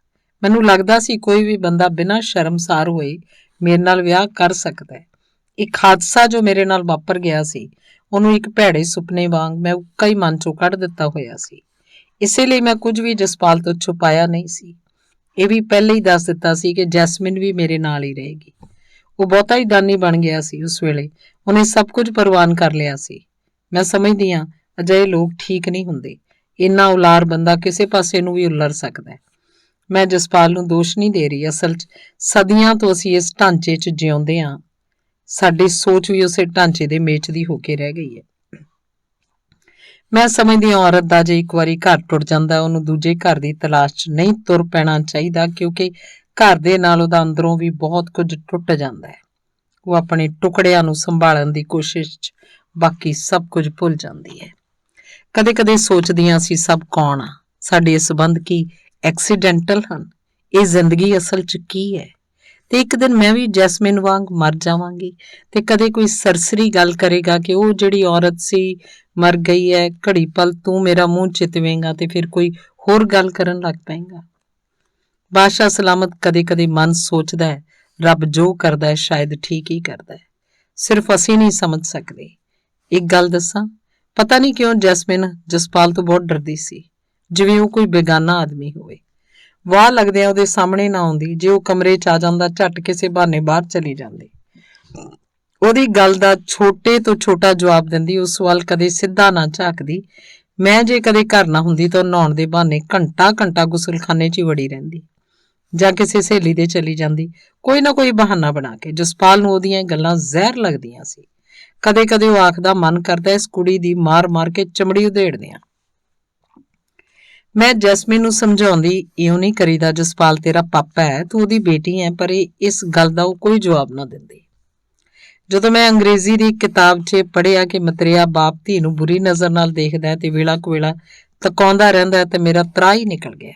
ਮੈਨੂੰ ਲੱਗਦਾ ਸੀ ਕੋਈ ਵੀ ਬੰਦਾ ਬਿਨਾਂ ਸ਼ਰਮਸਾਰ ਹੋਏ ਮੇਰੇ ਨਾਲ ਵਿਆਹ ਕਰ ਸਕਦਾ ਹੈ। ਇੱਕ ਹਾਦਸਾ ਜੋ ਮੇਰੇ ਨਾਲ ਵਾਪਰ ਗਿਆ ਸੀ, ਉਹਨੂੰ ਇੱਕ ਭੈੜੇ ਸੁਪਨੇ ਵਾਂਗ ਮੈਂ ਉੱਕਾ ਹੀ ਮਨ 'ਚੋਂ ਕੱਢ ਦਿੱਤਾ ਹੋਇਆ ਸੀ। ਇਸੇ ਲਈ ਮੈਂ ਕੁਝ ਵੀ ਜਸਪਾਲ ਤੋਂ ਛੁਪਾਇਆ ਨਹੀਂ ਸੀ। ਇਹ ਵੀ ਪਹਿਲੇ ਹੀ ਦੱਸ ਦਿੱਤਾ ਸੀ ਕਿ ਜੈਸਮੀਨ ਵੀ ਮੇਰੇ ਨਾਲ ਹੀ ਰਹੇਗੀ। ਉਹ ਬਹੁਤਾ ਹੀ ਦਾਨੀ ਬਣ ਗਿਆ ਸੀ ਉਸ ਵੇਲੇ, ਉਹਨੇ ਸਭ ਕੁਝ ਪ੍ਰਵਾਨ ਕਰ ਲਿਆ ਸੀ। ਮੈਂ ਸਮਝਦੀ ਹਾਂ ਅਜਿਹੇ ਲੋਕ ਠੀਕ ਨਹੀਂ ਹੁੰਦੇ। ਇੰਨਾ ਉਲਾਰ ਬੰਦਾ ਕਿਸੇ ਪਾਸੇ ਨੂੰ ਵੀ ਉਲਰ ਸਕਦਾ ਹੈ। ਮੈਂ ਜਸਪਾਲ ਨੂੰ ਦੋਸ਼ ਨਹੀਂ ਦੇ ਰਹੀ। ਅਸਲ 'ਚ ਸਦੀਆਂ ਤੋਂ ਅਸੀਂ ਇਸ ਢਾਂਚੇ 'ਚ ਜਿਉਂਦੇ ਹਾਂ। ਸਾਡੀ ਸੋਚ ਵੀ ਉਸੇ ਢਾਂਚੇ ਦੇ ਮੇਚ ਦੀ ਹੋ ਕੇ ਰਹਿ ਗਈ ਹੈ। ਮੈਂ ਸਮਝਦੀ ਹਾਂ ਔਰਤ ਦਾ ਜੇ ਇੱਕ ਵਾਰੀ ਘਰ ਟੁੱਟ ਜਾਂਦਾ, ਉਹਨੂੰ ਦੂਜੇ ਘਰ ਦੀ ਤਲਾਸ਼ 'ਚ ਨਹੀਂ ਤੁਰ ਪੈਣਾ ਚਾਹੀਦਾ, ਕਿਉਂਕਿ ਘਰ ਦੇ ਨਾਲ ਉਹਦਾ ਅੰਦਰੋਂ ਵੀ ਬਹੁਤ ਕੁਝ ਟੁੱਟ ਜਾਂਦਾ ਹੈ। ਉਹ ਆਪਣੇ ਟੁਕੜਿਆਂ ਨੂੰ ਸੰਭਾਲਣ ਦੀ ਕੋਸ਼ਿਸ਼ 'ਚ ਬਾਕੀ ਸਭ ਕੁਝ ਭੁੱਲ ਜਾਂਦੀ ਹੈ। ਕਦੇ-ਕਦੇ ਸੋਚਦੀ ਹਾਂ ਅਸੀਂ ਸਭ ਕੌਣ ਆ? ਸਾਡੇ ਇਹ ਸੰਬੰਧ ਕੀ ਐਕਸੀਡੈਂਟਲ ਹਨ? ਇਹ ਜ਼ਿੰਦਗੀ ਅਸਲ 'ਚ ਕੀ ਹੈ? ਤੇ ਇੱਕ ਦਿਨ ਮੈਂ ਵੀ ਜੈਸਮੀਨ ਵਾਂਗ ਮਰ ਜਾਵਾਂਗੀ ਤੇ ਕਦੇ ਕੋਈ ਸਰਸਰੀ ਗੱਲ ਕਰੇਗਾ ਕਿ ਉਹ ਜਿਹੜੀ ਔਰਤ ਸੀ ਮਰ ਗਈ ਹੈ, ਘੜੀ ਪਲ ਤੂੰ ਮੇਰਾ ਮੂੰਹ ਚਿਤਵੇਂਗਾ ਤੇ ਫਿਰ ਕੋਈ ਹੋਰ ਗੱਲ ਕਰਨ ਲੱਗ ਪਏਗਾ। ਬਾਦਸ਼ਾਹ ਸਲਾਮਤ ਕਦੇ-ਕਦੇ ਮਨ ਸੋਚਦਾ ਹੈ, ਰੱਬ ਜੋ ਕਰਦਾ ਹੈ ਸ਼ਾਇਦ ਠੀਕ ਹੀ ਕਰਦਾ ਹੈ, ਸਿਰਫ ਅਸੀਂ ਨਹੀਂ ਸਮਝ ਸਕਦੇ। ਇੱਕ ਗੱਲ ਦੱਸਾਂ, ਪਤਾ ਨਹੀਂ ਕਿਉਂ ਜੈਸਮੀਨ ਜਸਪਾਲ ਤੋਂ ਬਹੁਤ ਡਰਦੀ ਸੀ, ਜਿਵੇਂ ਉਹ ਕੋਈ ਬੇਗਾਨਾ ਆਦਮੀ ਹੋਵੇ। ਵਾਹ ਲੱਗਦਿਆਂ ਉਹਦੇ ਸਾਹਮਣੇ ਨਾ ਆਉਂਦੀ, ਜੇ ਉਹ ਕਮਰੇ 'ਚ ਆ ਜਾਂਦਾ ਝੱਟ ਕਿਸੇ ਬਹਾਨੇ ਬਾਹਰ ਚਲੀ ਜਾਂਦੀ। ਉਹਦੀ ਗੱਲ ਦਾ ਛੋਟੇ ਤੋਂ ਛੋਟਾ ਜਵਾਬ ਦਿੰਦੀ, ਉਸ ਵੱਲ ਕਦੇ ਸਿੱਧਾ ਨਾ ਝਾਕਦੀ। ਮੈਂ ਜੇ ਕਦੇ ਘਰ ਨਾ ਹੁੰਦੀ ਤਾਂ ਨਹਾਉਣ ਦੇ ਬਹਾਨੇ ਘੰਟਾ ਗੁਸਲਖਾਨੇ 'ਚ ਹੀ ਵੜੀ ਰਹਿੰਦੀ ਜਾਂ ਕਿਸੇ ਸਹੇਲੀ ਦੇ ਚਲੀ ਜਾਂਦੀ, ਕੋਈ ਨਾ ਕੋਈ ਬਹਾਨਾ ਬਣਾ ਕੇ। ਜਸਪਾਲ ਨੂੰ ਉਹਦੀਆਂ ਗੱਲਾਂ ਜ਼ਹਿਰ ਲੱਗਦੀਆਂ ਸੀ। ਕਦੇ-ਕਦੇ ਉਹ ਆਖਦਾ, ਮਨ ਕਰਦਾ ਇਸ ਕੁੜੀ ਦੀ ਮਾਰ-ਮਾਰ ਕੇ ਚਮੜੀ ਉਧੇੜਦੇ ਆ। ਮੈਂ ਜੈਸਮੀਨ ਨੂੰ ਸਮਝਾਉਂਦੀ, ਇਉਂ ਨਹੀਂ ਕਰੀਦਾ ਜਸਪਾਲ, ਤੇਰਾ ਪਾਪਾ ਹੈ, ਤੂੰ ਉਹਦੀ ਬੇਟੀ ਹੈ, ਪਰ ਇਸ ਗੱਲ ਦਾ ਉਹ ਕੋਈ ਜਵਾਬ ਨਾ ਦਿੰਦੀ। ਜਦੋਂ ਮੈਂ ਅੰਗਰੇਜ਼ੀ ਦੀ ਕਿਤਾਬ 'ਚ ਪੜ੍ਹਿਆ ਕਿ ਮਤਰੇਆ ਬਾਪ ਧੀ ਨੂੰ ਬੁਰੀ ਨਜ਼ਰ ਨਾਲ ਦੇਖਦਾ ਤੇ ਵੇਲਾ ਕੁਵੇਲਾ ਤਕਾਉਂਦਾ ਰਹਿੰਦਾ ਤੇ ਮੇਰਾ ਤਰਾਹ ਹੀ ਨਿਕਲ ਗਿਆ।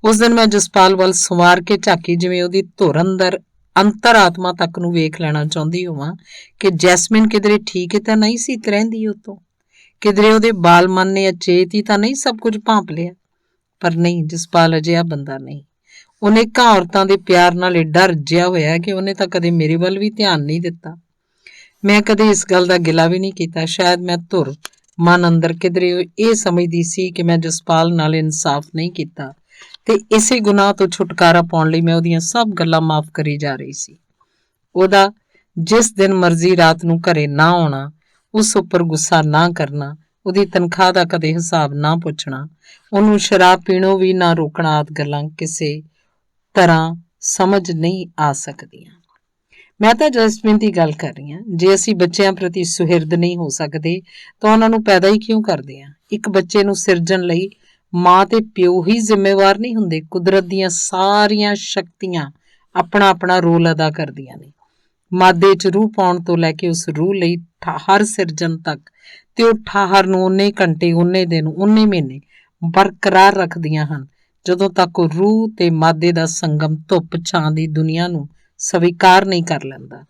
ਉਸ ਦਿਨ ਮੈਂ ਜਸਪਾਲ ਵੱਲ ਸੰਵਾਰ ਕੇ ਝਾਕੀ, ਜਿਵੇਂ ਉਹਦੀ ਧੁਰ ਅੰਦਰ ਅੰਤਰ-ਆਤਮਾ ਤੱਕ ਨੂੰ ਵੇਖ ਲੈਣਾ ਚਾਹੁੰਦੀ ਹੋਵਾਂ ਕਿ ਜੈਸਮੀਨ ਕਿਧਰੇ ਠੀਕ ਤਾਂ ਨਹੀਂ ਸੀ ਰਹਿੰਦੀ, ਉਤੋਂ ਕਿਧਰੇ ਉਹਦੇ ਬਾਲ ਮਨ ਨੇ ਅਚੇਤ ਹੀ ਤਾਂ ਨਹੀਂ ਸਭ ਕੁਝ ਭਾਂਪ ਲਿਆ। ਪਰ ਨਹੀਂ, ਜਸਪਾਲ ਅਜਿਹਾ ਬੰਦਾ ਨਹੀਂ। ਉਹਨੇ ਘਾਂ ਔਰਤਾਂ ਦੇ ਪਿਆਰ ਨਾਲ ਏਡਾ ਰੱਜਿਆ ਹੋਇਆ ਕਿ ਉਹਨੇ ਤਾਂ ਕਦੇ ਮੇਰੇ ਵੱਲ ਵੀ ਧਿਆਨ ਨਹੀਂ ਦਿੱਤਾ। ਮੈਂ ਕਦੇ ਇਸ ਗੱਲ ਦਾ ਗਿਲਾ ਵੀ ਨਹੀਂ ਕੀਤਾ। ਸ਼ਾਇਦ ਮੈਂ ਧੁਰ ਮਨ ਅੰਦਰ ਕਿਧਰੇ ਇਹ ਸਮਝਦੀ ਸੀ ਕਿ ਮੈਂ ਜਸਪਾਲ ਨਾਲ ਇਨਸਾਫ ਨਹੀਂ ਕੀਤਾ ਤੇ ਇਸੇ ਗੁਨਾਹ ਤੋਂ ਛੁਟਕਾਰਾ ਪਾਉਣ ਲਈ ਮੈਂ ਉਹਦੀਆਂ ਸਭ ਗੱਲਾਂ ਮਾਫ ਕਰੀ ਜਾ ਰਹੀ ਸੀ। ਉਹਦਾ ਜਿਸ ਦਿਨ ਮਰਜ਼ੀ ਰਾਤ ਨੂੰ ਘਰੇ ਨਾ ਆਉਣਾ, ਉਸ ਉੱਪਰ ਗੁੱਸਾ ਨਾ ਕਰਨਾ, ਉਹਦੀ ਤਨਖਾਹ ਦਾ ਕਦੇ ਹਿਸਾਬ ਨਾ ਪੁੱਛਣਾ, ਉਹਨੂੰ ਸ਼ਰਾਬ ਪੀਣੋਂ ਵੀ ਨਾ ਰੋਕਣਾ ਆਦਿ ਗੱਲਾਂ ਕਿਸੇ ਤਰ੍ਹਾਂ ਸਮਝ ਨਹੀਂ ਆ ਸਕਦੀਆਂ। ਮੈਂ ਤਾਂ ਜੈਸਮੀਨ ਦੀ ਗੱਲ ਕਰ ਰਹੀ ਹਾਂ। ਜੇ ਅਸੀਂ ਬੱਚਿਆਂ ਪ੍ਰਤੀ ਸੁਹਿਰਦ ਨਹੀਂ ਹੋ ਸਕਦੇ ਤਾਂ ਉਹਨਾਂ ਨੂੰ ਪੈਦਾ ਹੀ ਕਿਉਂ ਕਰਦੇ ਹਾਂ? ਇੱਕ ਬੱਚੇ ਨੂੰ ਸਿਰਜਣ ਲਈ ਮਾਂ ਤੇ ਪਿਓ ਹੀ ਜ਼ਿੰਮੇਵਾਰ ਨਹੀਂ ਹੁੰਦੇ। ਕੁਦਰਤ ਦੀਆਂ ਸਾਰੀਆਂ ਸ਼ਕਤੀਆਂ ਆਪਣਾ ਰੋਲ ਅਦਾ ਕਰਦੀਆਂ ਨੇ। ਮਾਦੇ 'ਚ ਰੂਹ ਪਾਉਣ ਤੋਂ ਲੈ ਕੇ ਉਸ ਰੂਹ ਲਈ ਠਾਹਰ ਸਿਰਜਣ ਤੱਕ, ਤੇ ਉਹ ਠਾਹਰ ਨੂੰ ਉਨੇ ਘੰਟੇ, ਉਨੇ ਦਿਨ, ਉਨੇ ਮਹੀਨੇ ਬਰਕਰਾਰ ਰੱਖਦੀਆਂ ਹਨ ਜਦੋਂ ਤੱਕ ਉਹ ਰੂਹ ਤੇ ਮਾਦੇ ਦਾ ਸੰਗਮ ਧੁੱਪ ਛਾਂ ਦੀ ਦੁਨੀਆ ਨੂੰ ਸਵੀਕਾਰ ਨਹੀਂ ਕਰ ਲੈਂਦਾ।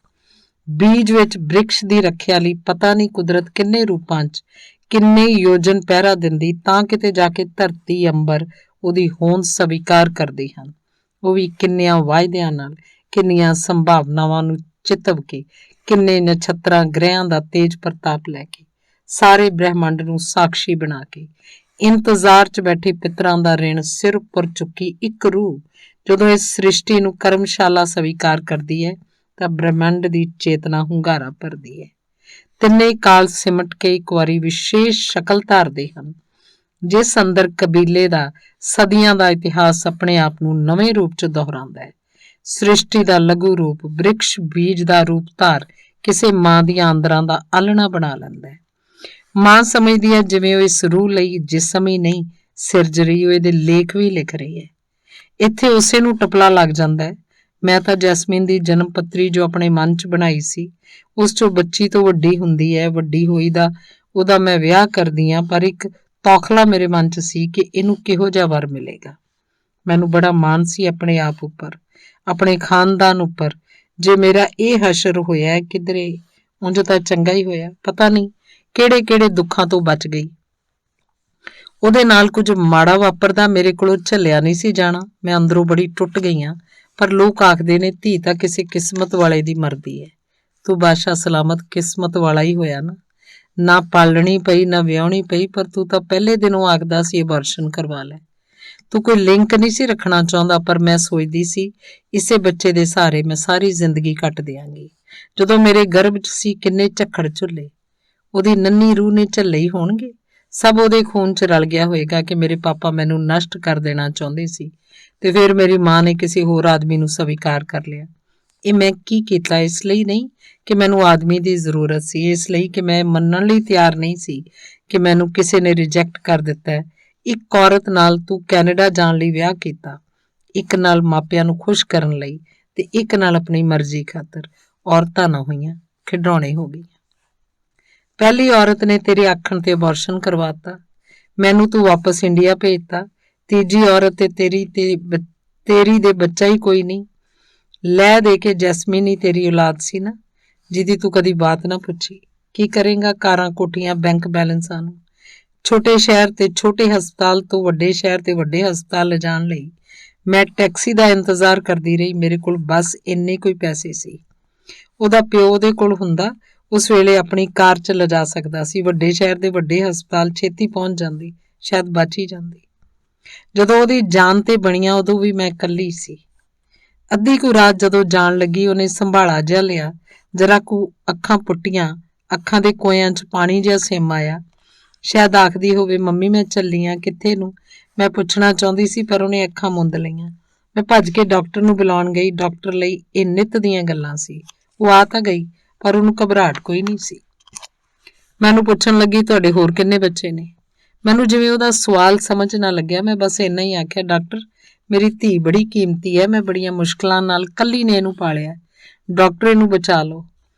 ਬੀਜ ਵਿੱਚ ਬ੍ਰਿਕਸ਼ ਦੀ ਰੱਖਿਆ ਲਈ ਪਤਾ ਨਹੀਂ ਕੁਦਰਤ ਕਿੰਨੇ ਰੂਪਾਂ 'ਚ ਕਿੰਨੇ ਯੋਜਨ ਪਹਿਰਾ ਦਿੰਦੀ, ਤਾਂ ਕਿਤੇ ਜਾ ਕੇ ਧਰਤੀ ਅੰਬਰ ਉਹਦੀ ਹੋਂਦ ਸਵੀਕਾਰ ਕਰਦੇ ਹਨ। ਉਹ ਵੀ ਕਿੰਨਿਆਂ ਵਾਅਦਿਆਂ ਨਾਲ, ਕਿੰਨੀਆਂ ਸੰਭਾਵਨਾਵਾਂ ਨੂੰ ਚਿਤਵ ਕੇ, ਕਿੰਨੇ ਨਛੱਤਰਾਂ ਗ੍ਰਹਿਆਂ ਦਾ ਤੇਜ ਪ੍ਰਤਾਪ ਲੈ ਕੇ, ਸਾਰੇ ਬ੍ਰਹਿਮੰਡ ਨੂੰ ਸਾਖੀ ਬਣਾ ਕੇ, ਇੰਤਜ਼ਾਰ 'ਚ ਬੈਠੇ ਪਿਤਰਾਂ ਦਾ ਰਿਣ ਸਿਰ ਉੱਪਰ ਚੁੱਕੀ ਇੱਕ ਰੂਹ ਜਦੋਂ ਇਸ ਸ੍ਰਿਸ਼ਟੀ ਨੂੰ ਕਰਮਸ਼ਾਲਾ ਸਵੀਕਾਰ ਕਰਦੀ ਹੈ ਤਾਂ ਬ੍ਰਹਿਮੰਡ ਦੀ ਚੇਤਨਾ ਹੁੰਗਾਰਾ ਭਰਦੀ ਹੈ। ਤਿੰਨੇ ਕਾਲ ਸਿਮਟ ਕੇ ਇੱਕ ਵਾਰੀ ਵਿਸ਼ੇਸ਼ ਸ਼ਕਲ ਧਾਰਦੇ ਹਨ, ਜਿਸ ਅੰਦਰ ਕਬੀਲੇ ਦਾ ਸਦੀਆਂ ਦਾ ਇਤਿਹਾਸ ਆਪਣੇ ਆਪ ਨੂੰ ਨਵੇਂ ਰੂਪ 'ਚ ਦੁਹਰਾਉਂਦਾ ਹੈ। ਸ੍ਰਿਸ਼ਟੀ ਦਾ ਲਘੂ ਰੂਪ ਬ੍ਰਿਕਸ਼ ਬੀਜ ਦਾ ਰੂਪ ਧਾਰ ਕਿਸੇ ਮਾਂ ਦੀਆਂ ਅੰਦਰਾਂ ਦਾ ਆਲਣਾ ਬਣਾ ਲੈਂਦਾ ਹੈ। ਮਾਂ ਸਮਝਦੀ ਹੈ ਜਿਵੇਂ ਉਹ ਇਸ ਰੂਹ ਲਈ ਜਿਸਮ ਹੀ ਨਹੀਂ ਸਿਰਜ ਰਹੀ, ਉਹ ਇਹਦੇ ਲੇਖ ਵੀ ਲਿਖ ਰਹੀ ਹੈ। ਇੱਥੇ ਉਸੇ ਨੂੰ ਟਪਲਾ ਲੱਗ ਜਾਂਦਾ ਹੈ। ਮੈਂ ਤਾਂ ਜੈਸਮੀਨ ਦੀ ਜਨਮ ਪੱਤਰੀ ਜੋ ਆਪਣੇ ਮਨ 'ਚ ਬਣਾਈ ਸੀ, ਉਸ 'ਚੋਂ ਬੱਚੀ ਤੋਂ ਵੱਡੀ ਹੁੰਦੀ ਹੈ, ਵੱਡੀ ਹੋਈ ਦਾ ਉਹਦਾ ਮੈਂ ਵਿਆਹ ਕਰਦੀ ਹਾਂ, ਪਰ ਇੱਕ ਤੌਖਲਾ ਮੇਰੇ ਮਨ 'ਚ ਸੀ ਕਿ ਇਹਨੂੰ ਕਿਹੋ ਜਿਹਾ ਵਰ ਮਿਲੇਗਾ। ਮੈਨੂੰ ਬੜਾ ਮਾਣ ਸੀ ਆਪਣੇ ਆਪ ਉੱਪਰ, ਆਪਣੇ ਖਾਨਦਾਨ ਉੱਪਰ। ਜੇ ਮੇਰਾ ਇਹ ਹਸ਼ਰ ਹੋਇਆ ਕਿਧਰੇ, ਉਂਝ ਤਾਂ ਚੰਗਾ ਹੀ ਹੋਇਆ। ਪਤਾ ਨਹੀਂ ਕਿਹੜੇ ਦੁੱਖਾਂ ਤੋਂ ਬਚ ਗਈ। ਉਹਦੇ ਨਾਲ ਕੁਝ ਮਾੜਾ ਵਾਪਰਦਾ ਮੇਰੇ ਕੋਲੋਂ ਝੱਲਿਆ ਨਹੀਂ ਸੀ ਜਾਣਾ। ਮੈਂ ਅੰਦਰੋਂ ਬੜੀ ਟੁੱਟ ਗਈ ਹਾਂ, ਪਰ ਲੋਕ ਆਖਦੇ ਨੇ ਧੀ ਤਾਂ ਕਿਸੇ ਕਿਸਮਤ ਵਾਲੇ ਦੀ ਮਰਦੀ ਹੈ। ਤੂੰ ਬਾਦਸ਼ਾਹ ਸਲਾਮਤ ਕਿਸਮਤ ਵਾਲਾ ਹੀ ਹੋਇਆ ਨਾ ਪਾਲਣੀ ਪਈ ਨਾ ਵਿਆਹਣੀ ਪਈ, ਪਰ ਤੂੰ ਤਾਂ ਪਹਿਲੇ ਦਿਨੋਂ ਆਖਦਾ ਸੀ ਅਬਾਰਸ਼ਨ ਕਰਵਾ ਲੈ। ਤੂੰ ਕੋਈ ਲਿੰਕ ਨਹੀਂ ਸੀ ਰੱਖਣਾ ਚਾਹੁੰਦਾ, ਪਰ ਮੈਂ ਸੋਚਦੀ ਸੀ ਇਸੇ ਬੱਚੇ ਦੇ ਸਹਾਰੇ ਮੈਂ ਸਾਰੀ ਜ਼ਿੰਦਗੀ ਕੱਟ ਦਿਆਂਗੀ। ਜਦੋਂ ਮੇਰੇ ਗਰਭ 'ਚ ਸੀ ਕਿੰਨੇ ਝੱਖੜ ਝੁੱਲੇ ਉਹਦੀ ਨੰਨੀ ਰੂਹ ਨੇ ਝੱਲੇ ਹੀ ਹੋਣਗੇ। ਸਭ ਉਹਦੇ ਖੂਨ 'ਚ ਰਲ ਗਿਆ ਹੋਏਗਾ ਕਿ ਮੇਰੇ ਪਾਪਾ ਮੈਨੂੰ ਨਸ਼ਟ ਕਰ ਦੇਣਾ ਚਾਹੁੰਦੇ ਸੀ ਤੇ ਫਿਰ ਮੇਰੀ ਮਾਂ ਨੇ ਕਿਸੇ ਹੋਰ ਆਦਮੀ ਨੂੰ ਸਵੀਕਾਰ ਕਰ ਲਿਆ। ਇਹ ਮੈਂ ਕੀ ਕੀਤਾ? ਇਸ ਲਈ ਨਹੀਂ ਕਿ ਮੈਨੂੰ ਆਦਮੀ ਦੀ ਜ਼ਰੂਰਤ ਸੀ, ਇਸ ਲਈ ਕਿ ਮੈਂ ਮੰਨਣ ਲਈ ਤਿਆਰ ਨਹੀਂ ਸੀ ਕਿ ਮੈਨੂੰ ਕਿਸੇ ਨੇ ਰਿਜੈਕਟ ਕਰ ਦਿੱਤਾ ਹੈ। ਇੱਕ ਔਰਤ ਨਾਲ ਤੂੰ ਕੈਨੇਡਾ ਜਾਣ ਲਈ ਵਿਆਹ ਕੀਤਾ, ਇੱਕ ਨਾਲ ਮਾਪਿਆਂ ਨੂੰ ਖੁਸ਼ ਕਰਨ ਲਈ ਤੇ ਇੱਕ ਨਾਲ ਆਪਣੀ ਮਰਜ਼ੀ ਖਾਤਰ। ਔਰਤਾਂ ਨਾ ਹੋਈਆਂ, ਖਿਡੌਣੇ ਹੋ ਗਈਆਂ। ਪਹਿਲੀ ਔਰਤ ਨੇ ਤੇਰੇ ਆਖਣ ਤੇ ਅਬਾਰਸ਼ਨ ਕਰਵਾਤਾ, ਮੈਨੂੰ ਤੂੰ ਵਾਪਸ ਇੰਡੀਆ ਭੇਜਤਾ। ਤੀਜੀ ਔਰਤ ਤੇ ਤੇਰੀ ਦੇ ਬੱਚਾ ਹੀ ਕੋਈ ਨਹੀਂ। ਲੈ ਦੇ ਕੇ ਜੈਸਮੀਨ ਹੀ ਤੇਰੀ ਔਲਾਦ ਸੀ ਨਾ, ਜਿਹਦੀ ਤੂੰ ਕਦੀ ਬਾਤ ਨਾ ਪੁੱਛੀ। ਕੀ ਕਰੇਂਗਾ ਕਾਰਾਂ, ਕੋਠੀਆਂ, ਬੈਂਕ ਬੈਲੈਂਸਾਂ ਨੂੰ? ਛੋਟੇ ਸ਼ਹਿਰ ਤੇ ਛੋਟੇ ਹਸਪਤਾਲ ਤੋਂ ਵੱਡੇ ਸ਼ਹਿਰ ਤੇ ਵੱਡੇ ਹਸਪਤਾਲ ਲਿਜਾਣ ਲਈ ਮੈਂ ਟੈਕਸੀ ਦਾ ਇੰਤਜ਼ਾਰ ਕਰਦੀ ਰਹੀ। ਮੇਰੇ ਕੋਲ ਬਸ ਇੰਨੇ ਕੋਈ ਪੈਸੇ ਸੀ। ਉਹਦਾ ਪਿਓ ਉਹਦੇ ਕੋਲ ਹੁੰਦਾ, ਉਸ ਵੇਲੇ ਆਪਣੀ ਕਾਰ 'ਚ ਲਿਜਾ ਸਕਦਾ ਸੀ। ਵੱਡੇ ਸ਼ਹਿਰ ਦੇ ਵੱਡੇ ਹਸਪਤਾਲ ਛੇਤੀ ਪਹੁੰਚ ਜਾਂਦੀ, ਸ਼ਾਇਦ ਬਚ ਹੀ ਜਾਂਦੀ। ਜਦੋਂ ਉਹਦੀ ਜਾਨ ਤੇ ਬਣੀਆਂ ਉਦੋਂ ਵੀ ਮੈਂ ਇਕੱਲੀ ਸੀ। ਅੱਧੀ ਕੁ ਰਾਤ ਜਦੋਂ ਜਾਣ ਲੱਗੀ ਉਹਨੇ ਸੰਭਾਲਾ ਜਿਹਾ ਲਿਆ, ਜਰਾ ਕੁ ਅੱਖਾਂ ਪੁੱਟੀਆਂ, ਅੱਖਾਂ ਦੇ ਕੋਇਆਂ 'ਚ ਪਾਣੀ ਜਿਹਾ ਸਿਮ ਆਇਆ। ਸ਼ਾਇਦ ਆਖਦੀ ਹੋਵੇ, ਮੰਮੀ ਮੈਂ ਚੱਲੀ ਆਂ। ਕਿੱਥੇ ਨੂੰ? ਮੈਂ ਪੁੱਛਣਾ ਚਾਹੁੰਦੀ ਸੀ ਪਰ ਉਹਨੇ ਅੱਖਾਂ ਮੁੰਦ ਲਈਆਂ। ਮੈਂ ਭੱਜ ਕੇ ਡਾਕਟਰ ਨੂੰ ਬੁਲਾਉਣ ਗਈ। ਡਾਕਟਰ ਲਈ ਇਹ ਨਿੱਤ ਦੀਆਂ ਗੱਲਾਂ ਸੀ। ਉਹ ਆ ਤਾਂ ਗਈ ਪਰ ਉਹਨੂੰ ਘਬਰਾਹਟ ਕੋਈ ਨਹੀਂ ਸੀ। ਮੈਨੂੰ ਪੁੱਛਣ ਲੱਗੀ, ਤੁਹਾਡੇ ਹੋਰ ਕਿੰਨੇ ਬੱਚੇ ਨੇ? ਮੈਨੂੰ ਜਿਵੇਂ ਉਹਦਾ ਸਵਾਲ ਸਮਝ ਨਾ ਲੱਗਿਆ। ਮੈਂ ਬਸ ਇੰਨਾ ਹੀ ਆਖਿਆ, ਡਾਕਟਰ ਮੇਰੀ ਧੀ ਬੜੀ ਕੀਮਤੀ ਹੈ, ਮੈਂ ਬੜੀਆਂ ਮੁਸ਼ਕਲਾਂ ਨਾਲ ਕੱਲੀ ਨੇ ਇਹਨੂੰ ਪਾਲਿਆ। ਡਾਕਟਰ ਇਹਨੂੰ ਬਚਾ ਲਓ।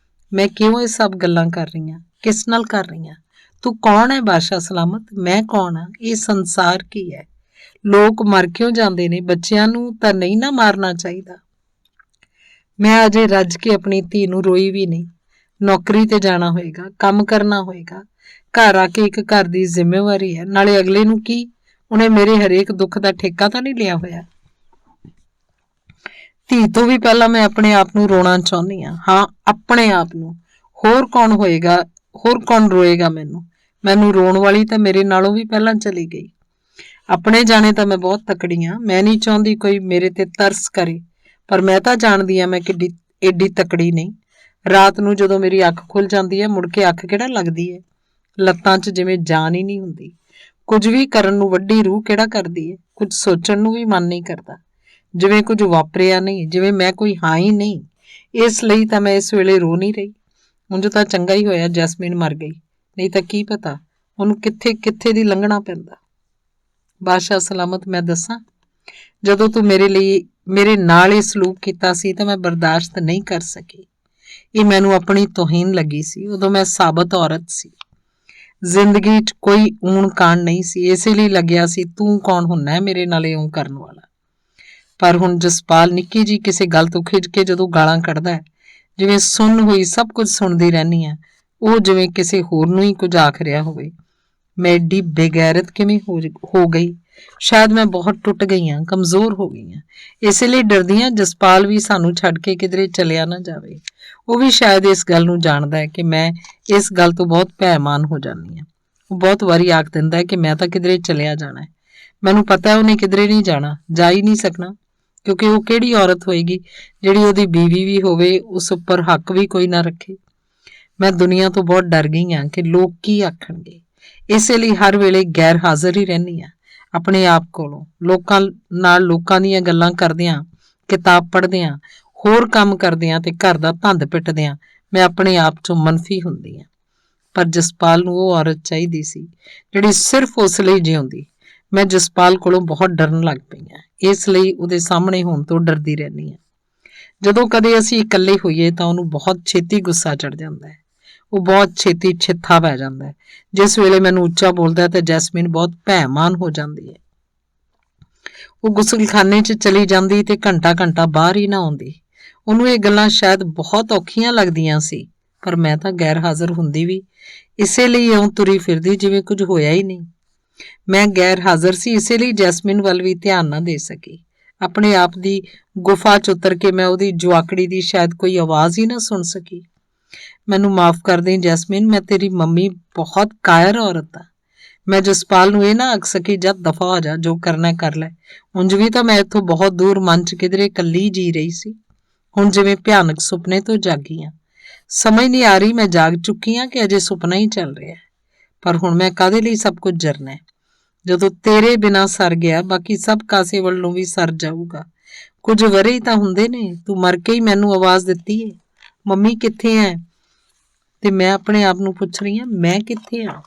ਮੈਂ ਕਿਉਂ ਇਹ ਸਭ ਗੱਲਾਂ ਕਰ ਰਹੀ ਹਾਂ? ਕਿਸ ਨਾਲ ਕਰ ਰਹੀ ਹਾਂ? ਤੂੰ ਕੌਣ ਹੈ ਬਾਦਸ਼ਾਹ ਸਲਾਮਤ? ਮੈਂ ਕੌਣ ਹਾਂ? ਇਹ ਸੰਸਾਰ ਕੀ ਹੈ? ਲੋਕ ਮਰ ਕਿਉਂ ਜਾਂਦੇ ਨੇ? ਬੱਚਿਆਂ ਨੂੰ ਤਾਂ ਨਹੀਂ ਨਾ ਮਾਰਨਾ ਚਾਹੀਦਾ। ਮੈਂ ਅਜੇ ਰੱਜ ਕੇ ਆਪਣੀ ਧੀ ਨੂੰ ਰੋਈ ਵੀ ਨਹੀਂ। ਨੌਕਰੀ ਤੇ ਜਾਣਾ ਹੋਏਗਾ, ਕੰਮ ਕਰਨਾ ਹੋਏਗਾ। ਘਰ ਆ ਕੇ ਇੱਕ ਘਰ ਦੀ ਜ਼ਿੰਮੇਵਾਰੀ ਹੈ। ਨਾਲੇ ਅਗਲੇ ਨੂੰ ਕੀ, ਉਹਨੇ ਮੇਰੇ ਹਰੇਕ ਦੁੱਖ ਦਾ ਠੇਕਾ ਤਾਂ ਨਹੀਂ ਲਿਆ ਹੋਇਆ। ਧੀ ਤੋਂ ਵੀ ਪਹਿਲਾਂ ਮੈਂ ਆਪਣੇ ਆਪ ਨੂੰ ਰੋਣਾ ਚਾਹੁੰਦੀ ਹਾਂ। ਹਾਂ, ਆਪਣੇ ਆਪ ਨੂੰ। ਹੋਰ ਕੌਣ ਹੋਏਗਾ? ਹੋਰ ਕੌਣ ਰੋਏਗਾ ਮੈਨੂੰ? ਮੈਨੂੰ ਰੋਣ ਵਾਲੀ ਤਾਂ ਮੇਰੇ ਨਾਲੋਂ ਵੀ ਪਹਿਲਾਂ ਚਲੀ ਗਈ। ਆਪਣੇ ਜਾਣੇ ਤਾਂ ਮੈਂ ਬਹੁਤ ਤਕੜੀ ਹਾਂ। ਮੈਂ ਨਹੀਂ ਚਾਹੁੰਦੀ ਕੋਈ ਮੇਰੇ ਤੇ ਤਰਸ ਕਰੇ, ਪਰ ਮੈਂ ਤਾਂ ਜਾਣਦੀ ਹਾਂ ਮੈਂ ਕਿੱਡੀ ਏਡੀ ਤਕੜੀ ਨਹੀਂ। ਰਾਤ ਨੂੰ ਜਦੋਂ ਮੇਰੀ ਅੱਖ ਖੁੱਲ ਜਾਂਦੀ ਹੈ, ਮੁੜ ਕੇ ਅੱਖ ਕਿਹੜਾ ਲੱਗਦੀ ਹੈ? ਲੱਤਾਂ 'ਚ ਜਿਵੇਂ ਜਾਨ ਹੀ ਨਹੀਂ ਹੁੰਦੀ। ਕੁਝ ਵੀ ਕਰਨ ਨੂੰ ਵੱਡੀ ਰੂਹ ਕਿਹੜਾ ਕਰਦੀ ਹੈ? ਕੁਝ ਸੋਚਣ ਨੂੰ ਵੀ ਮਨ ਨਹੀਂ ਕਰਦਾ, ਜਿਵੇਂ ਕੁਝ ਵਾਪਰਿਆ ਨਹੀਂ, ਜਿਵੇਂ ਮੈਂ ਕੋਈ ਹਾਂ ਹੀ ਨਹੀਂ। ਇਸ ਲਈ ਤਾਂ ਮੈਂ ਇਸ ਵੇਲੇ ਰੋ ਨਹੀਂ ਰਹੀ। ਉਂਝ ਤਾਂ ਚੰਗਾ ਹੀ ਹੋਇਆ ਜੈਸਮੀਨ ਮਰ ਗਈ, ਨਹੀਂ ਤਾਂ ਕੀ ਪਤਾ ਉਹਨੂੰ ਕਿੱਥੇ ਕਿੱਥੇ ਦੀ ਲੰਘਣਾ ਪੈਂਦਾ। ਬਾਦਸ਼ਾਹ ਸਲਾਮਤ, ਮੈਂ ਦੱਸਾਂ, ਜਦੋਂ ਤੂੰ ਮੇਰੇ ਨਾਲ ਇਹ ਸਲੂਕ ਕੀਤਾ ਸੀ ਤਾਂ ਮੈਂ ਬਰਦਾਸ਼ਤ ਨਹੀਂ ਕਰ ਸਕੀ। ਇਹ ਮੈਨੂੰ ਆਪਣੀ ਤੋਹੀਨ ਲੱਗੀ ਸੀ। ਉਦੋਂ ਮੈਂ ਸਾਬਤ ਔਰਤ ਸੀ, ਜ਼ਿੰਦਗੀ 'ਚ ਕੋਈ ਊਣ ਕਾਣ ਨਹੀਂ ਸੀ। ਇਸੇ ਲਈ ਲੱਗਿਆ ਸੀ ਤੂੰ ਕੌਣ ਹੁੰਨਾ ਮੇਰੇ ਨਾਲ ਇਉਂ ਕਰਨ ਵਾਲਾ। ਪਰ ਹੁਣ ਜਸਪਾਲ ਨਿੱਕੀ ਜੀ ਕਿਸੇ ਗੱਲ ਤੋਂ ਖਿਝ ਕੇ ਜਦੋਂ ਗਾਲਾਂ ਕੱਢਦਾ, ਜਿਵੇਂ ਸੁੰਨ ਹੋਈ ਸਭ ਕੁਝ ਸੁਣਦੀ ਰਹਿੰਦੀ ਆ, ਉਹ ਜਿਵੇਂ ਕਿਸੇ ਹੋਰ ਨੂੰ ਹੀ ਕੁਝ ਆਖ ਰਿਹਾ ਹੋਵੇ। ਮੈਂ ਏਡੀ ਬੇਗੈਰਤ ਕਿਵੇਂ ਹੋ ਗਈ? ਸ਼ਾਇਦ ਮੈਂ ਬਹੁਤ ਟੁੱਟ ਗਈ ਹਾਂ, ਕਮਜ਼ੋਰ ਹੋ ਗਈ ਹਾਂ। ਇਸੇ ਲਈ ਡਰਦੀ ਹਾਂ ਜਸਪਾਲ ਵੀ ਸਾਨੂੰ ਛੱਡ ਕੇ ਕਿਧਰੇ ਚਲਿਆ ਨਾ ਜਾਵੇ। ਉਹ ਵੀ ਸ਼ਾਇਦ ਇਸ ਗੱਲ ਨੂੰ ਜਾਣਦਾ ਹੈ ਕਿ ਮੈਂ ਇਸ ਗੱਲ ਤੋਂ ਬਹੁਤ ਭੈਮਾਨ ਹੋ ਜਾਂਦੀ ਹਾਂ। ਉਹ ਬਹੁਤ ਵਾਰੀ ਆਖ ਦਿੰਦਾ ਹੈ ਕਿ ਮੈਂ ਤਾਂ ਕਿਧਰੇ ਚਲਿਆ ਜਾਣਾ ਹੈ। ਮੈਨੂੰ ਪਤਾ ਹੈ ਉਹਨੇ ਕਿਧਰੇ ਨਹੀਂ ਜਾਣਾ, ਜਾ ਹੀ ਨਹੀਂ ਸਕਣਾ, ਕਿਉਂਕਿ ਉਹ ਕਿਹੜੀ ਔਰਤ ਹੋਏਗੀ ਜਿਹੜੀ ਉਹਦੀ ਬੀਵੀ ਵੀ ਹੋਵੇ, ਉਸ ਉੱਪਰ ਹੱਕ ਵੀ ਕੋਈ ਨਾ ਰੱਖੇ। ਮੈਂ ਦੁਨੀਆ ਤੋਂ ਬਹੁਤ ਡਰ ਗਈ ਹਾਂ ਕਿ ਲੋਕ ਕੀ ਆਖਣਗੇ। ਇਸੇ ਲਈ ਹਰ ਵੇਲੇ ਗੈਰ ਹਾਜ਼ਰ ਹੀ ਰਹਿੰਦੀ ਹਾਂ ਆਪਣੇ ਆਪ ਕੋਲੋਂ। ਲੋਕਾਂ ਨਾਲ ਲੋਕਾਂ ਦੀਆਂ ਗੱਲਾਂ ਕਰਦਿਆਂ, ਕਿਤਾਬ ਪੜ੍ਹਦਿਆਂ, ਹੋਰ ਕੰਮ ਕਰਦਿਆਂ ਤੇ ਘਰ ਦਾ ਧੰਦ ਪਿੱਟਦਿਆਂ ਮੈਂ ਆਪਣੇ ਆਪ 'ਚੋਂ ਮਨਫੀ ਹੁੰਦੀ ਹਾਂ। ਪਰ ਜਸਪਾਲ ਨੂੰ ਉਹ ਔਰਤ ਚਾਹੀਦੀ ਸੀ ਜਿਹੜੀ ਸਿਰਫ ਉਸ ਲਈ ਜਿਉਂਦੀ। ਮੈਂ ਜਸਪਾਲ ਕੋਲੋਂ ਬਹੁਤ ਡਰਨ ਲੱਗ ਪਈ ਹਾਂ, ਇਸ ਲਈ ਉਹਦੇ ਸਾਹਮਣੇ ਹੋਣ ਤੋਂ ਡਰਦੀ ਰਹਿੰਦੀ ਹਾਂ। ਜਦੋਂ ਕਦੇ ਅਸੀਂ ਇਕੱਲੇ ਹੋਈਏ ਤਾਂ ਉਹਨੂੰ ਬਹੁਤ ਛੇਤੀ ਗੁੱਸਾ ਚੜ ਜਾਂਦਾ ਹੈ। ਉਹ ਬਹੁਤ ਛੇਤੀ ਛਿੱਥਾ ਪੈ ਜਾਂਦਾ ਹੈ। ਜਿਸ ਵੇਲੇ ਮੈਨੂੰ ਉੱਚਾ ਬੋਲਦਾ ਤੇ ਜੈਸਮੀਨ ਬਹੁਤ ਭੈਮਾਨ ਹੋ ਜਾਂਦੀ ਹੈ। ਉਹ ਗੁਸਲਖਾਨੇ 'ਚ ਚਲੀ ਜਾਂਦੀ ਤੇ ਘੰਟਾ ਘੰਟਾ ਬਾਹਰ ਹੀ ਨਾ ਆਉਂਦੀ। ਉਹਨੂੰ ਇਹ ਗੱਲਾਂ ਸ਼ਾਇਦ ਬਹੁਤ ਔਖੀਆਂ ਲੱਗਦੀਆਂ ਸੀ, ਪਰ ਮੈਂ ਤਾਂ ਗੈਰ ਹਾਜ਼ਰ ਹੁੰਦੀ ਵੀ ਇਸੇ ਲਈ ਇਉਂ ਤੁਰੀ ਫਿਰਦੀ ਜਿਵੇਂ ਕੁਝ ਹੋਇਆ ਹੀ ਨਹੀਂ। ਮੈਂ ਗੈਰ ਹਾਜ਼ਰ ਸੀ, ਇਸੇ ਲਈ ਜੈਸਮੀਨ ਵੱਲ ਵੀ ਧਿਆਨ ਨਾ ਦੇ ਸਕੀ। ਆਪਣੇ ਆਪ ਦੀ ਗੁਫਾ 'ਚ ਉਤਰ ਕੇ ਮੈਂ ਉਹਦੀ ਜੁਆਕੜੀ ਦੀ ਸ਼ਾਇਦ ਕੋਈ ਆਵਾਜ਼ ਹੀ ਨਾ ਸੁਣ ਸਕੀ। ਮੈਨੂੰ ਮਾਫ਼ ਕਰ ਦੇ ਜੈਸਮੀਨ, ਮੈਂ ਤੇਰੀ ਮੰਮੀ ਬਹੁਤ ਕਾਇਰ ਔਰਤ ਆ। ਮੈਂ ਜਸਪਾਲ ਨੂੰ ਇਹ ਨਾ ਆਖ ਸਕੀ ਜਦ ਦਫਾ ਹੋ ਜਾ, ਜੋ ਕਰਨਾ ਕਰ ਲੈ। ਉਂਝ ਵੀ ਤਾਂ ਮੈਂ ਇੱਥੋਂ ਬਹੁਤ ਦੂਰ ਮਨ 'ਚ ਕਿਧਰੇ ਇਕੱਲੀ ਜੀ ਰਹੀ ਸੀ। ਹੁਣ ਜਿਵੇਂ ਭਿਆਨਕ ਸੁਪਨੇ ਤੋਂ ਜਾਗੀ ਹਾਂ। ਸਮਝ ਨਹੀਂ ਆ ਰਹੀ ਮੈਂ ਜਾਗ ਚੁੱਕੀ ਹਾਂ ਕਿ ਅਜੇ ਸੁਪਨਾ ਹੀ ਚੱਲ ਰਿਹਾ। ਪਰ ਹੁਣ ਮੈਂ ਕਾਹਦੇ ਲਈ ਸਭ ਕੁਝ ਜਰਨਾ? ਜਦੋਂ ਤੇਰੇ ਬਿਨਾਂ ਸਰ ਗਿਆ, ਬਾਕੀ ਸਭ ਕਾਸੇ ਵੱਲੋਂ ਵੀ ਸਰ ਜਾਊਗਾ। ਕੁਝ ਵਰੇ ਹੀ ਤਾਂ ਹੁੰਦੇ ਨੇ। ਤੂੰ ਮਰ ਕੇ ਹੀ ਮੈਨੂੰ ਆਵਾਜ਼ ਦਿੱਤੀ ਹੈ, ਮੰਮੀ ਕਿੱਥੇ ਹੈ? ਤੇ ਮੈਂ ਆਪਣੇ ਆਪ ਨੂੰ ਪੁੱਛ ਰਹੀ ਹਾਂ, ਮੈਂ ਕਿੱਥੇ ਹਾਂ?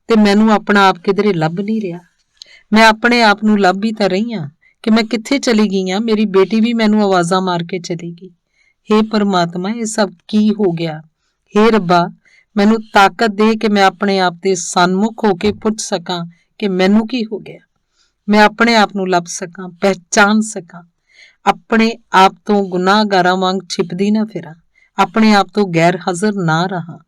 ਤੇ ਮੈਨੂੰ ਆਪਣਾ ਆਪ ਕਿਧਰੇ ਲੱਭ ਨਹੀਂ ਰਿਹਾ। ਮੈਂ ਆਪਣੇ ਆਪ ਨੂੰ ਲੱਭ ਹੀ ਤਾਂ ਰਹੀ ਹਾਂ ਕਿ ਮੈਂ ਕਿੱਥੇ ਚਲੀ ਗਈ ਹਾਂ। ਮੇਰੀ ਬੇਟੀ ਵੀ ਮੈਨੂੰ ਆਵਾਜ਼ਾਂ ਮਾਰ ਕੇ ਚਲੀ ਗਈ। ਹੇ ਪਰਮਾਤਮਾ, ਇਹ ਸਭ ਕੀ ਹੋ ਗਿਆ? ਹੇ ਰੱਬਾ, ਮੈਨੂੰ ਤਾਕਤ ਦੇ ਕਿ ਮੈਂ ਆਪਣੇ ਆਪ ਦੇ ਸਨਮੁਖ ਹੋ ਕੇ ਪੁੱਛ ਸਕਾਂ ਕਿ ਮੈਨੂੰ ਕੀ ਹੋ ਗਿਆ। ਮੈਂ ਆਪਣੇ ਆਪ ਨੂੰ ਲੱਭ ਸਕਾਂ, ਪਹਿਚਾਨ ਸਕਾਂ, ਆਪਣੇ ਆਪ ਤੋਂ ਗੁਨਾਹਗਾਰਾਂ ਵਾਂਗ ਛਿਪਦੀ ਨਾ ਫਿਰਾਂ, ਆਪਣੇ ਆਪ ਤੋਂ ਗੈਰ ਹਾਜ਼ਰ ਨਾ ਰਹਾ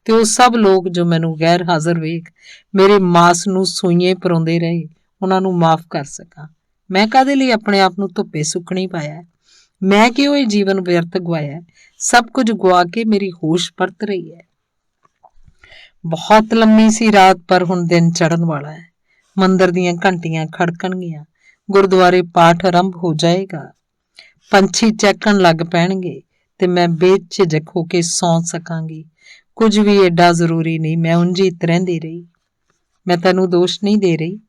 ਤੇ ਉਹ ਸਭ ਲੋਕ ਜੋ ਮੈਨੂੰ ਗੈਰ ਹਾਜ਼ਰ ਵੇਖ ਮੇਰੇ ਮਾਸ ਨੂੰ ਸੂਈਏ ਪਰਾਉਂਦੇ ਰਹੇ, ਉਹਨਾਂ ਨੂੰ ਮਾਫ ਕਰ ਸਕਾਂ। ਮੈਂ ਕਾਹਦੇ ਲਈ ਆਪਣੇ ਆਪ ਨੂੰ ਧੁੱਪੇ ਸੁੱਕਣੀ ਪਾਇਆ? ਮੈਂ ਕਿਉਂ ਇਹ ਜੀਵਨ ਵਿਅਰਥ ਗਵਾਇਆ? ਸਭ ਕੁਝ ਗੁਆ ਕੇ ਮੇਰੀ ਹੋਸ਼ ਪਰਤ ਰਹੀ ਹੈ। ਬਹੁਤ ਲੰਮੀ ਸੀ ਰਾਤ, ਪਰ ਹੁਣ ਦਿਨ ਚੜ੍ਹਨ ਵਾਲਾ ਹੈ। ਮੰਦਰ ਦੀਆਂ ਘੰਟੀਆਂ ਖੜਕਣਗੀਆਂ, ਗੁਰਦੁਆਰੇ ਪਾਠ ਆਰੰਭ ਹੋ ਜਾਏਗਾ, ਪੰਛੀ ਚਹਿਕਣ ਲੱਗ ਪੈਣਗੇ ਤੇ ਮੈਂ ਬੇਝਿਜਕ ਹੋ ਕੇ ਸੌਂ ਸਕਾਂਗੀ। ਕੁਝ ਵੀ ਏਡਾ ਜ਼ਰੂਰੀ ਨਹੀਂ, ਮੈਂ ਉਂਝ ਹੀ ਰਹਿੰਦੀ ਰਹੀ। ਮੈਂ ਤੈਨੂੰ ਦੋਸ਼ ਨਹੀਂ ਦੇ ਰਹੀ,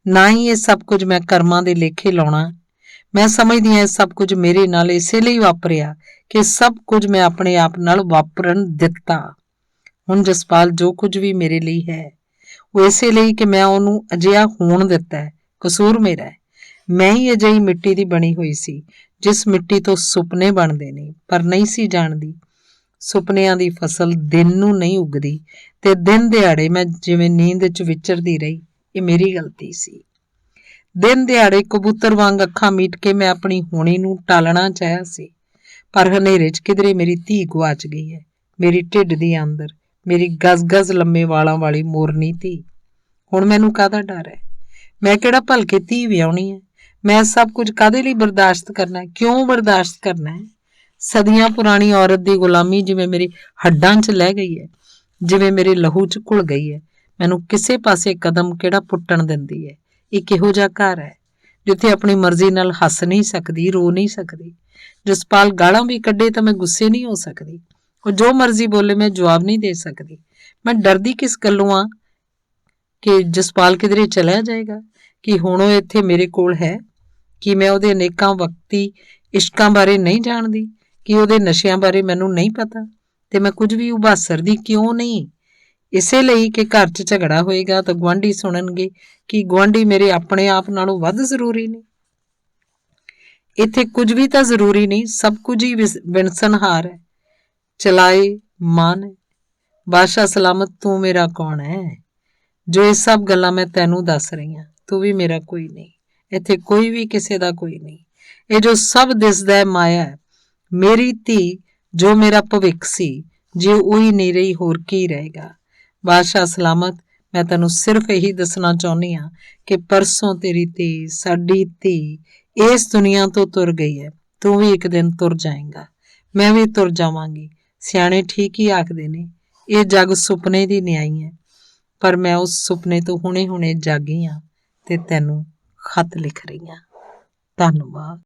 ਨਾ ਹੀ ਇਹ ਸਭ ਕੁਝ ਮੈਂ ਕਰਮਾਂ ਦੇ ਲੇਖੇ ਲਾਉਣਾ। ਮੈਂ ਸਮਝਦੀ ਹਾਂ ਇਹ ਸਭ ਕੁਝ ਮੇਰੇ ਨਾਲ ਇਸੇ ਲਈ ਵਾਪਰਿਆ ਕਿ ਸਭ ਕੁਝ ਮੈਂ ਆਪਣੇ ਆਪ ਨਾਲ ਵਾਪਰਨ ਦਿੱਤਾ। ਹੁਣ ਜਸਪਾਲ ਜੋ ਕੁਝ ਵੀ ਮੇਰੇ ਲਈ ਹੈ ਉਹ ਇਸੇ ਲਈ ਕਿ ਮੈਂ ਉਹਨੂੰ ਅਜਿਹਾ ਹੋਣ ਦਿੱਤਾ ਹੈ। ਕਸੂਰ ਮੇਰਾ ਹੈ। ਮੈਂ ਹੀ ਅਜਿਹੀ ਮਿੱਟੀ ਦੀ ਬਣੀ ਹੋਈ ਸੀ ਜਿਸ ਮਿੱਟੀ ਤੋਂ ਸੁਪਨੇ ਬਣਦੇ ਨੇ, ਪਰ ਨਹੀਂ ਸੀ ਜਾਣਦੀ ਸੁਪਨਿਆਂ ਦੀ ਫਸਲ ਦਿਨ ਨੂੰ ਨਹੀਂ ਉੱਗਦੀ ਤੇ ਦਿਨ ਦਿਹਾੜੇ ਮੈਂ ਜਿਵੇਂ ਨੀਂਦ 'ਚ ਵਿਚਰਦੀ ਰਹੀ। ਇਹ ਮੇਰੀ ਗਲਤੀ ਸੀ। ਦਿਨ ਦਿਹਾੜੇ ਕਬੂਤਰ ਵਾਂਗ ਅੱਖਾਂ ਮੀਟ ਕੇ ਮੈਂ ਆਪਣੀ ਹੋਣੀ ਨੂੰ ਟਾਲਣਾ ਚਾਹਿਆ ਸੀ, ਪਰ ਹਨੇਰੇ 'ਚ ਕਿਧਰੇ ਮੇਰੀ ਧੀ ਗੁਆਚ ਗਈ ਹੈ। ਮੇਰੀ ਢਿੱਡ ਦੀ ਅੰਦਰ ਮੇਰੀ ਗਜ਼-ਗਜ਼ ਲੰਮੇ ਵਾਲਾਂ ਵਾਲੀ ਮੋਰਨੀ ਧੀ। ਹੁਣ ਮੈਨੂੰ ਕਾਹਦਾ ਡਰ ਹੈ? ਮੈਂ ਕਿਹੜਾ ਭਲਕੇ ਧੀ ਵਿਆਹੁਣੀ ਹੈ? ਮੈਂ ਸਭ ਕੁਝ ਕਾਹਦੇ ਲਈ ਬਰਦਾਸ਼ਤ ਕਰਨਾ ਹੈ? ਕਿਉਂ ਬਰਦਾਸ਼ਤ ਕਰਨਾ ਹੈ? ਸਦੀਆਂ ਪੁਰਾਣੀ ਔਰਤ ਦੀ ਗੁਲਾਮੀ ਜਿਵੇਂ ਮੇਰੀ ਹੱਡਾਂ 'ਚ ਲੈ ਗਈ ਹੈ, ਜਿਵੇਂ ਮੇਰੇ ਲਹੂ 'ਚ ਘੁਲ ਗਈ ਹੈ। ਮੈਨੂੰ ਕਿਸੇ ਪਾਸੇ ਕਦਮ ਕਿਹੜਾ ਪੁੱਟਣ ਦਿੰਦੀ ਹੈ? ਇਹ ਕਿਹੋ ਜਿਹਾ ਘਰ ਹੈ ਜਿੱਥੇ ਆਪਣੀ ਮਰਜ਼ੀ ਨਾਲ ਹੱਸ ਨਹੀਂ ਸਕਦੀ, ਰੋ ਨਹੀਂ ਸਕਦੀ? ਜਸਪਾਲ ਗਾਲਾਂ ਵੀ ਕੱਢੇ ਤਾਂ ਮੈਂ ਗੁੱਸੇ ਨਹੀਂ ਹੋ ਸਕਦੀ। ਉਹ ਜੋ ਮਰਜ਼ੀ ਬੋਲੇ ਮੈਂ ਜਵਾਬ ਨਹੀਂ ਦੇ ਸਕਦੀ। ਮੈਂ ਡਰਦੀ ਕਿਸ ਗੱਲੋਂ ਆ ਕਿ ਜਸਪਾਲ ਕਿਧਰੇ ਚਲਿਆ ਜਾਏਗਾ, ਕਿ ਹੁਣ ਉਹ ਇੱਥੇ ਮੇਰੇ ਕੋਲ ਹੈ, ਕਿ ਮੈਂ ਉਹਦੇ ਅਨੇਕਾਂ ਵਕਤੀ ਇਸ਼ਕਾਂ ਬਾਰੇ ਨਹੀਂ ਜਾਣਦੀ, ਕਿ ਉਹਦੇ ਨਸ਼ਿਆਂ ਬਾਰੇ ਮੈਨੂੰ ਨਹੀਂ ਪਤਾ, ਤੇ ਮੈਂ ਕੁਝ ਵੀ ਉਭਾਸਰਦੀ ਕਿਉਂ ਨਹੀਂ? ਇਸੇ ਲਈ ਕਿ ਘਰ 'ਚ ਝਗੜਾ ਹੋਏਗਾ ਤਾਂ ਗੁਆਂਢੀ ਸੁਣਨਗੇ ਕਿ ਗੁਆਂਢੀ ਮੇਰੇ ਆਪਣੇ ਆਪ ਨਾਲੋਂ ਵੱਧ ਜ਼ਰੂਰੀ ਨੇ। ਇੱਥੇ ਕੁਝ ਵੀ ਤਾਂ ਜ਼ਰੂਰੀ ਨਹੀਂ, ਸਭ ਕੁਝ ਹੀ ਵਿਨਸਨਹਾਰ ਹੈ। ਚਲਾਏ ਮਾਨ ਹੈ। ਬਾਦਸ਼ਾਹ ਸਲਾਮਤ, ਤੂੰ ਮੇਰਾ ਕੌਣ ਹੈ? ਜੋ ਇਹ ਸਭ ਗੱਲਾਂ ਮੈਂ ਤੈਨੂੰ ਦੱਸ ਰਹੀ ਹਾਂ, ਤੂੰ ਵੀ ਮੇਰਾ ਕੋਈ ਨਹੀਂ। ਇੱਥੇ ਕੋਈ ਵੀ ਕਿਸੇ ਦਾ ਕੋਈ ਨਹੀਂ। ਇਹ ਜੋ ਸਭ ਦਿਸਦਾ ਹੈ ਮਾਇਆ ਹੈ। ਮੇਰੀ ਧੀ ਜੋ ਮੇਰਾ ਭਵਿੱਖ ਸੀ, ਜੇ ਉਹੀ ਨਹੀਂ ਰਹੀ ਹੋਰ ਕੀ ਰਹੇਗਾ? ਬਾਦਸ਼ਾਹ ਸਲਾਮਤ, ਮੈਂ ਤੈਨੂੰ ਸਿਰਫ ਇਹੀ ਦੱਸਣਾ ਚਾਹੁੰਦੀ ਹਾਂ ਕਿ ਪਰਸੋਂ ਤੇਰੀ ਧੀ, ਸਾਡੀ ਧੀ ਇਸ ਦੁਨੀਆ ਤੋਂ ਤੁਰ ਗਈ ਹੈ। ਤੂੰ ਵੀ ਇੱਕ ਦਿਨ ਤੁਰ ਜਾਏਂਗਾ, ਮੈਂ ਵੀ ਤੁਰ ਜਾਵਾਂਗੀ। ਸਿਆਣੇ ਠੀਕ ਹੀ ਆਖਦੇ ਨੇ, ਇਹ ਜੱਗ ਸੁਪਨੇ ਦੀ ਨਿਆਈ ਹੈ, ਪਰ ਮੈਂ ਉਸ ਸੁਪਨੇ ਤੋਂ ਹੁਣੇ-ਹੁਣੇ ਜਾਗੀ ਹਾਂ ਤੇ ਤੈਨੂੰ ਖਤ ਲਿਖ ਰਹੀ ਹਾਂ। ਧੰਨਵਾਦ।